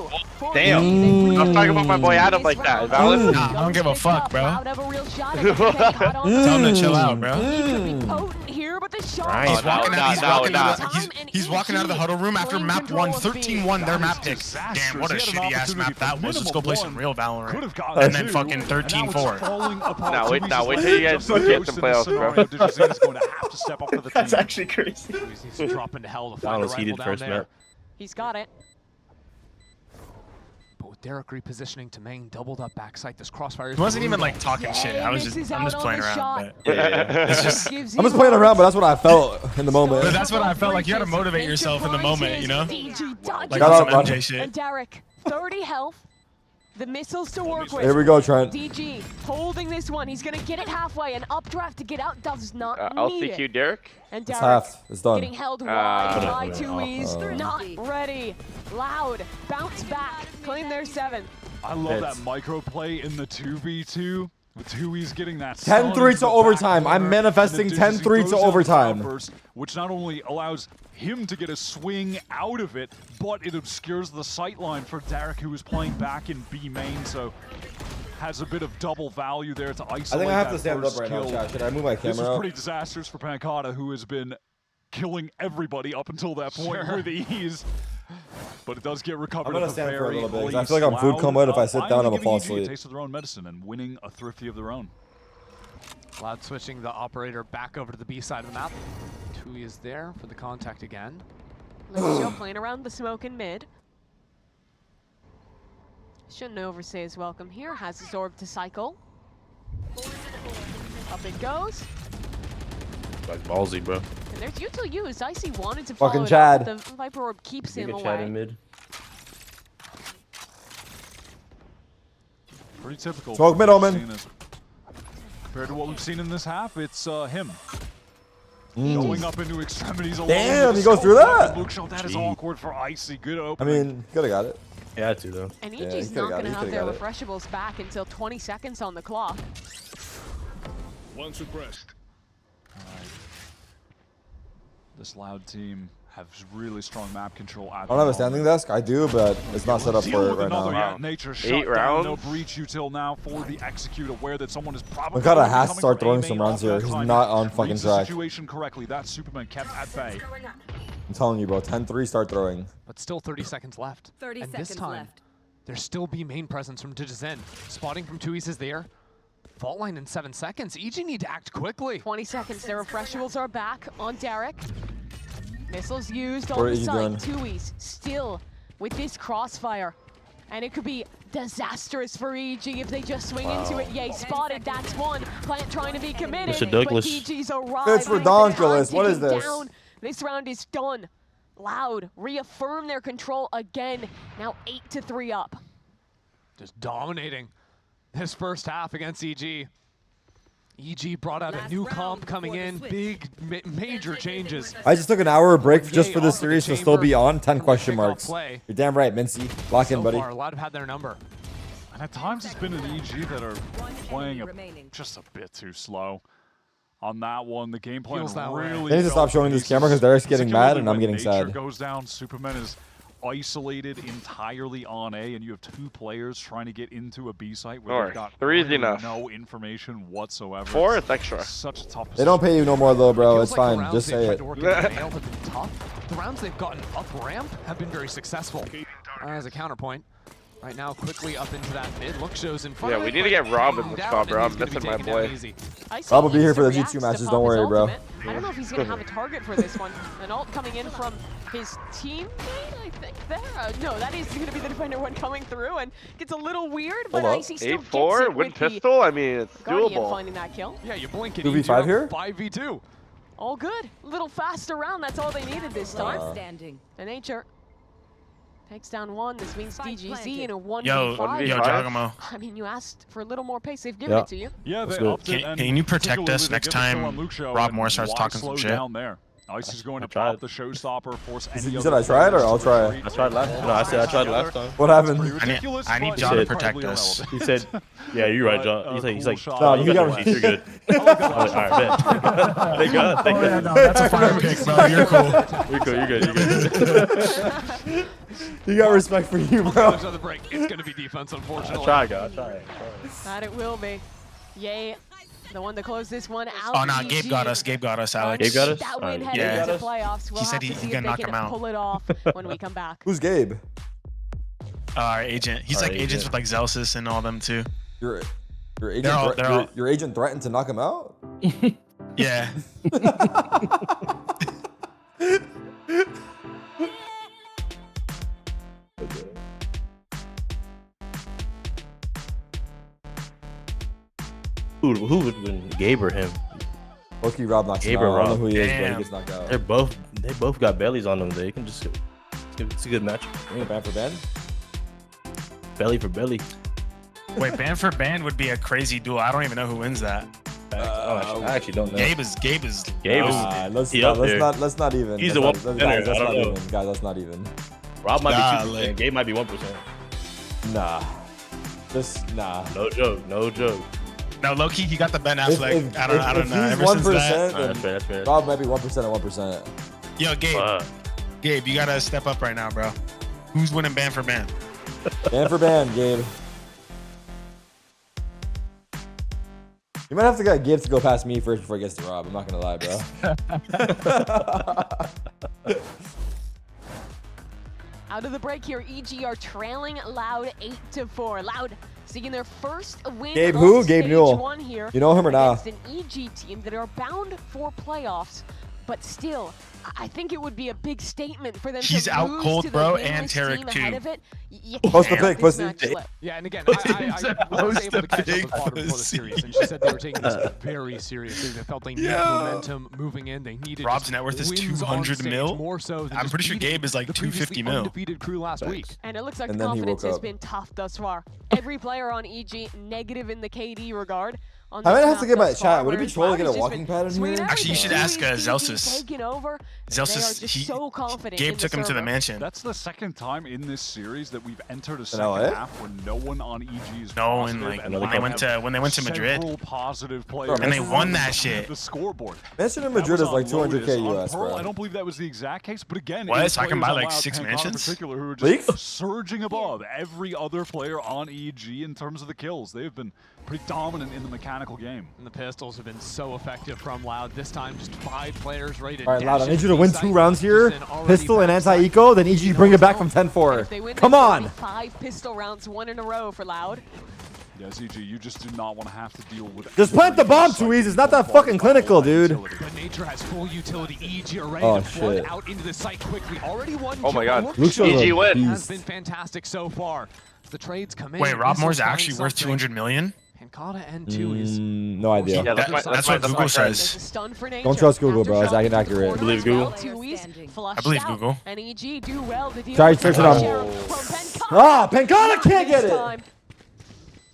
Damn. I'm talking about my boy Adam like that. Is that valid? Nah, I don't give a fuck, bro. Tell him to chill out, bro. He's walking out of the huddle room after map 1, 13-1, their map pick. Damn, what a shitty ass map that was. Let's go play some real Valorant. And then fucking 13-4. Now wait till you guys get some playoffs, bro. That's actually crazy. He's dropping to hell to find That was heated first map. He's got it. But with Derek repositioning to main, doubled up backside, this crossfire. He wasn't even like talking shit. I'm just playing around. But it's just, I'm just playing around, but that's what I felt in the moment. But that's what I felt like. You gotta motivate yourself in the moment, you know? Like on some MJ shit. And Derek, 30 health. the missiles to work with. Here we go, Trent. DG holding this one. He's going to get it halfway. An updraft to get out does not need LCQ it. Derek. And It's Tarik half. It's done. getting held wide by 2Es. Not ready. Loud. Bounce back. Claim their 7. I love that micro play in the 2v2. With 2Es getting that 10-3 to overtime. I'm manifesting 10-3 to overtime. Burst, which not only allows him to get a swing out of it, but it obscures the sight line for Tarik, who is playing back in B main, so has a bit of double value there to isolate. I think I have to stand up first right kill. now, chat. Should I move my camera This is up? pretty disastrous for Pancata, who has been killing everybody up until that point with ease. But it does get recovered. I'm gonna at the stand for a very little bit, 'cause least. I feel like I'm food coma, and if I sit down, Finally I'm gonna fall giving EG asleep. a taste of their own medicine and winning a thrifty of their own. Loud switching the operator back over to the B side of the map. 2E is there for the contact again. Lucio playing around the smoke in mid. Shouldn't overstay his welcome here. Has his orb to cycle. Up it goes. Like ballsy, bro. And there's util used. Icy wanted to Fucking follow it Chad. up. The Viper orb keeps him Chad away. in mid. Pretty typical. Smoke mid, Omen. Compared to what we've seen in this half, it's him. Going up into extremities alone. Damn, he goes through that? Luke Shaw, that is awkward for Icy. Good open. I mean, could have got it. Yeah, too though. And Yeah, EG's he not could've got going to it, he have could've their got it. refreshables back until 20 seconds on the clock. One suppressed. This Loud team has really strong map control. I don't have a standing desk. I do, but it's not set up for it right now. Nature 8 rounds. No breach util now for the execute, aware that someone is probably. Makata has to start coming throwing from some A main rounds here. off that He's time. not on fucking Reads the track. situation correctly. That Superman kept at bay. I'm telling you, bro. 10-3, start throwing. But still 30 seconds left. 30 and seconds this time, left. there's still B main presence from Digizen. Spotting from 2Es is there. Fault line in 7 seconds. EG need to act quickly. 20 seconds. Their refreshables are back on Tarik. Missiles used What on are the you site. doing? 2Es still with this crossfire. And it could be disastrous for EG if they just swing into it. Yay, spotted. That's one. Plant trying to be committed. Mr. But Douglas. DG's arrived. It's redonkulous. What is this? This round is done. Loud reaffirm their control again. Now 8-3 up. Just dominating this first half against EG. EG brought out a new comp coming in. Big, major changes. I just took an hour break just for this off of the series to still be chamber. on. 10 question marks. play. You're damn right, Mincy. Lock in, So buddy. far, Loud have had their number. And at times it's been an EG that are playing remaining. just a bit too slow. On that one, the game plan Feels that way. really. They need to fell stop showing to this pieces, camera 'cause Derek's getting mad particularly and I'm when getting Nature sad. Goes down. Superman is isolated entirely on A, and you have 2 players trying to get into a B site where Or they've got 3 is really enough. no information whatsoever. 4 is extra. Such a tough. They don't pay you no more, though, bro. Feels It's like the fine. rounds Just they've say tried it. to work in the mail have been tough. The rounds they've gotten up ramp have been very successful. As a counterpoint, right now quickly up into that mid. Look shows in front Yeah, of we it, need to but get Rob in down, this spot, bro. and I'm he's gonna be missing my taken down boy. easy. Icy Rob will be needs here to for the react G2 to matches, pop don't his worry, bro. ultimate. I don't know if he's going to have a target for this one. An ult coming in from his teammate, I think, there. No, that is going to be the defender one coming through, and gets a little weird, but Hold up. Icy still 8-4, gets it win with the pistol. I mean, it's Guardian doable. finding that kill. Yeah, you blink and 2v5 here? 5v2. All good. A little faster round. That's all they needed this time. Standing. And Nature takes down one. This means Spike DGZ planted. in a 1v5. Yo, Giacomo. I mean, you asked for a little more pace. They've given Yeah. it to you. Yeah, That's they good. upped it, and Can you protect particularly us they next get the kill time on Luke Show, Rob and Moore starts why talking some slow shit? down there? Icy's going to tried. pop the showstopper, force any You other said I tried, or players I'll to try? retreat. I tried last. No, I said I tried last time. What happened? Ridiculous, I need but John to incredibly protect us. irrelevant. He said, "Yeah, you're right, John." He's like, shot. "Oh, No, you got got the you're good." I was like, all right, bet. Thank God, thank God. No, that's a fire pick, bro. You're cool. You're cool. You're good. You're good. You got respect for you, bro. On the break. It's going to be defense, unfortunately. I tried, God. I tried. That it will be. Yay. The one to close this one out. Oh, nah, EG. Gabe got us. Gabe got us, Alex. Gabe got us? That win Alright. heading Yeah. into playoffs. We'll He said have he- to he see if gonna they knock can him out. pull it off when we come back. Who's Gabe? Our agent. He's Our like agents agent. with like Zelsis and all them too. Your agent. They're all- Your agent threatened to knock him out. Yeah. Who would win, Gabe or him? Loki Rob knocks him Gabe out. or I don't know Rob. who he is, but he Damn. gets knocked out. They both got bellies on them. They can just. It's a good match. Band for Ben. Belly for belly. Wait, band for band would be a crazy duel. I don't even know who wins that. I actually don't know. Gabe is. Let's not even. He's let's the not, one. guys, let's I not don't know. even. Guys, let's not even. Rob might Nah, be 2%. like- Gabe might be 1%. Nah. Just nah. No joke. No joke. No, low key, he got the Ben Affleck. If I don't know. he's Ever since 1%, that, then That's fair. Rob might be 1% and 1%. yo, Gabe, you gotta step up right now, bro. Who's winning band for band? Band for band, Gabe. You might have to get Gabe to go past me first before he gets to Rob. I'm not gonna lie, bro. Out of the break here, EG are trailing Loud 8-4. Loud seeking their first win. Gabe of who? Gabe stage Newell. 1 here. You know him or not? Against an EG team that are bound for playoffs, but still, I think it would be a big statement for them He's to out lose cold, to bro, the and winless Tarik team too. ahead of it. You Post the can't pic, let this pussy. match slip. Yeah, and again, I was able to catch up with Potter before the series, and she said they were taking this very seriously. They felt they needed momentum moving in. They needed Rob's just net worth is wins on 200 stage, mil. more so than I'm just pretty sure beating Gabe is like the 250 previously mil. undefeated crew last week. And it looks like And the then he confidence woke has up. been tough thus far. Every player on EG negative in the KD regard. On I might this have to map get my thus far, chat. Would it be whereas troll to Loud get a has just walking been pattern swinging here? Actually, you should everything. ask EG Zelsus. taking over. Zelsus, They are just so confident Gabe in took him to the server. mansion. That's the second time in this series that we've entered a LA? second half where no one on EG is No, positive, and like and when they went to Madrid, several positive players and they won that on shit. The scoreboard. Mansion in That Madrid was is like on 200K Lotus. On US, Pearl, bro. I don't believe that was the exact case, but again, What? it was So I can players buy, on like, Loud, 6 Pancon in mansions? particular, who are Leaks? just surging above every other player on EG in terms of the kills. They have been pretty dominant in the mechanical game. And the pistols have been so effective from Loud. This time, just 5 players ready to All right, dash Loud, I into need you to the win site. 2 rounds here. Just an already Pistol and packed site. anti-eco, then EG bring it back from If they 10-4. win Come this, on. it'll be 5 pistol rounds, 1 in a row for Loud. Yes, EG, you just do not want to have to deal with Just plant the bomb, Tooies. It's not that fucking clinical, dude. But Nature has full utility. EG are ready Oh, to flood shit. out into the site quickly. Already one Oh my kill. God. Luke Show's EG a win. beast. Has been fantastic so far. The trades come in. Wait, Rob This Moore's will find actually worth something. 200 million? And Kata N2 is No idea. Yeah, That's what Google There's a says. stun for Nature. Don't trust Google, bro. It's Aftershock inaccurate. into the Believe corner as Google? well. Tooies flushed I believe out. Google. And EG do well to deal Try with searching the on- pressure from Pancon. Ah, Pancon Not can't get this it. time.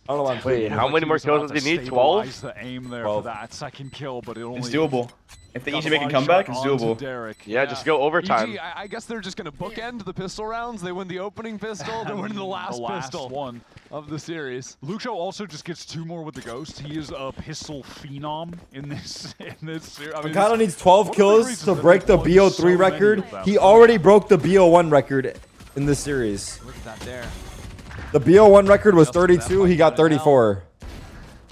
I don't know why I'm Wait, tweeting. how many more kills does he need? 12? Stabilize the aim there 12. for that second kill, but it only It's doable. If they got each the make a body comeback, shot it's onto doable. Derek. Yeah, just go overtime. EG, I guess they're just going to bookend the pistol rounds. They win the opening pistol, they win the last pistol one of the series. Luke Show also just gets 2 more with the Ghost. He is a pistol phenom in this series. I mean, Pancon needs 12 one of the kills reasons to that break the they've won so BO3 many record. of them. He already broke the BO1 record in this series. Look at that there. The BO1 record was 32. He got 34.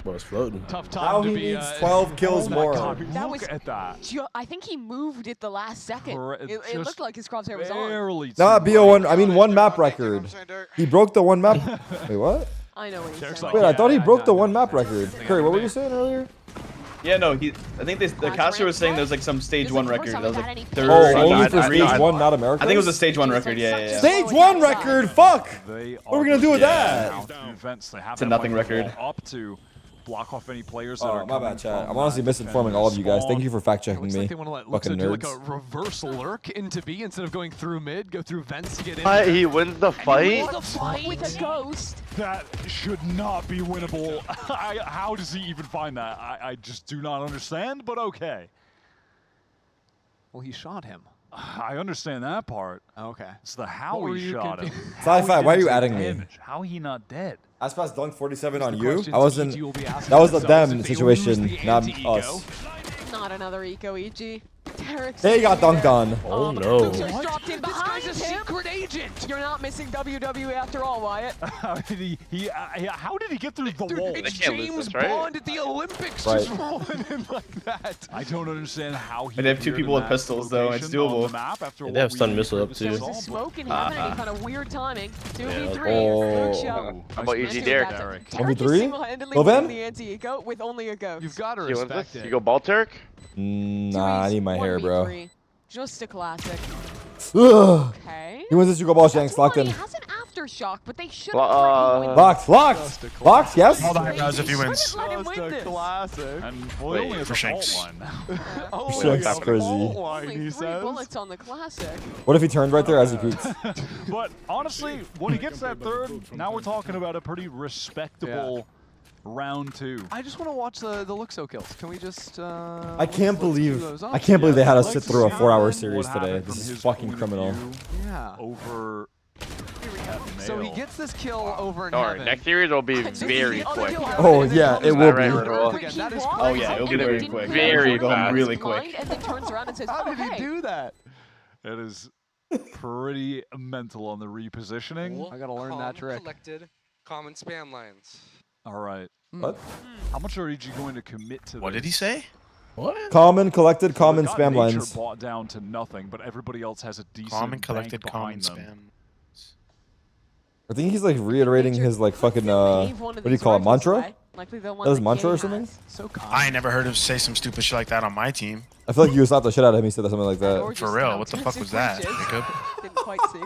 Bro, it's floating. Tough time Now to he be. needs 12 kills Oh my more. God, That look was at that. I think he moved it the last second. It Just looked like his crosshair was on. Barely. Not too BO1. late. I mean, 1 map record. He broke the 1 map. Wait, what? I know what he's Derek's saying. like, Wait, I thought he yeah, broke the no, 1 no, map no, record. no, Curry, what were no. you saying earlier? Yeah, no, I think the caster was saying there was like some stage 1 record. That was like third. Oh, or only not. for stage 1, not America? I think it was a stage 1 record. Yeah. Stage 1 record? Fuck! They What are we gonna do with that? now through events. They have It's a that nothing microphone record. Up to block off any players that Oh, are my coming bad, chat. from I'm honestly that misinforming all of you guys. spawn. Thank you for fact checking Looks me. like they want to let Fucking Luxo do like a nerds. reverse lurk into B instead of going through mid, go through vents to get in. He wins the fight? The fight with a ghost. That should not be winnable. How does he even find that? I just do not understand, but okay. Well, he shot him. I understand that part. Okay. It's the how What were he you shot him. confused? How Sci-Fi, he why are you didn't adding take me? damage. How he not dead? Aspas dunk 47 The on you? questions I wasn't. EG will be asking That was a themselves them if they lose situation, the not anti-ego. us. Not another eco EG. Tarek's They got dunked on. Oh but no. Luxor's dropped in This behind guy's a him. secret agent. You're not missing WWE after all, Wyatt. How did he get through the wall? It's can't lose James this, right? Bond at the Olympics Right. just rolling in like that. I don't understand how he. But they have 2 appeared people in with that pistols, though. It's location on doable. the map after Yeah, they have what stun we missile up, previously too. saw, There's a smoke and Ah, having any kind of weird timing. 2v3. Oh. Luke Show. How about EG Into Derek? that. Derek. Tarik is 1v3? single-handedly Lovan? winning the anti-eco with only a ghost. You've got to He wins respect this? it. You go ball, Tarik? Nah, I need my hair, bro. 1v3. Just a classic. Ugh. Okay. He wins this, you go ball, Shanks. Locked in. He has an after shock, but they should Locked. Yes. Hold on, guys, if he wins. Just a classic. And well, he only has a Shanks. fault line now. Oh, Shanks is crazy. Only 3 bullets on the classic. What if he turned right there as he peeked? But honestly, when he gets that third, now we're talking about a pretty respectable round 2. I just want to watch the Luxo kills. Can we just? I can't believe they had us sit through a 4-hour series today. This is fucking criminal. Yeah. Over. So he gets this kill over in Sorry, heaven. next series will be very quick. Oh yeah, it will be. Oh yeah, it'll be very quick. Very go fast. really quick. And then turns around and says, How did he do that? It is pretty mental on the repositioning. I gotta learn that trick. Collected, common spam lines. All right. What? How much are EG going to commit to? What did he say? What? Common, collected, common Got spam nature lines. bought down to nothing, but everybody else has a decent Common, bank collected, behind common them. spam. I think he's like reiterating his like fucking what do you call it, mantra? That was mantra or something? I ain't never heard him say some stupid shit like that on my team. I feel like you slapped the shit out of him. He said something like that. For real, what the fuck was that, Jacob? Didn't quite see.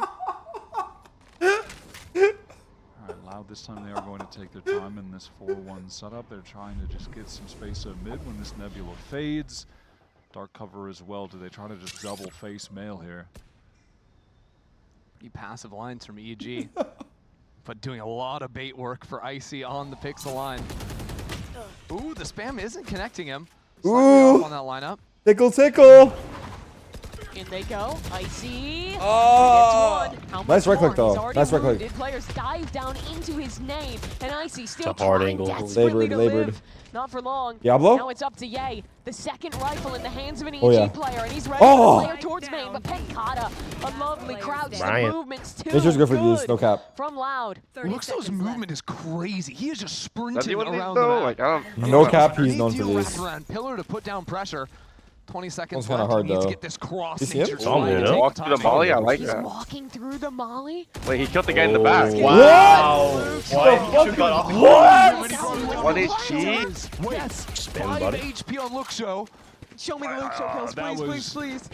Alright, Loud this time they are going to take their time in this 4-1 setup. They're trying to just get some space at mid when this Nebula fades. Dark cover as well. Do they try to just double face mail here? Pretty passive lines from EG. But doing a lot of bait work for Icy on the pixel line. Ooh, the spam isn't connecting him. Ooh. Off on that lineup. Tickle, tickle. In they go. Icy. Oh. Gets one. How Nice much right click more? though. He's Nice right already click. wounded. Players dive down into his name, and Icy still It's a hard trying angle. desperately to Labored. live. Not for long. Diablo? Now it's up to Ye. The second rifle in the hands of an EG Oh, yeah. player, and he's ready Oh. to player towards main. But Penkata, a lovely crouch. Ryan. The movements too Nature's good for these, good no cap. from Loud. Luxo's movement is crazy. He is just Does sprinting he win these around though? the Like, map. I don't No know. cap, he's They known for do this. wrap around pillar to put down pressure. 20 seconds That's kinda left. hard, He needs to though. get this cross. You see him? Nature's It's all trying to good, take huh? Walk the through the time. molly, I like He's that. walking through the molly. Wait, he killed the guy in the back. Wow. Why? Should got off. What? 1 HP? Yes. Spam 5 buddy. HP on Luxo. Show me the Luxo kills, that please, was- please.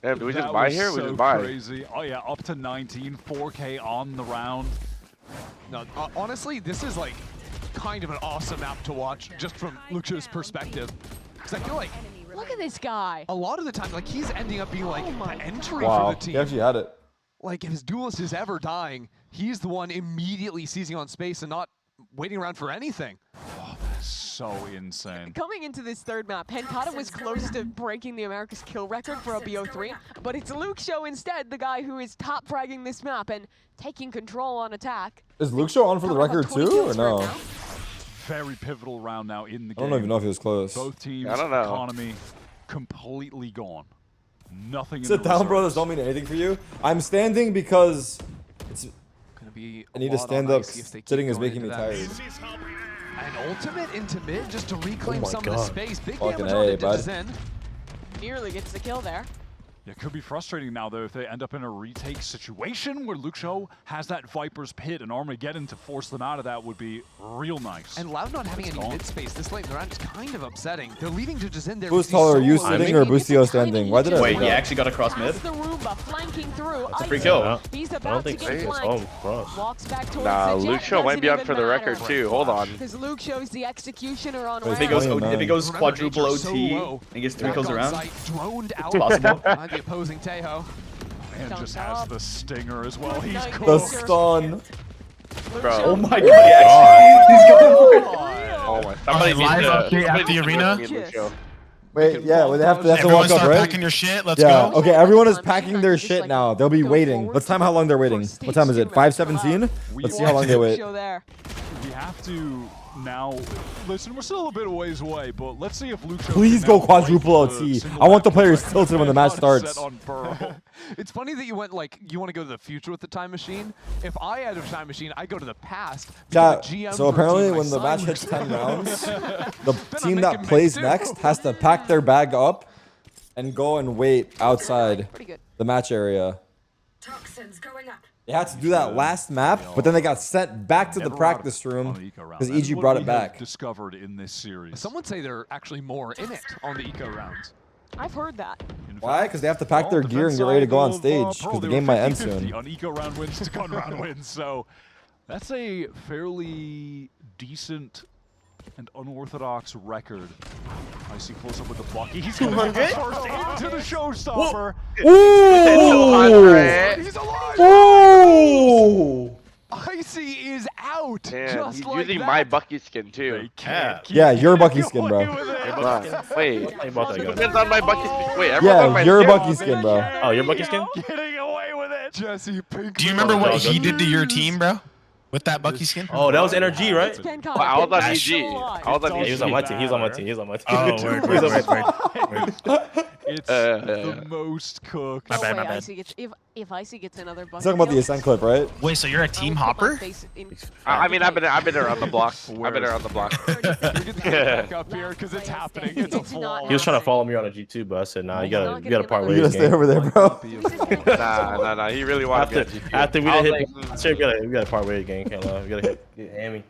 Damn, do we just That buy was here? We so just buy. crazy. Oh yeah, up to 19, 4K on the round. No, honestly, this is like kind of an awesome map to watch just from Luxo's perspective. Because I feel like Look at this guy. a lot of the time, like he's ending up being like the entry Wow, for the team. he actually had it. Like if his duelist is ever dying, he's the one immediately seizing on space and not waiting around for anything. So insane. Coming into this third map, Penkata was close to breaking the America's kill record for a BO3, but it's Luxo instead, the guy who is top fragging this map and taking control on attack. Is Luke Show on for the record too, or no? Very pivotal round now in the I game. don't even know if he was close. Both teams' I don't know. economy completely gone. Nothing in Sit the down, bro. reserves. This don't mean anything for you. I'm standing because it's. Gonna be I need to stand up. Sitting is making me tired. An ultimate into mid just to reclaim my some of the God. space. Big Fucking damage on A, the bud. Zen. Nearly gets the kill there. It could be frustrating now, though, if they end up in a retake situation where Luxo has that Viper's Pit and Armageddon to force them out of that would be real nice. And Loud not having any mid space this late in the round is kind of upsetting. They're leaving Judges in there. Who's taller, you sitting or Bustio standing? Why did I? Wait, do he that? actually got across mid? The Roomba flanking through. That's a free kill. He's I about don't to think get so. It's flanked. home cross. Walks back towards Nah, the jet. Luke Show might be up for the record too. Hold on. Because Luke shows the executioner on Wait, If he round. goes, if he goes Remember, quadruple nature's so OT low. and gets 3 Back kills on around, site, droned out possible. by the opposing Tejo. And Don't just has stop. the stinger as well. He's Nice. cool. The stun. Bro. Oh my god, he actually, he's going for it. Oh my. Somebody Live needs to. update at the somebody arena. needs to meet Luxo. Wait, yeah, well, they have to Everyone walk up, start right? packing your shit. Let's Yeah. go. Okay, everyone is packing their shit now. They'll be waiting. Let's time how long they're waiting. What time is it? 5:17. Let's see how long they wait. Show there. We have to now. Listen, we're still a bit of ways away, but let's see if Luxo. Please can go now quadruple break the OT. single I want the back players record tilted when the match set starts. on Burrow. It's funny that you went like, you want to go to the future with the time machine. If I had a time machine, I go to the past. Chat, become a GM so for a apparently team my when the son match works hits 10 for. rounds, the team I'm that making plays mix next too. has to pack their bag up and go and wait outside Pretty good. the match area. Toxins going up. They had to do that last map, but then they got sent back to the Never practice out room on the eco round. because That is EG what brought we it have back. Discovered in this series. Some would say they're actually more in it on the eco rounds. I've heard that. Why? Because they have to pack their gear and get ready to go on stage because the game might end soon. On eco round wins to gun round wins, so that's a fairly decent and unorthodox record. I see close up with the block. He's going to get first into the showstopper. He's alive. Ooh! Icy is out. Damn, just he's like using that. my Bucky skin too. Yeah, your Bucky skin, bro. Wait, depends on my Bucky skin. Wait, everyone's on Yeah, my your skin. Bucky skin, bro. Oh, your Bucky skin? Getting away with it. Jesse Pink. Do you remember what he did to your team, bro? With that Bucky skin? Oh, that was NRG, right? Well, I was on EG. I was on EG. He was on my team. He was on my team. He was on my team. Oh, word. It's the most cooked. My bad. Icy gets, if Icy gets another Bucky. Talking about the Ascent clip, right? Wait, so you're a team hopper? I mean, I've been around the block. I've been around the block. Back up here because it's happening. It's a flaw. He was trying to follow me on a G2, but I said, nah, you gotta part ways. You gotta stay over there, bro. Nah. He really wanted me. After we didn't hit, sir, we gotta part ways, gang. Can't lie. We gotta hit Hammy.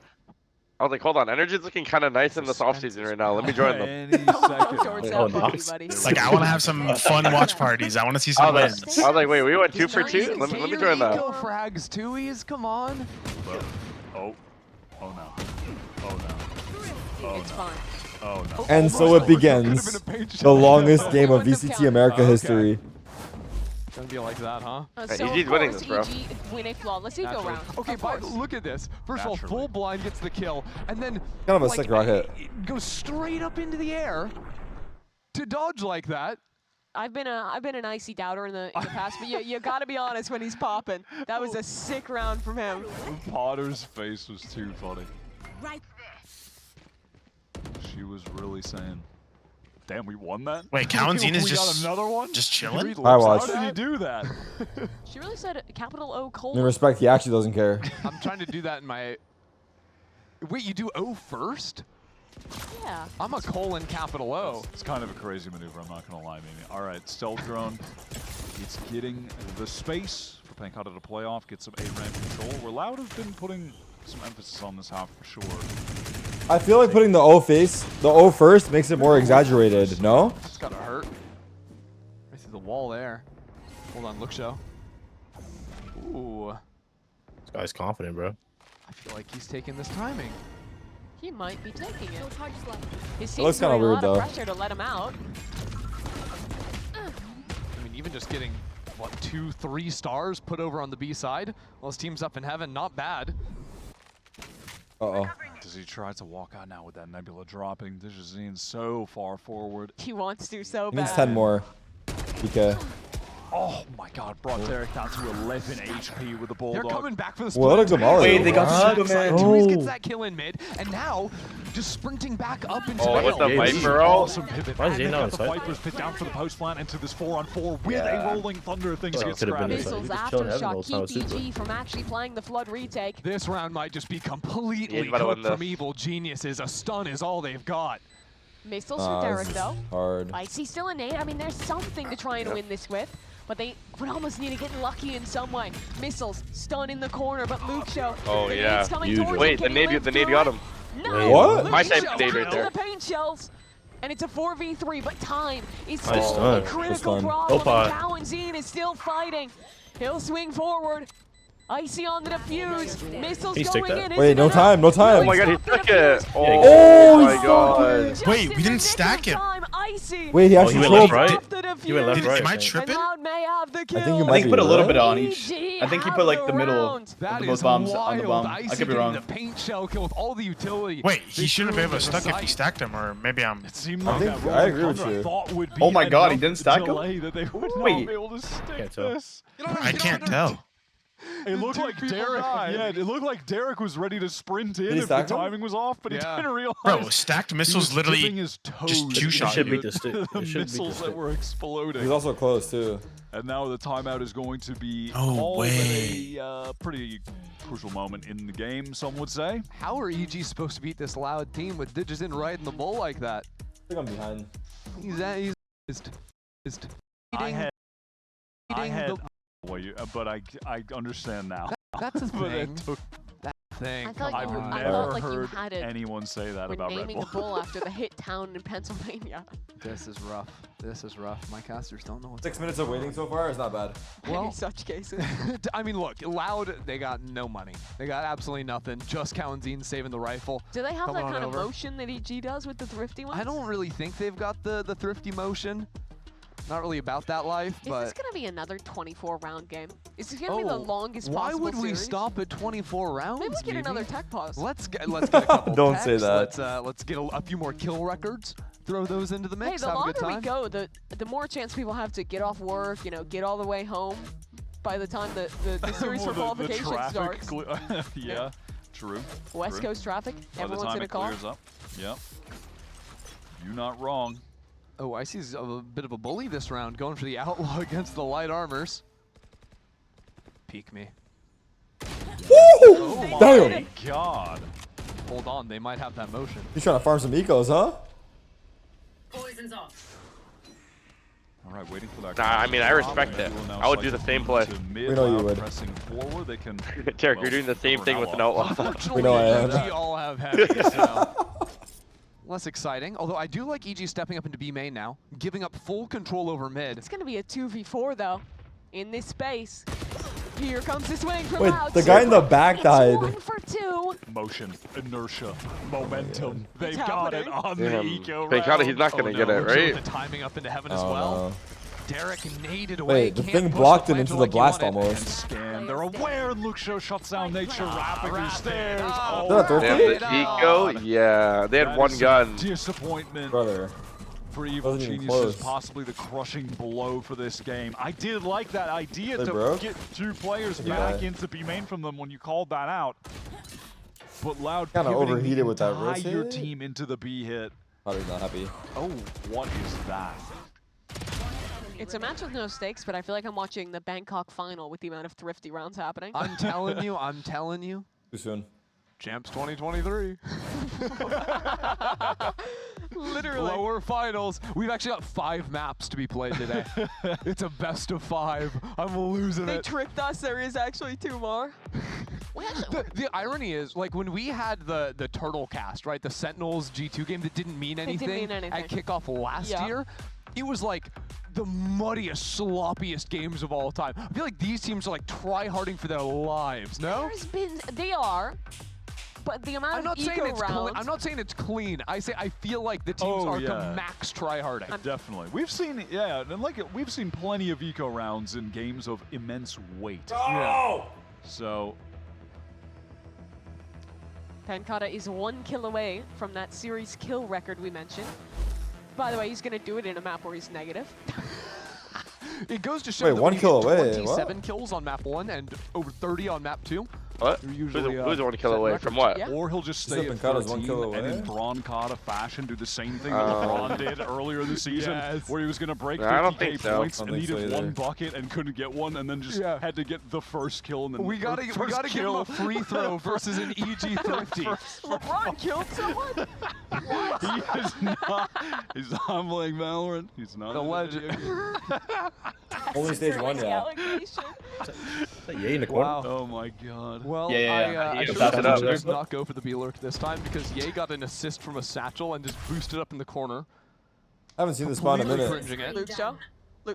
I was like, hold on, NRG's looking kind of nice in this offseason right now. Let me join them. Like, I want to have some fun watch parties. I want to see some wins. I was like, wait, we went 2 for 2? Let me join that. Eco frags twoies, come on. Oh no. It's fine. Oh no. And so it begins. The longest game of VCT America history. Gonna be like that, huh? So EG's winning this, bro. EG win a flawless eco round. Okay, but look at this. First of all, full blind gets the kill, and then Kind of a sick rocket. Goes straight up into the air to dodge like that. I've been an Icy doubter in the past, but you gotta be honest when he's popping. That was a sick round from him. Potter's face was too funny. Right She was really saying, damn, we won that? Wait, Kalenzine is We just got another one? just chilling? I watched. How did he do that? She really said capital O In colon. respect, he actually doesn't care. I'm trying to do that in my... Wait, you do O first? Yeah. I'm a colon capital O. It's kind of a crazy maneuver, I'm not going to lie, Mimi. All right, stealth drone. It's getting the space for Pankata to play off, get some A-ramp control. We're Loud have been putting some emphasis on this half for sure. I feel like putting the O first makes it more exaggerated, no? It's gotta hurt. Right through the wall there. Hold on, look show. Ooh. This guy's confident, bro. I feel like he's taking this timing. He might be taking it. His It looks team's kinda doing a weird, lot though. of pressure to let him out. I mean, even just getting, what, 2-3 stars put over on the B side? Well, his team's up in heaven, not bad. Uh-oh. Does he try to walk out now with that Nebula dropping? Dijazine's so far forward. He wants to so He bad. needs 10 more. PK. Oh my god, brought Tarik down to 11 HP with the Bulldog. They're coming back for the What a split. Gamali. Wait, they got Superman. Therese gets that kill in mid, and now just sprinting back up into Oh, the with the hill. Viper Awesome pivot. Why is And he they've not got on the site? Vipers pit down for the post plant into this 4-on-4 with Yeah. a rolling thunder. Things Oh, get could've been scrappy. this. Missiles He just chilling heaven the aftershock whole time with keep Super. EG from actually playing the flood retake. This round might just be completely He's about to win cooked from this. Evil Geniuses. A stun is all they've got. Missiles from Tarik this though. is hard. Icy still a nade. I mean, there's something to try and win this with. But they would almost need to get lucky in some way. Missiles, stun in the corner, but Luke Show. Oh, the yeah. nade's coming Huge. towards Wait, him. the Can he nade live got through him. it? No! What? Luke My Show type of nade right into there. the paint shells. And it's a 4v3, but time is Nice still stun. a critical Good stun. problem. Opa. And Kalenzine is still fighting. He'll swing forward. Icy on the defuse. Missiles He stick going that. in. Wait, Isn't no enough. time, no time. Oh my god, he Stopped the took it. defuse. Oh my he god. Just Wait, in we the didn't nick stack of him. time, Icy. Wait, he Oh, actually he went trolled. left, right? Stopped the defuse. He went left, right. Am I think. tripping? And Loud may have the kill. I think you I might think he be put a little right. bit on each. EG I think he have put like the the middle round. of That both is bombs wild. on the bomb. I Icy could be getting wrong. the paint shell kill with all the utility. Wait, he They shouldn't threw be able to him to stuck the if he side. stacked him, or maybe I'm. It seemed I like think- that I rolling agree with thunder you. I thought would be Oh my god, he enough didn't stack him? delay that they would not Wait. be able to stick Can't tell. this. I can't tell. It looked like Derek. Yeah, it looked like Derek was ready to sprint in he if the stack him? timing was off, but Yeah. he didn't realize. Bro, stacked he missiles was literally dipping his toes just into two-shot should you. beat the stick. the It should beat the missiles that stick. were exploding. He's also close, too. And now the timeout is going to be No called way. at a pretty crucial moment in the game, some would say. How are EG supposed to beat this Loud team with Digizin riding the bull like that? I think I'm behind. He's I had eating had the- well, but I understand now. That's the But it thing. took That thing. I felt Come like on. I Never felt like you heard had it anyone say that when about Red naming Bull. the bull after the hit town in Pennsylvania. This is rough. This is rough. My casters don't know what's 6 minutes of waiting so far is not bad. Well, in such cases. I mean, look, Loud, they got no money. They got absolutely nothing. Just Kalenzine saving the rifle. Do they have Coming that on kind of over. motion that EG does with the thrifty ones? I don't really think they've got the thrifty motion. Not really about that life, Is but... this going to be another 24-round game? Is this going to be the longest why possible would we series? stop at 24 rounds? Maybe we get another tech pause. Let's get a couple Don't techs. say that. Let's get a few more kill records. Throw those into the mix. Hey, the have a good longer time. we go, the more chance people have to get off work, you know, get all the way home by the time the series for qualification starts. Yeah, true. West true. Coast traffic, By the everyone's time in a it car. clears up. Yep. You're not wrong. Oh, Icy's a bit of a bully this round, going for the outlaw against the light armors. Peek me. Woo! Oh Damn. my god. Hold on, they might have that motion. He's trying to farm some ecos, huh? Poison's off. All right, waiting for that. Nah, I mean, I respect it. I would do the same play. We know you would. Pressing forward, they can. Tarik, you're doing the same thing with an outlaw. We know I am. We all have heavies, so. Less exciting, although I do like EG stepping up into B main now, giving up full control over mid. It's going to be a 2v4 though, in this space. Here comes the swing from Wait, Loud. the guy in the back died. It's 1 for 2. Motion, inertia, momentum. They've It's got it happening. on the eco Thank God round. he's not going to get it, Luxo right? with the timing up into heaven as Oh, well. no. Derek naded away. Wait, the can't thing push blocked him planter into the like he blast wanted. almost. Scan. They're aware. Luxo shuts down nature rapidly. Stairs. Oh, Is that a They have thrifty? the eco. Yeah, they had That one is gun. some disappointment Brother. for Evil Wasn't even Geniuses, close. possibly the crushing blow for this game. I did like that idea They to broke? get 2 players Yeah. back into B main from them when you called that out. But Loud Kinda pivoting overheated the with that wrist entire hit. team into the B hit. Probably not happy. Oh, what is that? It's a match with no stakes, but I feel like I'm watching the Bangkok final with the amount of thrifty rounds happening. I'm telling you. Too soon. Champs 2023. Literally. Lower finals. We've actually got 5 maps to be played today. It's a best of 5. I'm losing They it. tricked us. There is actually 2 more. The irony is, like, when we had the Turtle cast, right? The Sentinels G2 game that didn't mean anything, mean anything. at kickoff last Yeah. year, it was like the muddiest, sloppiest games of all time. I feel like these teams are like try-harding for their lives, no? They are, but the amount I'm not of saying eco it's rounds. I'm not saying it's clean. I feel like the teams are to max try-harding. Definitely. We've seen, and like we've seen plenty of eco rounds in games of immense weight. Oh! So Pankata is 1 kill away from that series kill record we mentioned. By the way, he's going to do it in a map where he's negative. It goes to show Wait, that 1 when kill you get away, 27 kills on map 1 and over 30 on map 2. What? You're usually, Who's 1 kill setting away records. from what? Yeah. Or he'll just stay Except at Pankata's 13 1 kill and in away. Braun Kata fashion do the same thing that LeBron did earlier this season, Yes. where he was going to break I don't 50K think so. points I don't and think so needed either. 1 bucket and couldn't get one, and then just had to get the first kill. And then We gotta give him a free throw versus an EG thrifty. LeBron killed someone? He is not. He's not playing Valorant. He's not The legend. Only stage 1, yeah. Yay in the corner. Wow. Oh my god. Well, Yeah. I He should got have it up. chosen not go for the B-lurk this time because Ye got an assist from a satchel and just boosted up in the corner. I haven't seen this spawn in a minute. Cringing it. Luke Show?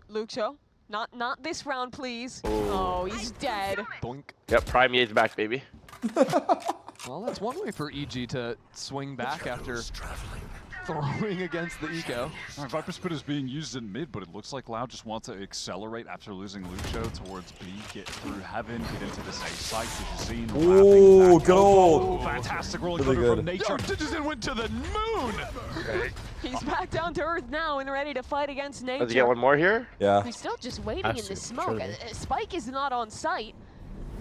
Luke Show? Not this round, please. Oh, he's dead. Boink. Yep, Prime Ye's back, baby. Well, that's one way for EG to swing back after throwing against the eco. All right, Viper Spit is being used in mid, but it looks like Loud just wants to accelerate after losing Lucio towards B, get through heaven, get into this A site that you've seen. Ooh, good old. Fantastic rolling Really cutter from good. nature. Citizen went to the moon! He's back down to earth now and ready to fight against nature. Does he get one more here? Yeah. He's still just waiting in the Absolutely. smoke. Sure. Spike is not on site.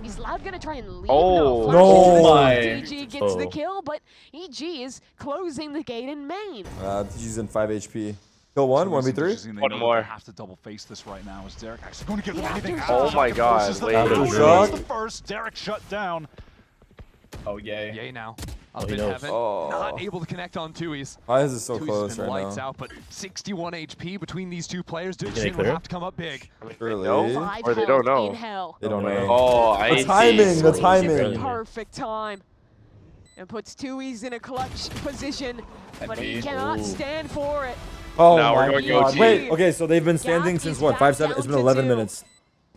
Is Loud gonna try and leave? Oh. Flash No. is- My. DG gets the Oh. kill, but EG is closing the gate in main. He's in 5 HP. Kill 1, 1v3. They One know that more. They have to double face this right now. Is Derek actually going to give them anything? Aftershock. Oh my god, Versus the wait. Aftershock. First, the first, Derek shut down. Oh, yay. Yay now. Up he in knows. heaven. Oh. Not able to connect on Tui's. Why is it so Tui's close been right lights now? out, but 61 HP between these two players. they Dijin would clear? have to come up big. Really? No? Or they don't know. In hell. They don't know. Oh, I The timing, the Squeeze timing. at the perfect time. and puts Tui's in a clutch position, but he cannot stand for it. Oh Now we're my going god. OT. Wait, okay, so they've been standing Gap since is what? back 5-7? It's down been to 11 2. minutes.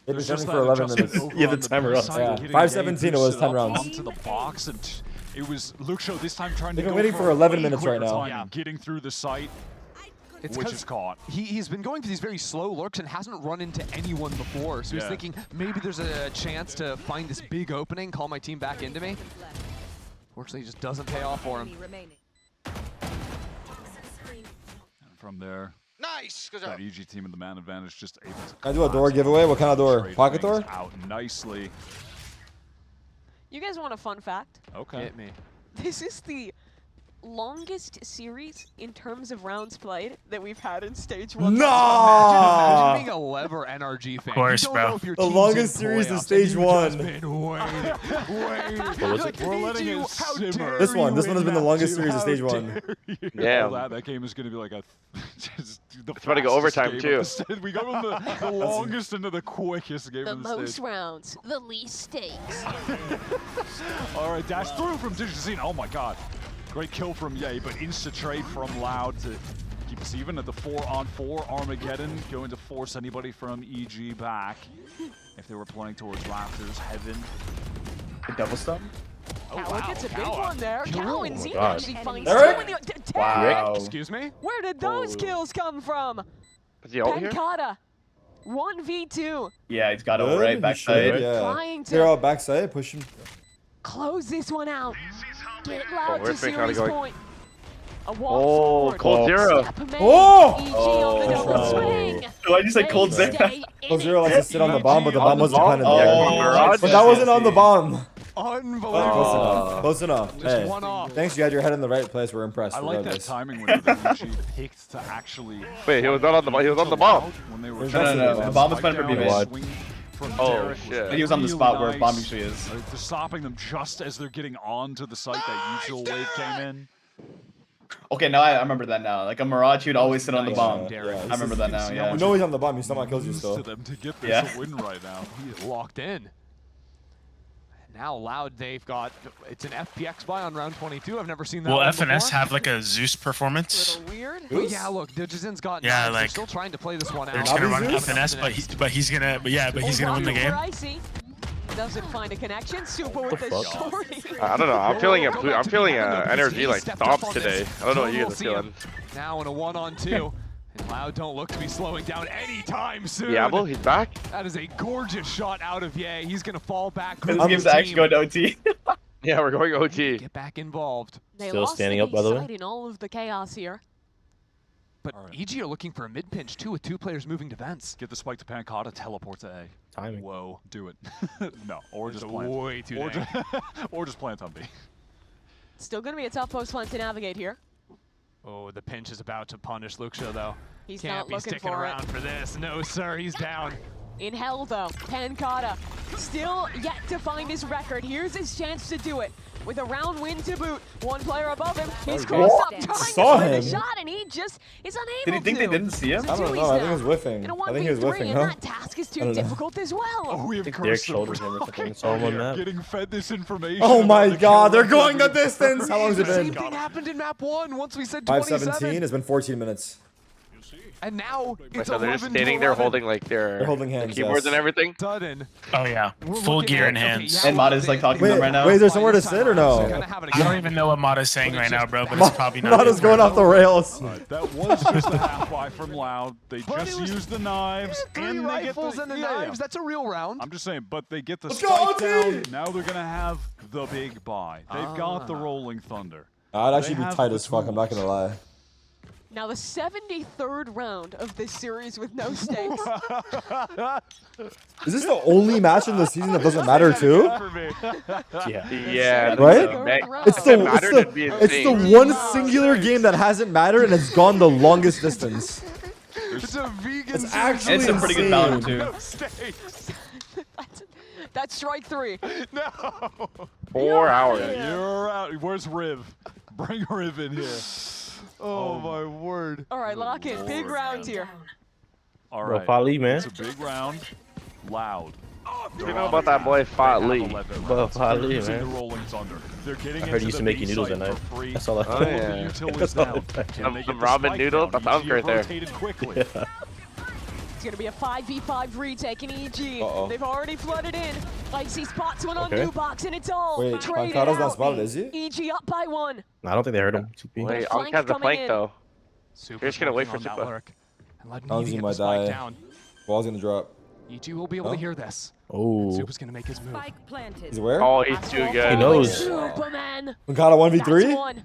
They've been standing for 11 minutes. You have the timer up. Yeah. Getting 5:17 it was boosted 10 up rounds. Onto the box, and it was Luxo this time trying They've to been go waiting for 11 way minutes right quicker now. time Yeah. and getting through the site, It's which 'cause is caught. He's been going for these very slow lurks and hasn't run into anyone before. So he's Yeah. thinking maybe there's a chance to find this big opening, call my team back into me. Fortunately, it just doesn't pay off for him. And from there, Nice. Good that job. EG team and the man advantage just able to Can I do a door giveaway? What kind of door? trade Pocket things door? out nicely. You guys want a fun fact? Okay. Hit me. This is the longest series in terms of rounds played that we've had in stage 1. Imagine being a LEV or NRG fan. Of course, You don't bro. know if your The team's longest in series in playoffs, stage and you've just 1. been waiting. What was it? We're letting it simmer. This one has been the longest series of stage 1. Yeah. That game is going to be like a. It's about to go overtime, too. We go from the longest into the quickest game The of the most stage. rounds, the least stakes. All right, dash through from Digicine. Oh my god. Great kill from Ye, but insta-trade from Loud to keep us even at the 4-on-4. Armageddon going to force anybody from EG back. If they were playing towards Raptors, Heaven. Double stop? Oh, Cowan wow. gets a big Cowan. one there. Kill. Cowan Oh my Z God. actually finds Tarik? two in the Wow. Excuse me? Where did those kills come from? Is he out here? Pancata, 1v2, Yeah, he's got it Good, right he backside. should, yeah. trying Clear to out backside, push him. close this one out. Get Loud where's to Pancata series going? point. A walk Oh, forward. Cold Zero. Snap made. Oh! EG on the double Oh. swing. Why'd you say They Cold Zero? stay in Cold it. Zero likes to sit on the bomb, but the bomb wasn't bomb? behind him. Oh, Mirage? But that wasn't on the bomb. Unbelievable. Close enough. Close enough. Just Hey, one off. thanks, you had your head in the right place. We're impressed. I like that regardless. timing when EG picked to actually. Wait, he was not on the he was on the bomb. When they were No, the bomb was meant for B-Base. Oh, Tarik shit. was He was on the really spot where nice. bomb usually is. Just stopping them just as they're getting onto the site that usual wave came in. Okay, now I remember that now. Like a Mirage, he'd always sit on the bomb. Yeah, I remember that now, yeah. You know he's on the bomb. He somehow kills you Used still. to them to get this Yeah. win right now. He is locked in. Now Loud, they've got, it's an FPX buy on round 22. I've never seen that Will one FNS before. have like a Zeus performance? Little weird. But yeah, look, Digizen's got Yeah, knives. They're like, still trying to play this one They're out. just gonna run Zeus? FNS, but he's gonna win the game. Pricey. Doesn't find a connection. Super with the shorty. I don't know. I'm feeling energy like stomped today. I don't know what you guys are feeling. Now in a 1-on-2. And Loud don't look to be slowing down anytime soon. Diablo, he's back. That is a gorgeous shot out of Ye. He's going to fall back. This with game's his actually team. going to OT. Yeah, we're going OT. Get back involved. They Still lost standing the up, by the way. side in all of the chaos here. But EG are looking for a mid pinch too, with two players moving to vents. Get the spike to Pancata, teleport to A. Timing. Whoa, do it. No, or just It's plant. way too or, dang. or just plant on B. Still going to be a tough post plant to navigate here. Oh, the pinch is about to punish Luxo though. He's Can't not be looking sticking for around it. for this. No, sir, he's down. In hell, though, Pancata still yet to find his record. Here's his chance to do it. With a round win to boot, one player above him. He's crossed up, trying Saw to find him. a shot, and he just is unable Did he think to. they didn't see him? So I don't Tui's know. I think he down was whiffing. in a I think he was 1v3, whiffing, and huh? that task is I too don't know. difficult as well. Oh, we have Derek cursed shoulders him or something. Saw him on that. Getting fed this information. Oh my about the god, they're kill going the record. distance. How long has it Same been? thing happened in map 1 once we said 27. 5:17. It's been 14 minutes. And now it's So they're just 11 standing to there 11. holding like their holding hands, keyboards yes. and everything. Sudden. Oh yeah, We're full looking gear at- in okay, hands. yeah, And Mada's like talking to them right now. Wait, is there somewhere to sit or no? Gonna have it I don't again. even know what Mada's saying right now, bro, but it's probably not. Mada's going off the rails. That was just a half buy from Loud. They But just it was used the knives Three and they get rifles the and the yeah, yeah. knives. That's a real round. I'm just saying, but they get the Let's go, spike OT! down. Now they're gonna have the big buy. They've got the Rolling Thunder. I'd actually They be have tight the as fuck. I'm not gonna lie. Now the 73rd round of this series with no stakes. Is this the only match in the season that doesn't matter too? Yeah. Right? It's the one singular game that hasn't mattered and it's gone the longest distance. It's a vegan. It's actually It's a pretty good insane. balance too. No stakes. That's strike 3. No. 4 hours. You're out. Where's Riv? Bring Riv in here. Oh my word. All right, lock in. Big round here. All Bro, right. Pali, man. It's a big round. Loud. You know about that boy Fat Lee? Bro, Holly, man. I heard you used to make you noodles at night. That's all I Oh yeah. Some ramen noodles? That sounds great there. Yeah. It's gonna be a 5v5 retake in EG. Uh-oh. They've already flooded in. Icy spots one on Okay. new box, and it's all Wait, traded Pancada's not out. spotted, is he? EG up by 1. I don't think they heard him. Wait, I'll Flank catch the coming flank in. though. Super's You're just gonna wait working for on that Super. lurk. And let Anzi Needy get the might spike die. down. Ball's gonna drop. EG will be able to hear this. Oh. Super's gonna make his move. Spike planted. He's where? Oh, he's too good. He knows. Superman. Pancada That's 1v3? one.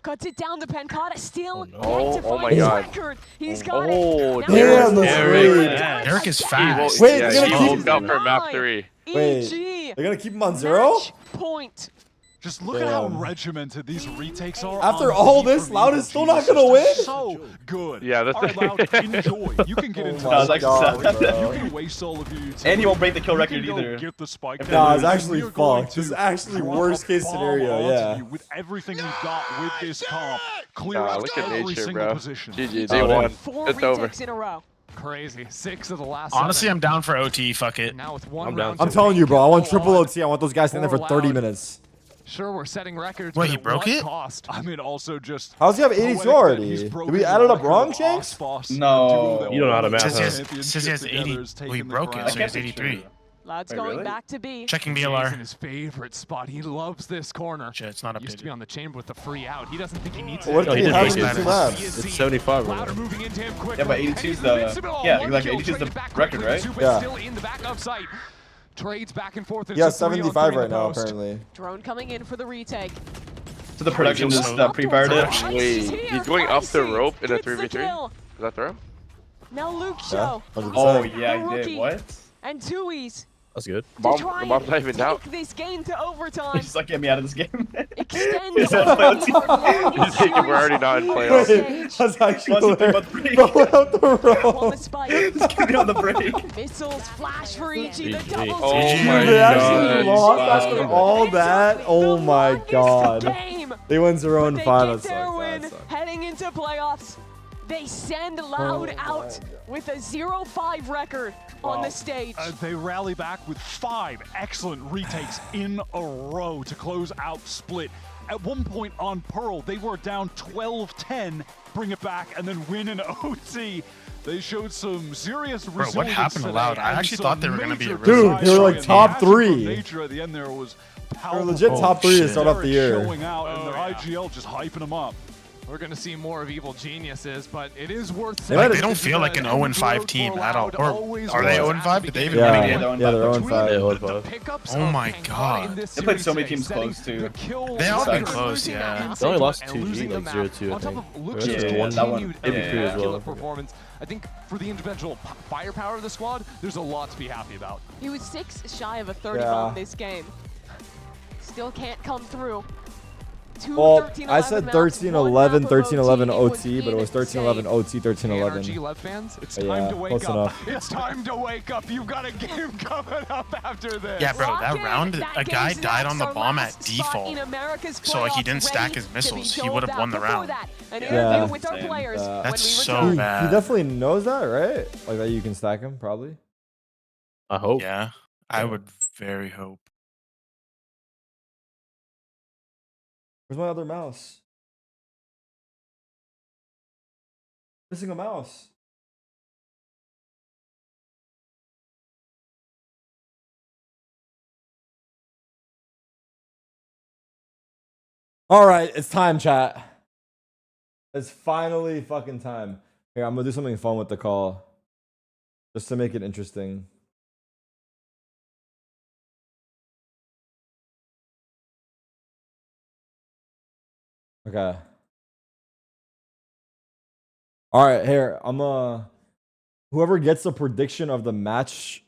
Cuts it down to Pancada. Still no. yet to Oh find my his God. record. He's got Oh, it. damn, Now that's Derek. great. Derek is He fast. woke- Wait, yeah, they're he gonna keep- woke up for map 3. Wait, EG. they're gonna keep him on 0? Match point. Just look at how Damn. regimented these retakes are. After on all the this, from Loud Evil is still Genius. not gonna It's win? So good. Yeah, that's All right, Loud, enjoy. You can get into my this. God, You can waste all of you. And you won't break the kill record You can go either. Get the spike. If Nah, they it's lose. actually We are going fucked. This is to actually drop worst a case bomb scenario, onto yeah. you with everything we've got with this comp. Clear Nah, out look at every nature, single bro. position. GG, they won. 4 It's over. retakes in a row. Crazy. 6 of the last Honestly, 7. I'm down for OT. Fuck it. Now with one I'm down. round I'm to telling you, make bro. I it want all triple on. OT. I want those guys standing there for 30 minutes. Sure, we're setting records. Wait, but he at broke what it? cost? I mean, also just. How's he have 82 already? Did we add it up wrong, Shanks? No. You don't know how to math. Says he has 80. Well, he broke it, so he has 83. Lads Wait, going really? back to B. Checking He's BLR. in his favorite spot. He loves this corner. Shit, it's not Used to be updated. on the chamber with the free out. He doesn't think he needs What it. did he he did have make in it. the two maps? It's 75 right Louder now. moving into him quickly. Yeah, but And 82 is he's the. invincible. Yeah, One exactly. kill 82 is the traded back record, quickly. right? Super Yeah. still in the back of sight. Trades back and forth. Yeah, It's a 3-on-3 75 in right the now, post. apparently. Drone coming in for the retake. So the production is pre-fired it. Wait, he's going up the rope in a 3v3? Is that throw? Now Luke Yeah, Show 100%. Oh yeah, The he did. rookie. What? and Tuies That's good. to Bomb, try the bomb's not and even down. take this game to overtime. He's just like, get me out of this game. Extend He's the on playoff team. longest He's thinking we're already not in playoffs. series. That's actually Once he hilarious. threw break. Go out the On rope. the spike. Just get me on the break. Missiles flash for EG. The GG. double Oh team. my They actually God. lost Wow. after all that. Oh my God. Game. They went 0 and They 5. get That their sucks. win That sucks. heading into playoffs. They send Loud out with a 0-5 record on the stage. They rally back with 5 excellent retakes in a row to close out Split. At one point on Pearl, they were down 12-10, bring it back, and then win an OT. They showed some serious resilience. what happened to today, Loud? I and actually some thought they were gonna be major a really Dude, they were like decisive top and the magic 3. of nature at the end there was They're powerful. legit top 3 to start off the year. Showing out, and their IGL just hyping them up. We're going to see more of Evil Geniuses, but it is worth They saying. might Like, they have- don't feel like an 0-5 team at all. Or are they 0-5? Did they even Yeah, win yeah, again? they're Yeah, 0-5. Pickups Oh of my Pancada God. in this They played series so many today, teams setting close, too. the kill They all been record. close, yeah. They only lost And to losing G, like the 0-2, I map. On top think. of Luke Or Show's yeah, that one- continued maybe three as immaculate well. performance. I think for the individual firepower of the squad, there's a lot to be happy about. He was 6 shy of a 30 Yeah. bomb this game. Still can't come through. Two Well, 13-11 I said maps, 13-11, one map of 13-11 OT. OT, but it was 13-11 OT, 13-11. NRG LEV fans, it's But time yeah, to wake close up. enough. It's time to wake up. You've got a game coming up after this. Yeah, bro, that Rocket, round, that a guy game's died on the our bomb at last spot default. in America's So, like, he playoffs, didn't stack ready his to be missiles. He doled would have out. won the Before round. that, an Yeah. interview with our Same. players when That's we so return. He bad. definitely knows that, right? Like that you can stack him, probably. I hope. Yeah, I would very hope. Where's my other mouse? Missing a mouse. All right, it's time, chat. It's finally fucking time. Here, I'm gonna do something fun with the call, just to make it interesting. Okay. All right, here, whoever gets the prediction of the match,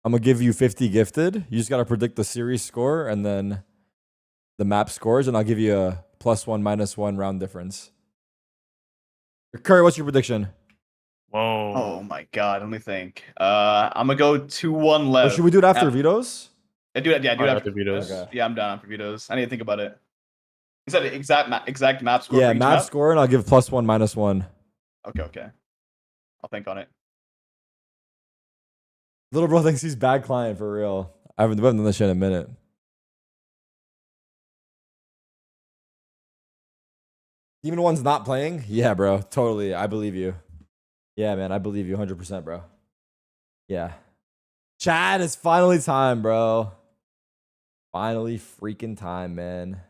I'm gonna give you 50 gifted. You just gotta predict the series score and then the map scores, and I'll give you a +1, -1 round difference. Curry, what's your prediction? Whoa. Oh my God, let me think. I'm gonna go 2-1 Or left. should we do it after Vito's? Do it. Yeah, do it Alright, after after Vito's. Okay. Yeah, I'm down for Vito's. I need to think about it. Is that exact map score? Yeah, for each map score, and I'll give +1, -1. Okay. I'll think on it. Little bro thinks he's bad client for real. I haven't done this shit in a minute. Even the one's not playing? Yeah, bro. Totally. I believe you. Yeah, man. I believe you 100%, bro. Yeah. Chad, it's finally time, bro. Finally freaking time, man.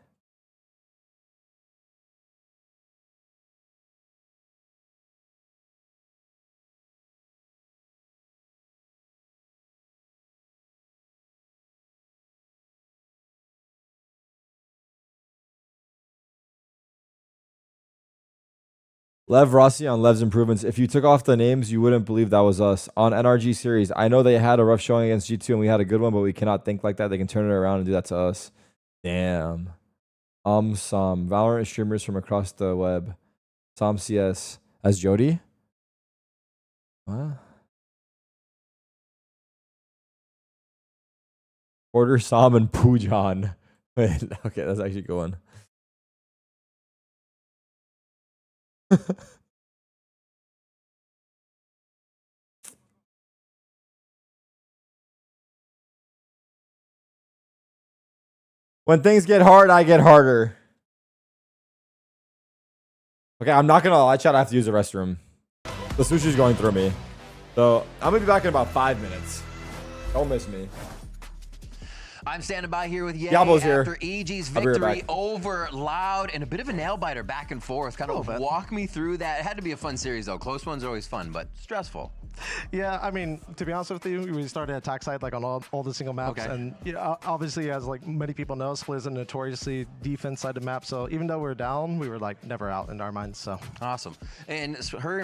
Lev Rossi on Lev's improvements. If you took off the names, you wouldn't believe that was us. On NRG series, I know they had a rough showing against G2 and we had a good one, but we cannot think like that. They can turn it around and do that to us. Damn. Some Valorant streamers from across the web. Som CS as Jody? What? Order Som and Pujan. Wait, okay, that's actually a good one. When things get hard, I get harder. Okay, I'm not gonna lie, chat. I have to use the restroom. The sushi's going through me. So I'm gonna be back in about 5 minutes. Don't miss me. I'm standing by here with Ye Diablo's after here. EG's I'll be right victory back. over Loud and a bit of a nail biter back and forth. Kind of walk me through that. It had to be a fun series though. Close ones are always fun, but stressful. Yeah, I mean, to be honest with you, we started attack side like on all the single maps, and obviously, as like many people know, Split is a notoriously defense side of map. So even though we're down, we were like never out in our minds. So awesome. And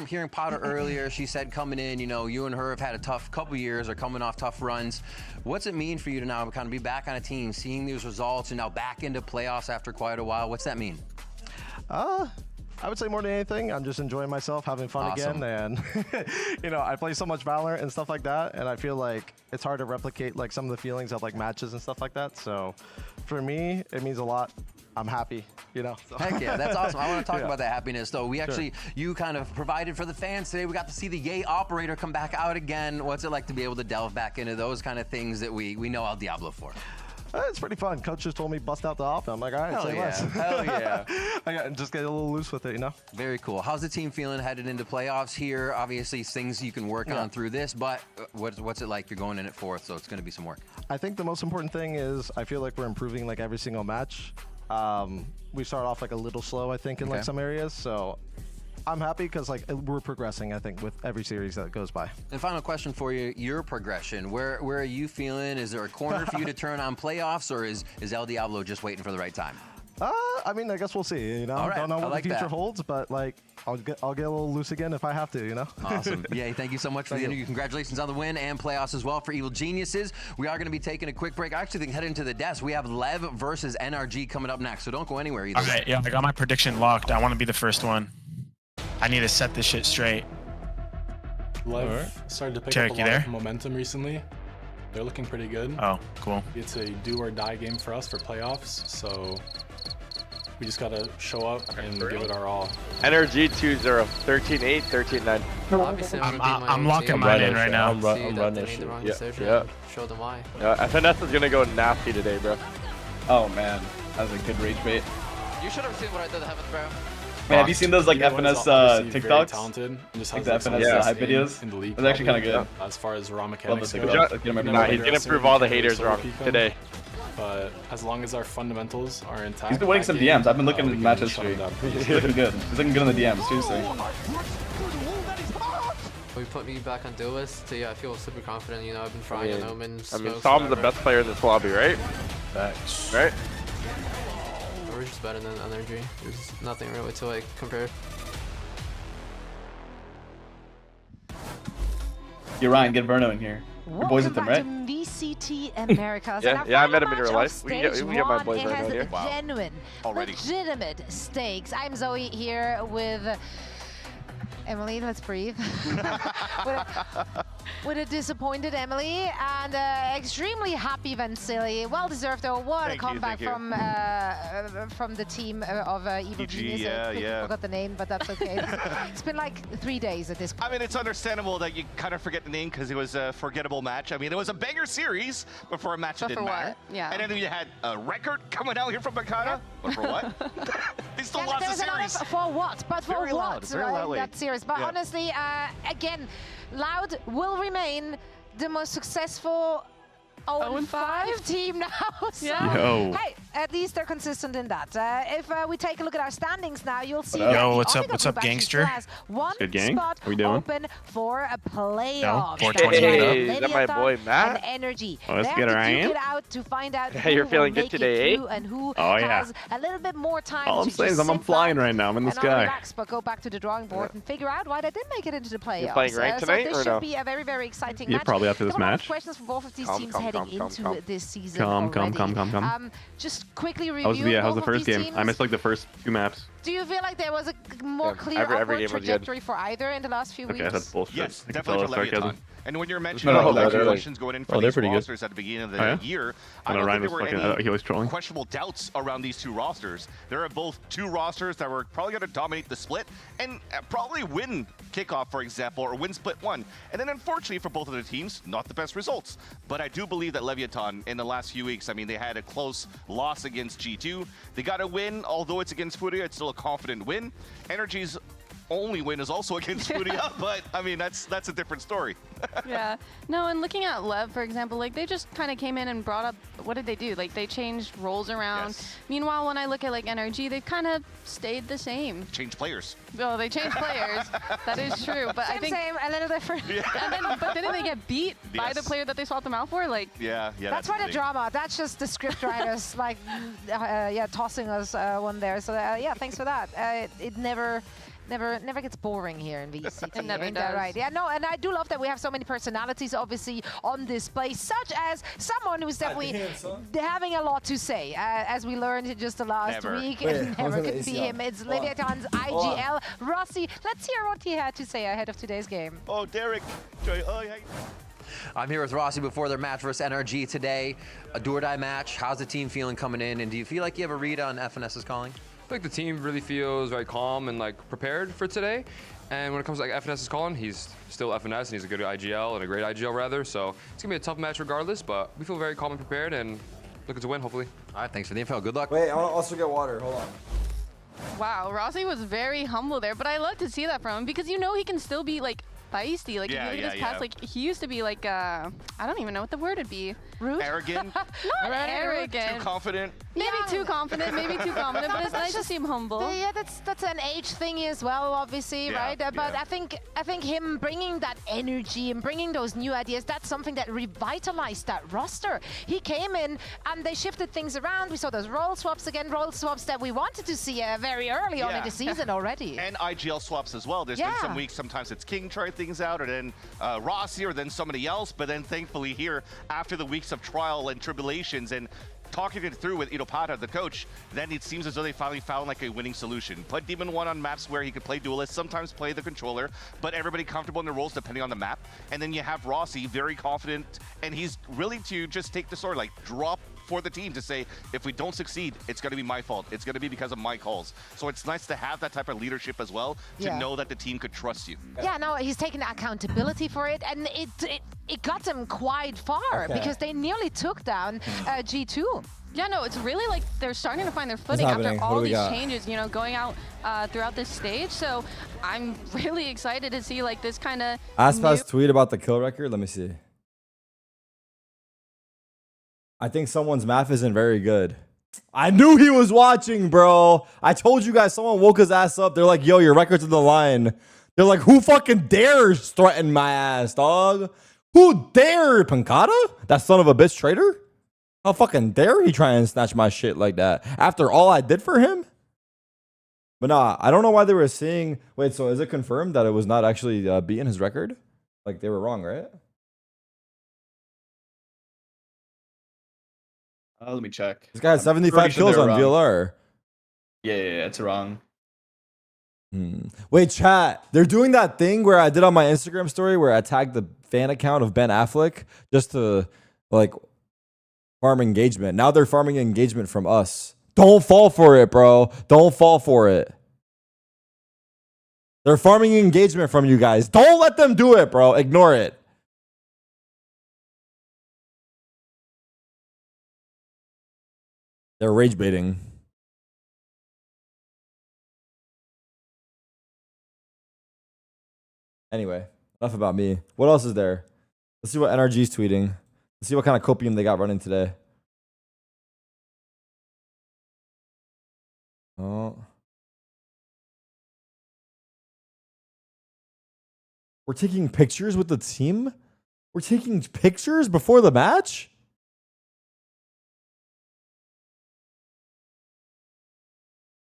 hearing Potter earlier, she said coming in, you know, you and her have had a tough couple years, are coming off tough runs. What's it mean for you to now kind of be back on a team, seeing these results, and now back into playoffs after quite a while? What's that mean? I would say more than anything, I'm just enjoying myself, having fun again, and you know, I play so much Valorant and stuff like that, and I feel like it's hard to replicate like some of the feelings of like matches and stuff like that. So for me, it means a lot. I'm happy, you know. So. Heck yeah, that's awesome. I want to talk about that happiness though. We actually, you kind of provided for the fans today. We got to see the Ye operator come back out again. What's it like to be able to delve back into those kind of things that we know El Diablo for? It's pretty fun. Coach just told me bust out the off. I'm like, all right, say less. Hell yeah. Just get a little loose with it, you know? Very cool. How's the team feeling headed into playoffs here? Obviously, things you can work on through this, but what's it like? You're going in at fourth, so it's going to be some work. I think the most important thing is I feel like we're improving like every single match. We start off like a little slow, I think, in like some areas. So I'm happy because like we're progressing, I think, with every series that goes by. And final question for you, your progression. Where are you feeling? Is there a corner for you to turn on playoffs, or is El Diablo just waiting for the right time? I mean, I guess we'll see, you know? Right. Don't know what like the future that. holds, but like I'll get a little loose again if I have to, you know? Awesome. Yeah, thank you so much for the interview. Congratulations on the win and playoffs as well for Evil Geniuses. We are going to be taking a quick break. I actually think heading to the desk, we have LEV versus NRG coming up next, so don't go anywhere either. Okay, yeah, I got my prediction locked. I want to be the first one. I need to set this shit straight. LEV started to pick Tarik, up a you lot there? of momentum recently. They're looking pretty good. Oh, cool. It's a do or die game for us for playoffs, so we just gotta show up and give it our all. NRG 2-0, 13-8, 13-9. Obviously, I'm locking mine in right now. I'm running shit. Yeah. Show them why. Yeah, FNS is gonna go nasty today, bro. Oh man, that was a good rage bait. You should have seen what I did to Heaven, bro. Man, have you seen those like FNS Very TikToks? talented. Just Like has the like, FNS some hype videos? in the league. It's actually kind of good. As far as raw mechanics the go. videos. Nah, he's gonna prove all the haters wrong today. But as long as our fundamentals are intact. He's been winning some DMs. I've been looking at his match history. He's looking good. He's looking good in the DMs, seriously. We put me back on duelist, so yeah, I feel super confident. You know, I've been trying on Omen. Tom's the best player in this lobby, right? Facts. Right? We're just better than NRG. There's nothing really to like compare. You're Ryan, get Verno in here. Your boys with them, right? VCT Americas. Yeah, I met him in real life. We can get my boys right now here. Genuine, legitimate stakes. I'm Zoe here with Emily. Let's breathe. with a disappointed Emily and extremely happy Vansili. Well deserved though. What a comeback from the team of Evil Genius. I forgot the name, but that's okay. It's been like 3 days at this point. I mean, it's understandable that you kind of forget the name because it was a forgettable match. I mean, it was a banger series before a match that didn't matter. Yeah. And then you had a record coming out here from Makata. But for what? They still lost the series. For what? But for Very what? loud, very loudly. That series. But honestly, again, Loud will remain the most successful 0-5 team now. So, hey, at least they're consistent in that. If we take a look at our standings now, you'll see. Yo, what's up, gangster? One Good gang. spot How we doing? open for a playoff. Hey, is that my boy Matt? And NRG. Oh, let's they get have our to duke aim. it out to find out Hey, you're who feeling will good make it today, through and who yeah. has a little bit more time. All I'm to saying is just I'm sit flying back right now. I'm in the and sky. relax, but go back to the drawing board and figure out why they did make it into the playoffs. playing ranked tonight, so this or should no? be a very, very exciting Yeah, match. probably after this There were a lot of match. questions for both of these teams Come, heading come, into come. this season Come. already. Just quickly review How's the both of first these game? teams. I missed like the first 2 maps. Do you feel like there was a more clear every upward game was good. trajectory for either in the last few Okay, weeks? that's bullshit. Yes, I can definitely tell for it's sarcasm. Leviathan. And when you're mentioning No, all they're the like- questions going in for they're these pretty good. rosters at the beginning of the year, I I know don't Ryan think was there were fucking. any He was trolling. questionable doubts around these two rosters. There are both two rosters that were probably going to dominate the split and probably win kickoff, for example, or win split one. And then unfortunately for both of the teams, not the best results. But I do believe that Leviathan in the last few weeks, I mean, they had a close loss against G2. They got a win, although it's against Furia, it's still a confident win. NRG's only win is also against Furia, but I mean, that's a different story. Yeah. No, and looking at LEV, for example, like they just kind of came in and brought up, what did they do? Like they changed roles around. Yes. Meanwhile, when I look at like NRG, they've kind of stayed the same. Change players. Well, they changed players. That is true. But I think same, a little different. and then, but didn't they get beat by the Yes. player that they swapped them out for? Like Yeah. That's why the drama. That's just the script writers, like, tossing us one there. So yeah, thanks for that. It never gets boring here in VCT. It never Ain't that does. right? Yeah, no, and I do love that we have so many personalities, obviously, on display, such as someone who's definitely having a lot to say, as we learned just the last Never. week. Wait, And I was never gonna could be ACL. him. It's Hold on. Leviathan's IGL. Rossi, let's hear what he had to say ahead of today's game. Oh, Derek. Oh, yeah. I'm here with Rossi before their match versus NRG today. A do-or-die match. How's the team feeling coming in? And do you feel like you have a read on FNS's calling? I think the team really feels very calm and like prepared for today. And when it comes to like FNS's calling, he's still FNS and he's a good IGL and a great IGL rather. So it's gonna be a tough match regardless, but we feel very calm and prepared and looking to win hopefully. All right, thanks for the info. Good luck. Wait, I want to also get water. Hold on. wow, Rossi was very humble there, but I love to see that from him because you know he can still be like feisty. Like if you look at his past, like he used to be like I don't even know what the word would be. Rude? Arrogant. Not arrogant. Too confident. Maybe too confident, maybe too confident, but it's nice to see him humble. Yeah, that's an age thing as well, obviously, Yeah, right? But yeah. I think him bringing that energy and bringing those new ideas, that's something that revitalized that roster. He came in and they shifted things around. We saw those role swaps again, role swaps that we wanted to see very early on in the season already. And IGL swaps as well. There's been some weeks, sometimes it's King trying things out, or then Rossi, or then somebody else. But then thankfully here, after the weeks of trial and tribulations and talking it through with Idopata, the coach, then it seems as though they finally found like a winning solution. Put Demon 1 on maps where he could play duelist, sometimes play the controller, but everybody comfortable in their roles depending on the map. And then you have Rossi, very confident, and he's willing to just take the sword, like drop for the team to say, if we don't succeed, it's going to be my fault. It's going to be because of my calls. So it's nice to have that type of leadership as well, to know that the team could trust you. Yeah, no, he's taking accountability for it, and it got them quite far because they nearly took down G2. Yeah, no, it's really like they're starting to find their footing after all these changes, you know, going out throughout this stage. So I'm really excited to see like this kind of Aspas tweet about the kill record. Let me see. I think someone's math isn't very good. I knew he was watching, bro. I told you guys someone woke his ass up. They're like, yo, your record's in the line. They're like, who fucking dares threaten my ass, dog? Who dare? Pancata? That son of a bitch traitor? How fucking dare he try and snatch my shit like that after all I did for him? But nah, I don't know why they were saying... Wait, so is it confirmed that it was not actually beating his record? Like, they were wrong, right? Let me check. This guy had 75 kills on VLR. Yeah, it's wrong. Wait, chat. They're doing that thing where I did on my Instagram story where I tagged the fan account of Ben Affleck just to like farm engagement. Now they're farming engagement from us. Don't fall for it, bro. Don't fall for it. They're farming engagement from you guys. Don't let them do it, bro. Ignore it. They're rage baiting. Anyway, enough about me. What else is there? Let's see what NRG's tweeting. Let's see what kind of copium they got running today. Oh. We're taking pictures with the team? We're taking pictures before the match?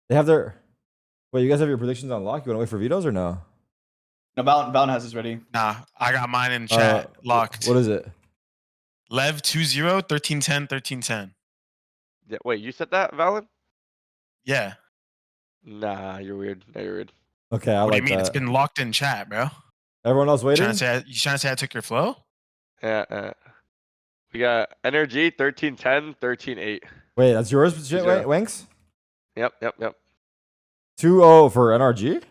They have their... Wait, you guys have your predictions on lock? You want to wait for vetoes or no? No, Valen has his ready. Nah, I got mine in chat locked. What is it? Lev 2-0, 13-10, 13-10. Yeah, wait, you said that, Valen? Yeah. Nah, you're weird. No, you're weird. Okay, I What do like you mean? that. It's been locked in chat, bro. Everyone else waiting? You trying to say I took your flow? Yeah. We got NRG 13-10, 13-8. Wait, that's yours, Wanks? Yep. 2-0 for NRG?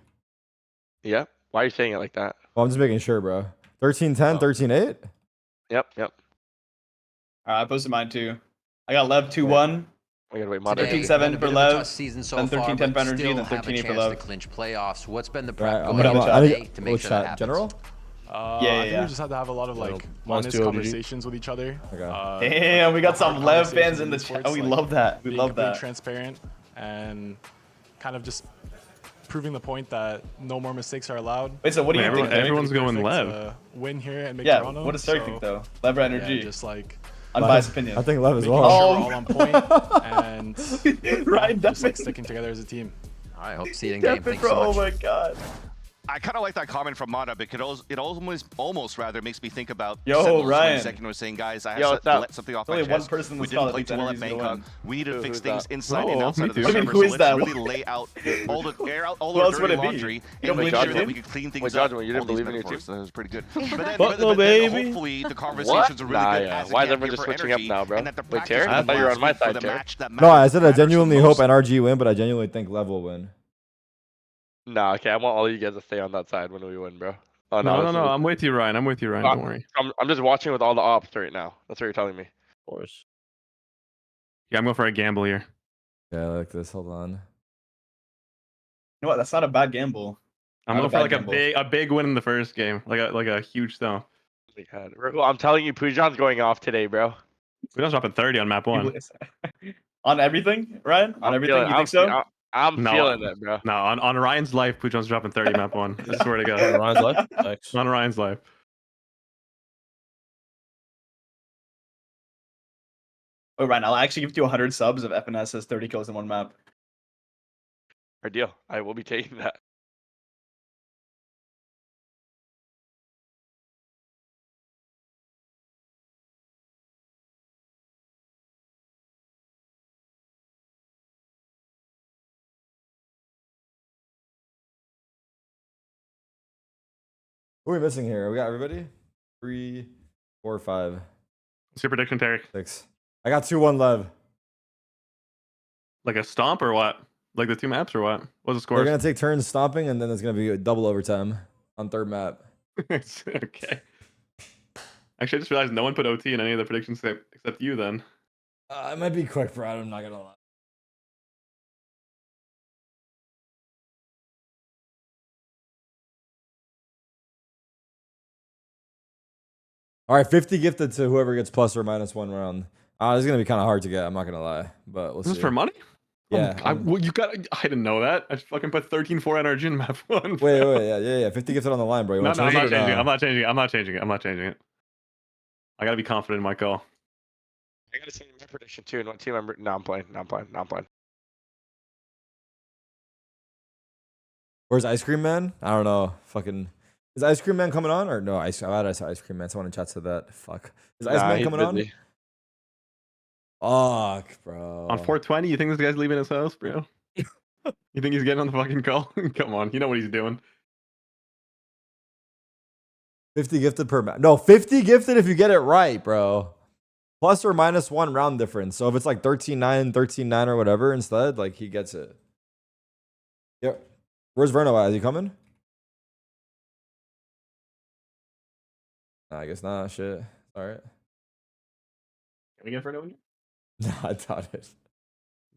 Yeah. Why are you saying it like that? Well, I'm just making sure, bro. 13-10, 13-8? Yep. Alright, I posted mine too. I got Lev 2-1. I gotta wait. 13-7 for Lev, season so then far, 13-10 but for Energy, still then have a 13-8 for chance Lev. to clinch playoffs. What's been the Right, prep I'm going gonna into today to make sure that happens? General? I think we just had to have a lot of like Minus honest 2 ODG. conversations with each other. Okay. Damn, we got some hard Lev conversations fans in the sports, chat. We like love that. We being love completely that. transparent and kind of just proving the point that no more mistakes are allowed. Wait, so what do you think? Everyone's going Lev. Win here and make Toronto. What does Tarik think though? Lev or Energy? Yeah, just like unbiased opinion. I think Lev as making well. sure we're all on point and Ryan just like sticking together as a team. All right, hope to see you in game. Thanks so Oh much. my god. I kind of like that comment from Mata because it almost rather makes me think about Yo, Ryan. Second was saying, guys, I Yo, have what's to up? let something off Only my one chest. person in We this call didn't play that too well at thinks Bangkok. Energy's We need to Who's fix that? things inside Oh, and outside of the me too. server. Who is So that? let's really lay out all the air out all Who our else would dirty it be? laundry You and don't make believe sure in that me? we can clean things Wait, up. Judgment, you didn't All these believe in your metaphors, team? That was pretty good. Buffalo, baby. Hopefully the conversations are really good. as it Why is can everyone be just for switching up Energy, now, bro? and that the Wait, practice Tarik? I runs thought you were on my for side, the Tarik. match that No, I said I matters the genuinely hope most. NRG win, but I genuinely think Lev will win. Nah, okay, I want all you guys to stay on that side when we win, bro. Oh, No, I'm with you, Ryan. I'm with you, Ryan. Don't worry. I'm just watching with all the ops right now. That's what you're telling me. Of course. Yeah, I'm going for a gamble here. Yeah, I like this. Hold on. You know what? That's not a bad gamble. I'm going for like a big win in the first game, like a huge stomp. I'm telling you, Pujan's going off today, bro. Pujan's dropping 30 on map 1. On everything, Ryan? On everything? You think so? I'm feeling it, bro. No, on Ryan's life, Pujan's dropping 30 map 1. I swear to God. On Ryan's life? Thanks. On Ryan's life. Oh, Ryan, I'll actually give you 100 subs if FNS has 30 kills in one map. Our deal. I will be taking that. Who are we missing here? We got everybody? 3, 4, 5. What's your prediction, Tarik? 6. I got 2-1 Lev. Like a stomp or what? Like the 2 maps or what? What's the score? We're gonna take turns stomping, and then there's gonna be a double overtime on third map. Okay. Actually, I just realized no one put OT in any of the predictions except you. Then. It might be quick, bro. I'm not gonna lie. All right, 50 gifted to whoever gets plus or minus 1 round. This is gonna be kind of hard to get. I'm not gonna lie, but we'll see. This is for money? Yeah. Well, you got. I didn't know that. I just fucking put 13-4 NRG in map 1. Wait, yeah. 50 gifted on the line, bro. You No, want to I'm change not it or changing it. no? I'm not changing it. I'm not changing it. I'm not changing it. I gotta be confident in my call. I gotta change my prediction too. No team member. No, I'm playing. Where's Ice Cream Man? I don't know. Fucking. Is Ice Cream Man coming on or no? I saw Ice Cream Man. Someone in chat said that. Fuck. Is Ice Man coming on? Fuck, bro. On 420, you think this guy's leaving his house, bro? You think he's getting on the fucking call? Come on, you know what he's doing. 50 gifted per match. No, 50 gifted if you get it right, bro. Plus or minus 1 round difference. So if it's like 13-9, 13-9 or whatever instead, like he gets it. Yep. Where's Verno at? Is he coming? I guess not. Shit. All right. Can we get Verno in here? No, I doubt it.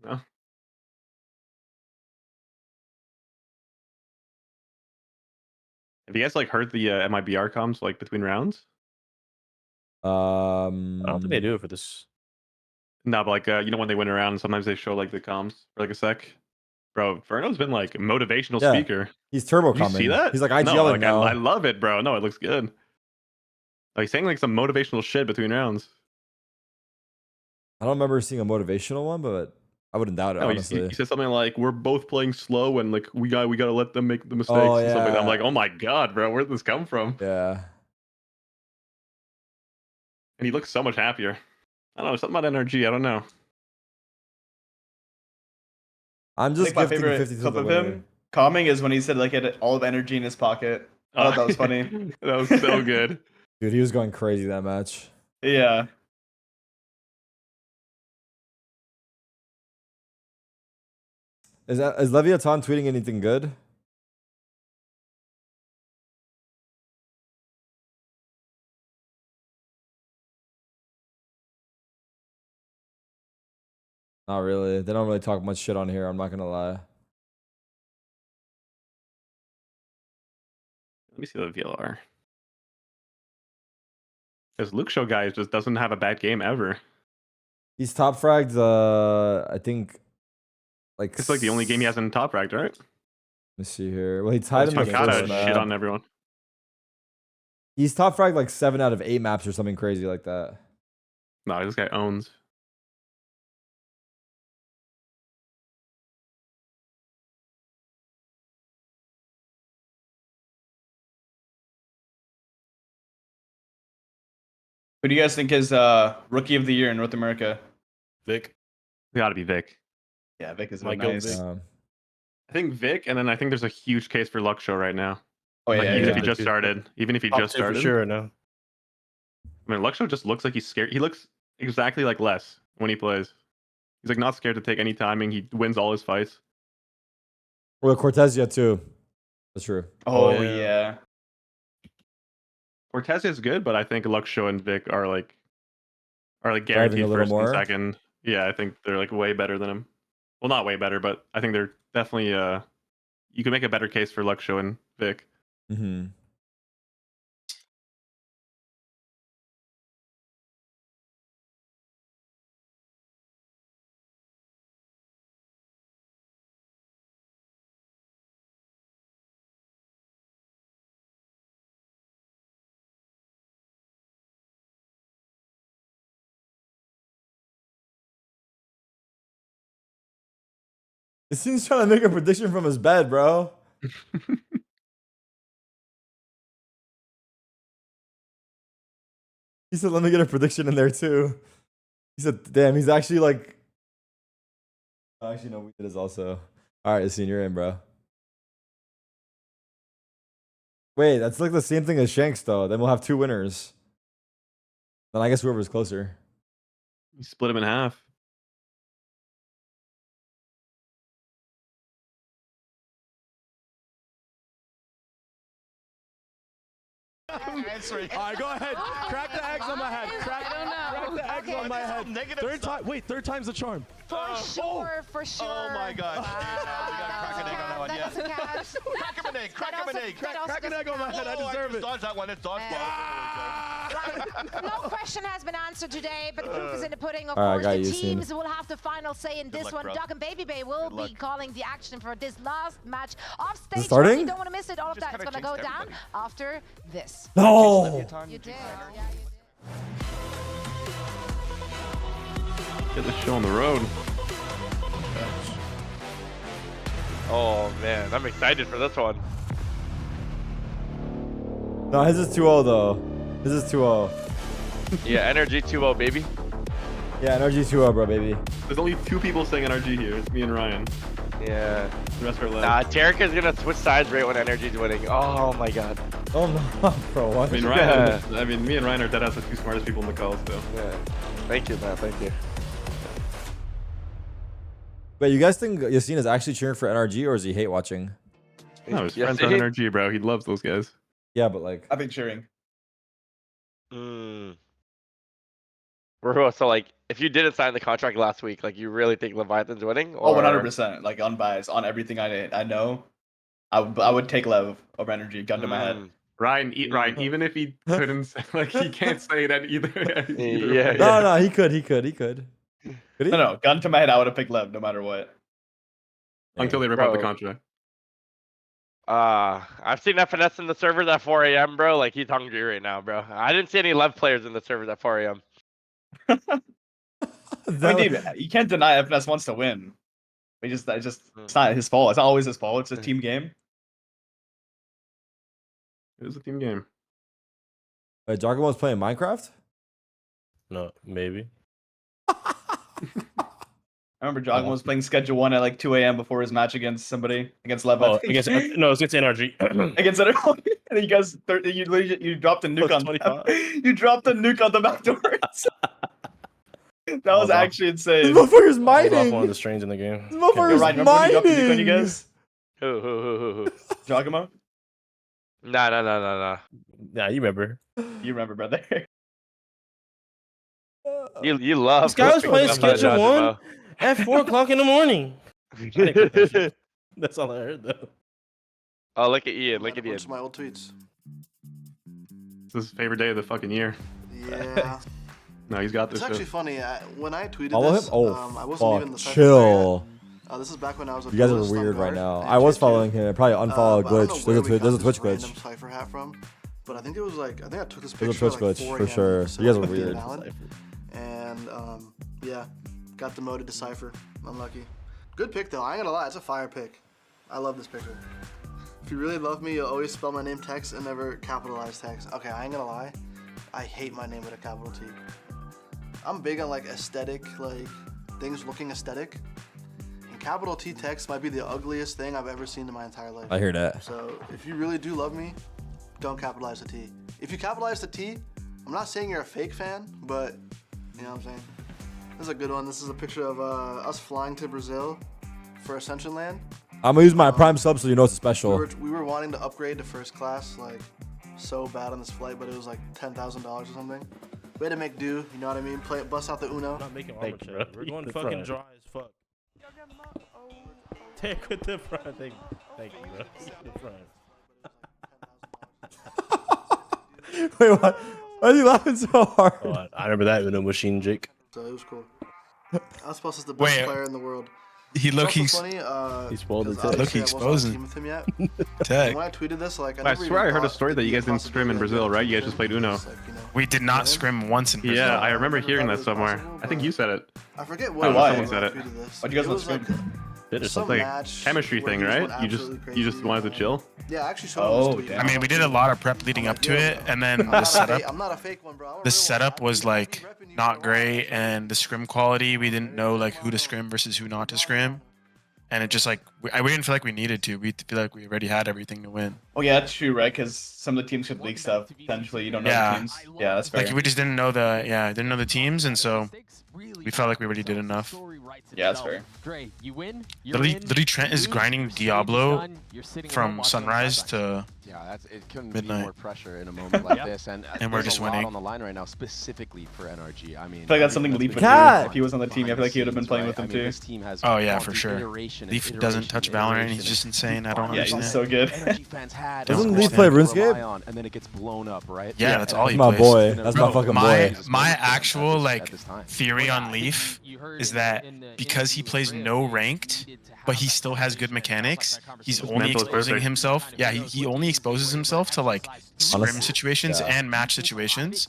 No. Have you guys like heard the MIBR comms like between rounds? I don't think they do it for this. No, but like you know when they win a round, sometimes they show like the comms for like a sec. Bro, Verno's been like motivational speaker. He's turbo Did you coming. see that? He's like IGLing no, like, now. I love it, bro. No, it looks good. Like saying like some motivational shit between rounds. I don't remember seeing a motivational one, but I wouldn't doubt it, No, honestly. he said something like, "We're both playing slow, and like we gotta let them make the mistakes." Oh, and stuff like that. I'm yeah. like, "Oh my god, bro, where'd this come from?" Yeah. And he looks so much happier. I don't know, something about NRG. I don't know. I'm I just think my gifting favorite 50 to clip the of winner. him calming is when he said like he had all of energy in his pocket. I thought that was funny. That was so good. Dude, he was going crazy that match. Yeah. Is Leviathan tweeting anything good? Not really. They don't really talk much shit on here, I'm not gonna lie. Let me see the VLR. Because Luke Show guy just doesn't have a bad game ever. He's top fragged, I think, like... It's like the only game he hasn't top fragged, right? Let me see here. Well, he tied in the Takada first shit map. on everyone. He's top fragged like 7 out of 8 maps or something crazy like that. No, this guy owns. Who do you guys think is rookie of the year in North America? Vic. It gotta be Vic. Yeah, Vic is Might really go nice. Vic. I think Vic, and then I think there's a huge case for Luck Show right now. Oh yeah, Like, yeah, even if yeah. he just started. Even if he Top just two for started. sure right now. I mean, Luck Show just looks like he's scared. He looks exactly like Les when he plays. He's like not scared to take any timing. He wins all his fights. Well, Cortezia too. That's true. Oh yeah. Cortez is good, but I think Luck Show and Vic are like Driving guaranteed a little first more? and second. Yeah, I think they're like way better than him. Well, not way better, but I think they're definitely you can make a better case for Luck Show and Vic. Mm-hmm. This thing's trying to make a prediction from his bed, bro. He said, let me get a prediction in there too. He said, damn, he's actually like... Oh, actually, no, we did this also. All right, Yassine, you're in, bro. Wait, that's like the same thing as Shanks, though. Then we'll have 2 winners. Then I guess whoever's closer. You split him in half. Answering. All right, go ahead. Crack the eggs on my head. Crack the eggs on my head. Third time's the charm. For sure, for sure. Oh my god. Yeah, we gotta crack an egg on that one. Yes. Crack him an egg. Crack him an egg. Crack an egg on my head. I deserve it. Dodge that one. It's dodgeball. No question has been answered today, but the proof is in the pudding. Of All right, course, I got the you, teams will have the final say in this luck, one. bro. Doug and Baby Bay will be calling the action for this last match of stage. it starting? You don't want to miss it. All of Just that is kinda going to go jinxed down after this. No! You did. Get this show on the road. Oh man, I'm excited for this one. No, his is 2-0, though. His is 2-0. Yeah, NRG 2-0, baby. Yeah, NRG 2-0, bro, baby. There's only 2 people saying NRG here. It's me and Ryan. Yeah. The rest are low. Nah, Tarik is gonna switch sides right when NRG's winning. Oh my god. Oh no, bro. What? I mean, Ryan. I mean, me and Ryan are dead as the two smartest people in the call still. Yeah. Thank you, man. Thank you. Wait, you guys think Yassine is actually cheering for NRG, or is he hate watching? No, his friends on NRG, bro. He loves those guys. Yeah, but like, I've been cheering. Bro, so like, if you didn't sign the contract last week, like, you really think Leviathan's winning? Oh, Or... 100%. Like unbiased on everything I know. I would take Lev over energy. Gun to my head. Ryan, even if he couldn't, like, he can't say that either. Yeah. No, he could. Could he? No, gun to my head. I would have picked Lev no matter what. Until they rip out the contract. I've seen FNS in the servers at 4 a.m., bro. Like, he's hungry right now, bro. I didn't see any LEV players in the servers at 4 a.m. I mean, dude, you can't deny FNS wants to win. It's not his fault. It's not always his fault. It's a team game. It was a team game. Wait, Jargomon's playing Minecraft? No, maybe. I remember Jogman was playing Schedule 1 at like 2 a.m. before his match against somebody, against Lev. Oh, against NRG. Against NRG. And you guys, you dropped a nuke on 25. You dropped a nuke on the back doors. That was actually insane. This motherfucker's mining. One of the strains in the game. This motherfucker's mining. Remember when you dropped the nuke on you guys? Who? Jogamo? Nah. Nah, you remember. You remember, brother. You love. This guy was playing Schedule 1 at 4 o'clock in the morning. That's all I heard, though. Oh, look at Ian. Look at Ian. My old tweets. It's his favorite day of the fucking year. Yeah. No, he's got this. It's actually funny. When I tweeted Follow this, him? Oh, I wasn't even the chill. This is back when I was. You guys are weird right now. I was following him. I probably unfollowed Glitch. There's a Twitch glitch. Random Cypher hat from, but I think it was like I took this There's a picture Twitch at glitch like 4 for sure. a.m. So you guys are weird. And yeah, got demoted to Cypher. Unlucky. Good pick though. I ain't gonna lie, it's a fire pick. I love this picture. If you really love me, you'll always spell my name text and never capitalize text. Okay, I ain't gonna lie. I hate my name with a capital T. I'm big on like aesthetic, like things looking aesthetic. And capital T text might be the ugliest thing I've ever seen in my entire life. I hear that. So if you really do love me, don't capitalize the T. If you capitalize the T, I'm not saying you're a fake fan, but you know what I'm saying? This is a good one. This is a picture of us flying to Brazil for Ascension Land. I'm gonna use my Prime sub so you know it's special. We were wanting to upgrade to first class, like so bad on this flight, but it was like $10,000 or something. We had to make do, you know what I mean? Bust out the Uno. We're not making armor check. We're going fucking dry as fuck. Take with the front. Thank you, bro. The front. Wait, what? Why are you laughing so hard? Oh, I remember that Uno machine, Jake. So it was cool. I was supposed to be the best player in the world. He he's funny. He spoiled it. Look, he exposing. With him yet. Tag. When I tweeted this, like I swear I heard a story that you guys didn't scrim in Brazil, right? You guys just played Uno. We did not scrim once in Brazil. Yeah, I remember hearing that somewhere. I think you said it. I forget what. Someone said it. Why'd you guys not scrim? Some Like match chemistry where thing, he just right? went You absolutely just wanted to chill. Yeah, I actually showed him this tweet. I mean, we did a lot of prep leading up to it, and then the setup. I'm not a fake one, bro. The setup was like not great, and the scrim quality, we didn't know like who to scrim versus who not to scrim, and it just like we didn't feel like we needed to. We feel like we already had everything to win. Oh yeah, that's true, right? Because some of the teams could leak stuff. Potentially, you don't know the teams. Yeah, that's fair. Like we just didn't know the teams, and so we felt like we already did enough. Yeah, that's fair. Dre, you win. Literally, Trent is grinding Diablo from sunrise to it couldn't be midnight. more pressure in a moment like this, and we're just a lot winning on the line right now, specifically for NRG. I mean, I feel like that's something Leaf would do if he was on the team. I feel like he would have been playing with him too. Oh yeah, for sure. Leaf doesn't touch Valorant. He's just insane. I don't understand. He's so good. Doesn't Leaf play RuneScape? And then it gets blown up, right? Yeah, that's all he my plays. boy. That's my fucking boy. My actual like theory on Leaf is that because he plays no ranked, but he still has good mechanics, he's only exposing himself. Yeah, he only exposes himself to like scrim situations and match situations,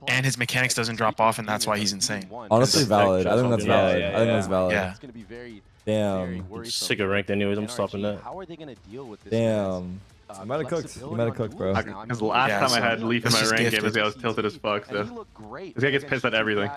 and his mechanics doesn't drop off, and that's why he's insane. Honestly, valid. I think that's valid. I think that's valid. Yeah. Damn. I'm sick of ranked anyways. I'm stopping that. How are they gonna deal with this? Damn. You might have cooked. You might have cooked, bro. Because the last time I had Leaf in my rank game, this guy was tilted as fuck. So this guy gets pissed at everything.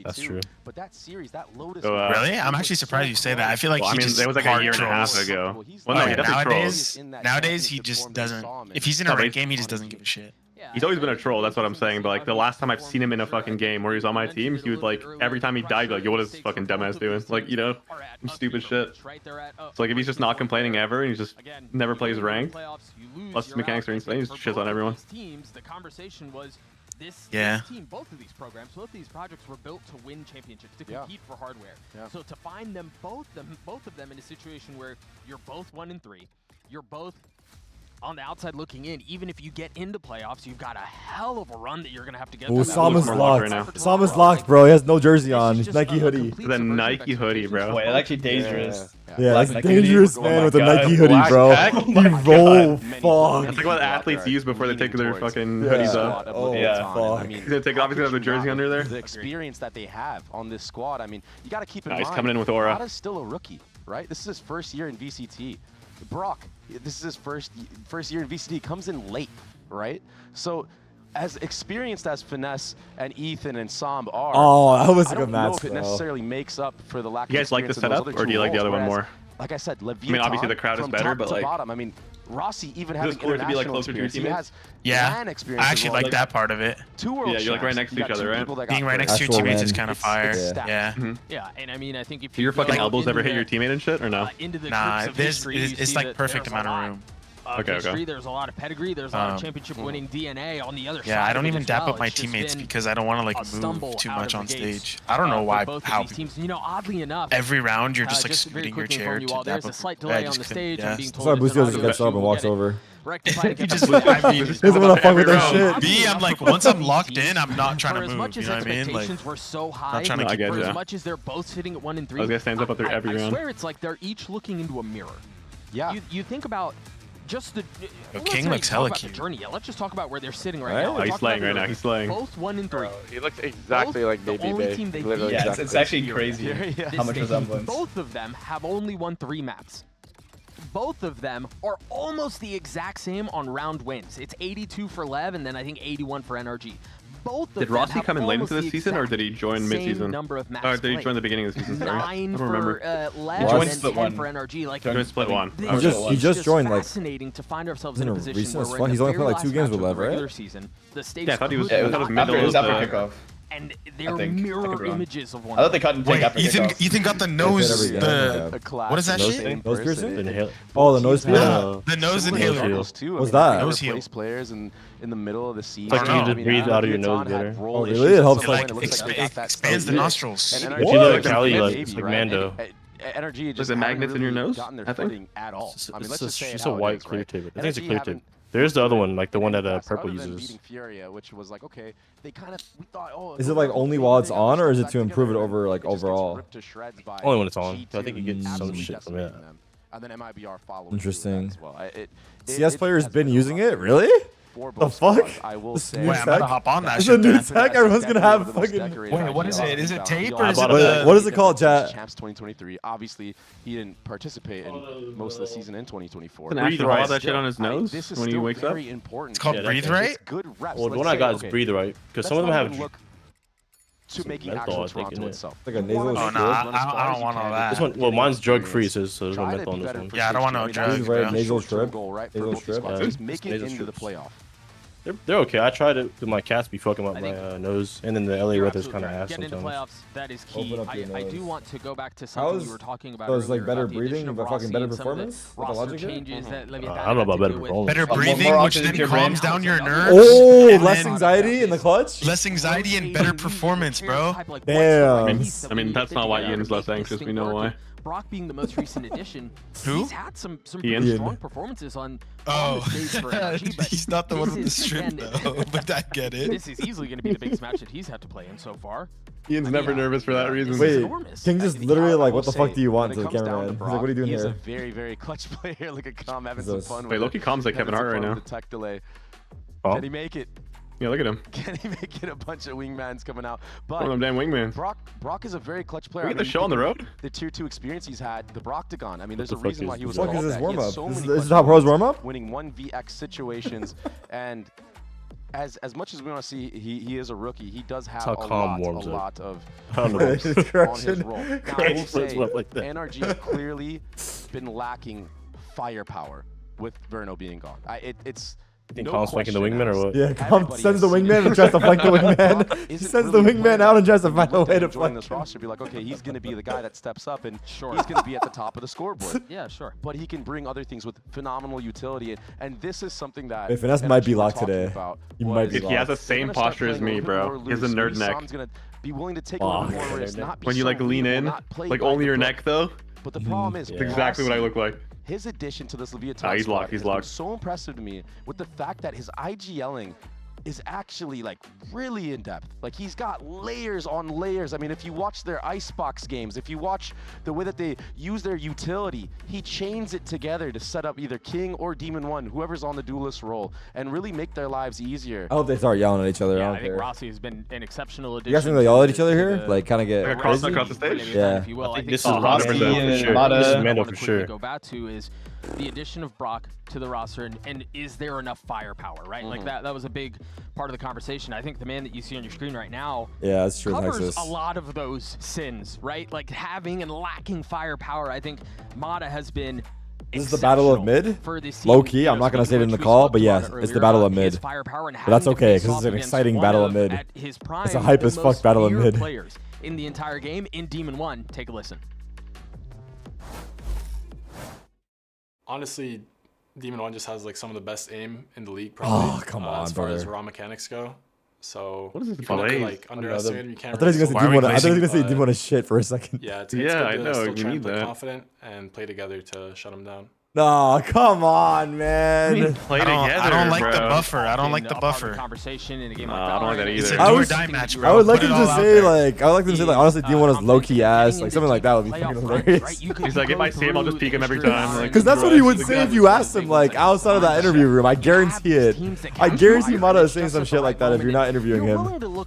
That's true. But that series, that Lotus. So, Really? I'm actually surprised you say that. I feel like he just it was like a year and a half ago. Well, no, he definitely nowadays he just doesn't. If he's in a ranked game, he just doesn't give a shit. He's always been a troll, that's what I'm saying. But like the last time I've seen him in a fucking game where he was on my team, he would like every time he died, like, yo, what is this fucking dumbass doing? Like, you know, some stupid shit. So like if he's just not complaining ever and he just never plays ranked, plus his mechanics are insane, he just shits on everyone. The conversation was this team, both of these programs, both of these projects were built to win championships, to compete for hardware. So to find them both of them in a situation where you're both 1-3, you're both on the outside looking in, even if you get into playoffs, you've got a hell of a run that you're going to have to get. Oh, Sam is locked. Sam is locked, bro. He has no jersey on. He's Nike hoodie. The Nike hoodie, bro. Wait, that's actually dangerous. Yeah, it's dangerous, man, with a Nike hoodie, bro. You roll, fuck. That's like what athletes use before they take their fucking hoodies off. Oh, yeah. Fuck. He's going to take off, he's going to have the jersey under there. The experience that they have on this squad, I mean, you got to keep in mind. He's coming in with aura. Rada's still a rookie, right? This is his first year in VCT. Brock, this is his first year in VCT, comes in late, right? So as experienced as Finesse and Ethan and Sam are, that was a good match, I don't know if it necessarily makes up for the lack of You guys like the setup, or do you like the other one more? Like I said, Leviathan, I mean, obviously the crowd is better, but like, bottom, I mean, Rossi even having cooler to be like closer to your teammates. Yeah, I actually like that part of it. Yeah, you're like right next to each other, right? Being right next to your teammates is kind of fire. Yeah. Yeah, and I mean, I think if Do your fucking elbows ever hit your teammate and shit, or no? Nah, it's like perfect amount of room. Okay. There's a lot of pedigree. There's a lot of championship-winning DNA on the other side. Yeah, I don't even dap well. up my teammates because I don't want to like move too much on stage. I don't know how teams. You know, oddly enough, every round you're just like scooting your chair to dap up. There's a slight delay on the stage. I'm being told sorry, Boostio just gets up and walks over. He just, I mean, doesn't want to fuck with that shit. B, I'm like, once I'm locked in, I'm not trying to move. You know what I mean? Like, were so high, not trying to for as much as they're both sitting at 1 and 3. This guy stands up there every round. I swear it's like they're each looking into a mirror. Yeah. You think about just the King looks hella cute. Journey yet. Let's just talk about where they're sitting right now. Oh, he's slaying right now. He's slaying. Both 1 and 3. He looks exactly like Baby Bay. Literally yeah, exactly. it's actually crazy how much resemblance. Both of them have only won 3 maps. Both of them are almost the exact same on round wins. It's 82 for LEV and then I think 81 for NRG. Both of did Rossi come in late into this season, or did he join mid-season? Or did he join the beginning of the season? Sorry. 9 I don't remember. for LEV and 10 for NRG. Like, joined split 1. He just joined like. Fascinating to find ourselves in a position where we're in he's the only played like 2 games with last LEV, match of the regular right? season. The stage Yeah, I thought he was. Yeah, I thought it was middle of after the kickoff. And they're mirror images of one. I thought they cut and take after kickoff. Ethan got the nose. What is that shit? Nose piercing? Oh, the nose piercing. The nose inhaler. What's that? Nose heal. Players in the middle of the season. It's like you just breathe out of your nose better. Oh, really? It helps. It expands the nostrils. If you look at Cali, it's like Mando. Energy just the magnets in your nose? I think at all. I mean, let's just say it's a white clear tape. I think it's a clear tape. There's the other one, like the one that Purple uses. Furia, which was like, okay, they kind of we thought, oh, is it like only while it's on, or is it to improve it over like overall? Only when it's on. So I think you get some shit from it. And then MIBR followed. Interesting. As well. CS players been using it, really? The fuck? I will say. Wait, I'm gonna hop on that It's shit. a new tech. Everyone's gonna have fucking. Wait, what is it? Is it tape or is it? What is it called, chat? Champs 2023. Obviously, he didn't participate in most of the season in 2024. Can Ash draw that shit on his nose when he wakes up? It's called Breathe Right. Good reps. Well, the one I got is Breathe Right, because some of them have. To making actual Toronto itself. Like a nasal. Oh no, I don't want all that. This one, well, mine's drug-free, so there's no menthol on this one. Yeah, I don't want no drugs. Right, nasal strip. Nasal strip. Make it into the playoff. They're okay. I tried it with my cats be fucking up my nose, and then the LA weather's kind of ass Getting into sometimes. playoffs, that is key. Open up your I nose. do want to go back to something you were talking about. So it's like earlier better about the breathing, addition but of fucking Rossi better and some of the performance with the roster logic here? changes that Leviathan I don't know about had to better do with. performance. Better More breathing, which oxygen then to your brain. calms down your nerves. Oh, and less then anxiety in the clutch. Less anxiety and better performance, bro. Damn. I mean, that's not why Ian's less anxious. We know why. Brock being the most recent addition, Who? he's had some Ian. pretty strong performances on the stage for NRG, but he's not the one with the this is, strip again, though, but I get it. This is easily going to be the biggest match that he's had to play in so far. Ian's never nervous for that reason. Wait, enormous. King just literally like, what the fuck do you want to the cameraman? He's like, what are you doing He's here? a very, very clutch player. Look at Calm having some fun. Wait, Loki Calm's like Kevin Hart right now. The tech delay. Oh. Did he make it? Yeah, look at him. Can't even get a bunch of wingmans coming out. But One of them damn wingmans. Brock is a very clutch player. We get the show on the road? The tier 2 experience he's had, the Brocktagon. I mean, there's a What the reason fuck why he was What called is this that. warm He has up? so This many is Top Pro's warm up? winning 1vx situations. And as much as we want to see he is a rookie, he does have a lot of on his role. Now, I will say, NRG clearly been lacking firepower with Verno being gone. It's You think Calm's flanking the wingman or what? Yeah, Calm sends the wingman and tries to flank the wingman. He sends the wingman out and tries to find a way to flank this roster. Be like, okay, he's going to be the guy that steps up and he's going to be at the top of the scoreboard. Yeah, sure. But he can bring other things with phenomenal utility, and this is something that. If Finesse might be locked today. He might be He has the same posture as me, bro. He has a nerd neck. Gonna be willing to take a little more risks, not be When you so like lean in, like only your neck though. But the problem is, That's exactly what I look like. His addition to this Leviathan he's locked. He's locked. So impressive to me with the fact that his IGLing is actually like really in depth. Like he's got layers on layers. I mean, if you watch their Icebox games, if you watch the way that they use their utility, he chains it together to set up either King or Demon 1, whoever's on the duelist role, and really make their lives easier. I hope they start yelling at each other. Yeah, I I don't think care. Rossi has been an exceptional addition. You guys think they yell at each other here? Like, kind of get Like across crazy? the stage? Yeah. If you will. I think I this think is Rossi and Mata. This is Mando for sure. Go back to is the addition of Brock to the roster, and is there enough firepower, right? Like that was a big part of the conversation. I think the man that you see on your screen right now that's true. covers Texas. a lot of those sins, right? Like having and lacking firepower. I think Mata has been This is the battle of mid. for this Low team, key, I'm not gonna say it in the call, but yes, it's the battle of mid. But that's okay because it's an exciting battle of mid. It's a hype as fuck battle of mid. Players in the entire game in Demon 1. Take a listen. Honestly, Demon 1 just has like some of the best aim in the league, probably. Oh, come on, as far as brother. raw mechanics go. So What is this you can never, blaze? like underestimate him. You I can't. thought he was really gonna say Demon a shit for a second. Yeah, it's Yeah, good I to know, still you try and need play that. confident and play together to shut him down. No, come on, man. Play I together, don't like the bro. buffer. I don't like the buffer. Conversation in a game I don't like that It's either. a I do or was- die match, bro. I would like Put him it to all out say there. like, I would like him to say like, honestly, D1 is low key ass, like something like that would be fucking hilarious. He's like, if I see him, I'll just peek him every time. Like, Because that's what he would say if you asked him like outside of that interview room. I guarantee it. I guarantee Mata is saying some shit like that if you're not interviewing him.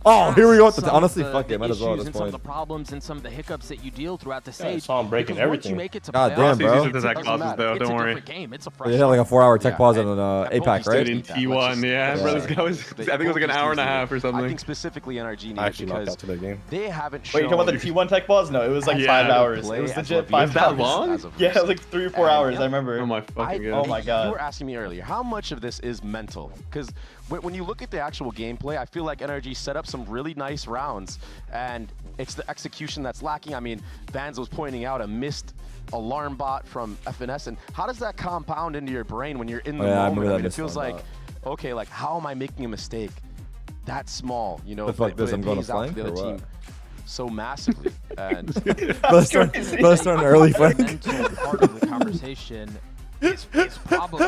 Oh, here we go. Honestly, fuck it. Might as well at this Some of point. the problems and some of the hiccups that you deal throughout the I stage. saw him breaking because once you everything. make it to God playoffs, damn, bro. These are causes though. it's Don't a worry. different game. It's a fresh They had like a 4-hour tech Yeah, pause and on both APAC, these right? Dude, in That, T1, let's just- yeah, bro. This guy was. I think it was like an hour and a half or I something. think specifically NRG needed I actually knocked because out to that game. they haven't Wait, shown. you're talking about the T1 tech pause? No, it was like Yeah. 5 hours. play It was as legit Leviathan 5 Was that hours. long? as of Yeah, it was recent. like 3 or 4 hours. I remember. Oh my fucking god. Oh my god. You were asking me earlier, how much of this is mental? Because when you look at the actual gameplay, I feel like NRG set up some really nice rounds, and it's the execution that's lacking. I mean, Vans was pointing out a missed alarm bot from FNS, and how does that compound into your brain when you're in the Oh, yeah, I moment? remember that I mean, it missed feels alarm like, okay, like how am I making a mistake that small? You know, Stuff like this, it I'm going to pays out flank the other or what? team so massively. And Let's start an early flank. Mental part of the conversation is probably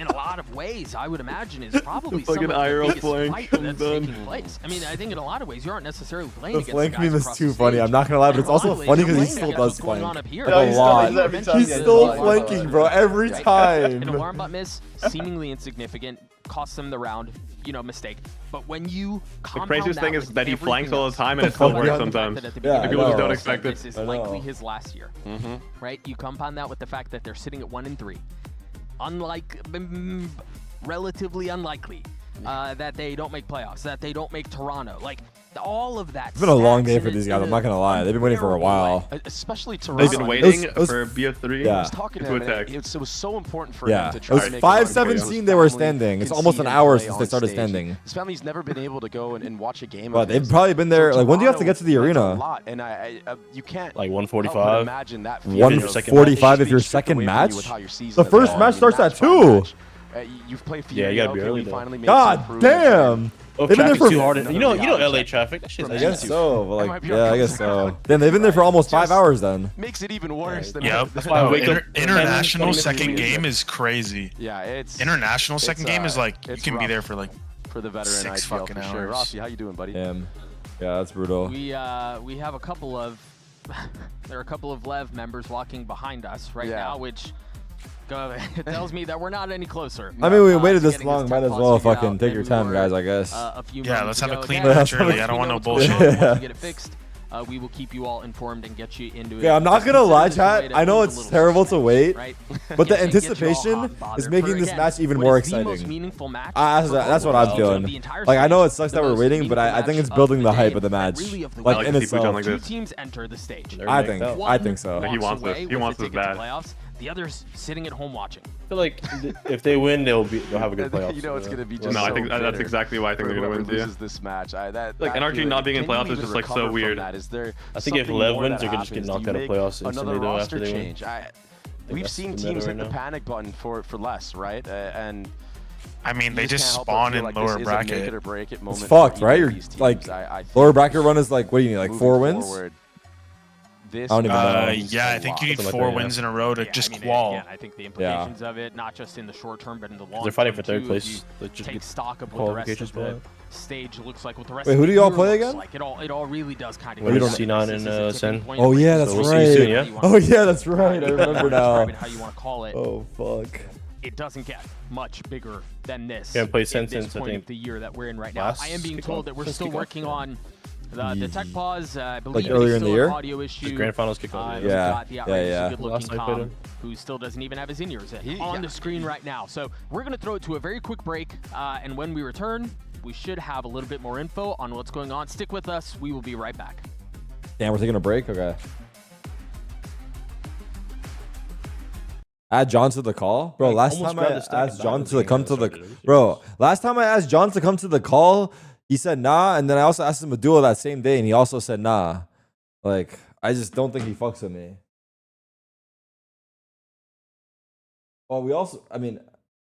in a lot of ways, I would imagine, is probably The some of fucking the IRL biggest flank fight comes that's done. taking place. I mean, I think in a lot of ways you aren't necessarily playing The against flank the guys meme is across too the funny. stage. I'm not gonna lie, but it's In a lot also of ways, funny you're because he playing still against does what's going flank. on up here. Like No, a he still lot. does it every time. He's Yeah, still he's flanking, bro, every An time. alarm bot miss, seemingly insignificant, costs them the round, mistake. But when you The craziest thing is that he flanks all the time and The it still fuck, works yeah. sometimes. At the Yeah, And beginning people I just know. don't expect it. This is I likely know. his last year, right? You compound that with the fact that they're sitting at 1-3, relatively unlikely that they don't make playoffs, that they don't make Toronto. Like all of that. It's been a long stacks day in for a- these guys. in I'm a not gonna lie. They've been waiting for a while. especially They've Toronto. been It waiting was- for BF3 Yeah. I was talking to to him, and attack. it was so important for Yeah. him to It try was to make 5:17 they were standing. It's almost an hour since they they started standing. His family's never been able to go and watch a game. But of they've his. probably been there. So Like, when do you have to Toronto get to the meant a arena? lot, and you can't Like help but 145. imagine that feeling of 1:45 if your being stripped second away from match? you with how your season The has first gone. match I mean, starts at match by 2. match. You've played Yeah, you gotta be early, we though. finally made God some improvements, damn. Oh, They've been there traffic's for. too hard. You know LA traffic. That shit's I guess too. so. But That might like, be yeah, I guess so. Then they've been there for almost 5 hours. Then. makes it even worse than Yep. That's why I wake up International 20 second minutes game is crazy. Yeah, it's International second it's, game is like you it's can be rough there for like for the veteran 6 IGL fucking for sure. hours. Rossi, how you doing, buddy? Damn. Yeah, that's brutal. We have a couple of there are a couple of LEV members walking behind us right now, which It tells me that we're not any closer. I mean, we waited to this getting long. Might tech as pods well figured fucking out take than your we time, were, guys. I guess. A few Yeah, moments let's have a ago. clean Yeah, match once early. we I don't want know no what's going on, bullshit. Once we get it fixed, we will keep you all informed and get you into it. Okay, I'm not Just gonna lie, consider this a way chat. to I know build a it's little terrible to suspense, wait, right? but the And get you all anticipation hot and is bothered making for, this again, match even what more is the most exciting. meaningful match That's for what I'm Hardware feeling. of the entire Like, I know it season, sucks the that we're most waiting, but I meaningful think it's match building of the the hype day, of the and match, really of the like week. in itself. Two teams enter the stage. I think so. He wants One this. He with wants the this ticket to bad. playoffs, the others sitting at home watching. I feel like if they win, they'll have a good playoffs. You know it's gonna be just No, I so think that's bitter exactly why I think for they're gonna whoever win too. loses this match. That NRG feeling, not being in can you playoffs is even just like recover so from weird. that? Is there I think if something LEV more wins, that they're gonna just get happens? Do knocked you out of make playoffs another instantly though roster after they win. change. We've that's seen the teams meta hit the right now. panic button for less, right? And I mean, you they just can't help but spawn feel in like lower this is a make it bracket. or break it It's moment fucked, for right? either You're of these teams. like I think lower bracket run is like, what do you need, like moving 4 wins? forward, this I don't even know. Yeah, I think you need 4 wins in a row to just qual. Again, I think the implications of it, not just in the short term, but in the long term. They're fighting for too, third if place. you They just take get stock of what the rest qualification of the spot. stage looks like, what the rest Wait, of who the do y'all year play looks again? like. It all really does kind of. We're gonna C9 and Sen. Oh yeah, that's So we'll right. see you soon, yeah? Oh yeah, that's right. I remember now. How you want to call it? Oh fuck. It doesn't get much bigger than this. Can't play in Sen this since, I point think, of the year that we're in right now. last I am being kickoff? told that we're Since still kickoff? working on the tech pause. I believe earlier it's in the still year? an audio issue. The grand finals kickoff. We've got the outrageously yeah. good-looking Last time I played Tom, him. who still doesn't even have his in-ears on the screen right now. So we're going to throw it to a very quick break, and when we return, we should have a little bit more info on what's going on. Stick with us. We will be right back. Damn, we're taking a break? Okay. Add John to the call? Bro, last almost time I grabbed the stack asked of John diamonds to when come I to the... started. Bro, last time I asked John to come to the call, he said nah, and then I also asked him a duo that same day, and he also said nah. Like, I just don't think he fucks with me. Well, we also... I mean,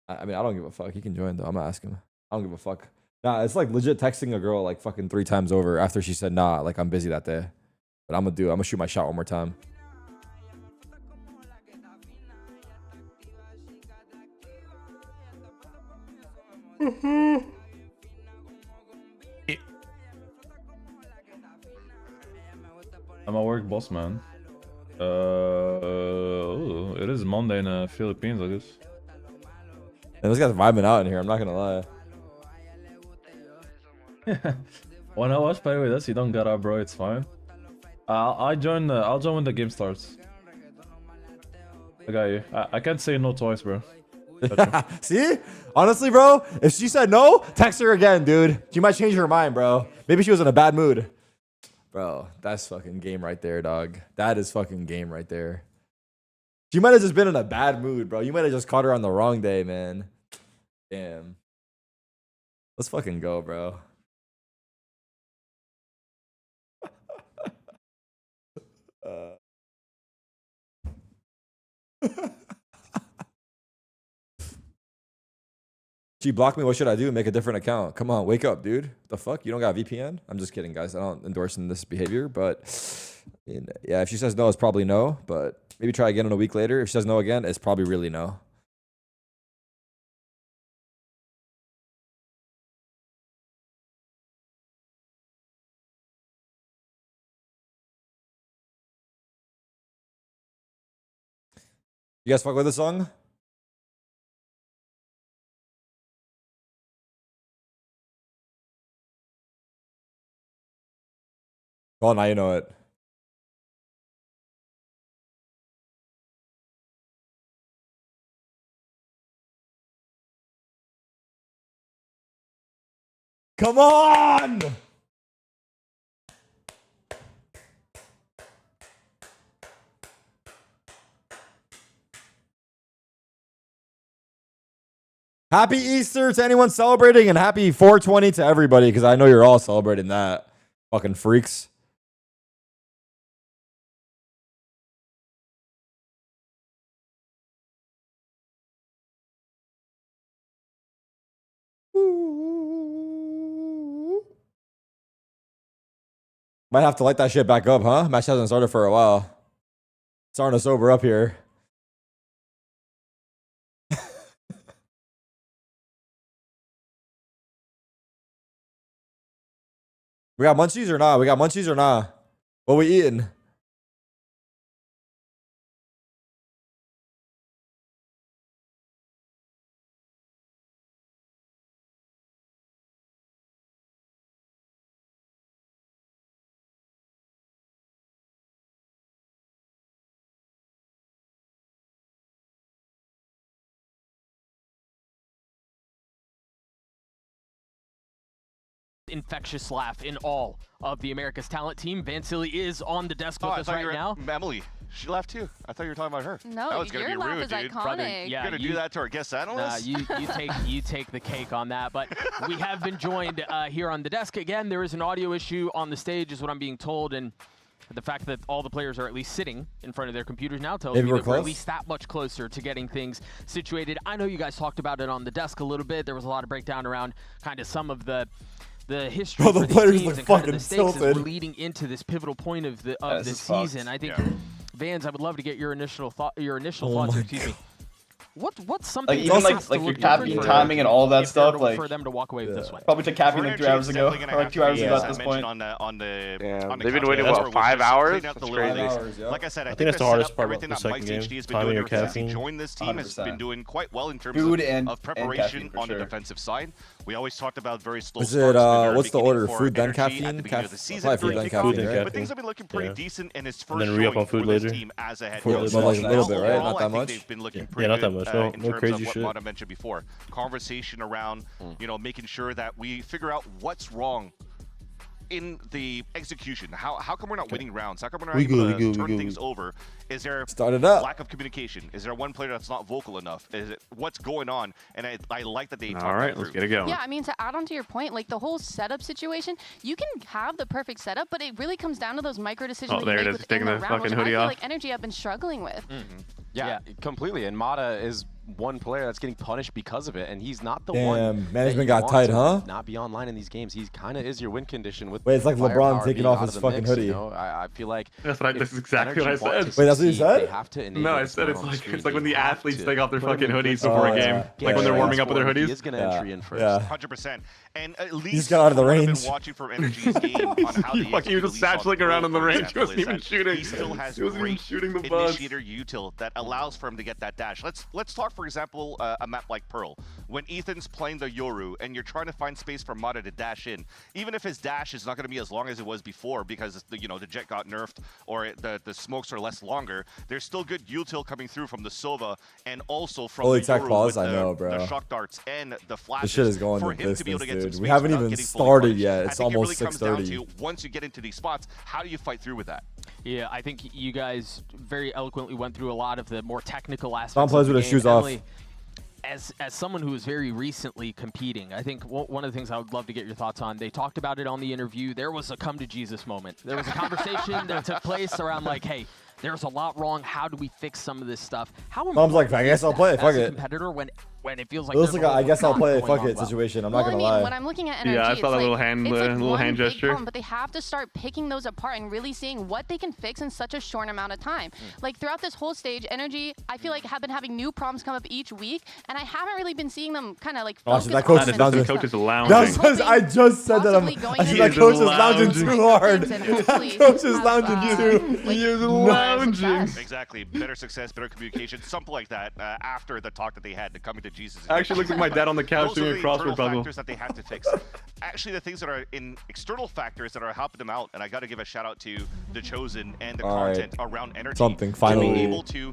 I don't give a fuck. He can join, though. I'm gonna ask him. I don't give a fuck. Nah, it's like legit texting a girl like fucking 3 times over after she said nah, like I'm busy that day. But I'm gonna shoot my shot one more time. I'm at work, boss man. It is Monday in the Philippines, I guess. And this guy's vibing out in here. I'm not gonna lie. When I watch play with us, you don't get up, bro. It's fine. I'll join when the game starts. I got you. I can't say no twice, bro. See? Honestly, bro, if she said no, text her again, dude. She might change her mind, bro. Maybe she was in a bad mood. Bro, that's fucking game right there, dog. That is fucking game right there. She might have just been in a bad mood, bro. You might have just caught her on the wrong day, man. Damn. Let's fucking go, bro. She blocked me. What should I do? Make a different account. Come on, wake up, dude. The fuck? You don't got a VPN? I'm just kidding, guys. I don't endorse this behavior, but yeah, if she says no, it's probably no. But maybe try again in a week later. If she says no again, it's probably really no. You guys fuck with this song? Oh, now you know it. Come on! Happy Easter to anyone celebrating, and happy 420 to everybody, because I know you're all celebrating that. Fucking freaks. Might have to light that shit back up, huh? Match hasn't started for a while. Starting to sober up here. We got munchies or not? We got munchies or not? What we eating? infectious laugh in all of the America's Talent team. Vansily is on the desk with us right now. Emily, she laughed too. I thought you were talking about her. No, that was gonna your be laugh rude, is dude. iconic. Brother, you're gonna do that to our guest analyst? You take the cake on that. But we have been joined here on the desk again. There is an audio issue on the stage, is what I'm being told, and the fact that all the players are at least sitting in front of their computers now tells me that we're at least that much closer to getting things situated. I know you guys talked about it on the desk a little bit. There was a lot of breakdown around kind of some of the history Bro, the for these players teams look and kind of fucking the stakes as we're tilted. leading into this pivotal point of the season. I think, Vans, I would love to get your initial thoughts. Excuse me. What's something like even like your caffeine timing and all of that stuff, like for them to walk away this way? Probably took caffeine like 3 hours ago, or like 2 hours ago at this point. They've been waiting what, 5 hours? That's crazy. Like I said, I think that's the hardest part about everything the that second Mike's game. HD has been Timing doing your ever since he caffeine. joined this team has been doing quite well in terms Food of and preparation caffeine, on for the sure. defensive side. We always talked about very slow Was it, starts. what's the order? For Food, then NRG caffeine? At the beginning of the season, Probably food, then caffeine, right? But things have been looking pretty decent in his And first then re-up showing on food for this later. team as a head Food coach. later. Like a little bit, right? Overall, Not that I think much? they've been looking Yeah, pretty not that good, much. No in crazy terms of what shit. Mata mentioned before. Conversation around, making sure that we figure out what's wrong in the execution. How come we're not winning rounds? How come we're not able to turn things over? Is there lack of communication? Is there one player that's not vocal enough? Is it what's going on? And I like that they talk All right, that let's through. get it going. Yeah, I mean, to add on to your point, like the whole setup situation, you can have the perfect setup, but it really comes down to those micro decisions Oh, that you there it make is, taking within the round, fucking which I hoodie feel off. like NRG have been struggling with. Yeah, completely. And Mata is one player that's getting punished because of it, and he's not the Damn, one. management got tight, huh? Not be online in these games. He kind of is your win condition with. Wait, it's like LeBron firepower taking being off out his of the fucking mix, hoodie. You know? I feel like That's exactly what I NRG want said. to Wait, that's what you succeed, said? They have to enable No, I what's said going it's on like screen. it's like when They the have athletes to take off their put him fucking in good hoodies before a Oh, game, yeah. like when they're warming up with their He hoodies. is going to enter in first. 100%. And at least just got out of the from what I've range. been watching from NRG's game on how they He was just satchelating around in the range. He wasn't even shooting. He still has He wasn't even great shooting the buzz. initiator util that allows for him to get that dash. Let's talk, for example, a map like Pearl. When Ethan's playing the Yoru and you're trying to find space for Mata to dash in, even if his dash is not going to be as long as it was before because the jet got nerfed or the smokes are less longer, there's still good util coming through from the Sova and also from Holy the tech Yoru pause, with I know, bro. the shock darts and the flashes. This shit is going for the him to be able to get some distance, dude. We space haven't without even getting fully started punished. yet. I It's think almost it really comes down 6:30. to once you get into these spots, how do you fight through with that? Yeah, I think you guys very eloquently went through a lot of the more technical aspects. Tom plays of the with his game. shoes off. Emily, as someone who is very recently competing, I think one of the things I would love to get your thoughts on, they talked about it on the interview, there was a come to Jesus moment. There was a conversation that took place around like, hey, there's a lot wrong. How do we fix some of this stuff? How Mom's like, I guess I'll play it. Fuck as a it. competitor when it feels like It looks there's like a I whole guess I'll lot play it. going Fuck on it well. situation. I'm Well, not I gonna mean, lie. when I'm looking at NRG, Yeah, I saw that it's little like, hand, it's like little one hand big gesture. problem, but they have to start picking those apart and really seeing what they can fix in such a short amount of time. Like throughout this whole stage, NRG, I feel like have been having new problems come up each week, and I haven't really been seeing them kind of like focus that coach is on lounging. them. Coach is That lounging. was, I just said that. Possibly going I said into that coach is the lounging season. too hard. And hopefully That coach is have, lounging too. He is more lounging. success. Exactly. Better success, better communication, something like that after the talk that they had, the coming to Jesus. Actually looks like my dad on the couch Those doing are a the crossword internal puzzle. factors that they have to fix. Actually, the things that are in external factors that are helping them out, and I got to give a shout out to The Chosen and the All right. content around energy. Something, To finally. be able to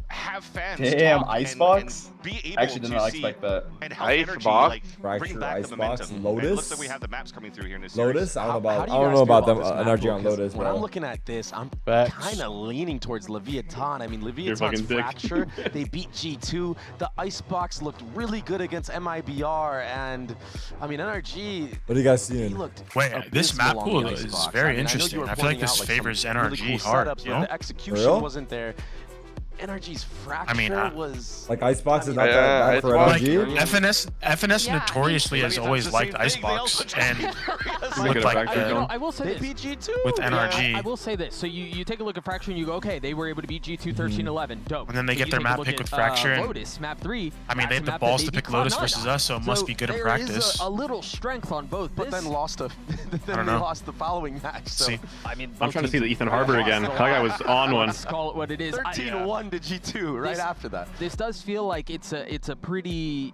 have fans Damn, talk Icebox? and be able Actually did to not see expect that. and help Icebox? energy like Fracture, bring back the Icebox, momentum. Lotus? And it looks like we have the maps coming through here in this series. Lotus? I don't know How about. do I you don't guys know feel about them. this map, Energy bro? on 'Cause Lotus, when I'm bro. looking at this, I'm Facts. kind of leaning towards Leviathan. I mean, fucking Leviathan's dick. Fracture, they beat G2. The Icebox looked really good against MIBR, and I mean, NRG. What are you guys He seeing? looked Wait, this abysmal map on pool the is Icebox. very I mean, I know you interesting. were I feel like pointing out, this some favors really NRG cool hard, setups, you but know? the execution real? wasn't there. NRG's Fracture mean, was Like Icebox is not Yeah, that bad for Icebox. NRG. FNS Yeah, notoriously has always liked Icebox, and with like I will say They this. beat G2. with I NRG, will say this. So you take a look at Fracture and you go, okay, they were able to beat G2 13-11. Dope. And then they But get you their take a map look pick at, with Fracture and- Lotus, map 3. I mean, they that's had a the map that balls they to beat pick Lotus Cloud9 versus on. us, so it must be good in practice. There is a little strength on both. But then lost I they don't know. lost the following match. So See, I mean, I'm both trying to see the teams Ethan Harbor again. That guy was on one. Let's call it what it is. 13-1 to G2 right This- after that. This does feel like it's a pretty,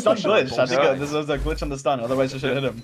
stun glitch. I think this was a glitch on the stun. Otherwise, it should hit him.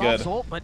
good. Soul, but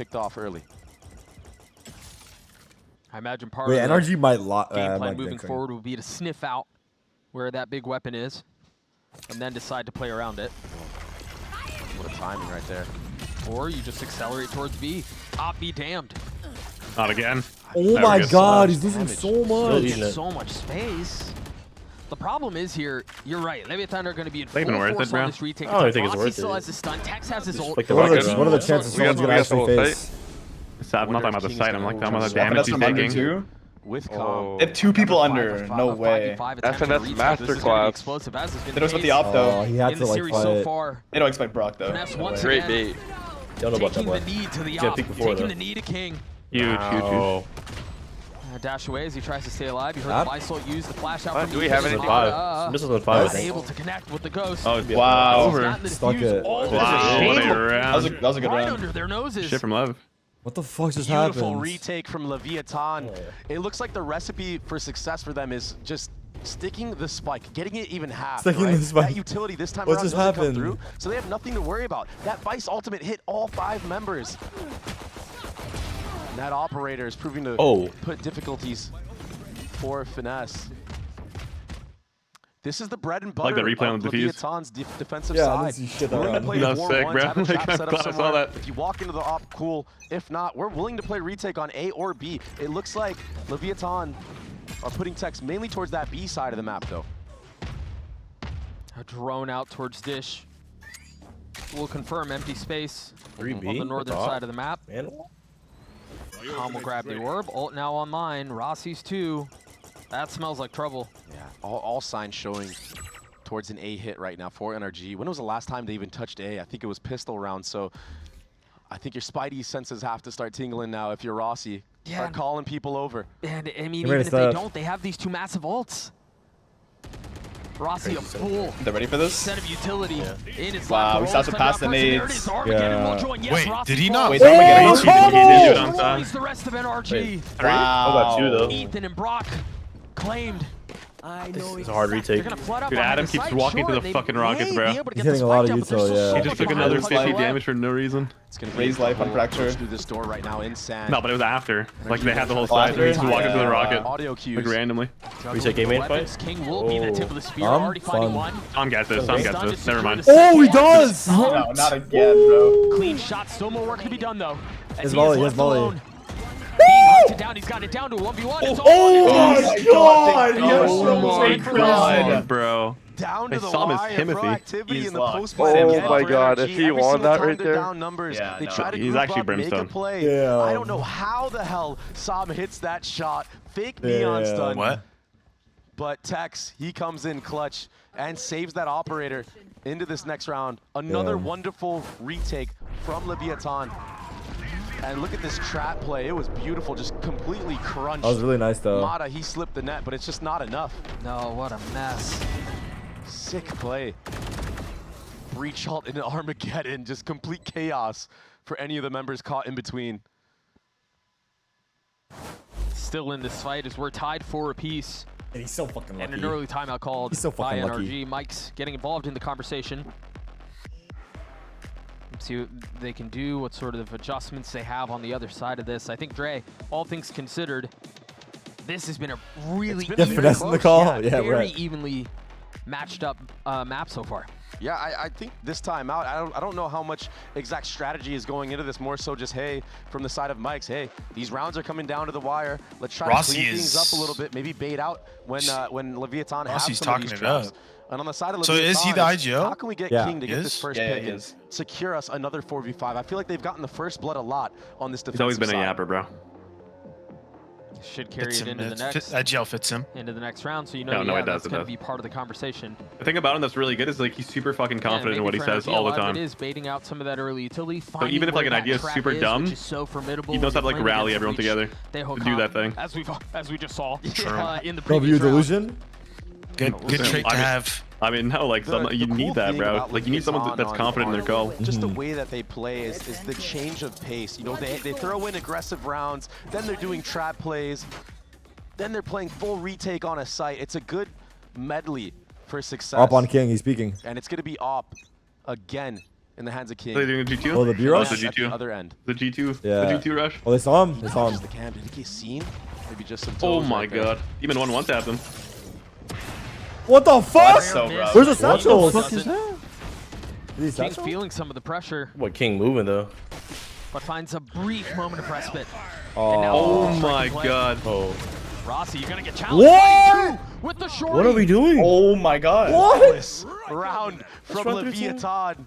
picked off early. I imagine part Wait, of the NRG might game plan might moving get forward will be to sniff out where that big weapon is, and then decide to play around it. What a timing right there. Or you just accelerate towards B. Op be damned. Not again. Oh my god, he's losing so much. So much space. The problem is here, you're right. Leviathan are going to be in full Even worth force it, bro. on this retake. I don't think it's Rossi worth still it. has his stun. Tex has his ult. What are the chances someone's gonna actually face? I'm not talking about the site. I'm like talking about the That's damage he's number taking. 2. with Calm. They have 2 people under. No way. FNS masterclass. They know about the op though. He had to like so far. They don't expect Brock though. Finesse once Great again, bait. Don't know about that taking the play. knee to the Can't op, peek before, taking though. the knee to King. Huge. Dash away as he tries to stay alive. You heard Huh? the Lysol use the flash out from Do we have any? Missiles on 5. Unable to connect with the ghost. Oh, Wow. over. Stuck it. Wow, what a round. That was a good Right round. under their noses. Shit from Lev. What the fuck just Beautiful happened? retake from Leviathan. It looks like the recipe for success for them is just sticking the spike, getting it even half. Sticking right? the spike. That utility this time What around just doesn't come happened? through, so they have nothing to worry about. That Vice ultimate hit all 5 members. And that operator is proving to put difficulties for Finesse. This is the bread and butter like that replay on of the defuse. Leviathan's defensive Yeah, I side. didn't see shit We're that willing to play round. war Sick, ones, bro. have a trap Like, set I'm up glad I saw somewhere. that. If you walk into the op, cool. If not, we're willing to play retake on A or B. It looks like Leviathan are putting Tex mainly towards that B side of the map, though. A drone out towards Dish. We'll confirm empty space 3B? on the northern What the side of the map. Calm will grab the orb. Ult now online. Rossi's 2. That smells like trouble. Yeah, all signs showing towards an A hit right now for NRG. When was the last time they even touched A? I think it was pistol round, so I think your spidey senses have to start tingling now if you're Rossi. Yeah. Start calling people over. And I mean, They're even if ready they to don't, they have these 2 massive ults. Rossi a full They're ready for this? set of utility in its Wow, lap. we saw some past the nades. Yes, Wait, did he not? Wait, Armageddon. He's the rest of NRG. Wow. How about 2 though? Ethan and Brock claimed. It's a hard retake. Dude, Adam keeps walking to the fucking rockets, bro. He's hitting a lot of util, yeah. He just took another 50 damage for no reason. It's gonna Raise life on fracture. through this door right now in sand. No, but it was after. Like, they had the whole side, and he just walked into the rocket. Audio cues. Like, randomly. Retake game main fight? King will be the tip of the spear. Fun. Already fighting one. Tom gets this, Tom gets this. Never mind. Oh, he does! No, not again, bro. Clean shot. Still more work to be done though. His volley, his volley. Being hunted down, he's got it down to a 1v1. It's all Oh my god! Oh my god! god, bro. Down to They the saw him as wire, Timothy. proactivity He's in the locked. post Oh my god, if he won that right there. Down numbers. Yeah, They no. try to He's group actually up, make a Brimstone. play. Damn. I don't know how the hell Sam hits that shot. Fake neon Damn. stun. What? But Tex, he comes in clutch and saves that operator into this next round. Another Damn. wonderful retake from Leviathan. And look at this trap play. It was beautiful, just completely crunched. That was really nice though. Mata, he slipped the net, but it's just not enough. No, what a mess. Sick play. Breach halt in Armageddon, just complete chaos for any of the members caught in between. Still in this fight as we're tied for a piece. And he's so fucking lucky. And an early timeout called He's so by fucking NRG. lucky. Mike's getting involved in the conversation. Let's see what they can do, what sort of adjustments they have on the other side of this. I think, Dre, all things considered, this has been a really Finesse in the call? Yeah, very right. evenly matched up map so far. Yeah, I think this time out, I don't know how much exact strategy is going into this. More so just, hey, from the side of Mike's, hey, these rounds are coming down to the wire. Let's try to clean things up a little bit. Maybe bait out when Leviathan has some of these traps. And on the side of So Leviathan, is he the IGL? how can we get Yeah. King to get this first pick he and is. secure us another 4v5? I feel like they've gotten the first blood a lot on this defensive He's always been a side. yapper, bro. Should carry Fits it him. into the next IGL fits him. round, so you know No, yeah, it does, that's it going to does. be part of the conversation. The thing about him that's really good is like he's super fucking confident in what he says all the time. It is baiting out some of that early utility. So even if like an idea is super dumb, he knows how to like rally everyone together to do that thing. As we just saw in the Love previous you, round. delusion. Good trait to have. I mean, no, like you need that, bro. Like you need someone that's confident in their call. Just the way that they play is the change of pace. You know, they throw in aggressive rounds, then they're doing trap plays, then they're playing full retake on a site. It's a good medley for success. Up on King, he's speaking. And it's going to be op again in the hands of King. Are they doing a G2? Oh, the B rush? Oh, the At the G2. other end. The G2. Yeah. The G2 rush. Oh, they saw him? They saw him. The cam. Did he get seen? Maybe just some Oh toes my right there. god. Even 1-1 tapped him. What the fuck? That's so rough. Where's the satchel? What the fuck is that? Is he King's satchel? feeling some of the pressure, What, King moving though? but finds a brief moment of respite. Oh And now my strike god. Oh. Rossi, you're gonna get challenged. What? With the short. What are we doing? Oh my god. What? Round from run through Leviathan.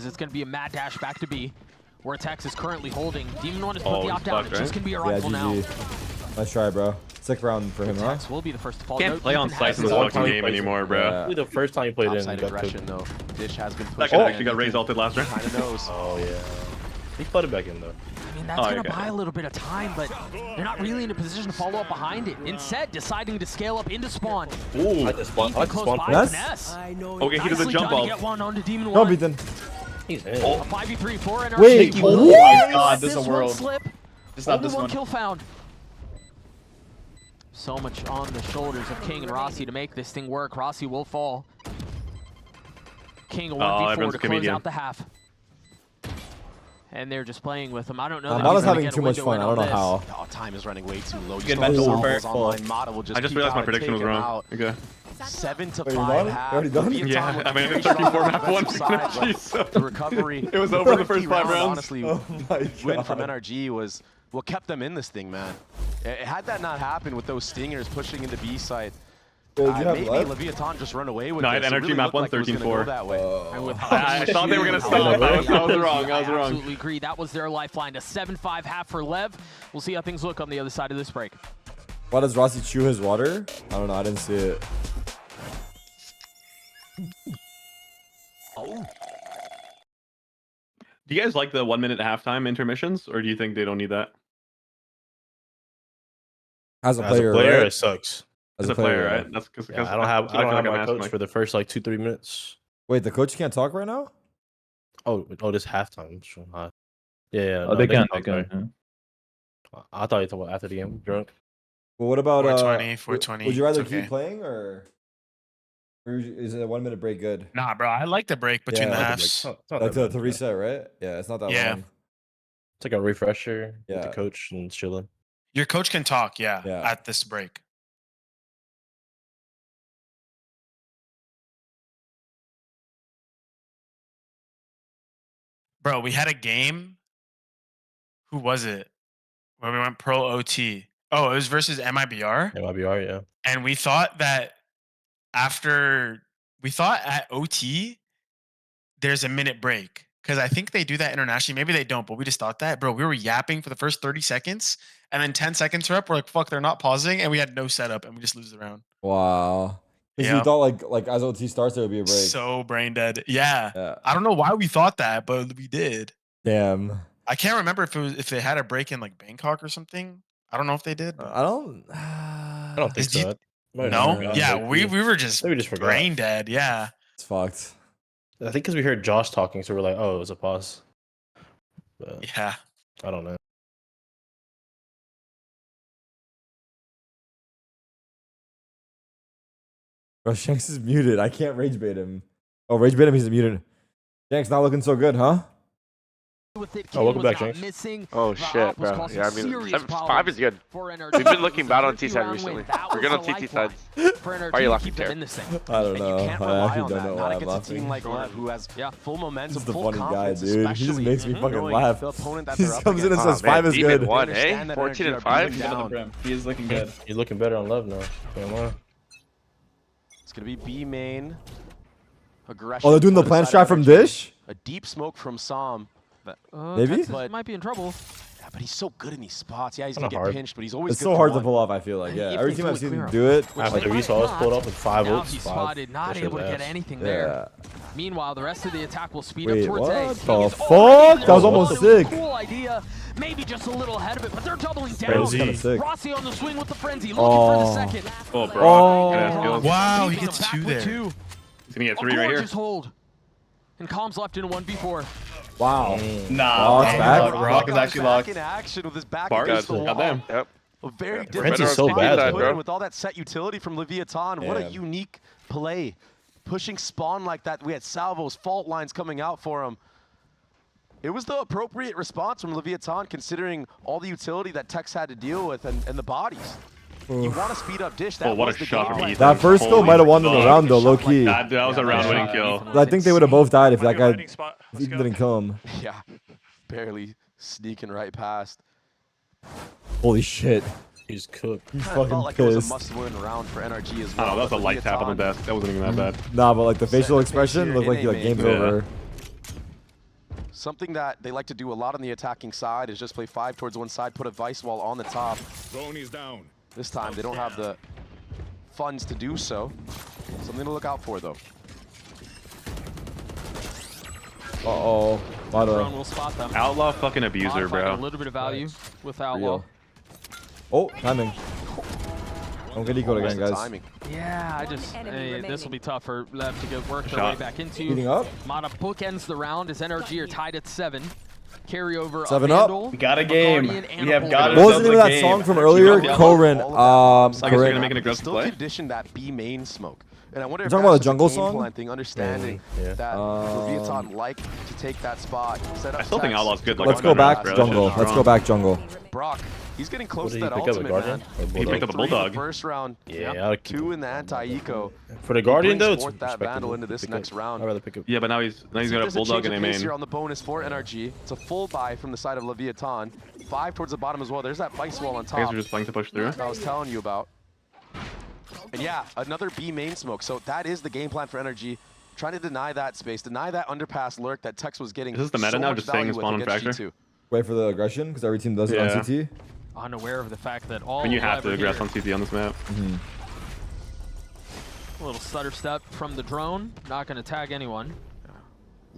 as it's going to be a mad dash back to B, where Tex is currently holding. Demon 1 has put the he's op down. fucked, It just right? can be a Yeah, rifle now. GG. Nice try, bro. Sick round for him, huh? Will be the first to fall. Can't play on site in this fucking game anymore, bro. Probably the first time you played in. Offside aggression though. Dish has been That pushed. guy actually got raised ulted last round. Kind of knows. Oh yeah. He put it back in though. I mean, that's going to buy a little bit of time, but they're not really in a position to follow up behind it. Instead, deciding to scale up into spawn. Ooh, I like the spawn. I like the spawn. Finesse. Okay, he does a jump off. off. Get one onto Demon No, 1. beaten. He's in. A 5v3 for NRG. Wait, Oh my god, this is a one world. slip. It's not Only this one one. kill found. So much on the shoulders of King and Rossi to make this thing work. Rossi will fall. King a 1v4 to close out the half. And they're just playing with him. I don't know. Mata's having too much fun. I don't know how. Oh, time is running way too low. Get mental warfare. Online. Mata will just I just realized my prediction was wrong. Okay. 7 to Are you 5 done? half. You already done? Yeah, I mean, it's 34 map 1 for NRG, so The recovery. it was over the first 5 rounds. Honestly, Oh my win god. from NRG was what kept them in this thing, man. Had that not happened with those stingers pushing into B site, Wait, did you have maybe left? Leviathan just run away with No, I this. had It energy really map looked like it was 1, gonna go 13-4. that way. I thought they were gonna stop. I was wrong. I was wrong. Absolutely agree. That was their lifeline. A 7-5 half for LEV. We'll see how things look on the other side of this break. Why does Rossi chew his water? I don't know. I didn't see it. Oh. Do you guys like the 1 minute halftime intermissions, or do you think they don't need that? As a player, it right? sucks. As a player, right? That's because I don't have I'm my asking, coach like- for the first like 2-3 minutes. Wait, the coach can't talk right now? Oh, this halftime. Yeah. Oh, no, they can. talk, They right? can. I thought you talked about after the game, drunk. Well, what about 420, 420. Would you rather it's okay. keep playing or is it a 1 minute break good? Nah, bro. I like the break between Yeah, the I halves. Like to reset, right? Yeah, it's not that Yeah. long. It's like a refresher with Yeah. the coach and chilling. Your coach can talk, yeah, Yeah. at this break. Bro, we had a game. Who was it? Where we went pro OT. Oh, it was versus MIBR. MIBR, yeah. And we thought that at OT, there's a minute break. Because I think they do that internationally. Maybe they don't, but we just thought that. Bro, we were yapping for the first 30 seconds. And then 10 seconds are up. We're like, fuck, they're not pausing. And we had no setup. And we just lose the round. Wow. Because Yeah. you thought like as OT starts, there would be a break. So brain dead. Yeah. Yeah. I don't know why we thought that, but we did. Damn. I can't remember if they had a break in like Bangkok or something. I don't know if they did. but- I don't. I don't think Did so. you- Might have No? forgotten, Yeah, maybe. we were just Maybe we just forgot. brain dead. Yeah. It's fucked. I think because we heard Josh talking, so we're like, oh, it was a pause. But Yeah. I don't know. Bro, Shanks is muted. I can't rage bait him. Oh, rage bait him. He's muted. Shanks not looking so good, huh? Oh, welcome back, Shanks. Oh shit, bro. Yeah, I mean, 5 is good. We've been looking bad on T side recently. We're good on TT sides. Why are you laughing, Tarik? I don't know. Can't I rely actually on don't that. know Not why I'm against a team laughing. like LEV who has full momentum, He's the full funny guy, confidence, dude. He just especially makes me fucking knowing laugh. the opponent that He they're just up comes in and against. says 5 is Demon good. 1, They hey? understand that 14 NRG and are 5? beating down. He is looking good. He's looking better on Love now. Can't lie. It's gonna be B main. Aggression. Oh, they're doing the for plan side strat from NRG. Dish? A deep smoke from Sam. Maybe? Texas But- might be in trouble. Yeah, but he's so good in these spots. Yeah, he's Kinda gonna get hard. pinched, but he's always It's good so for hard to one. pull off, I feel like. Yeah, If every they team do I've it seen clear them up. do it. After like, we saw us pulled off with 5 Now ults. he's 5. spotted, not That's able to his get ass. anything there. Yeah. Meanwhile, the rest of the attack will speed Wait, up towards what A. the King is fuck? already in That was there. almost It was a sick. Cool idea. Maybe just a little ahead of it, but they're doubling down. That was kinda sick. Rossi on the swing with the frenzy, looking for the Oh. second. Oh, bro. Oh. Good ass kills. Wow, he Keeping gets them back 2 with there. 2. He's gonna get A 3 right here. gorgeous hold. And Calm's left in a 1v4. Wow. Nah, Oh, it's back? Rock is actually locked. Back in action with his back Bars? against the wall. Goddamn. Yep. A very Yeah, different Frenzy's so spot bad, to though. put in Bro. with all that set utility from Leviathan. What a Damn. unique play. Pushing spawn like that. We had salvos, fault lines coming out for him. It was the appropriate response from Leviathan considering all the utility that Tex had to deal with and the bodies. You want to speed up Dish. That Oh, what was a the shot game from plan. Ethan. That first kill Holy might have won them fuck. around though, low key. That was a round-winning kill. I think they would have both died if that guy if Ethan didn't kill him. Yeah, barely sneaking right past. Holy shit. He's cooked. He's I fucking felt like it was a pissed. must-win round for NRG as I well. don't know, that was a but light tap on the Leviathan- desk. That wasn't even that bad. Nah, but like the facial Set the pace expression here looked in like A the main. game's Yeah. over. Something that they like to do a lot on the attacking side is just play 5 towards one side, put a Vice Wall on the top. Zone is down. This time they don't have the funds to do so. Something to look out for though. Uh-oh. Drone will spot them. Outlaw fucking abuser, Modifying bro. A little bit of value with Outlaw. Real. Oh, timing. Don't get ecoed again, guys. Timing. Yeah, I just, this will be tough for LEV to get work their Shot. way back into. Heating up. Mata bookends the round as NRG are tied at 7. Carryover 7 a up. Vandal, We got a game. We have got What was the name of that song from earlier? Corin. You're gonna make an aggressive Still play. condition that B main smoke. And I wonder if You're talking about that's the jungle just a game song? plan thing, understanding that Leviathan like to take that spot. Set up I still think Tex. Outlaw's good. Like, Let's go back bro. jungle. That shit's Let's go strong. back jungle. Brock, he's getting close to What that did he pick up, a ultimate, Guardian? man. Or He Bulldog? picked up a Bulldog. First round. Yeah, I would keep 2 in the anti-eco. For the Guardian, though, Brings it's forth that Vandal respectable into to this pick next up. round. I'd rather pick up. Yeah, but now he's got a There's a Bulldog change in of a pace main. here on the bonus for NRG. It's a full buy from the side of Leviathan. 5 towards the bottom as well. There's that vice wall on I guess top we're just playing to push through. that I was telling you about. And yeah, another B main smoke. So that is the game plan for NRG. Trying to deny that space, deny that underpass lurk that Tex was getting. Is this the meta so now, much just staying value with spawn on against Fracture? G2. Wait for the aggression, because every team does it Yeah. on CT. unaware of the fact that all When you have to LEV are aggress here. on CT on this map. A little stutter step from the drone, not going to tag anyone.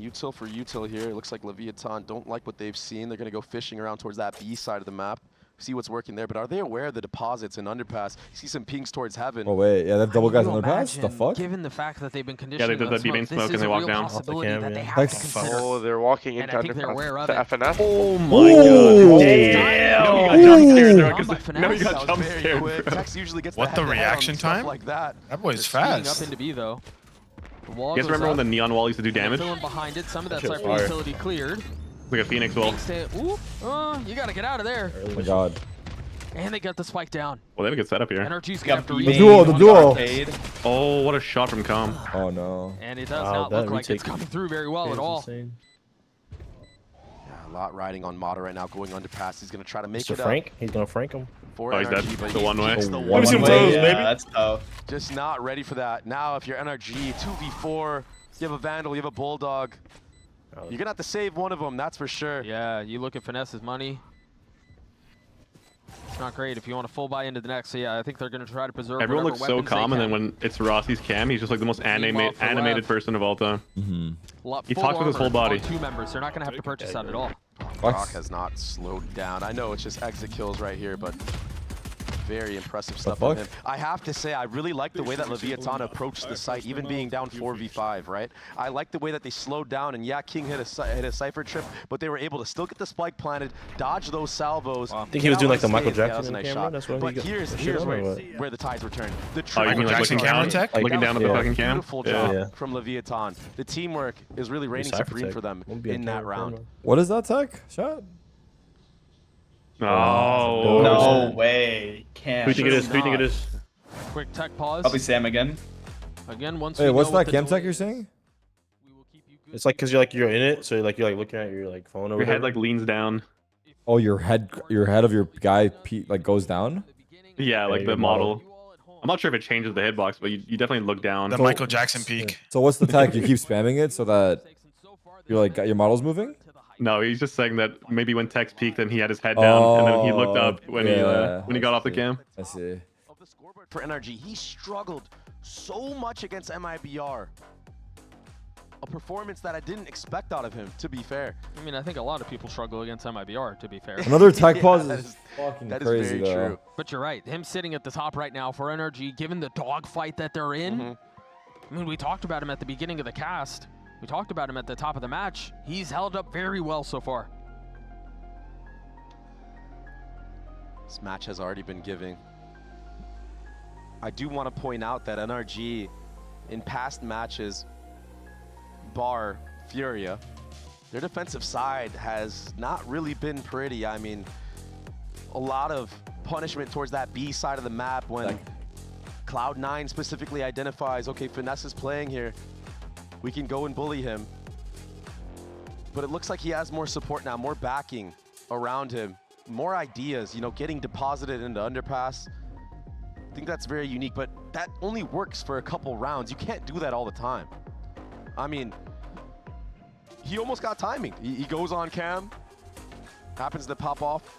Util for util here. It looks like Leviathan don't like what they've seen. They're going to go fishing around towards that B side of the map. See what's working there, but are they aware of the deposits in underpass? You see some pings towards heaven. Oh wait, yeah, they have double guys on Can the you pass. The imagine, fuck? Given the fact that they've been conditioned, Yeah, they did that B-main smoke and they walked down. Possibility Off the that cam, they yeah. have to Thanks. consider. Oh, they're walking And into I think they're aware of the it. FNF. Oh my Ooh. god. No, you got jump scared there. Down by Because no, you Finesse. got That was jump very scared, quick. bro. Tex usually gets What the the head down reaction and stuff time? like that. That boy's Speeding up fast. into B though. The wall You guys goes remember when the up, neon wall used to do and they're damage? filling behind it. Some of that That shit's Cypher fire. utility cleared. Like a Phoenix wall. Ooh, you gotta get out of there. Oh my god. And they got the spike down. Well, they have a good setup here. NRG's gonna have to The regain duel, the duel. Oh, what a shot from Com. Oh no. And it does Wow, not that look like it's retake coming through very well at all. Insane. Yeah, a lot riding on Mata right now, going underpass. He's going to try to make Mr. it Frank, he's gonna Frank him. up for Oh, he's NRG, dead. but The he one way. gets the Let me one see him way. toes, Yeah, baby. that's tough. Just not ready for that. Now, if you're NRG, 2v4, you have a Vandal, you have a Bulldog. You're going to have to save one of them, that's for sure. Yeah, you look at Finesse's money. It's not great if you want to full buy into the next. So yeah, I think they're going to try to preserve Everyone whatever looks so weapons they calm, and then can. when it's Rossi's cam, he's just like the most Meanwhile, for animated Lev. person of all time. He Full talks with his whole armor body. on 2 members. They're not going to have to purchase that at all. Brock has not slowed down. I know it's just exit kills right here, but very impressive stuff from him. I have to say, I really like the way that Leviathan approached the site, even being down 4v5, right? I like the way that they slowed down, and yeah, King hit a Cypher trip, but they were able to still get the spike planted, dodge those salvos. I think he was doing like the Michael That was Jackson a nice camera. shot. That's why But he got here's the shit on, or what? where the tides return. The Oh, you mean like Jackson looking camera down, tech? looking down at the Yeah. fucking cam? Beautiful Yeah. job Yeah. from Leviathan. The teamwork is really reigning Cypher supreme tech. for them Won't be on in that camera, round. camera. What is that tech? Shot? Oh. No way. Can't. Who do you think it is? Who do you think it is? Quick tech pause. Probably Sam again. Again, once Hey, we what's know what that the cam tech delay you're is, saying? we will keep you good. It's like because you're in it, so you're looking at your like phone over Your there. head like leans down. Oh, your head of your guy like goes down. Yeah, like the your model. model. I'm not sure if it changes the hitbox, but you definitely look down. The Michael Jackson peak. So what's the tech? You keep spamming it so that you're like your model's moving. No, he's just saying that maybe when Tex peaked, then he had his head down, and then he looked up when he got off the cam. I see. Of the scoreboard for NRG, he struggled so much against MIBR. A performance that I didn't expect out of him, to be fair. I mean, I think a lot of people struggle against MIBR, to be fair. Another tech Yeah, pause that is is- fucking that is crazy very though. true. But you're right. Him sitting at the top right now for NRG, given the dogfight that they're in. I mean, we talked about him at the beginning of the cast. We talked about him at the top of the match. He's held up very well so far. This match has already been giving. I do want to point out that NRG, in past matches, bar Furia, their defensive side has not really been pretty. I mean, a lot of punishment towards that B side of the map when Cloud9 specifically identifies, okay, Finesse is playing here. We can go and bully him. But it looks like he has more support now, more backing around him, more ideas, you know, getting deposited into underpass. I think that's very unique, but that only works for a couple rounds. You can't do that all the time. I mean, he almost got timing. He goes on cam, happens to pop off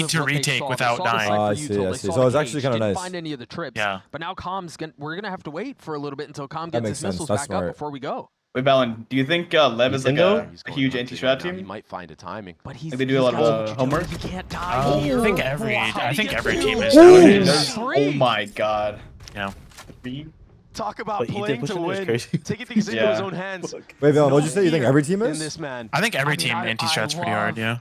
need to retake without dying. I see. So it's actually kind of nice. Find any of the trips. Yeah. But now we're gonna have to wait for a little bit until Calm That gets makes his missiles sense. That's back up smart. before we go. Wait, Balin, do you think LEV is like a huge anti-strat team? He might find a timing, but like they do a lot of homework. He can't die I think every team is Oh nowadays. my god. Yeah. Talk about playing to win, taking things into his own hands. Wait, Dylan, what'd you say? You think every team is? In this man. I think every team anti-strats pretty hard, yeah.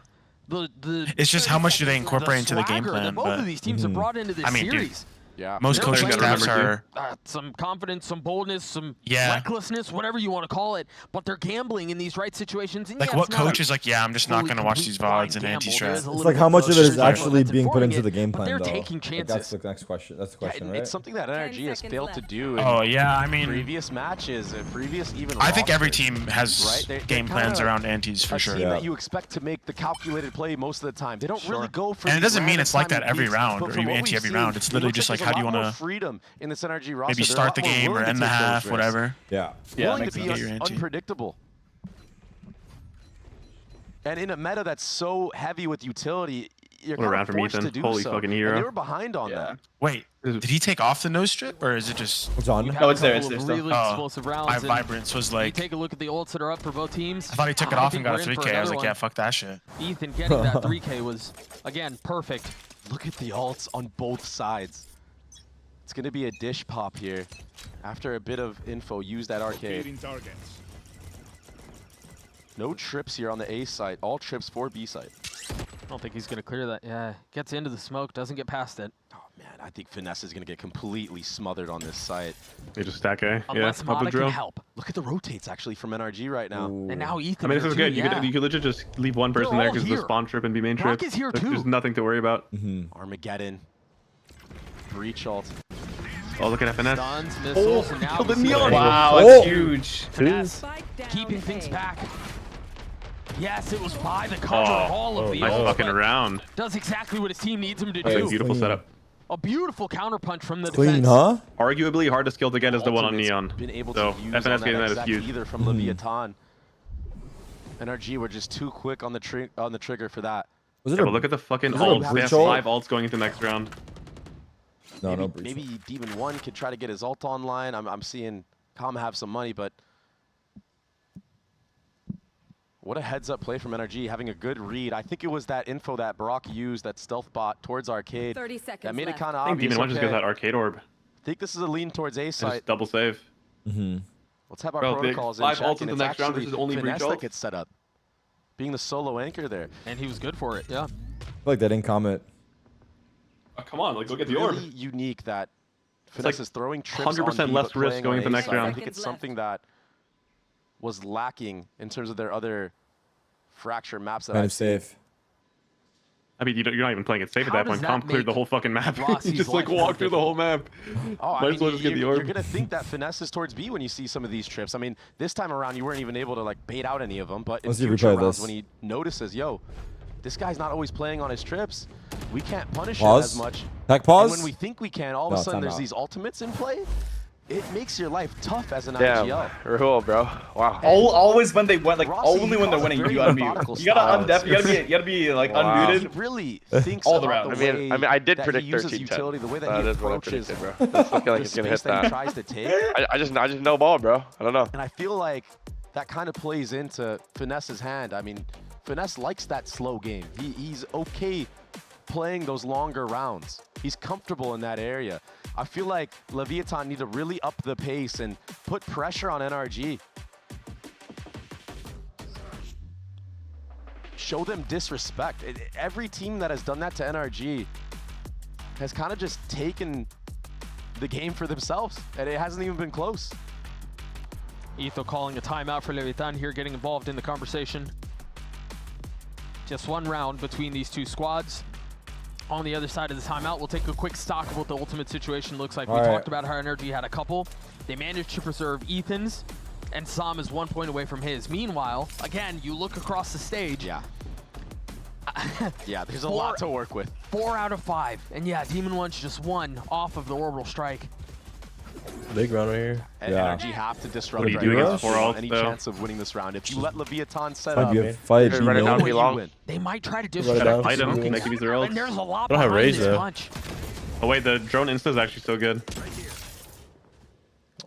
It's just how much do they incorporate into the game plan? Both of these teams have brought into this series. Yeah. Most coaching staffs are some confidence, some boldness, some Yeah. recklessness, whatever you want to call it, but they're gambling in these right situations. And like yeah, what it's not coach a is like, yeah, I'm just not going to watch these VODs and anti-strat. It's like how much of it is actually being put into the game plan, they're though. taking Like, chances. that's the next question. That's the question, right? It's something that NRG has failed to do. Oh, yeah, I mean, previous matches and previous even. I think every team rosters, has right? game plans around antis for sure. A team that you expect to make the calculated play most of the time. They don't really go for. And it these doesn't mean random it's like that timing every peaks, round, but or from you what anti we've every seen, round. It's it literally looks just like, there's how do you a lot more want to freedom in this NRG roster. maybe They're a start lot the more game or willing to end the take those half, risks. whatever. Yeah. Willing to makes be sense. unpredictable. And in a meta that's so heavy with utility, you're What a kind round of from forced Ethan. to do Holy so. fucking And hero. they were behind on that. Wait, did he take off the nose strip, or is it just? It's on. We've No, had it's a there, couple it's of there really still. explosive rounds. My and vibrance was you like. take a look at the ults that are up for both teams. I thought he took it off and think got a we're in for 3K. I was another like, yeah, one. fuck that shit. Ethan getting that 3K was, again, perfect. Look at the ults on both sides. It's going to be a dish pop here. After a bit of info, use that arcade. No trips here on the A site. All trips for B site. I don't think he's going to clear that. Yeah, gets into the smoke, doesn't get past it. Oh, man, I think Finesse is going to get completely smothered on this site. They just stack A. Unless yeah, Mana can help. Look at the rotates, actually, from NRG right now. And now Ethan. I mean, this is here good. too, You could legit just leave one person They're there all because the here. spawn trip and B main Brock trip. is here There's too. nothing to worry about. Armageddon. Breach ult. Oh, look at FNS. Stuns, missiles, and now killed the we see Neon. it. Wow, that's huge. Finesse keeping things back. Yes, it was by the cover of all of the nice ults, fucking but round. does exactly what his team needs him to That's a do. beautiful setup. A beautiful counterpunch from the Clean, defense. huh? Arguably hardest skill to get is the one on Ultimate's Neon. Been able So to use FNS on getting that is exact huge. either from Leviathan. NRG were just too quick on the trigger for that. Was it Yeah, a, but look at the fucking was it a ults. They breach have ult? 5 ults going into next round. No, no maybe, breach. maybe Demon 1 could try to get his ult online. I'm seeing Kama have some money, but what a heads-up play from NRG, having a good read. I think it was that info that Brock used, that stealth bot towards arcade. 30 seconds that made it left. kind of I think obvious. Demon 1 just gets that arcade orb. I think this is a lean towards A And site. just double save. Let's have our Bro, protocols in 5 check, ults and in the it's next round. actually This is only breach Finesse that ults. gets set up. Being the solo anchor there. And he was good for it, yeah. I feel like they didn't comment. Oh, come on, like look at the really orb. unique that It's Finesse like is throwing trips 100% on B, less but risk playing going on into A next side. round. I think it's something that was lacking in terms of their other fracture maps that Kind I've of safe. I mean, you're not even playing it safe at How that does point. that Comp cleared the make whole fucking map. Rossi's Just like life walk through the whole map. Oh, I Might mean, as well just get the you're orb. gonna think that Finesse is towards B when you see some of these trips. I mean, this time around you weren't even able to like bait out any of them, but in Let's see future replay rounds this. when he notices, yo, this guy's not always playing on his trips, we can't punish Pause. him as much. Tech pause. And when we think we can, all of No, a sudden time there's out. these ultimates in play. It makes your life tough as an Damn, IGL. Rahul, bro. Wow. Always when they win, like Rossi, only when they're he winning, calls you a unmute. very methodical You gotta style. undef. You gotta be like Wow. He unmuted. really thinks All the about rounds. the I mean, way I did that predict he uses 13-10. utility, the way that That he is what I approaches predicted, bro. It's looking like the it's gonna hit space that he that. tries to take. I just know ball, bro. I don't know. And I feel like that kind of plays into Finesse's hand. I mean, Finesse likes that slow game. He's okay playing those longer rounds. He's comfortable in that area. I feel like Leviathan need to really up the pace and put pressure on NRG. Show them disrespect. Every team that has done that to NRG has kind of just taken the game for themselves, and it hasn't even been close. Etho calling a timeout for Leviathan here, getting involved in the conversation. Just one round between these two squads. On the other side of the timeout, we'll take a quick stock of what the ultimate situation looks like. We talked about how NRG had a couple. They managed to preserve Ethan's, and Sam is 1 point away from his. Meanwhile, again, you look across the stage. Yeah. Yeah, there's a lot to work with. 4 out of 5. And yeah, Demon 1's just 1 off of the orbital strike. Big round right here. And NRG have to disrupt What do you do against 4 ults, any though? chance of winning this round. If you let Leviathan set Might up, be a fight. Just run it down, be long. They might try to Right disrupt down. Fight him. smoking. Make him use their ults. And there's a lot Don't have behind rage, this though. punch. Oh wait, the drone insta is actually so good.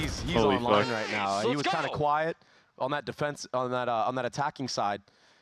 tap. He's Holy online fuck. right now. He was kind of quiet on that defense, on that attacking side.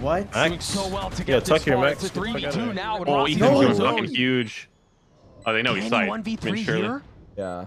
what? Doing so well to Yeah, get tuck this your far. max. It's a 3v2 now. Oh, Ethan's going fucking huge. Oh, they know he's Can he sight. 1v3 surely. here? Yeah.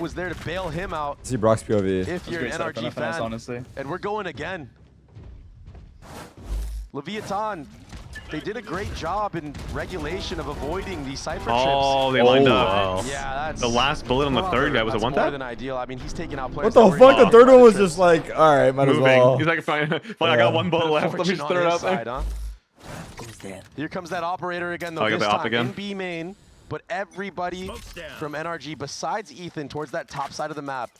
was there to bail him out. See Brock's POV. If you're an NRG fan, honestly. and we're going again. Leviathan They did a great job in regulation of avoiding these Cypher chips. Oh, they lined up. Wow. Yeah, that's... The last bullet on the third guy was a one tap? more than ideal. I mean, he's taking out players. What the fuck? The third one was just like, all right, might as Moving. well. He's like, fine, I got one bullet left. Let me just throw it out there. Huh? Here comes that operator again, though. Oh, this time again. in B main. But everybody from NRG, besides Ethan, towards that top side of the map,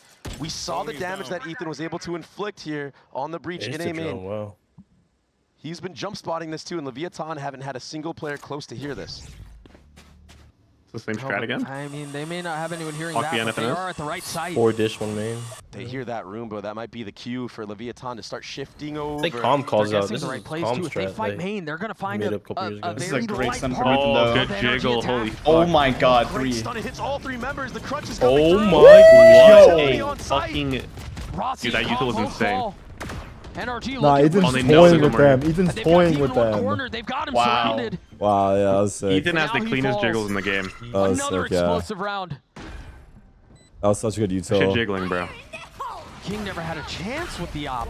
we saw the damage that Ethan was able to inflict here on the breach in A main. Wow. He's been jump spotting this too, and Leviathan haven't had a single player close to hear this. It's the same strat again? I mean, they may not have anyone hearing Lock that, the but they are at the right site. 4 dish, 1 main. They hear that room, but that might be the cue for Leviathan to start shifting over. I think Calm calls out. This the is right place Calm too. If they strat. fight main, they're gonna find a This is very a great light stun part from Ethan, though. Good jiggle, holy fuck. Oh my god, Great 3. stun, it hits all 3 members. The crunch is coming Oh through. my god. Yo, fucking... Dude, that util was insane. NRG Nah, Ethan's Oh, they know toying with somewhere. them. Ethan's toying with them. corner. They've got him Wow. surrounded. Wow, yeah, that was sick. Ethan has the Now he cleanest falls. jiggles in the game. That was Another sick, yeah. explosive round. That was such a good Shit util. jiggling, bro. King never had a chance with the op.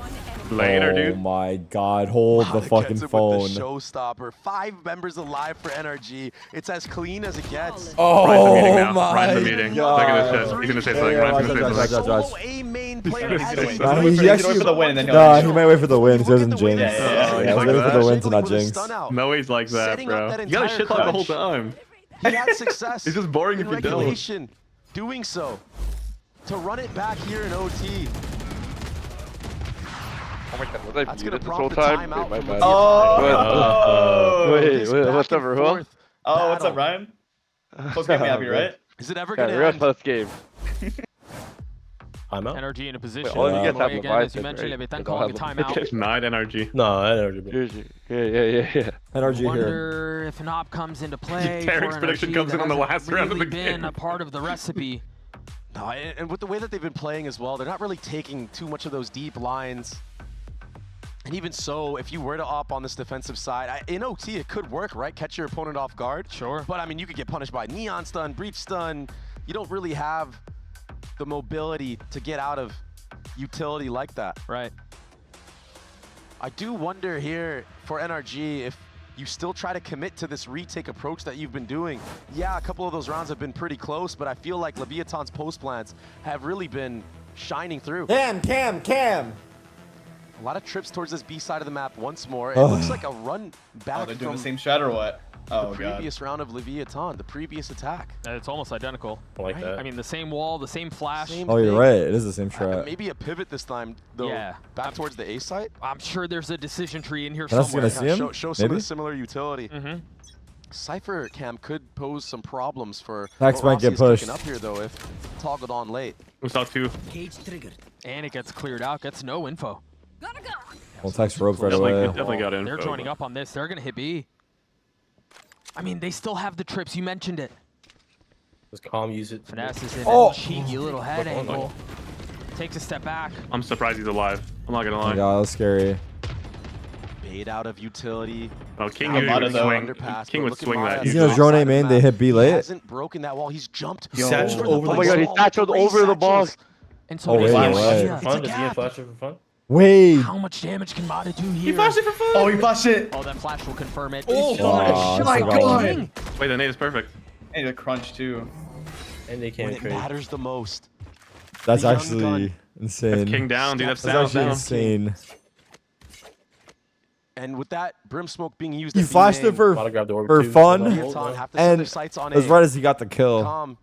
Later, Oh dude. my god, hold the That fucking gets it phone. with the showstopper. 5 members alive for NRG. It's as clean as it gets. Oh Ryan's the meeting now. my Ryan's the meeting. god. Look at this shit. He's gonna say something. Ryan's gonna say something. Solo A main player has Nah, a He's Nah, gonna he wait actually, for the win, and then he'll nah, actually- he might wait for the win. He doesn't jinx. Yeah, yeah, He's like waiting for that. the win to not Jiggling with a jinx. stun out. No, he's like that, Setting up bro. that You gotta entire shit talk the whole crunch. time. He had success It's just boring in if you don't. regulation doing so. To run it back here in OT. Oh my god, was I That's muted gonna this whole prompt the time? timeout Wait, my from bad. This Wait, back what's up, and Rahul? forth Oh, what's up, battle. Ryan? Close game, happy, right? Is it ever Yeah, gonna real end? close game. I'm out. NRG in a position. all you guys have again, Leviathan, as you mentioned, right? Leviathan They don't calling a have timeout. Not NRG. No, I never did. Here's you. Yeah. NRG here. Wonder if an op comes into play. Tarik's for prediction NRG comes in that on the hasn't last round of really the been game. a part of the recipe. No, and with the way that they've been playing as well, they're not really taking too much of those deep lines. And even so, if you were to op on this defensive side, in OT it could work, right? Catch your opponent off guard. Sure. But I mean, you could get punished by neon stun, breach stun. You don't really have the mobility to get out of utility like that. Right. I do wonder here for NRG if you still try to commit to this retake approach that you've been doing. Yeah, a couple of those rounds have been pretty close, but I feel like Leviathan's post plans have really been shining through. Cam. A lot of trips towards this B side of the map once more. It looks like a run back Oh, they're doing from the same shot or what? Oh, the previous round of Leviathan, the previous attack. It's almost identical. I like right? that. I mean, the same wall, the same flash. Same Oh, you're thing. right. It is the same strat. Maybe a pivot this time, though. Yeah. Back towards the A site. I'm sure there's a decision tree in here That's somewhere. gonna see him? Show some of Maybe? the similar utility. Mm-hmm. Cypher Cam could pose some problems for Tax what might get Rossi is pushed. kicking up here, though, if toggled on late. We saw 2. And it gets cleared out, gets no info. Well, Tax ropes right Definitely, away. definitely got in. They're joining up on this. They're going to hit B. I mean, they still have the trips. You mentioned it. Does Calm use it? Finesse is in Oh. a cheeky little head Oh, no. angle. Takes a step back. I'm surprised he's alive. I'm not gonna Oh lie. my god, that was scary. Bait out of utility. Oh, King Now would Mata, though, swing. underpass, King but would look at swing Mata that. He's usually. gonna drone A main, they hit B He late. hasn't broken that wall. He's jumped. He satched over the Oh my god, he ball. satcheled over the box. And so Oh, does wait, Mata. wait. Yeah, For fun? it's a Does he have gap. flasher for fun? Wait. How much damage can Mata do here? He flashed it for fun. Oh, he flashed it. Oh, that flash will confirm it. Oh, Oh, my that's god. Wait, the nade is perfect. And a crunch, too. And they When can't it trade. matters the most. That's The young actually gun. insane. That's King down, dude. That's That's down. actually down. insane. And with that brim smoke being used, He at B flashed main, it for Mata grabbed the orb for too. fun, Leviathan have to set and their sights on it was A. right as he got the kill. Calm.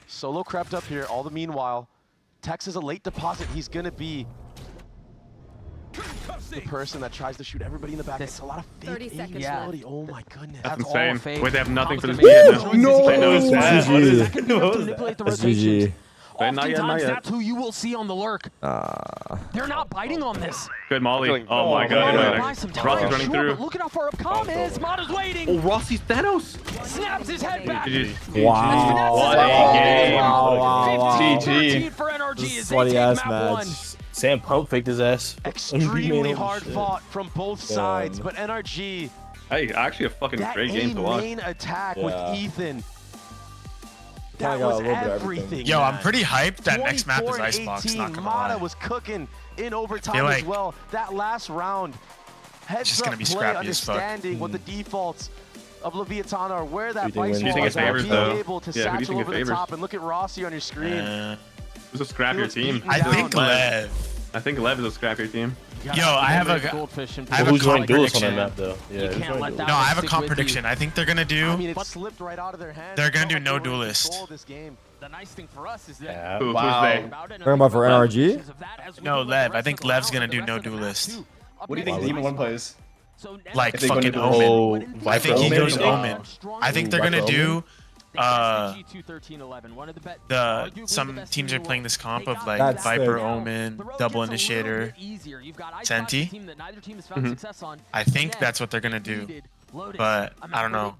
Solo crept up here. All the meanwhile, Tex is a late deposit. He's gonna be the person that tries to shoot everybody in the back. It's a lot of fake 30 seconds utility. Oh my goodness. That's all insane. fake. Wait, they have nothing for this Calm's beat gonna yet. make No. choices. They know it's bad. GG. What is That can be able to manipulate the That's rotations. GG. Wait, not yet, not Oftentimes, yet. that's who you will see on the lurk. They're not biting on this. Good Molly. Feeling- Oh my Oh, god. yeah. Buy some time. Rossi's running Sure, through. but look at how far up Calm is. Mata's waiting. Oh, Rossi's Thanos. Snaps his head back. GG. Wow. What a game. Wow. 15-13 for NRG This as is they sweaty take ass map match. one. Sam Pump faked his ass. Extremely Holy hard shit. fought from both Damn. sides, but NRG, Hey, actually a fucking that great A game to watch. main attack Yeah. with Ethan, Kinda that got a was little bit of everything. everything. Yo, I'm man. pretty hyped that next map is 24-18, Icebox, not gonna Mata lie. was cooking in overtime feel as like- well. That last round, heads just up gonna be play, scrappy as fuck. understanding what the defaults of Leviathan are, where that Who do you vice think wall wins? is, Who do you and think it being favors, able to Yeah, who do you satchel think it over the favors? top and look at Rossi on your screen. Who's a scrappier team? I think Lev. I think Lev is a scrappier team. Yo, I have a Who's running duels on prediction. that map though? Yeah. who's running duels? No, I have a comp prediction. I think they're gonna do. I mean, it slipped right out of their hands. They're gonna It do felt no like they were in duelist. control of this game. The nice thing for us is that Yeah. Who's Wow. they? Talking about for NRG? No, Lev. I think Lev's gonna do no duelist. What do you think Demon 1 plays? Like If they go fucking into Omen. Oh, I think he Viper goes Omen? Omen. I think they're gonna do. Some teams are playing this comp of like That's Viper, sick. Omen, Double Initiator, Senti. I think that's what they're gonna do, but I don't know.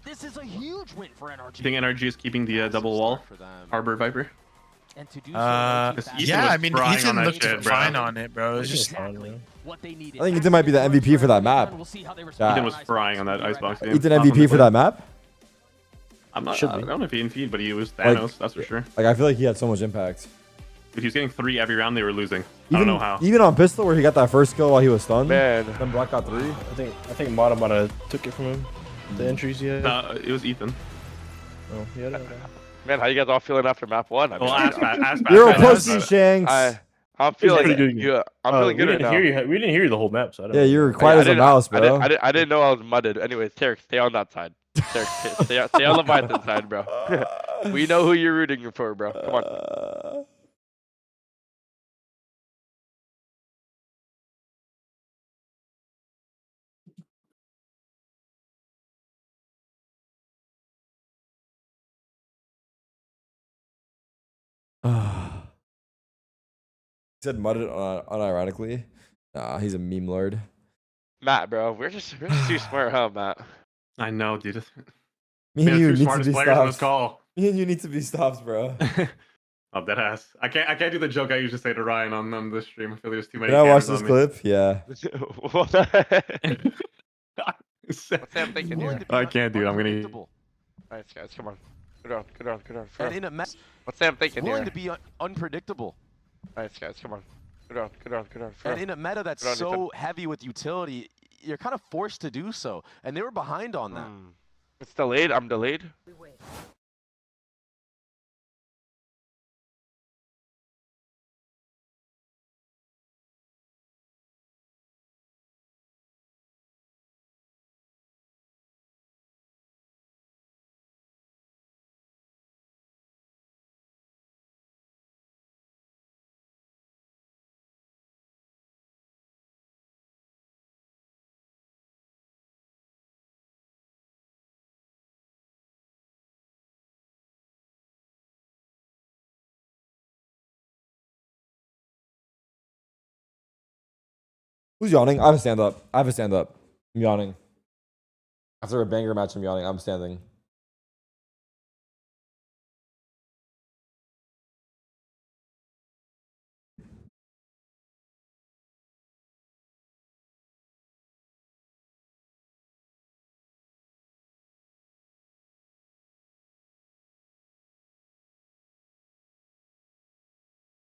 This is a huge win for NRG. Do you think NRG is keeping the double wall? Harbor Viper? And to do Yeah, I mean Ethan looked fine on it, bro. It's just what they needed. I think Ethan might be the MVP for that map. Ethan was frying on that icebox game. Ethan MVP for that map? I'm not. Should I be. don't know if he in feed, but he was Thanos. That's for sure. Like I feel like he had so much impact. If he was getting 3 every round, they were losing. I don't know how. Even on pistol where he got that first kill while he was stunned. Man. Then Brock got 3. I think Mata might have took it from him. The entries yet? It was Ethan. Oh, yeah. Man, how you guys all feeling after map 1? I mean, Well, ask Pat. You're a pussy, Shanks. I'm feeling pretty good. good. I'm feeling good right now. We didn't hear you the whole map, so I don't Yeah, know. you're quiet as a mouse, bro. I didn't know I was mudded. Anyways, Tarik, stay on that side. Tarik, stay on Leviathan side, bro. We know who you're rooting for, bro. Come on. He said mudded unironically. Nah, he's a meme lord. Matt, bro, we're just too smart, huh, Matt? I know, dude. Me and you need to smartest be players on this stopped. call. Me and you need to be stopped, bro. Oh, dead ass. I can't do the joke I usually say to Ryan on this stream. I feel there's too many. Did I watch cameras this on me. clip? Yeah. What's Sam thinking here? I can't, dude. I'm gonna. Nice, guys. Come on. Good on. And in a mess, What's Sam thinking willing here? to be unpredictable. Nice, guys. Come on. Good on. And in a meta that's Good on, so Ethan. heavy with utility, you're kind of forced to do so. And they were behind on that. It's delayed. I'm delayed. Who's yawning? I have a stand up. I'm yawning. After a banger match, I'm yawning. I'm standing.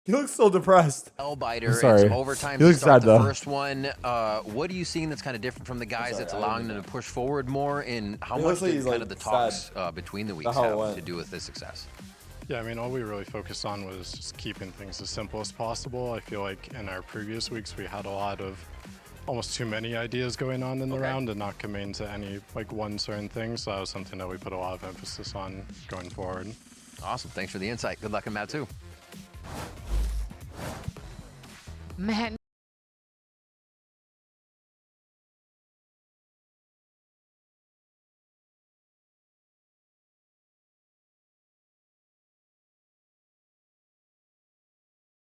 He looks so depressed. Biter, sorry. it's overtime He to looks start sad, the though. first one. What are you seeing that's kind of different from the guys that's allowing them to push forward more? And how He much looks like did he's, kind like, of the talks sad. between the That's weeks how it have went. to do with this success? Yeah, I mean, all we really focused on was just keeping things as simple as possible. I feel like in our previous weeks, we had a lot of almost too many ideas going on in the round and not committing to any like one certain thing. So that was something that we put a lot of emphasis on going forward. Awesome. Thanks for the insight. Good luck in Map 2. Man.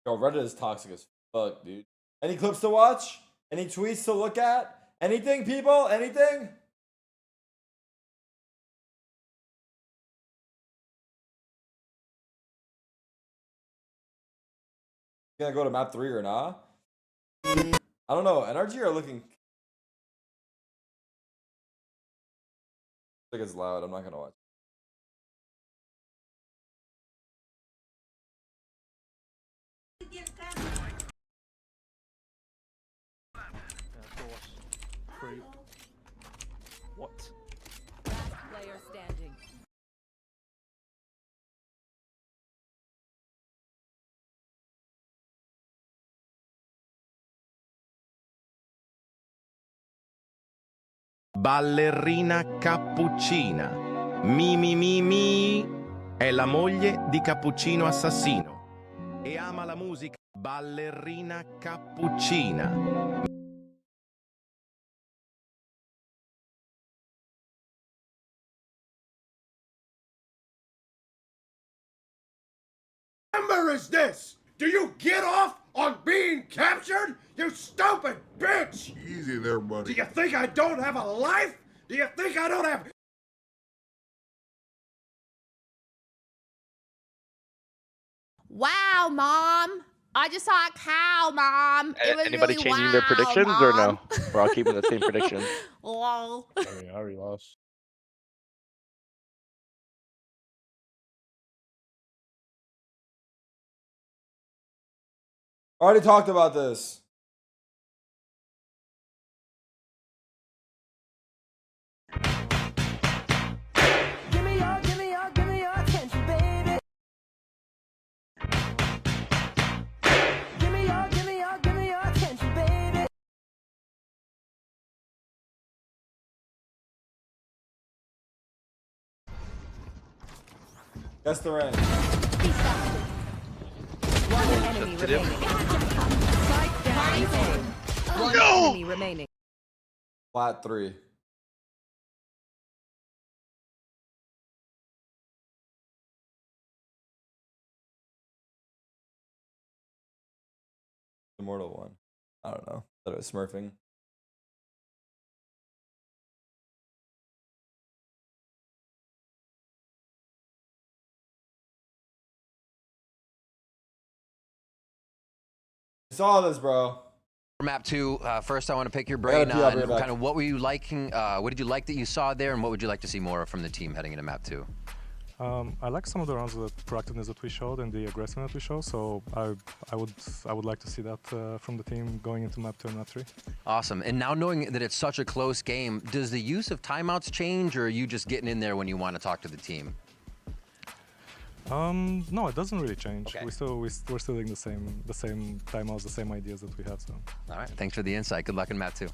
Yo, Reddit is toxic as fuck, dude. Any clips to watch? Any tweets to look at? Anything, people? Anything? Gonna go to map 3 or not? I don't know. NRG are looking. I think it's loud. I'm not gonna watch. creep. What? Last player standing. Ballerina cappuccina. Mi mi mi mi. È la moglie di Cappuccino Assassino. E ama la musica. Ballerina cappuccina. Number is this? Do you get off on being captured? You stupid bitch! Easy there, buddy. Do you think I don't have a life? Do you think I don't have... Wow, Mom. I just saw a cow, Mom. It was Anybody really changing wow, their predictions Mom. or no? We're all keeping the same prediction. Lol. I mean, I already lost. Already talked about this. Give me your attention, baby. Give me your attention, baby. Guess the rank. One enemy remaining. Spike down A. One enemy remaining. Flat 3. Immortal 1. I don't know. Thought it was smurfing. I saw this, bro. Map 2, first I want to pick your brain I'll be on right back. kind of what were you liking, what did you like that you saw there, and what would you like to see more from the team heading into Map 2? I like some of the rounds, the proactiveness that we showed and the aggression that we showed. So I would like to see that from the team going into Map 2 and Map 3. Awesome. And now knowing that it's such a close game, does the use of timeouts change, or are you just getting in there when you want to talk to the team? No, it doesn't really change. Okay. We're still doing the same timeouts, the same ideas that we have. So. All right. Thanks for the insight. Good luck in Map 2.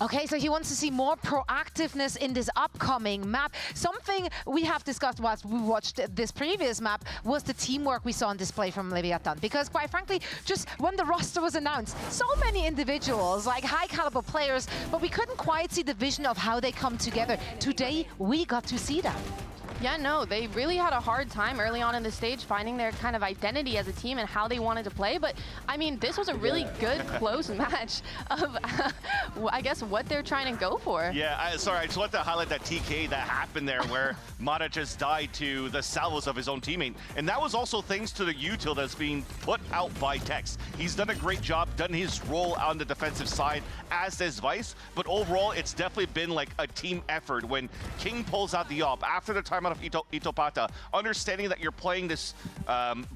Okay, so he wants to see more proactiveness in this upcoming map. Something we have discussed whilst we watched this previous map was the teamwork we saw on display from Leviathan. Because quite frankly, just when the roster was announced, so many individuals, like high caliber players, but we couldn't quite see the vision of how they come together. Today, we got to see that. Yeah, no, they really had a hard time early on in the stage finding their kind of identity as a team and how they wanted to play. But, I mean, this was a really good, close match of, I guess, what they're trying to go for. Yeah, sorry, I just want to highlight that TK that happened there where Mata just died to the salvos of his own teammate. And that was also thanks to the util that's being put out by Tex. He's done a great job, done his role on the defensive side as his vice. But overall, it's definitely been like a team effort when King pulls out the op after the timeout of Itopata, understanding that you're playing this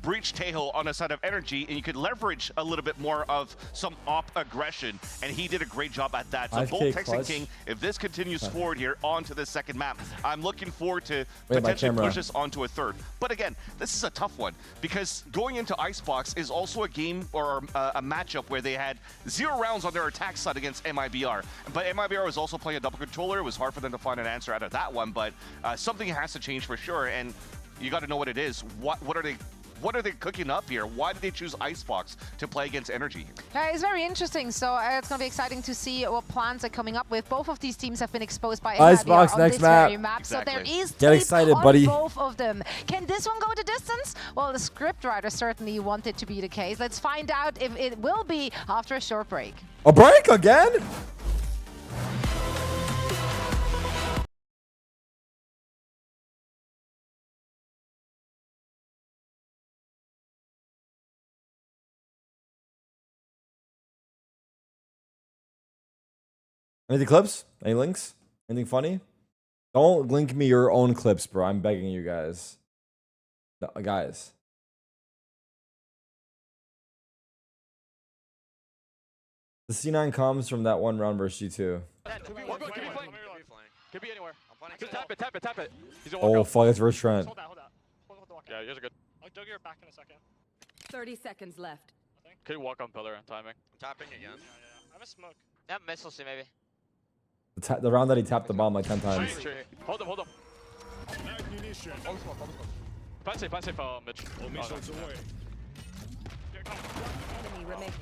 breach Tejo on the side of NRG, and you could leverage a little bit more of some op aggression, and he did a great job at that. So both Tex and King, if this continues forward here onto the second map, I'm looking forward to potentially push this onto a third. But again, this is a tough one, because going into Icebox is also a game or a matchup where they had 0 rounds on their attack side against MIBR. But MIBR was also playing a double controller. It was hard for them to find an answer out of that one, but something has to change for sure, and you got to know what it is. What are they cooking up here? Why did they choose Icebox to play against NRG? It's very interesting, so it's going to be exciting to see what plans are coming up with. Both of these teams have been exposed by Icebox on next this map. very map, Exactly. so there is Get tape excited, on buddy. both of them. Can this one go the distance? Well, the scriptwriter certainly wanted to be the case. Let's find out if it will be after a short break. A break again? Anything clips? Any links? Anything funny? Don't link me your own clips, bro. I'm begging you guys. No, guys. The C9 comes from that one round versus G2. Could be anywhere. Just tap it. He's a Oh, fuck, it's versus Trent. Hold that. Yeah, you guys are good. I'll dug your back in a second. 30 seconds left. Could you walk on pillar and timing? Tapping again. Yeah. I have a smoke. Yeah, missile C maybe. The round that he tapped the bomb like 10 times. Hold him. Hold the smoke. Plan safe, Mitch. Missiles away. Enemy remaining.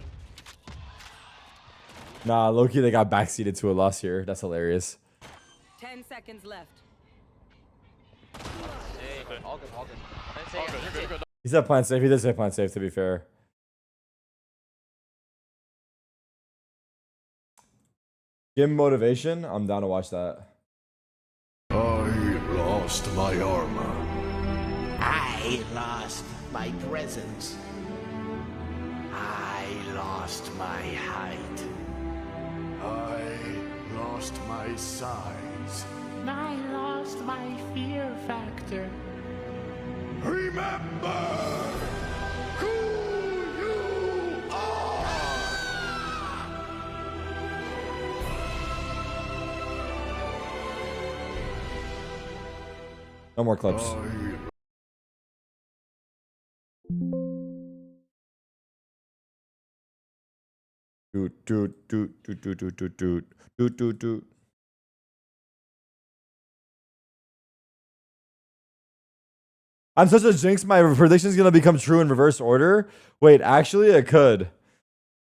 Nah, low-key, they got backseated to a loss here. That's hilarious. 10 seconds left. All good. He said plan safe. He did say plan safe, to be fair. Give him motivation. I'm down to watch that. I lost my armor. I lost my presence. I lost my height. I lost my size. I lost my fear factor. Remember who you are! No more clips. Dude. I'm such a jinx. My prediction is going to become true in reverse order. Wait, actually, it could.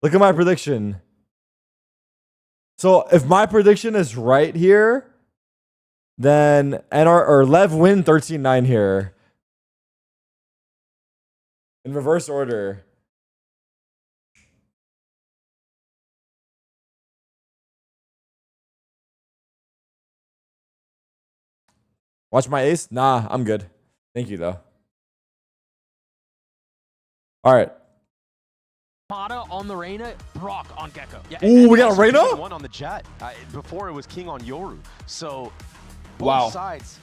Look at my prediction. So if my prediction is right here, then LEV win 13-9 here. In reverse order. Watch my ace? Nah, I'm good. Thank you, though. All right. Mata on the Reyna, Brock on Gecko. Yeah, ooh, we got a Reyna? One on the Jet. Before it was King on Yoru. So Wow. both sides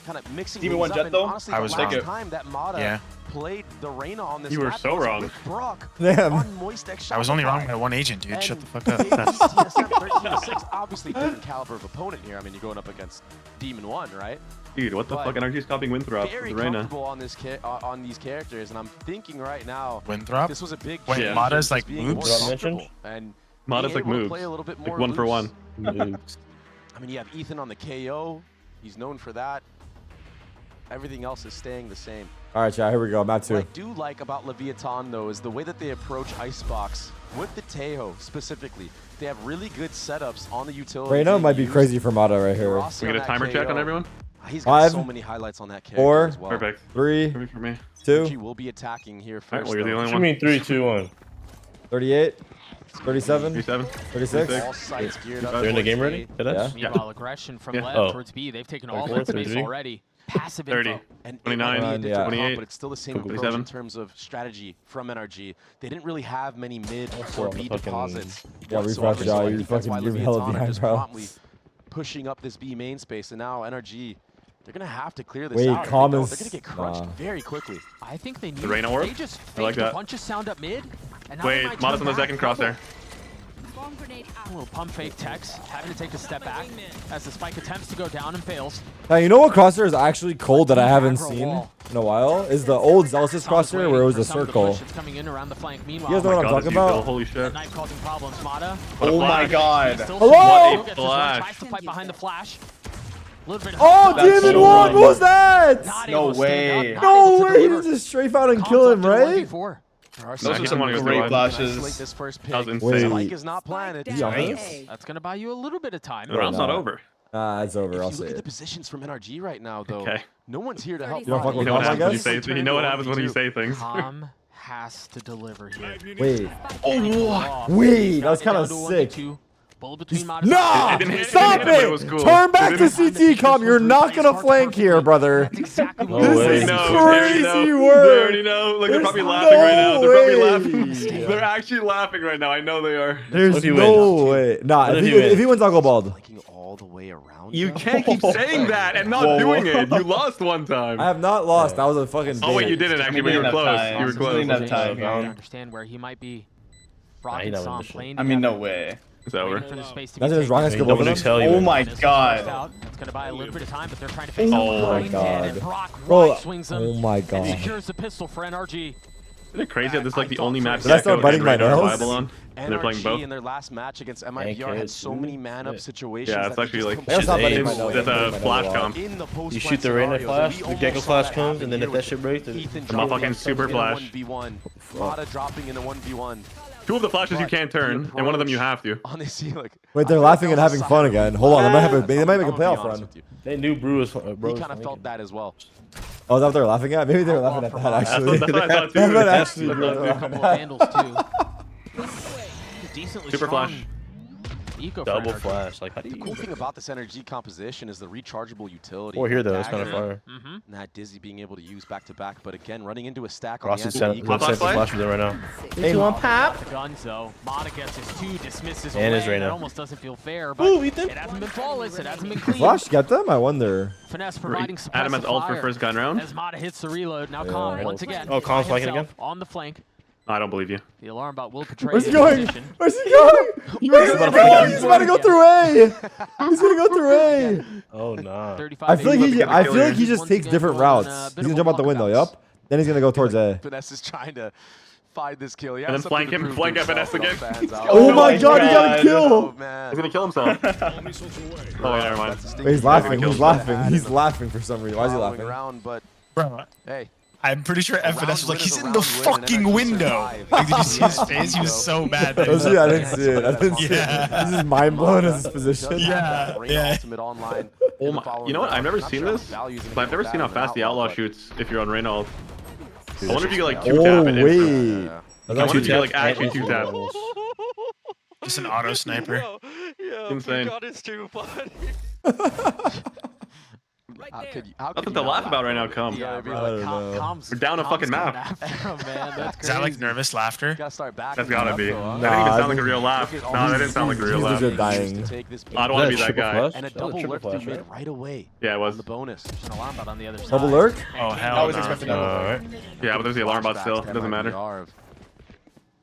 kind of mixing Demon things one up. Jet And though? honestly, I the was last thinking. time that Mata played the Reyna on this You were map so was wrong. with Brock Damn. on Moist X I was only wrong Shopify. by one agent, dude. Shut the fuck They up. beat TSM 13-6. Obviously, different caliber of opponent here. I mean, you're going up against Demon 1, right? Dude, what the But fuck? NRG's copying Winthrop with Very the Reyna. comfortable on this on these characters, and I'm thinking right now. Winthrop? This was a big. Wait, change Mata's in like just being more moves? comfortable And Mata's being like able to moves. play a little bit Like more 1 for 1. loose. I mean, you have Ethan on the KO. He's known for that. Everything else is staying the same. All right, chat. Here we go. Map 2. What I do like about Leviathan, though, is the way that they approach Icebox with the Tejo specifically. They have really good setups on the utility. Reyna might be crazy for Mata right here. We get a timer check on everyone? He's got 5, so many highlights on that character 4, as well. Perfect. 3, For me. 2, He will be attacking here All right, first. well, you're the though. only What one. you mean 3, 2, 1? 38, 37, 37, 36. All sides geared up They're in the game towards already? A. Did I? Yeah. Meanwhile, aggression from Yeah. left Oh. towards B. They've taken all 34, that space 33. already. Passive 30. info. And it 29, might be a different 28, comp, but it's still the same approach 27. in terms of strategy from NRG. They didn't really have many mid Also or on the B fucking- deposits. Yeah, whatsoever, refresh, so I yeah, think you that's why fucking- you're hella Leviathan are behind, just bro. promptly pushing up this B main space, and now NRG, they're gonna have to clear this Wait, out. If they calm don't, is- they're gonna get crunched nah. very quickly. I think they need The Reyna orb? They just I like faked a that. bunch of sound up mid. And now Wait, they might Mata's turn on the back. second crosshair. Bomb grenade out. A little pump fake Tex, having to take a step back as the spike attempts to go down and fails. Now, you know what crosshair is actually cold that I haven't seen in a while? Is the old Zealous crosshair where it was a circle. Coming in around the flank. You Meanwhile, guys know what I'm God, talking this Util, about? holy shit. knife causing problems. Mata. What a Oh my flash. god. Hello? What a flash. Tries to fight behind the flash. A little bit Oh, That's Demon so 1, wrong. what was that? Not No able to stand way. up, not No able to way, he deliver. just strafe out and kill him, Conflict in right? 1v4. There are Those are some some good great ways to flashes. isolate this first That was pick. insane. Wait. Spike is not planted. Down Giants? A. That's going to buy you a little bit of time. The round's not not. over. It's over, If I'll you say look at the it. positions from NRG right now, though, Okay. no one's here to help. You don't fuck Mata. with You know what Calm, I happens when you guess? say you know what happens when you say things. Calm has to deliver here. Wait, Oh, what? Wait, that was kind of sick. Bullet between Mata. Nah! It didn't hit- Stop it didn't hit, but it it! was cool. Turn back It to didn't- CT com. You're not gonna flank here, brother. That's exactly what This way. is They know, they already know. crazy They work. already know. Look, they're There's probably laughing right now. They're probably no laughing. way. They're actually laughing right now. I know they are. There's What if he no wins? way. Nah, What if if he, he wins? if he wins, I'll go bald. Flanking all the way around. You them? can't keep saying that and not Whoa, doing whoa. it. You lost one time. I have not lost. That was a fucking Oh wait, bait. you didn't actually, but you were Enough close. time. You were Just close. enough time, I man. understand where he might be I mean, no way. It's over. That's just wrong. Oh my god. It's gonna buy a little bit of time, but they're trying to face oh my god. Bro, oh my god. And secures the pistol for NRG. Isn't it crazy that this is like the only match Did I start biting my nails? viable on? And they're playing both. in their last match against MIBR had so many man-up situations. Yeah, it's that actually like That's a flash comp. You shoot the Reyna flash, the Gecko flash comes, and then if that shit breaks, the motherfucking super flash. 1v1. Mata dropping in a 1v1. Two of the flashes you can't turn, and one of them you have to. Honestly, like, wait, they're laughing and having fun again. Hold on, they might make a playoff run. They knew Brew was bro. He kind of felt that as well. Oh, is that what they're laughing at? Maybe they were laughing at that actually. That's what I thought too. That's what actually. A couple of handles too. Decently super strong. flash. Eco double flash. Like, how do The you? cool thing about this NRG composition is the rechargeable utility. Or here though, it's kind of Dagger, fire. And that Dizzy being able to use back to back, but again, running into a stack Ross on is the sent end. flash with them right now. Hey, on pop. The guns though. Mata gets his two, dismisses And away. his Reyna. That almost doesn't feel fair, but it hasn't been flawless. It hasn't been clean. Flash get them? I wonder. Finesse providing Adam has suppressive ult for fire first gun round. as Mata hits the reload. Now Calm once again. Oh, Calm's flanking again? On the flank. I don't believe you. The alarm bot will betray Where's he his going? position. Where's he going? He's about to go through A. He's gonna go through A. Oh no. I feel like he just takes different routes. He's gonna jump out the window. Yup. Then he's gonna go towards A. Finesse is trying to find this kill. And then flank him, flank at Finesse again. Oh my god, he got a kill! He's gonna kill himself. Oh, never mind. He's laughing. He's laughing. He's laughing for some reason. Why is he laughing? Round, but bro, hey. I'm pretty sure FNS was like, he's in the fucking window. Like, did you see his face? He was so mad. Oh, see, I didn't see it. I didn't see it. He's just mind blown at his position. Yeah. Oh my, you know what? I've never seen this, but I've never seen how fast the Outlaw shoots if you're on Reyna ult. I wonder if you could like two tap it. Wait. I wonder if you could like actually two tap. Just an auto sniper. Insane. God, it's too funny. Nothing to laugh about right now, Cum. Yeah, We're down a fucking map. Is that like nervous laughter? Gotta start back. That's gotta be. That didn't even sound like a real laugh. No, that didn't sound like a real laugh. These are dying. I don't want to be that guy. And a double lurk through mid right away. Yeah, it was. The bonus. There's an alarm bot on the other side. Double lurk? Oh, hell no. Yeah, but there's the alarm bot still. It doesn't matter.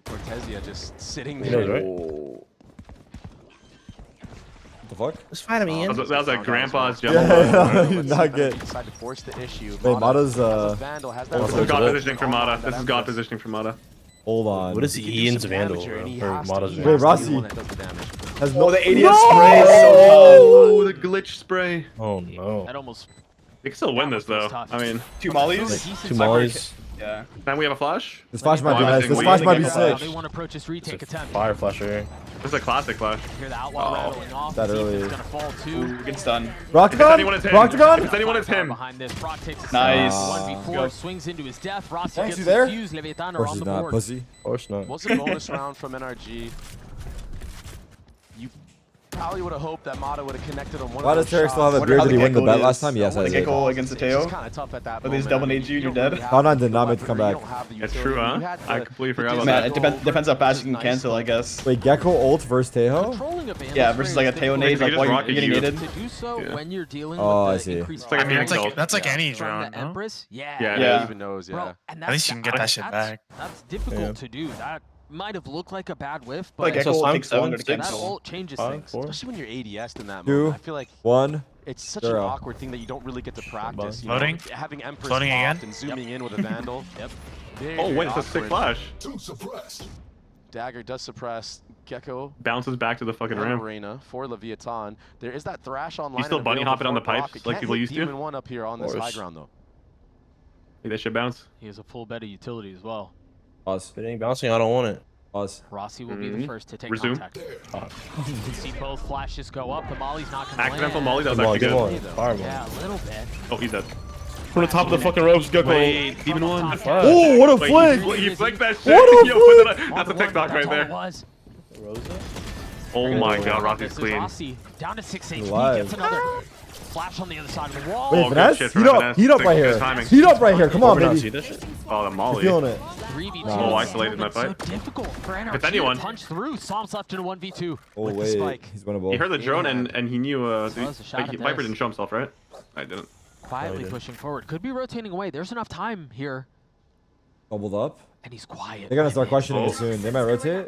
Cortezia just sitting He knows, there. right? The fuck? Let's fight him, Ian. That was like grandpa's jump. Yeah, he did not get. Decided to force the issue. Wait, Mata's Vandal has that. This is God positioning for Mata. This is God positioning for Mata. Hold on. What is Ian's Vandal? Or Mata's Wait, Vandal? Rossi has no. Oh, the ADS spray is so Oh, the glitch spray. Oh no. That almost. They can still win this though. I mean, two mollies. Two mollies. Yeah. then we have a flash. This flash might be nice. This flash might be sick. They want to approach this retake attempt. Fire flasher. This is a classic flash. Hear the outlaw rattling off. That early. It's gonna fall too. Gets done. Anyone, it's him. Roctagon? If it's anyone, it's him. Behind this, Brock takes a Nice. 1v4, swings into his death. Rossi Thanks, gets you there? confused. Leviathan Of are course on he's the not, board. pussy. Of course not. Was a bonus round from NRG. You probably would have hoped that Mata would have connected on one Why of does those Tarik still have a shots. beard? Did he win the bet last time? Yes, I The did. Gecko against the Teo. It's kind of tough at that But these moment. double nade you, you're dead. Cloud9 did not make the comeback. It's true, huh? I completely forgot about Man, that. it depends how fast you can cancel, I guess. Wait, Gecko ult versus Teho? Yeah, versus like a Teo nade, like while you're getting naded. To do so when you're dealing Oh, I with see. the increased It's like a fire Phoenix ult. That's like any from drone, the no? Empress. Yeah, Yeah. Even knows, yeah. Bro, and At least you can get that shit back. That's difficult to do. That might have looked like a bad whiff, but Like Gecko ult takes longer to that cancel. ult changes things. Especially when you're ADS'd in that 2, moment. I feel like 1. it's such an awkward thing that you don't really get to practice. You know, Floating? having Empress Floating again? locked and zooming in with a Vandal. Yep. Oh, wait, it's a sick flash. Dagger does suppress. Gecko Bounces back to the fucking rim. Arena for Leviathan. There is that thrash online. He's still bunny hopping on the pipes like people used to. Demon 1 up here on this high ground though. Hey, that should bounce. He has a full bed of utility as well. Pause. If it ain't bouncing, I don't want it. Pause. Rossi will be the first to take Resume. contact. You can see both flashes go up. The molly's not going to Accidental land. molly, that was Good actually one. good. Fire one. Yeah, a little bit. Oh, he's dead. From the top of the fucking ropes, Gecko. Wait, Demon 1. Oh, what a Wait, flick! you flicked that shit. What a Yo, put that on. That's a TikTok right there. Was. Oh my god, Rossi's This is clean. Rossi down to 6 HP. Alive. Gets another flash on the other side of the wall. Wait, good Finesse? shit Heat from up, Finesse. heat up Sick, right good here. timing. Heat up right here. Come on, We're not baby. see this shit. Oh, the I'm molly. feeling it. 3v2. Oh, isolated in that So fight. difficult for NRG If anyone- to punch through. Psalm's left in a 1v2. Oh, with the wait. spike. He's winnable. He heard the drone and he knew. was a shot Like, at Viper this. didn't show himself, right? I didn't. Quietly pushing forward. Could be rotating away. There's enough time here. Bubbled up. And he's quiet. They're gonna start questioning Oh. it soon. They might rotate.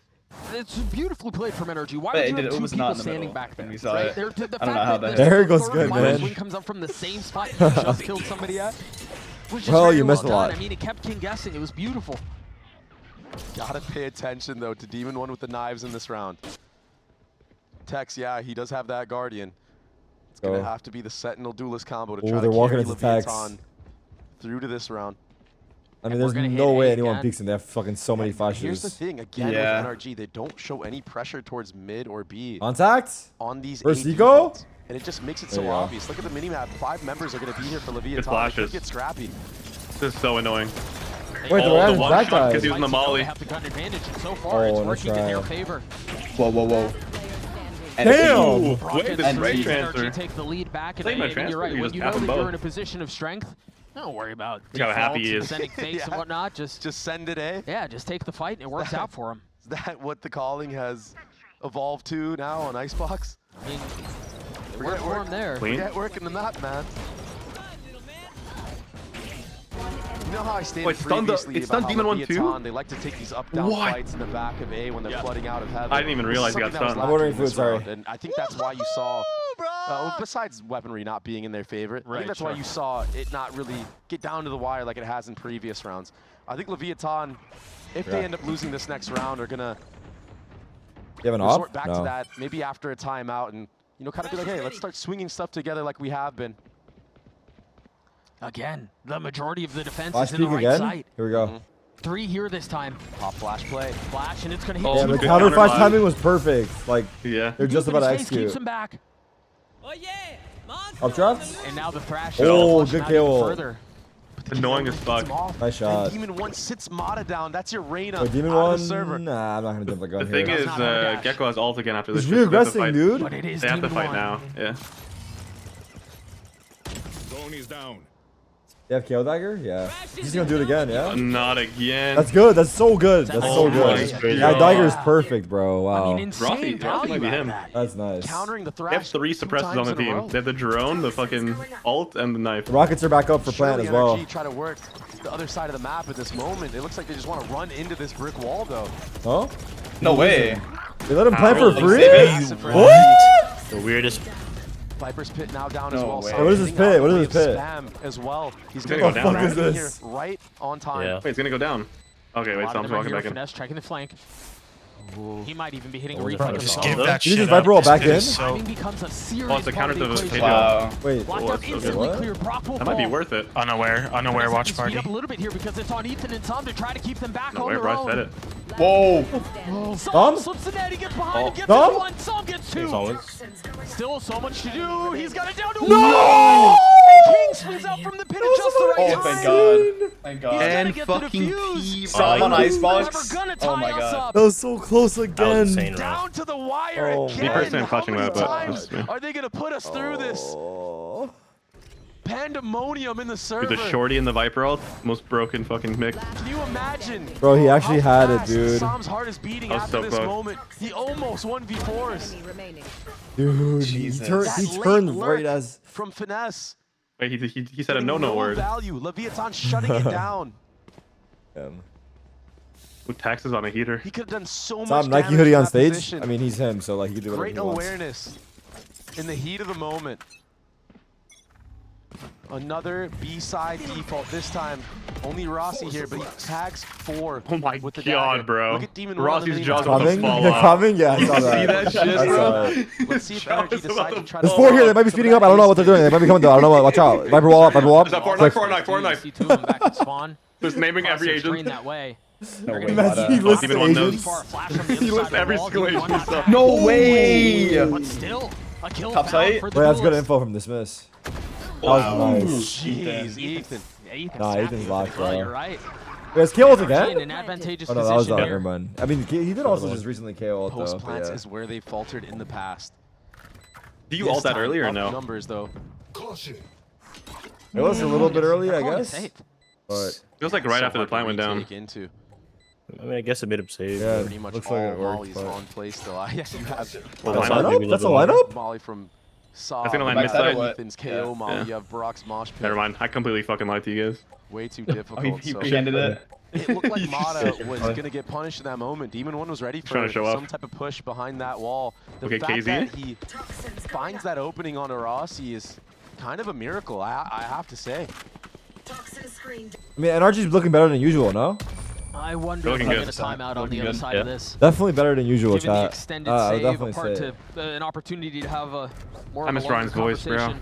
It's beautifully played from NRG. Why But would you it have two was people not in the standing middle back there? when we saw Right? it. The I don't know how that There goes good, man. Win comes up from the same spot you just killed somebody at. Was just Well, very you missed a done. lot. I mean, it kept King guessing. It was beautiful. Gotta pay attention, though, to Demon 1 with the knives in this round. Tex, yeah, he does have that Guardian. It's going to have to be the Sentinel Duelist combo to try they're to walking carry into Tex. Leviathan through to this round. I mean, there's no way anyone peeks, and they have fucking so many flashes. Here's the thing, again, with NRG, they don't show any pressure towards mid or B. Contact? On these Versus AD Eco? fields. And it just makes it so obvious. Look at the minimap. 5 members are going to be here for Leviathan. Good flashes. Get scrappy. This is so annoying. Wait, the one shot because he was in the molly. Have the gun advantage, and so far it's working in their favor. Whoa. Damn! Wait, this ray transfer. Take the lead back, and transfer, you're right. you When just you tap know them that you're both. in a position of strength, don't worry about Look how happy he is. sending fakes and whatnot. Just send it, eh? Yeah, just take the fight, and it works out for him. Is that what the calling has evolved to now on Icebox? I mean, it worked for him there. Forget working the map, man. You know how I stated previously it's about done Demon 1 too? Leviathan, they like to take these up-down fights in the back of A when they're flooding out of heaven. I didn't even realize he got stunned. I'm ordering food, sorry. And I think that's why you saw, besides weaponry not being in their favorite, I think that's why you saw it not really get down to the wire like it has in previous rounds. I think Leviathan, if they end up losing this next round, are going to resort back to that, maybe after a timeout, and kind of be like, hey, let's start swinging stuff together like we have been. Again, the majority of the defense Flash is in the peek right again? side. Here we go. 3 here this time. Pop flash play. Flash, and it's going to hit. Yeah, the counter flash timing was perfect. Like, they're just about to execute. Keeps him back. Up drops? And now the thrash. Oh, good kill. Further. Annoying as fuck. Nice shot. And Demon 1 sits Mata down. That's your Reyna Wait, Demon out 1? of the server. Nah, I'm not going to jump the gun The thing here. is, Gecko has ult again after this. He's regressing, dude. But it is They have to Demon fight 1. now. Yeah. Zone is down. They have KO dagger? Yeah. He's going to do it again, yeah? Not again. That's good. That's so good. That's so my good. Yeah, dagger is perfect, bro. Wow. I mean, insane Rossi might be him. That's nice. Countering the They thrash. have 3 suppressors on the team. They have the drone, the fucking ult, and the knife. The rockets are back up for plant Surely as well. NRG try to work the other side of the map at this moment. It looks like they just want to run into this brick wall, though. Huh? No way. They let him plant for free? What? The weirdest. Viper's pit now down as well. way. Hey, what is this pit? What is this pit? Spam as well. He's Gonna going go to down, go right? down here right on time. Yeah. Wait, it's gonna go down. Okay, wait, Tom's walking back in. Finesse checking the flank. He might even be hitting a Oh, refund. Just give that Did you shit just up. Viper roll back in? Timing becomes a serious Oh, it's a counter to the equation. KO. Wow. Wait. Blackout instantly cleared. Brock will That might be fall. worth it. Unaware watch Speed party. up a little bit here because it's on Ethan and Tom to try to keep them back No on way, their Bryce own. said it. Whoa. Tom slips the net, he gets behind and gets Tom? one. Tom gets 2. Still so much to do. He's got it down to 1. No! And King swings out from the pit at just the right Oh, time. thank God. Thank God. He's gonna And get the fucking defuse. Psalm on Icebox. Never gonna Oh tie my us God. up. That was so close again. insane, right? Down to the wire Oh, again. Me personally, I'm clutching How that, many but times that's me. Are they going to put us through this Oh. pandemonium in the server? Dude, the shorty and the Viper ult, most broken fucking mix. Can you imagine? Bro, he actually how had it, fast dude. Sam's heart is beating That was after so this close. moment. He almost 1v4s. Dude, Jesus. he That turned late right lurk as... from Finesse. Wait, he said a Getting no word. value. Leviathan shutting it down. With taxes on a heater. He could have done so much Tom, Nike damage hoodie in on that stage? position. I mean, he's him, so like he can do whatever Great he wants. awareness in the heat of the moment. Another B-side default. This time, only Rossi here, but he tags 4 Oh my with the God, dagger. bro. Look at Demon Rossi's One jaws on the about to mini-map. fall They're off. coming? Yeah, I saw that. See that shit, I bro? saw it. Let's see if Jaws NRG about decide to to try There's to 4 here. They might be speeding up. I don't know what they're doing. They might be coming though. I don't know. Watch out. Viper wall up. Viper wall up. Is that four Quick. knife? See 2 of them back at spawn. Just naming every Crosshair's trained agent. that way. No way. Imagine he lists Demon One agents. knows. Far flash from the He other lists side of every the wall. skill Demon agent One and stuff. not No back. way. But still, a kill Top found site? for the Wait, that's good duelist. info from Dismiss. That Wow. was nice. Jeez, Ethan. Yeah, Ethan's Nah, happy Ethan's with locked, it. Well, bro. you're right. Wait, is KO In again? an advantageous Oh no, that was position on here. Herman. I mean, he did also just recently KO though. Post But plants yeah. is where they faltered in the past. Do you This ult that time, earlier or up no? numbers though. It was a little bit early, I Calling it guess. safe. But It was like right So after the hard to plant went down. retake Into. I mean, I guess a bit of save. yeah, Pretty much looks all like it worked. mollies But... on play still. Yeah, you have Well, That's a why not? lineup? That's a lineup? Molly from Saw. That's gonna land Backside or mid-side. what? Ethan's KO Molly. Yeah. You have Brock's mosh pit. Never mind. I completely fucking lied to you guys. Way too Oh, difficult. he so pretended it. it looked like Mata Shit. was gonna get punished in that moment. Demon One was ready Trying for to show off. some type of push behind that wall. The Okay, fact KZ? that he finds that opening on Arasi is kind of a miracle. I have to say. I mean, NRG's looking better than usual, no? I wonder if Looking we good. get a timeout on the Looking other good. side of this. Definitely better than usual, Given the chat. extended I would save, definitely apart say to it. an opportunity to have a more I of a miss longer Ryan's voice, bro. conversation.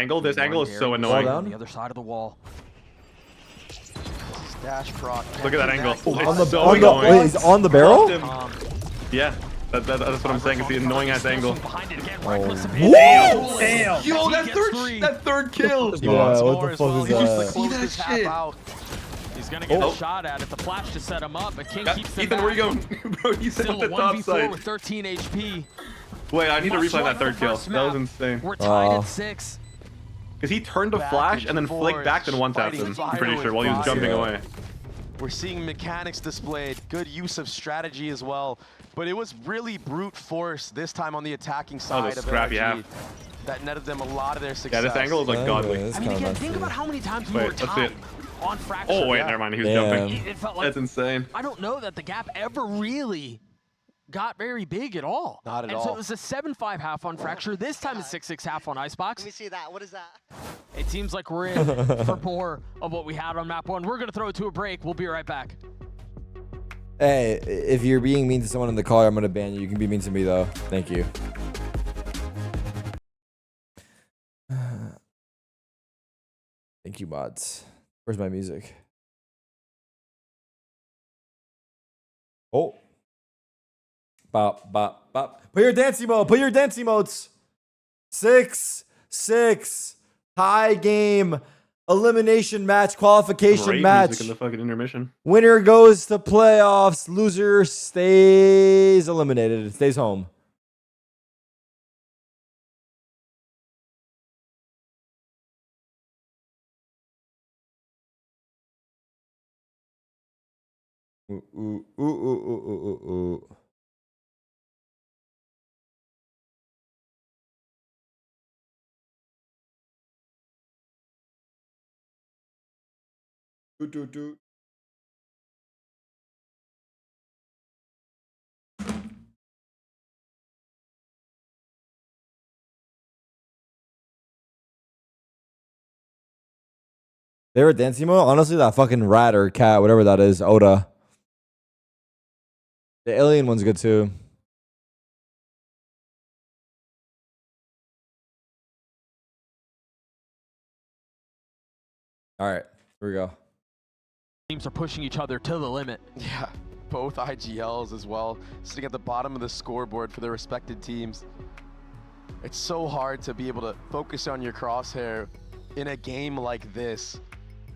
angle. This angle is so annoying. On the other side of the wall. Dash Brock. Look at that angle. Wait, he's on the barrel? Yeah, that's what I'm saying. It's the annoying ass angle. Oh. Damn! Yo, that third kill! Yeah, what the fuck is that? See that shit? gonna get a shot at it. The flash to set him up, but King keeps them Ethan, back. where you going? Bro, he's Still at a the top 1v4 side. with 13 HP. Wait, I need to Much replay like that the third kill. first That was map. insane. We're tied at 6. Because he turned to Back flash and and then flicked forth, back and one-tapped him, I'm pretty fighting sure, while he was with jumping fire. away. We're seeing mechanics displayed, good use of strategy as well, but it was really brute force this time on the attacking side of scrappy NRG. half. That netted them a lot of their success. Yeah, this angle is like godly. I mean, again, think about how many times we were Wait, let's see it. tied on Fracture. Oh, wait, never mind. He was jumping. It felt like, That's insane. I don't know that the gap ever really got very big at all. Not at and all. so it was a 7-5 half on Fracture. This time it's 6-6 half on Icebox. Let me see that. What is that? It seems like we're in for more of what we had on map 1. We're going to throw it to a break. We'll be right back. Hey, if you're being mean to someone in the car, I'm gonna ban you. You can be mean to me though. Thank you. Thank you, mods. Where's my music? Oh. Bop, bop, bop. Put your dance emote. Put your dance emotes. 6-6. Tie game. Elimination match. Qualification Great match. music in the fucking intermission. Winner goes to playoffs. Loser stays eliminated. Stays home. Ooh, ooh, ooh, ooh, ooh, ooh, ooh. Doot, doot, doot. Favorite dance emo? Honestly, that fucking rat or cat, whatever that is, Oda. The alien one's good too. All right, here we go. Teams are pushing each other to the limit. Yeah, both IGLs as well, sitting at the bottom of the scoreboard for their respected teams. It's so hard to be able to focus on your crosshair in a game like this.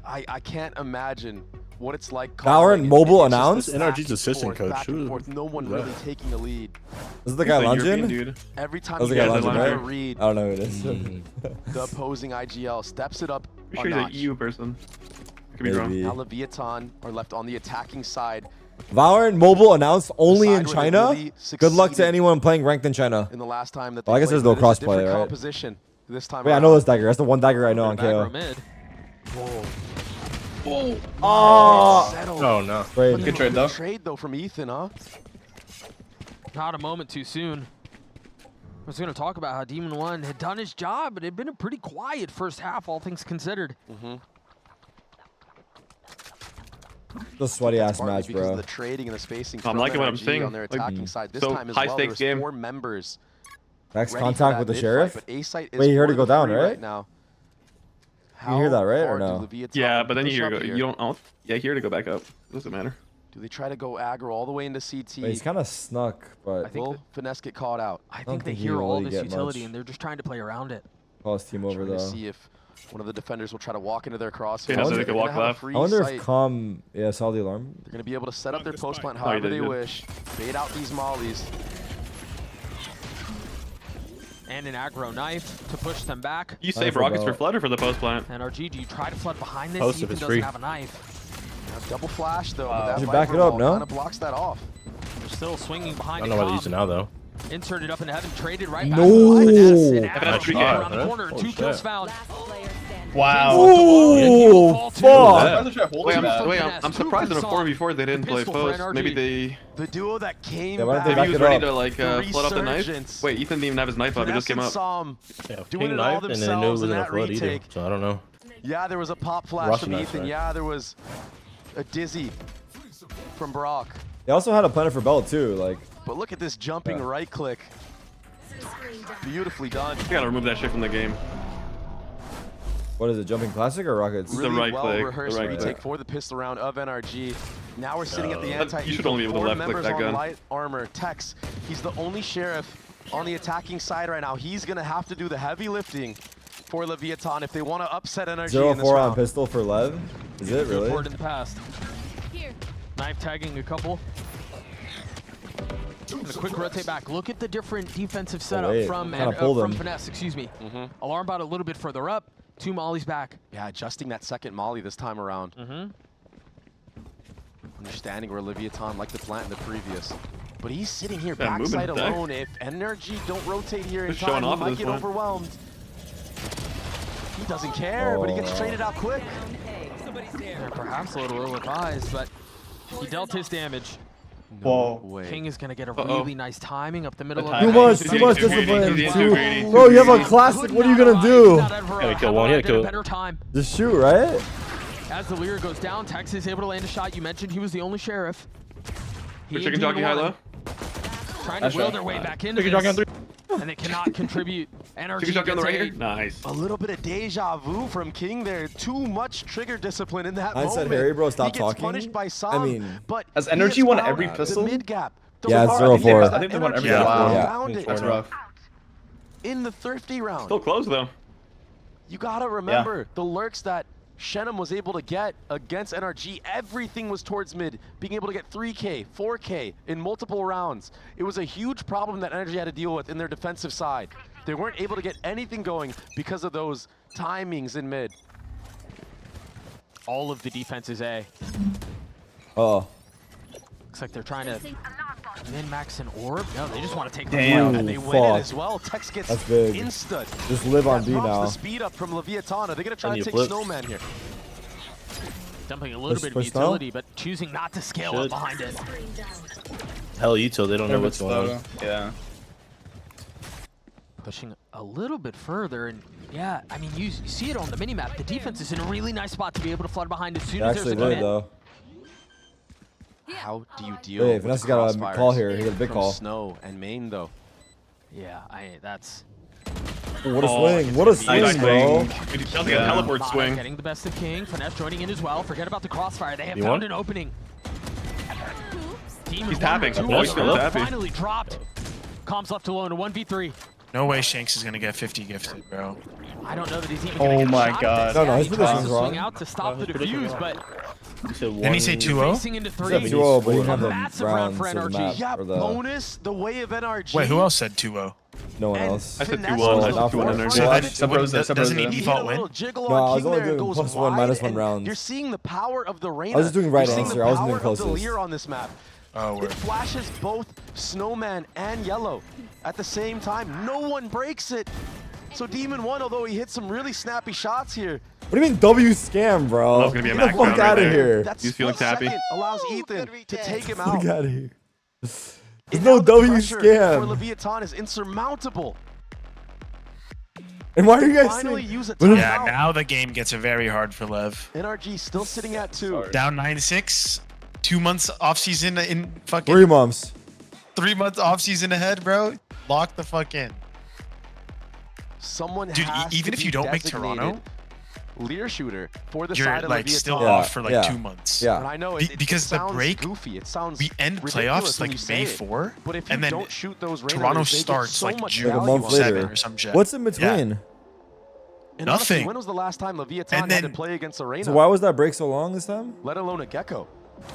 I can't imagine what it's like. Valorant mobile announced? NRG's assistant coach. No one really taking the lead. Is it the guy Lungin? Dude. Every time That's you the guy guys Lungin, have a right? read, I don't know who it is. the opposing IGL steps it up I'm a sure he's notch. an EU person. Could be wrong. Maybe. Now Leviathan are left on the attacking side. Valorant mobile announced only in Side where they China. really Good luck to succeeded anyone playing ranked in China. in the last time that Well, I guess played, there's no but it's a crossplay, different right? composition this time Wait, I around. know this dagger. That's the one dagger I know on Aggro KO. mid. Oh, Settled. Oh no. Trade. Good trade though. Trade though from Ethan, huh? Not a moment too soon. I was going to talk about how Demon 1 had done his job, but it had been a pretty quiet first half, all things considered. The sweaty ass Partly match, because bro. of the trading and the spacing I'm from liking what I'm NRG seeing. on their Like, attacking side. This so time as high well, stakes there was game. 4 members. Next ready for contact that with the mid sheriff. fight, but A-site is Wait, you heard it for go the down, free right? now. You hear that, right, or far do no? Leviathan Yeah, but then you push hear up go. here? You don't. Yeah, here to go back up. Doesn't matter. Do they try to go aggro all the way into CT? Wait, he's kind of snuck, but Will Finesse get caught out? I don't think they think hear he'll all really this get utility, much. and they're just trying to play around it. call his team over Trying though. to see if one of the defenders will try to walk into their crosshair. Yeah, so they could walk left. I wonder if Calm, saw the alarm. They're going to be able to set up their post plant he however did they good. wish, bait out these mollies. And an aggro knife to push them back. You save rockets for flood or for the post plant? NRG, do you try to flood behind this? Post if Ethan it's doesn't free. have a knife. Now, double flash though, but that Should back Viper it up, wall no? kind of blocks that off. They're still swinging I behind don't know what to Calm. use it now though. Inserted up into heaven, traded right back. No. Finesse and That's aggro tricky. around the Huh? corner. Holy 2 kills shit. found. Wow. Oh, fuck. Wait, I'm surprised in a 4v4 they didn't play post. Maybe they. The duo that came Yeah, why don't they back. Maybe he was back it ready up? to like The flood up the knife. resurgence. Wait, Ethan didn't even have his knife up. He just came up. Saw 'em Yeah, doing ping it all knife, and then knew it themselves was in in a that flood either. retake. So I don't know. Yeah, there was a pop flash Russian from knife, Ethan. right? Yeah, there was a dizzy from Brock. They also had a planet for Bell too. Like, But look at this jumping right click. Beautifully done. You gotta remove that shit from the game. what is it? Jumping classic or rockets? The Really right well click, the rehearsed right retake click. for the pistol round of NRG. Now we're sitting at the anti. You should only be able to 4 left click members that on gun. light armor. Tex, he's the only sheriff on the attacking side right now. He's gonna have to do the heavy lifting for Leviathan if they want to upset NRG in this 0-4 on round. pistol for Lev. Is it really? In the past. Knife tagging a couple. And a quick rotate back. Look at the different defensive setup from Finesse. Excuse me. Alarm bot a little bit further up. 2 mollies back. Yeah, adjusting that second molly this time around. Understanding where Leviathan liked to plant in the previous. But he's sitting here backside alone. If NRG don't rotate here in time, he might get overwhelmed. He doesn't care, but he gets traded out quick. Yeah, perhaps a little ill-advised, but he dealt his damage. Whoa. King is going to get a really nice timing up the middle of Too much discipline. Bro, you have a classic. What are you going to do? Gotta kill one. You gotta kill it. Just shoot, right? As the Lear goes down, Tex is able to land a shot. You mentioned he was the only sheriff. Chicken jockey high low. Trying to will their way back into this. And they cannot contribute. NRG on the right here. Nice. A little bit of deja vu from King there. Too much trigger discipline in that I moment. said, Harry, bro, stop he talking. Gets punished by Sam, I mean, but has NRG won every pistol? Mid gap. Yeah, it's 0-4. I think they won every pistol. Wow. That's rough. In the thrifty round. Still close though. You gotta remember the lurks that Shenum was able to get against NRG. Everything was towards mid, being able to get 3K, 4K in multiple rounds. It was a huge problem that NRG had to deal with in their defensive side. They weren't able to get anything going because of those timings in mid. All of the defense is A. Oh. Looks like they're trying to min-max an orb. No, they just want to take the Damn, fight. And they win it as well. Tex gets that's big. insta. Just live on B drops now. the speed up from Leviathan. They're gonna try to take flip. Snowman here. Dumping a little bit of utility, but choosing not to scale up behind it. Hell, util. They don't know what's going on. Yeah. Pushing a little bit further, and yeah, I mean, you see it on the minimap. The defense is in a really nice spot to be able to flood behind as soon as there's a commit. Though. How do you deal Hey, with Vanessa the got a crossfires call here. He got a big from call. Snow and Main though? Yeah, that's. What a swing! What a swing, bro! That was like a teleport swing. Getting the best of King. Finesse joining in as well. Forget about the crossfire. They have You found won? an opening. He's tapping. Finally dropped. Comms left alone. A 1v3. No way Shanks is gonna get 50 gifted, bro. I don't know that he's even gonna get a my shot god. at this. No, Yeah, his he tries position's to wrong. swing out to stop the defuse, but Didn't he say 2-0? facing into He three. said 2-0, but he didn't have the Massive round rounds for of the NRG. map. Yeah, Or the, bonus the way of NRG. Wait, who else said 2-0? no one else. I said Finesse 2-1. was I the said 2-1 forefront NRG. So of that, it. doesn't he He hit a default little win? jiggle No, on I was King only there, it doing goes +1, wide, -1 and rounds. You're seeing the power of the Reyna. I was just doing right You're seeing answer. the I wasn't doing power of the closest. Lear on this map. Oh, It word. flashes both Snowman and Yellow at the same time. No one breaks it. So Demon won, although he hit some really snappy shots here. What do you mean W scam, bro? That was gonna be a Get the Mac fuck round out right of there. here. That He's feeling split tappy. second allows Ethan to take him out. Fuck out of here. There's And no now the W pressure for scam. Leviathan is insurmountable. And why are you guys Finally saying? use a Yeah, timeout. now the game gets very hard for Lev. NRG still sitting at 2. Down 9-6. 2 months off season in fucking 3 months. 3 months off season ahead, bro. Lock the fuck in. Someone Dude, has even to if be you don't make designated Toronto, Lear shooter for the you're side of like Leviathan. still Yeah, off for like yeah. 2 months. Yeah. And I know Because the sounds break, goofy. It sounds we end ridiculous playoffs when like you say May it. 4, But if you and then don't shoot those Reyna Toronto rays, they get starts so like much June Like a value month on 7 later. or some shit. What's in between? And honestly, Nothing. when was the last time Leviathan And had to then- play against a Reyna? So why was that break so long this time? Let alone a Gecko.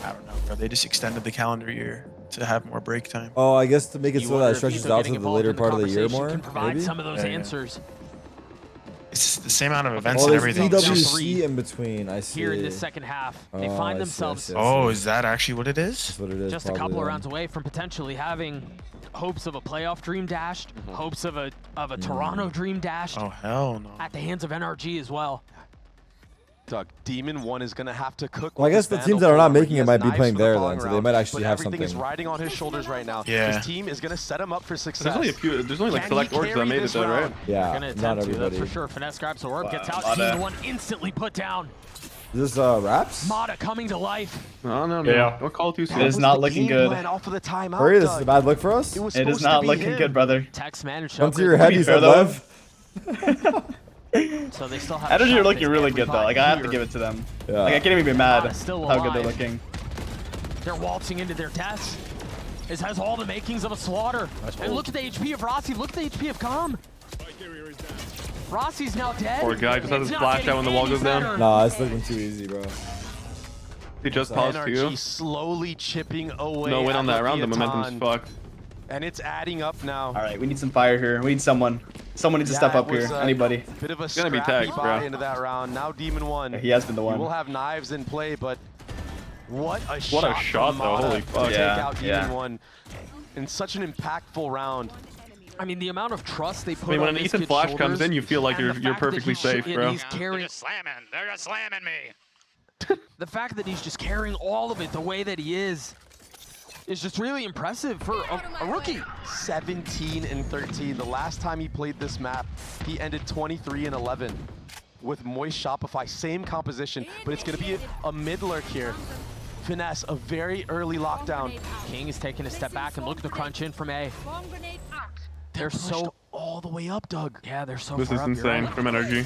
I don't know, bro. They just extended the calendar year to have more break time. Oh, I guess to make it You so wonder that if stretches Ethan out getting to the involved later in the part of the year conversation more. can provide Maybe. some of those Yeah, yeah. answers. It's the same amount of events Oh, and there's everything. EWC in between. I see. Here in this second half, they Oh, I find see, I themselves see, I Oh, see. is that actually what it is? That's what it is. just a probably couple of then. rounds away from potentially having hopes of a playoff dream dashed, hopes of a Toronto dream dashed Oh, hell no. at the hands of NRG as well. Doug, Demon 1 is going to have to cook. Well, I with guess this the Vandal teams that are not forward. making He it has might be knives playing for the there following then, so they round, might actually but have everything is something. riding on his shoulders right now. Yeah. His team is going to set him up for success. There's only a few. There's only like Can select he orgs that carry made it this though, right? round? Gonna Yeah, attempt not to, everybody. that's for sure. Finesse grabs the orb, gets out. Mata. Team 1 instantly put down. Is this Raps? Mata coming to life. Oh no, man. Yeah. Don't call too It soon. is not looking good. Off of the timeout, Hurry, this is Doug. a bad look for us. It was It is supposed to not be looking him. good, brother. Tex managed Gun to upgrade your the head, be you fair, said though. Lev. So they still have Energy a shot are looking against really good though. Like I have to everybody give here. it to them. Yeah. Like I can't even be mad Mata's still how good they're alive. looking. They're waltzing into their deaths. This has all the makings of a slaughter. And look at the HP of Rossi. Look at the HP of Com. Rossi's now dead. Poor guy just had It's his not flash getting out when the wall any goes down. better. Nah, it's looking too easy, bro. He just paused NRG too. slowly chipping away. No win on that round. The Leviathan. momentum's fucked. And it's adding up now. All right, we need some fire here. We need someone. Someone needs to step up here. Anybody. Bit of a gonna be scrappy tagged, buy bro. into that round. Now Demon 1. He has been the one. He will have knives in play, but what a What a shot shot, from though. Mata Holy fuck. to take Yeah, out Demon 1 in such an impactful round. I mean, the amount of trust they put I mean, when on an this Ethan kid's Flash comes shoulders, in, you feel like and you're the fact that perfectly he's safe, bro. He's carrying, They're just slamming me. the fact that he's just carrying all of it the way that he is just really impressive for a rookie. 17 and 13. The last time he played this map, he ended 23 and 11 with Moist Shopify. Same composition, but it's going to be a mid lurk here. Finesse, a very early lockdown. King is taking a step back and look at the crunch in from A. They're so all the way up, Doug. Yeah, they're so This far is up, you're insane right. from NRG.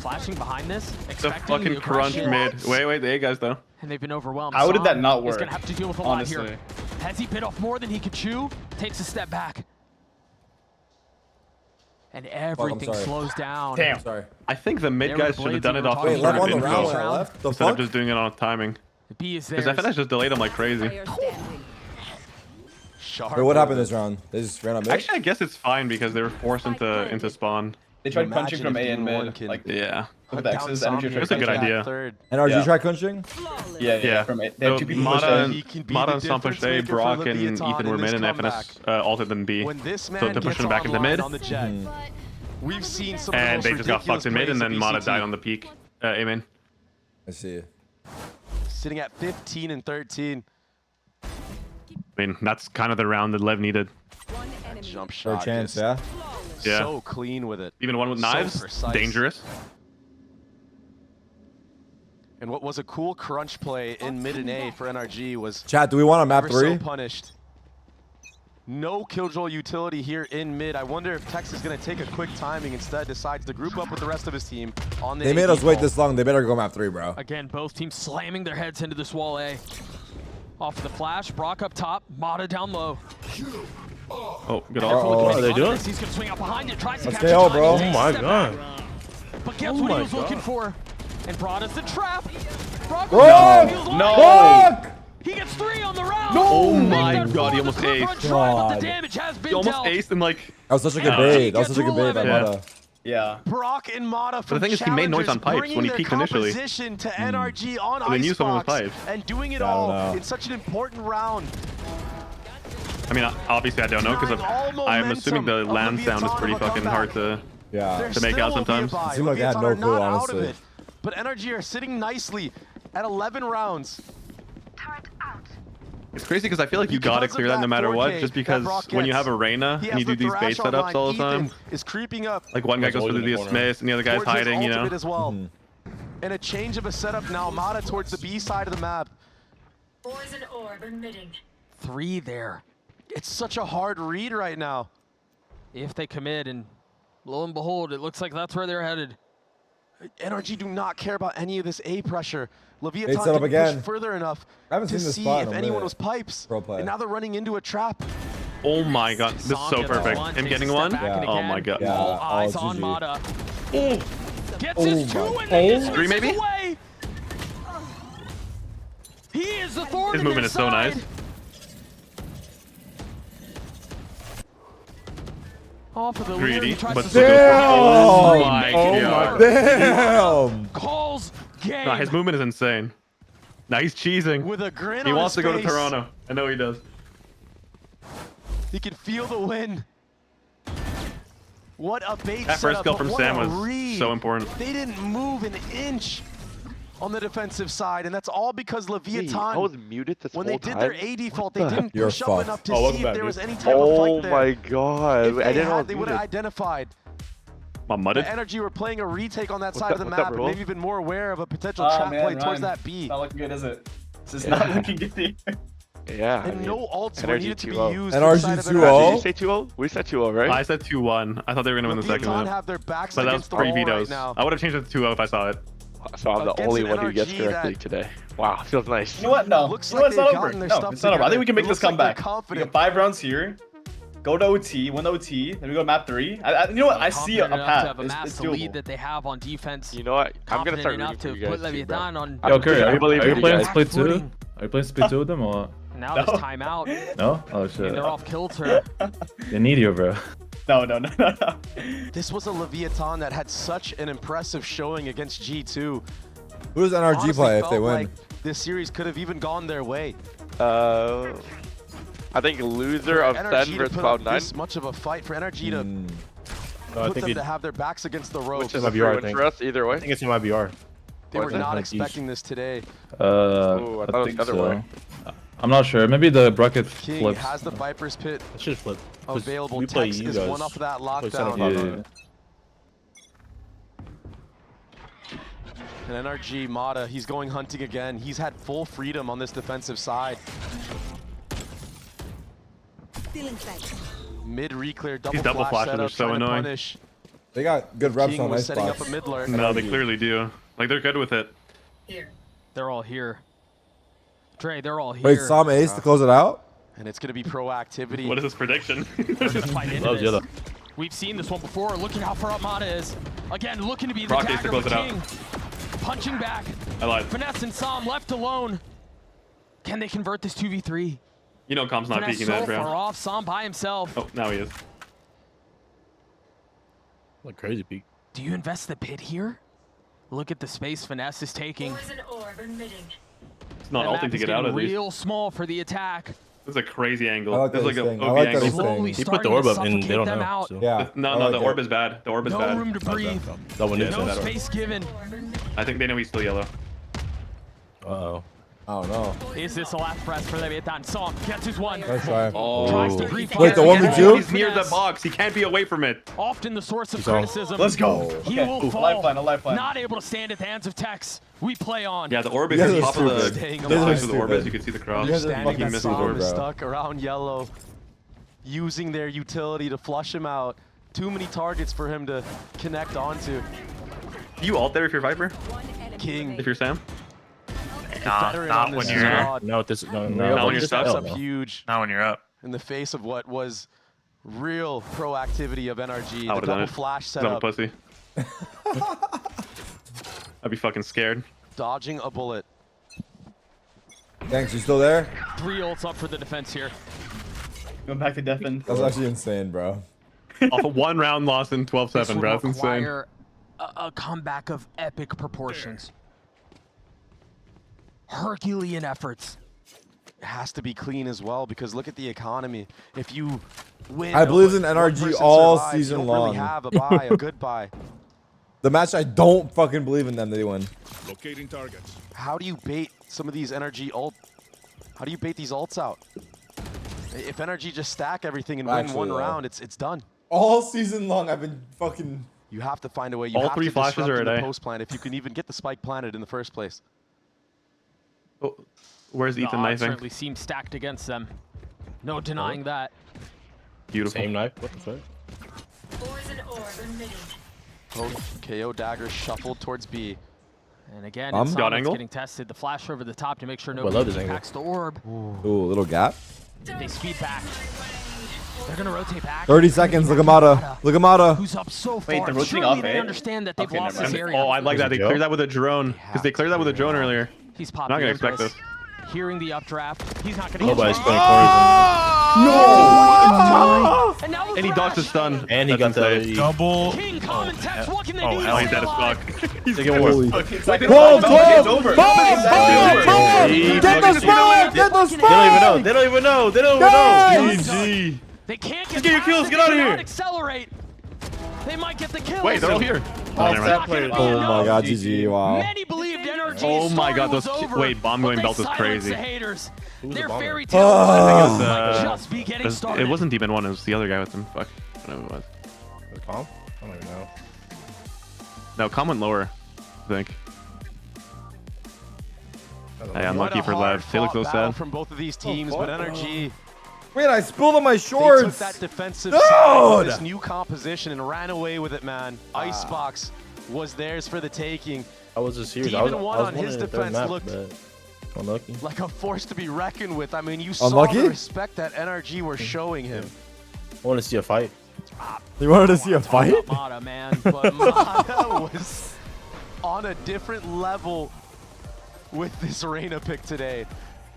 Flashing behind this, The expecting fucking the crunch aggression, mid. Wait, the A guys though. and they've been overwhelmed. How did that Sam not is work, gonna have to deal with a honestly? lot here. Has he bit off more than he could chew? Takes a step back. And everything sorry. slows down. Damn. Sorry. I think the mid There were guys the should have blades done we it were off talking some Wait, sort left of on the round info when I left? The instead fuck? of just doing it on timing. The B is Because there. FNS just delayed him like crazy. Player standing. Sharp. Wait, what happened this round? They just ran up mid? Actually, I guess it's fine because they were forced into spawn. They tried Imagine punching from if A and Demon 1 mid. can Like, Yeah. with the X's, energy That's a good idea. Third. NRG Yeah. try crunching? Yeah, from A. They So had two people pushed Mata A. He can be Mata the and Sam difference pushed A, maker for Brock and Leviathan Ethan in were this mid, and FNS altered them B. When this man So they're gets pushing back into online mid. on the jet, we've seen some of the And most they just got ridiculous fucked in mid, and plays then in Mata VCT. died on the peak. A main. I see. Sitting at 15 and 13. I mean, that's kind of the round that Lev needed. One enemy. Jump Third shot. chance, just yeah? Yeah. So clean with it. Even one with So knives, precise. dangerous. And what was a cool crunch play in mid and A for NRG was Chat, do we want a map ever 3? so punished. No Killjoy utility here in mid. I wonder if Tex is going to take a quick timing instead, decides to group up with the rest of his team on the They made AD us wait ball. this long. They better go map 3, bro. Again, both teams slamming their heads into this wall A. Off of the flash, Brock up top, Mata down low. Oh, good Careful ult. with What are they the doing? this. He's gonna swing out behind it, tries to Let's catch KO, a bro. time, Oh my step God. back. But guess Oh what he my was looking God. for? And brought us the trap. Brock Brock! feels No! like he gets 3 on the round. Oh Make my that God, he four almost the aced. front drive, but God. the damage has been He almost dealt. aced and like. That was such a good Yeah. bait. That was such a good bait by Yeah. Mata. Yeah. Brock and Mata from the thing is, he made noise on Challengers pipes bringing when he their peaked initially. composition to NRG on So they knew someone was Icebox pipes. and doing it Yeah, I don't all know. in such an important round. I mean, obviously I don't know because Denying all I'm assuming the momentum of land sound is Leviathan pretty of a fucking hard to. Yeah. There To make still out will be a sometimes. buy. It seemed like they had Leviathan no are clue, not out of honestly. it. But NRG are sitting nicely at 11 rounds. It's crazy because I feel like you gotta clear that no matter what, just because when you have a Reyna and you do these bait setups all the time, is creeping up. like one guy goes for the dismiss and the other guy's towards his hiding, you know. ultimate as well. And a change of a setup now. Mata towards the B side of the map. Poison orb emitting. 3 there. It's such a hard read right now. If they commit, and lo and behold, it looks like that's where they're headed. NRG do not care about any of this A pressure. Leviathan Bait setup didn't again. push further enough I haven't to seen this see spot if in a anyone minute. was pipes. Pro play. And now they're running into a trap. Oh my God, this is so perfect. Him getting one? Yeah. Oh my God. Yeah. All eyes Oh, on GG. Mata. Oh, Gets his 2 and then dismisses 3 maybe? away. He is the thorn His in movement their is so side. nice. Off of the Greedy, leader, he tries but to still swing goes for it. Damn! Oh my God. Damn! calls game. Nah, his movement is insane. Now he's cheesing. With a grin He on wants his to go to face. Toronto. I know he does. He can feel the win. What a bait That first setup, kill but from what Sam a was read. so important. They didn't move an inch on the defensive side, and that's all because Leviathan, I was muted this when whole they did time. their A default, they didn't You're push up fucked. enough to Oh, welcome see back, if there dude. was any type of Oh fight there. my God! If I they didn't know I had, was they would have muted. identified. I'm The mudded. NRG were playing a retake on that What's side up, of the what's up, map, and bro? maybe been more aware of a potential trap play towards that B. It's not looking good, is it? This is not looking good. Yeah. And no ults were needed to be NRG used. NRG inside of 2-0? Did you NRG. say 2-0? We said 2-0, right? I said 2-1. I thought they were gonna win the second Leviathan one. have their backs But that was against the 3 wall right vetoes. now. I would have changed it to 2-0 if I saw it. So I'm the Against only an one who gets NRG correctly that- today. Wow, feels nice. You know what? No. Looks You know what? like It's they've not over. gotten their No, stuff it's not over. I think we can together. make It this looks like they're comeback. We confident. got 5 rounds here. go to OT, win OT, then we go to map 3. you know what? I see a path. It's the lead that they have on defense. You know what? I'm gonna start enough rooting to for you put guys too, bro. Leviathan on. Yo, Curry, are you playing back split 2? footing. Are you playing split 2 with them or? Now there's timeout. No? Oh shit. They're off kilter. They need you, bro. No. This was a Leviathan that had such an impressive showing against G2. Who does NRG Honestly, play if they felt win? like this series could have even gone their way. I think loser of NRG 10 to versus put up Cloud9. this much of a fight for NRG to I put think them to have their backs against the ropes. Which is a free win for us either way. I think it's MIBR. They were not expecting this today. Ooh, I thought it was think the other so. way. I'm not sure. Maybe the bracket King flips. has the Viper's Pit It should flip. available. We play Tex you is guys. one off of that Play center lockdown. bottom. And NRG, Mata, he's going hunting again. He's had full freedom on this defensive side. Mid reclear, double flash flashing are setup, so trying to annoying. punish. They got good reps King on was ice setting box. up a mid lurk. No, they clearly do. Like, they're good with it. They're all here. Dre, they're all here. Wait, Sam Ace to close it out? And it's going to be proactivity. What is this prediction? They're just fighting into Loves this. yellow. We've seen this one before. Look at how far up Mata is. Again, looking to be the Rock Ace to dagger close with it out. King. Punching back. I lied. Finesse and Sam left alone. Can they convert this 2v3? You know Com's not Finesse peeking so that, far bro. off. Sam by himself. Oh, now he is. Like crazy peak. Do you invest the pit here? Look at the space Finesse is taking. It's not That ulting map to is get out getting of these. real small for the attack. This is a crazy angle. I like This is that like he's a staying. I OP like that angle. he's staying. Slowly He put the starting orb to up and they suffocate don't them know. out. So. Yeah. No, I no, like the it. orb is bad. The orb is No bad. room to breathe. Double Yeah, nuke. No that orb. space given. I think they know he's still yellow. Uh-oh. I don't know. Is this the last press for Leviathan? Song gets his one. Nice try. Tries to brief Wait, the fire. 1v2? He's near the box. He can't be away from it. Often the source of He's on. criticism. Let's go. He Okay. will Ooh, fall. lifeline, a lifeline. Not able to stand at the hands of Tex. We play on. Yeah, the orb is You at guys the are top of the stupid. Staying You guys are place of the orb stupid. is. You can see the cross. You guys are Standing fucking and missed stupid, Sam is bro. stuck around yellow, using their utility to flush him out. Too many targets for him to connect onto. You ult there if you're Viper? King, If you're Sam? veteran not on when this you're- squad, No, this no. Not when you're steps stuck. up huge Not when you're up. in the face of what was real proactivity of NRG. I The would've done double it. flash 'Cause I'm a setup, pussy. I'd be fucking scared. dodging a bullet. Thanks, you still there? 3 ults up for the defense here. Going back to Defen. That's actually insane, bro. Off of one round loss in 12-7, This would bro. That's insane. require a comeback of epic proportions. Herculean efforts. It has to be clean as well because look at the economy. If you win, I believe in one NRG person all survives, season you don't really long. have a buy, a good buy. The match I don't fucking believe in them, they win. Locating targets. How do you bait some of these NRG ult? How do you bait these ults out? If NRG just stack everything and win Actually, one though. round, it's done. All season long, I've been fucking... You have to find a way. You All have 3 to flashes disrupt are a in the day. post plant if you can even get the spike planted in the first place. Oh, where's The Ethan odds knifing? certainly seem stacked against them. No denying that. Beautiful. Same knife. What the fuck? Both KO daggers shuffled towards B. And again, Got Insomniac's angle? getting tested. The flash over the top to make sure I nobody love this angle. impacts the orb. Ooh, little gap. They speed back. They're gonna rotate back. 30 seconds, look at Mata. Look at Mata. Who's up so far? Wait, they're rotating Surely off, they eh? understand that they've Okay, lost never this mind. area. Oh, I like that. They cleared that with a drone. Because they cleared that with a drone earlier. He's I'm popping. not going to expect Empress. this. Hearing the updraft. He's not gonna Nobody's get playing corners. And now And he dodged the stun. And he That's got insane. the Double. King, Common Text, what can they Oh, do? hell, He's dead as Alive. fuck. He's They dead get as one. fuck. It's 12, It's over. Get the spike! Get the They don't even know. They don't even know. They don't even know. Yes! GG. They can't Just get get your past kills, it. get out of They here. cannot Accelerate. They might get the kills. Wait, they're all here. Oh, never mind. Players. Oh my god, GG, wow. Many believed NRG Oh my god, was those over, wait, bomb but going they belt is silenced crazy. The haters. Their bomber? fairy tale Ah. might just be getting started. It wasn't Demon 1, it was the other guy with him. Fuck. I don't know who it was. The comp? I don't even know. No, Calm went lower, I think. Hey, What unlucky a for Lev. They look so hard-fought battle sad. from both of these teams, but NRG, Wait, I spilled on my they took shorts. that defensive Dude! side with this new composition and ran away with it, man. Icebox was theirs for the taking. I was just serious. Demon I was One on his wondering if they're defense map, looked but unlucky. like a force to be reckoned with. I mean, you saw Unlucky? the respect that NRG were showing him. I want to see a fight. You wanted to see a fight? Mata, man, but Mata was on a different level with this Reyna pick today.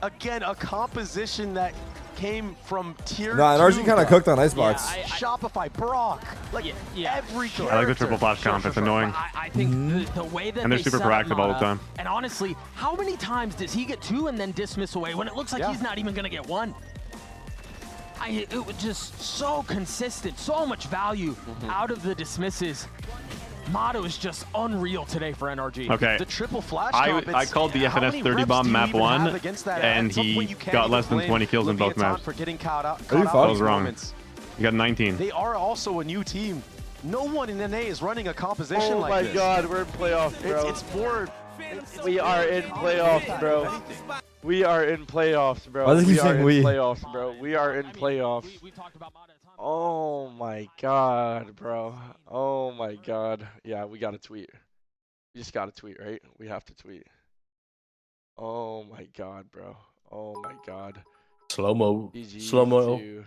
Again, a composition that came from tier 2. No, NRG kind of cooked on Icebox. Shopify, Brock, like every character. I like the triple flash comp. It's annoying. I think the way that And they're super set up proactive all the Mata, time. And honestly, how many times does he get 2 and then dismiss away when it looks like he's not even gonna get 1? It was just so consistent, so much value out of the dismisses. Mata is just unreal today for NRG. Okay. The triple flash I called the FNS 30 bomb map 1, and he got less than 20 kills in both maps. For getting caught out, I was wrong. You got 19. They are also a new team. No one in NA is running a composition like this. Oh my god, we're in playoffs, bro. It's more... We are in playoffs, bro. We are in playoffs, bro. Why does he We keep are saying in we? playoffs, bro. We are in playoffs. Oh my god, bro. Oh my god. Yeah, we got to tweet. We just got to tweet, right? We have to tweet. Oh my god, bro. Oh my god. Slow-mo. GG Slow-mo. to-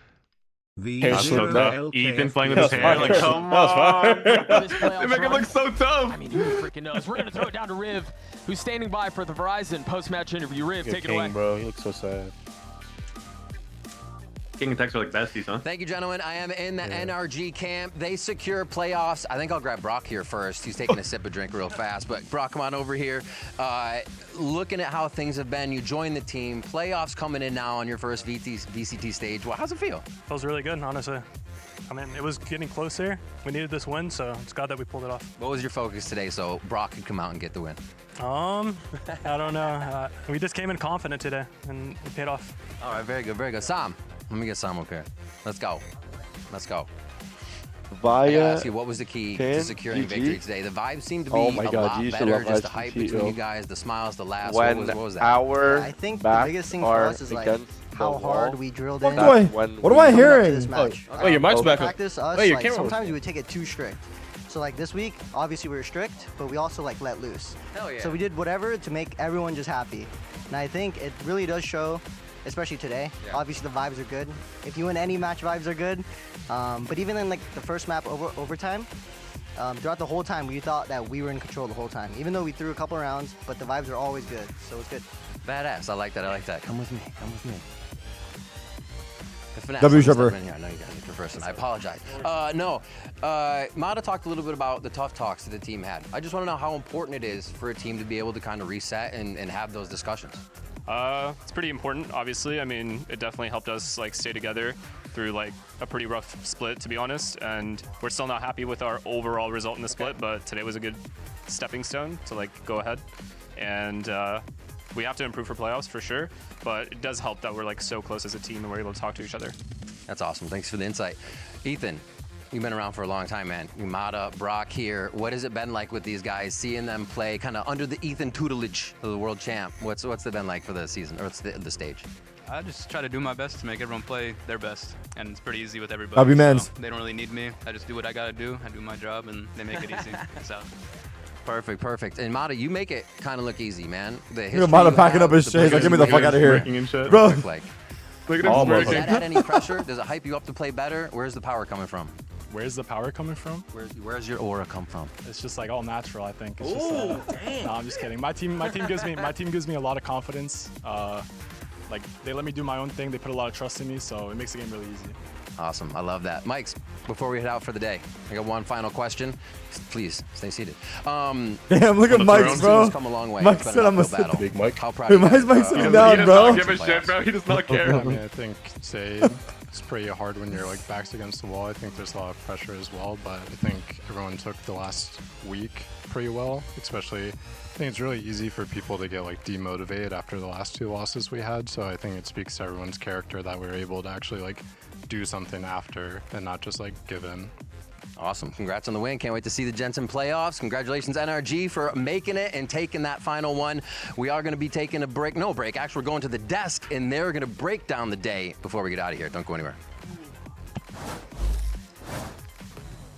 That's so tough. Ethan playing with his hair. Like, come on. They make it look so tough. I mean, who freaking knows? We're gonna throw it down to Riv, who's standing by for the Verizon post-match interview. Riv, take it away. Bro, he looks so sad. King and Tex are like besties, huh? Thank you, gentlemen. I am in the NRG camp. They secure playoffs. I think I'll grab Brock here first. He's taking a sip of drink real fast. But Brock, come on over here. Looking at how things have been, you joined the team. Playoffs coming in now on your first VCT stage. Well, how's it feel? Feels really good, honestly. I mean, it was getting closer. We needed this win, so it's glad that we pulled it off. What was your focus today so Brock could come out and get the win? I don't know. We just came in confident today, and it paid off. All right, very good, very good. Sam, let me get Sam up here. Let's go. Let's go. I gotta ask you, what was the key to securing victory today? The vibes seemed to be a lot better. Just the hype between you guys, the smiles, the laughs. What was that? I think the biggest thing for us is like how hard we drilled in. What am I hearing? Oh, your mic's back up. Practice us, Wait, your like, camera sometimes we would take it too strict. So like this week, obviously we were strict, but we also like let loose. Hell yeah. So we did whatever to make everyone just happy. And I think it really does show, especially today. Yeah. Obviously the vibes are good. If you win any match, vibes are good. But even in like the first map overtime, throughout the whole time, we thought that we were in control the whole time. Even though we threw a couple rounds, but the vibes are always good. So it's good. Badass. I like that. I like that. Come with me. Come with me. W Trevor. No, you got to first. I apologize. Mata talked a little bit about the tough talks that the team had. I just want to know how important it is for a team to be able to kind of reset and have those discussions. It's pretty important, obviously. I mean, it definitely helped us like stay together through like a pretty rough split, to be honest. And we're still not happy with our overall result in the split, but today was a good stepping stone to like go ahead. And we have to improve for playoffs for sure, but it does help that we're like so close as a team and we're able to talk to each other. That's awesome. Thanks for the insight. Ethan, you've been around for a long time, man. Mata, Brock here. What has it been like with these guys, seeing them play kind of under the Ethan tutelage of the world champ? What's it been like for the season, or the stage? I just try to do my best to make everyone play their best, and it's pretty easy with everybody. Happy mans. So they don't really need me. I just do what I gotta do. I do my job, and they make it easy. So. Perfect, perfect. And Mata, you make it kind of look easy, man. Mata packing up his shades. Like, get me the fuck out of here, bro. Look at him. Does that add any pressure? Does it hype you up to play better? Where's the power coming from? Where's the power coming from? Where's your aura come from? It's just like all natural, I think. It's just, no, I'm just kidding. My team gives me a lot of confidence. Like they let me do my own thing. They put a lot of trust in me, so it makes the game really easy. Awesome, I love that. Mikes, before we head out for the day, I got one final question. Please stay seated. Damn, look at Mike's, bro. Come a long way. Mike said I'm a big Mike. How proud Wait, why is Mike sitting down, bro? He does not give a shit, bro. He does not care. I mean, I think it's pretty hard when you're like backs against the wall. I think there's a lot of pressure as well, but I think everyone took the last week pretty well, especially. I think it's really easy for people to get like demotivated after the last 2 losses we had. So I think it speaks to everyone's character that we were able to actually like do something after and not just like give in. Awesome. Congrats on the win. Can't wait to see the gents in playoffs. Congratulations, NRG, for making it and taking that final one. We are going to be taking a break. No break. Actually, we're going to the desk, and they're going to break down the day before we get out of here. Don't go anywhere.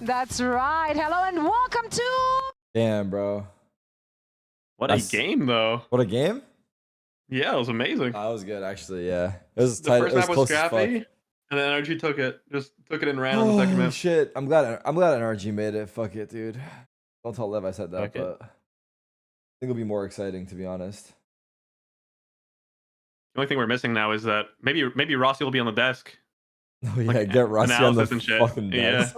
That's right. Hello and welcome to... Damn, bro. What a game, though. What a game? Yeah, it was amazing. That was good, actually, yeah. It was The tight. first It was map was close as fuck. scrappy. And then NRG took it. Just took it and ran on the second Oh map. shit! I'm glad NRG made it. Fuck it, dude. Don't tell Lev I said that, Fuck it. but I think it'll be more exciting to be honest. The only thing we're missing now is that maybe Rossi will be on the desk. Oh yeah, Like, get Rossi on the analysis and shit. fucking desk.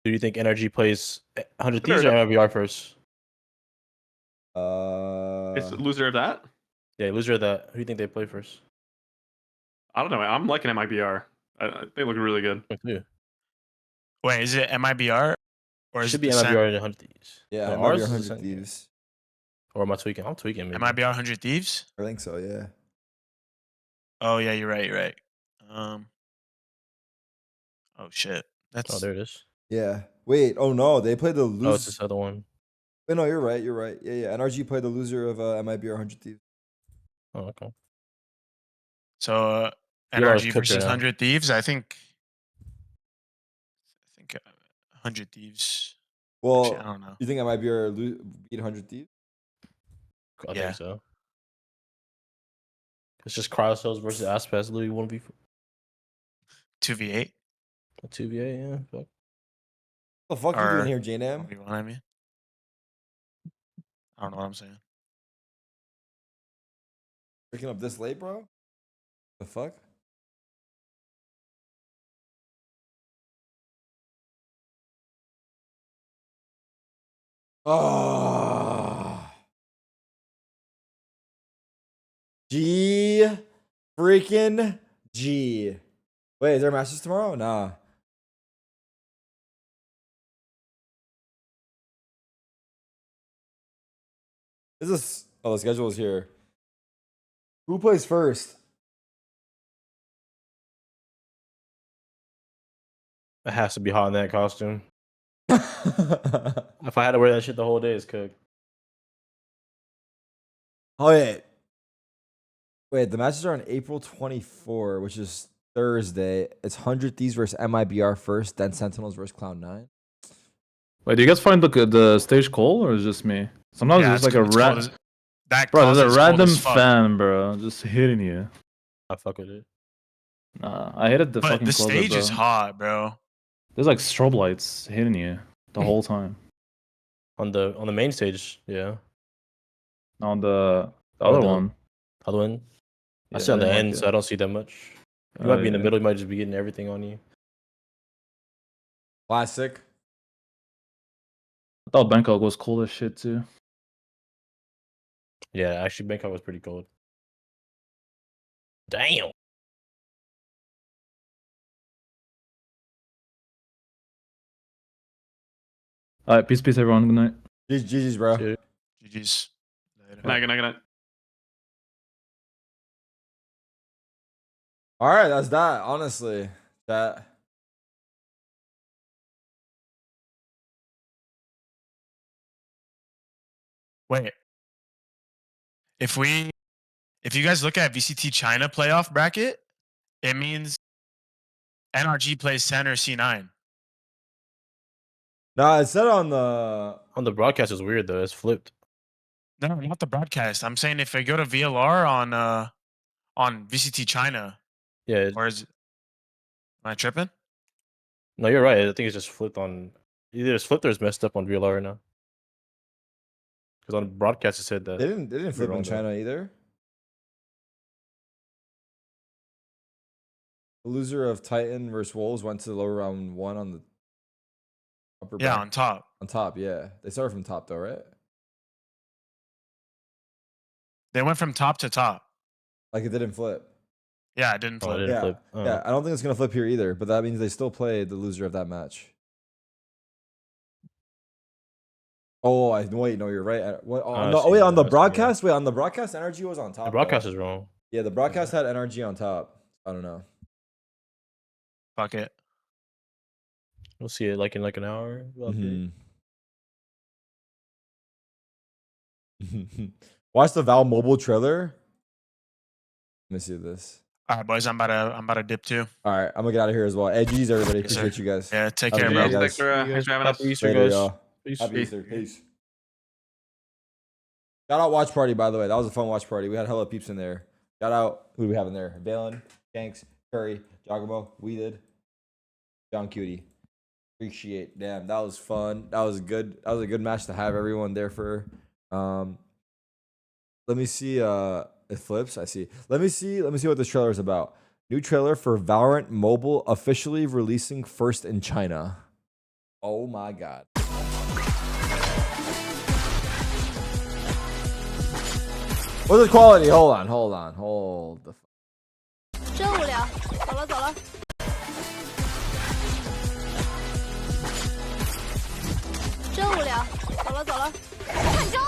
Do you think NRG plays 100 Thieves or MIBR first? It's the loser of that? Yeah, loser of that. Who do you think they play first? I don't know. I'm liking MIBR. They look really good. Wait, is it MIBR? Or It is should it be the MIBR and 100 Thieves. Yeah, No, it might be ours is 100 the same. Thieves. Or am I tweaking? I'm tweaking, maybe. MIBR 100 Thieves? I think so. Yeah. Oh yeah, you're right. You're right. Oh shit. That's. Oh, there it is. Yeah. Wait. Oh no, they played the Oh, it's loser. this other one. Wait, no, you're right. You're right. Yeah, yeah. NRG played the loser of MIBR 100 Thieves. Oh, okay. So BR is NRG cooked right versus now. 100 Thieves. I think 100 Thieves. Well, Actually, I don't know. you think MIBR beat 100 Thieves? I Yeah. think so. It's just Cryocells versus Aspects. Literally 1v4. 2v8. 2v8, yeah. Fuck. What the fuck you doing here, JNAM? 1v1, I mean. I don't know what I'm saying. Picking up this late, bro? The fuck? Oh. G freaking G. Wait, is there Masters tomorrow? Nah. Is this? Oh, the schedule is here. Who plays first? It has to be hot in that costume. If I had to wear that shit the whole day, it's cooked. Oh yeah. Wait, the matches are on April 24, which is Thursday. It's 100 Thieves versus MIBR first, then Sentinels versus Cloud9. Wait, do you guys find the stage cold or is it just me? Sometimes Yeah, there's like a it's cold rat. that Bro, closet there's is a cold random as fuck. fan, bro, just hitting you. I fuck with it. Nah, I hated the But fucking the closet, stage bro. is hot, bro. There's like strobe lights hitting you the whole time. On the main stage, yeah. On the Or other the one. Other one? Yeah, I sit on the didn't end, like so it. I don't see that much. You Oh, might be in the yeah. middle, you might just be getting everything on you. Classic. I thought Bangkok was cool as shit too. Yeah, actually, Bangkok was pretty cold. Damn. Alright, peace, everyone. Good night. GG's, bro. GG's. Good night, good night, good night. All right, that's that. Honestly, that. Wait. If you guys look at VCT China playoff bracket, it means NRG plays center C9. Nah, it said on the broadcast is weird though. It's flipped. No, not the broadcast. I'm saying if I go to VLR on VCT China, Yeah. or is it, am I tripping? No, you're right. I think it's just flipped on. Either it's flipped or it's messed up on VLR right now. Because on broadcast it said that They didn't you're flip in wrong, though. China either. The loser of Titan versus Wolves went to the lower round 1 on the upper. Yeah, bracket. on top. On top, yeah. They started from top though, right? They went from top to top. Like it didn't flip. Yeah, it didn't flip. it didn't Yeah, flip. Oh. yeah. I don't think it's gonna flip here either. But that means they still play the loser of that match. Oh, wait, no, you're right. What, I no, see, wait, on the I see, yeah. broadcast. Wait, on the broadcast, NRG was on top. The broadcast though. is wrong. Yeah, the broadcast had NRG on top. I don't know. Fuck it. We'll see it like in like an hour. Watch the Val mobile trailer. Let me see this. All right, boys, I'm about to dip too. All right, I'm gonna get out of here as well. Hey, GG's everybody. Yes, sir. Appreciate you guys. Yeah, take Have a care, good bro. night, guys. Thanks for having us. Happy Easter, Later, guys. y'all. Peace. Happy Easter. Peace. Shout out watch party, by the way. That was a fun watch party. We had hella peeps in there. Shout out. Who do we have in there? Valen, Shanks, Curry, Giacomo, we did. John Cutie. Appreciate. Damn, that was fun. That was good. That was a good match to have everyone there for. Let me see. It flips. I see. Let me see what this trailer is about. New trailer for Valorant Mobile officially releasing first in China. Oh my god. What's the quality? Hold on. Hold the. 真无聊，走了走了。真无聊，走了走了。看招！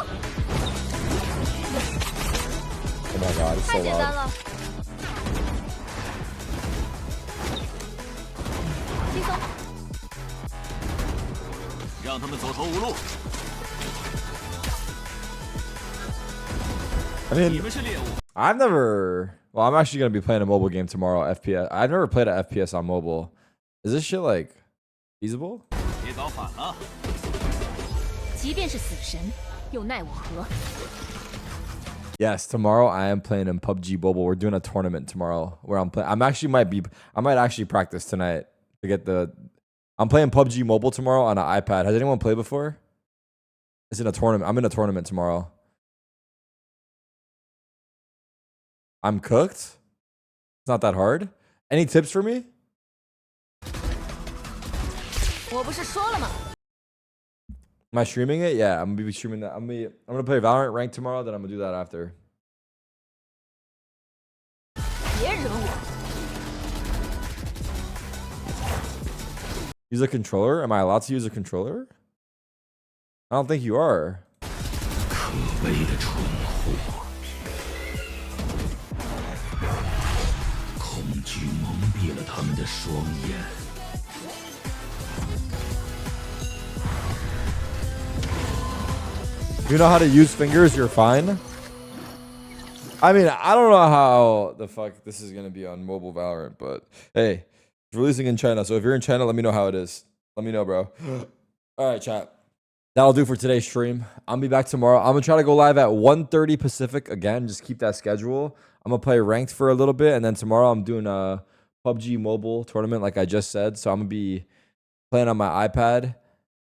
Oh my god, it's so 太简单 loud. 了。轻松。让他们走投无路。 I mean, I've never. Well, I'm actually gonna be playing a mobile game tomorrow. FPS. I've never played a FPS on mobile. Is this shit like feasible? 别搞反了。即便是死神，又奈我何？ Yes, tomorrow I am playing in PUBG Mobile. We're doing a tournament tomorrow where I'm playing. I might actually practice tonight to get the. I'm playing PUBG Mobile tomorrow on an iPad. Has anyone played before? It's in a tournament. I'm in a tournament tomorrow. I'm cooked. It's not that hard. Any tips for me? 我不是说了吗？ Am I streaming it? Yeah, I'm gonna be streaming that. I'm gonna play Valorant rank tomorrow. Then I'm gonna do that after. 别惹我！ Use a controller? Am I allowed to use a controller? I don't think you are. 可悲的蠢货！恐惧蒙蔽了他们的双眼。 If you know how to use fingers, you're fine. I mean, I don't know how the fuck this is gonna be on mobile Valorant, but hey, it's releasing in China. So if you're in China, let me know how it is. Let me know, bro. All right, chat. That'll do for today's stream. I'll be back tomorrow. I'm gonna try to go live at 1:30 Pacific again. Just keep that schedule. I'm gonna play ranked for a little bit, and then tomorrow I'm doing a PUBG Mobile tournament, like I just said. So I'm gonna be playing on my iPad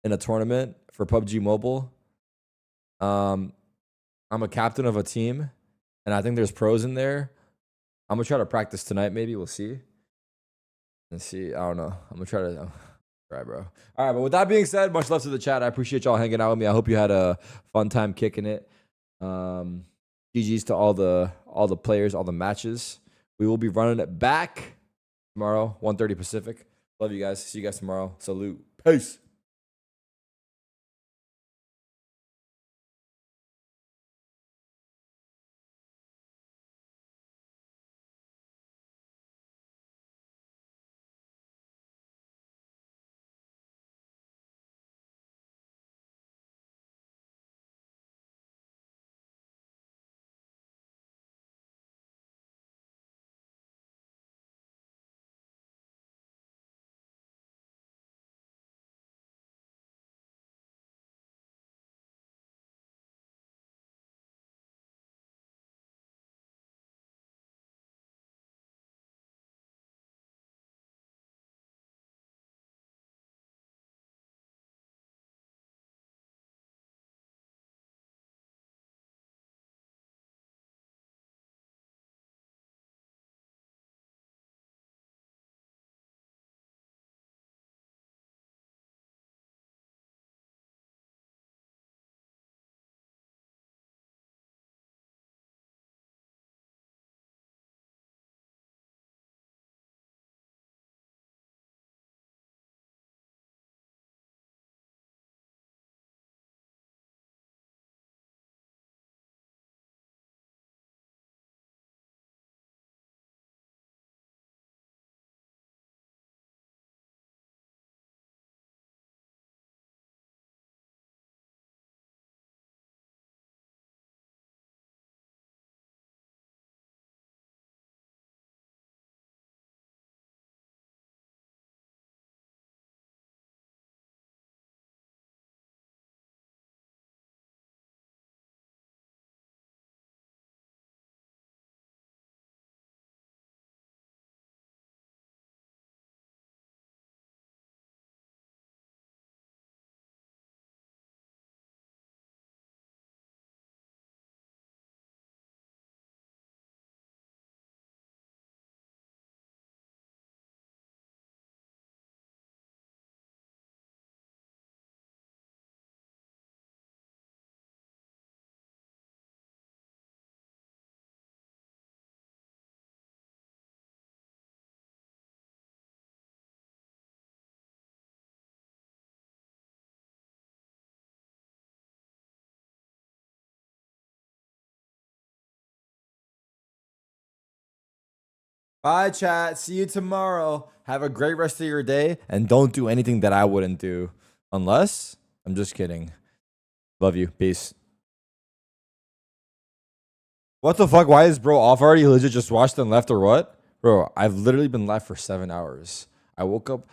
in a tournament for PUBG Mobile. I'm a captain of a team, and I think there's pros in there. I'm gonna try to practice tonight. Maybe we'll see. Let's see. I don't know. I'm gonna try to. All right, bro. All right, but with that being said, much love to the chat. I appreciate y'all hanging out with me. I hope you had a fun time kicking it. GGs to all the players, all the matches. We will be running it back tomorrow, 1:30 Pacific. Love you guys. See you guys tomorrow. Salute. Peace. Bye, chat. See you tomorrow. Have a great rest of your day. And don't do anything that I wouldn't do. Unless, I'm just kidding. Love you. Peace. What the fuck? Why is bro off already? He legit just watched and left or what? Bro, I've literally been left for 7 hours. I woke up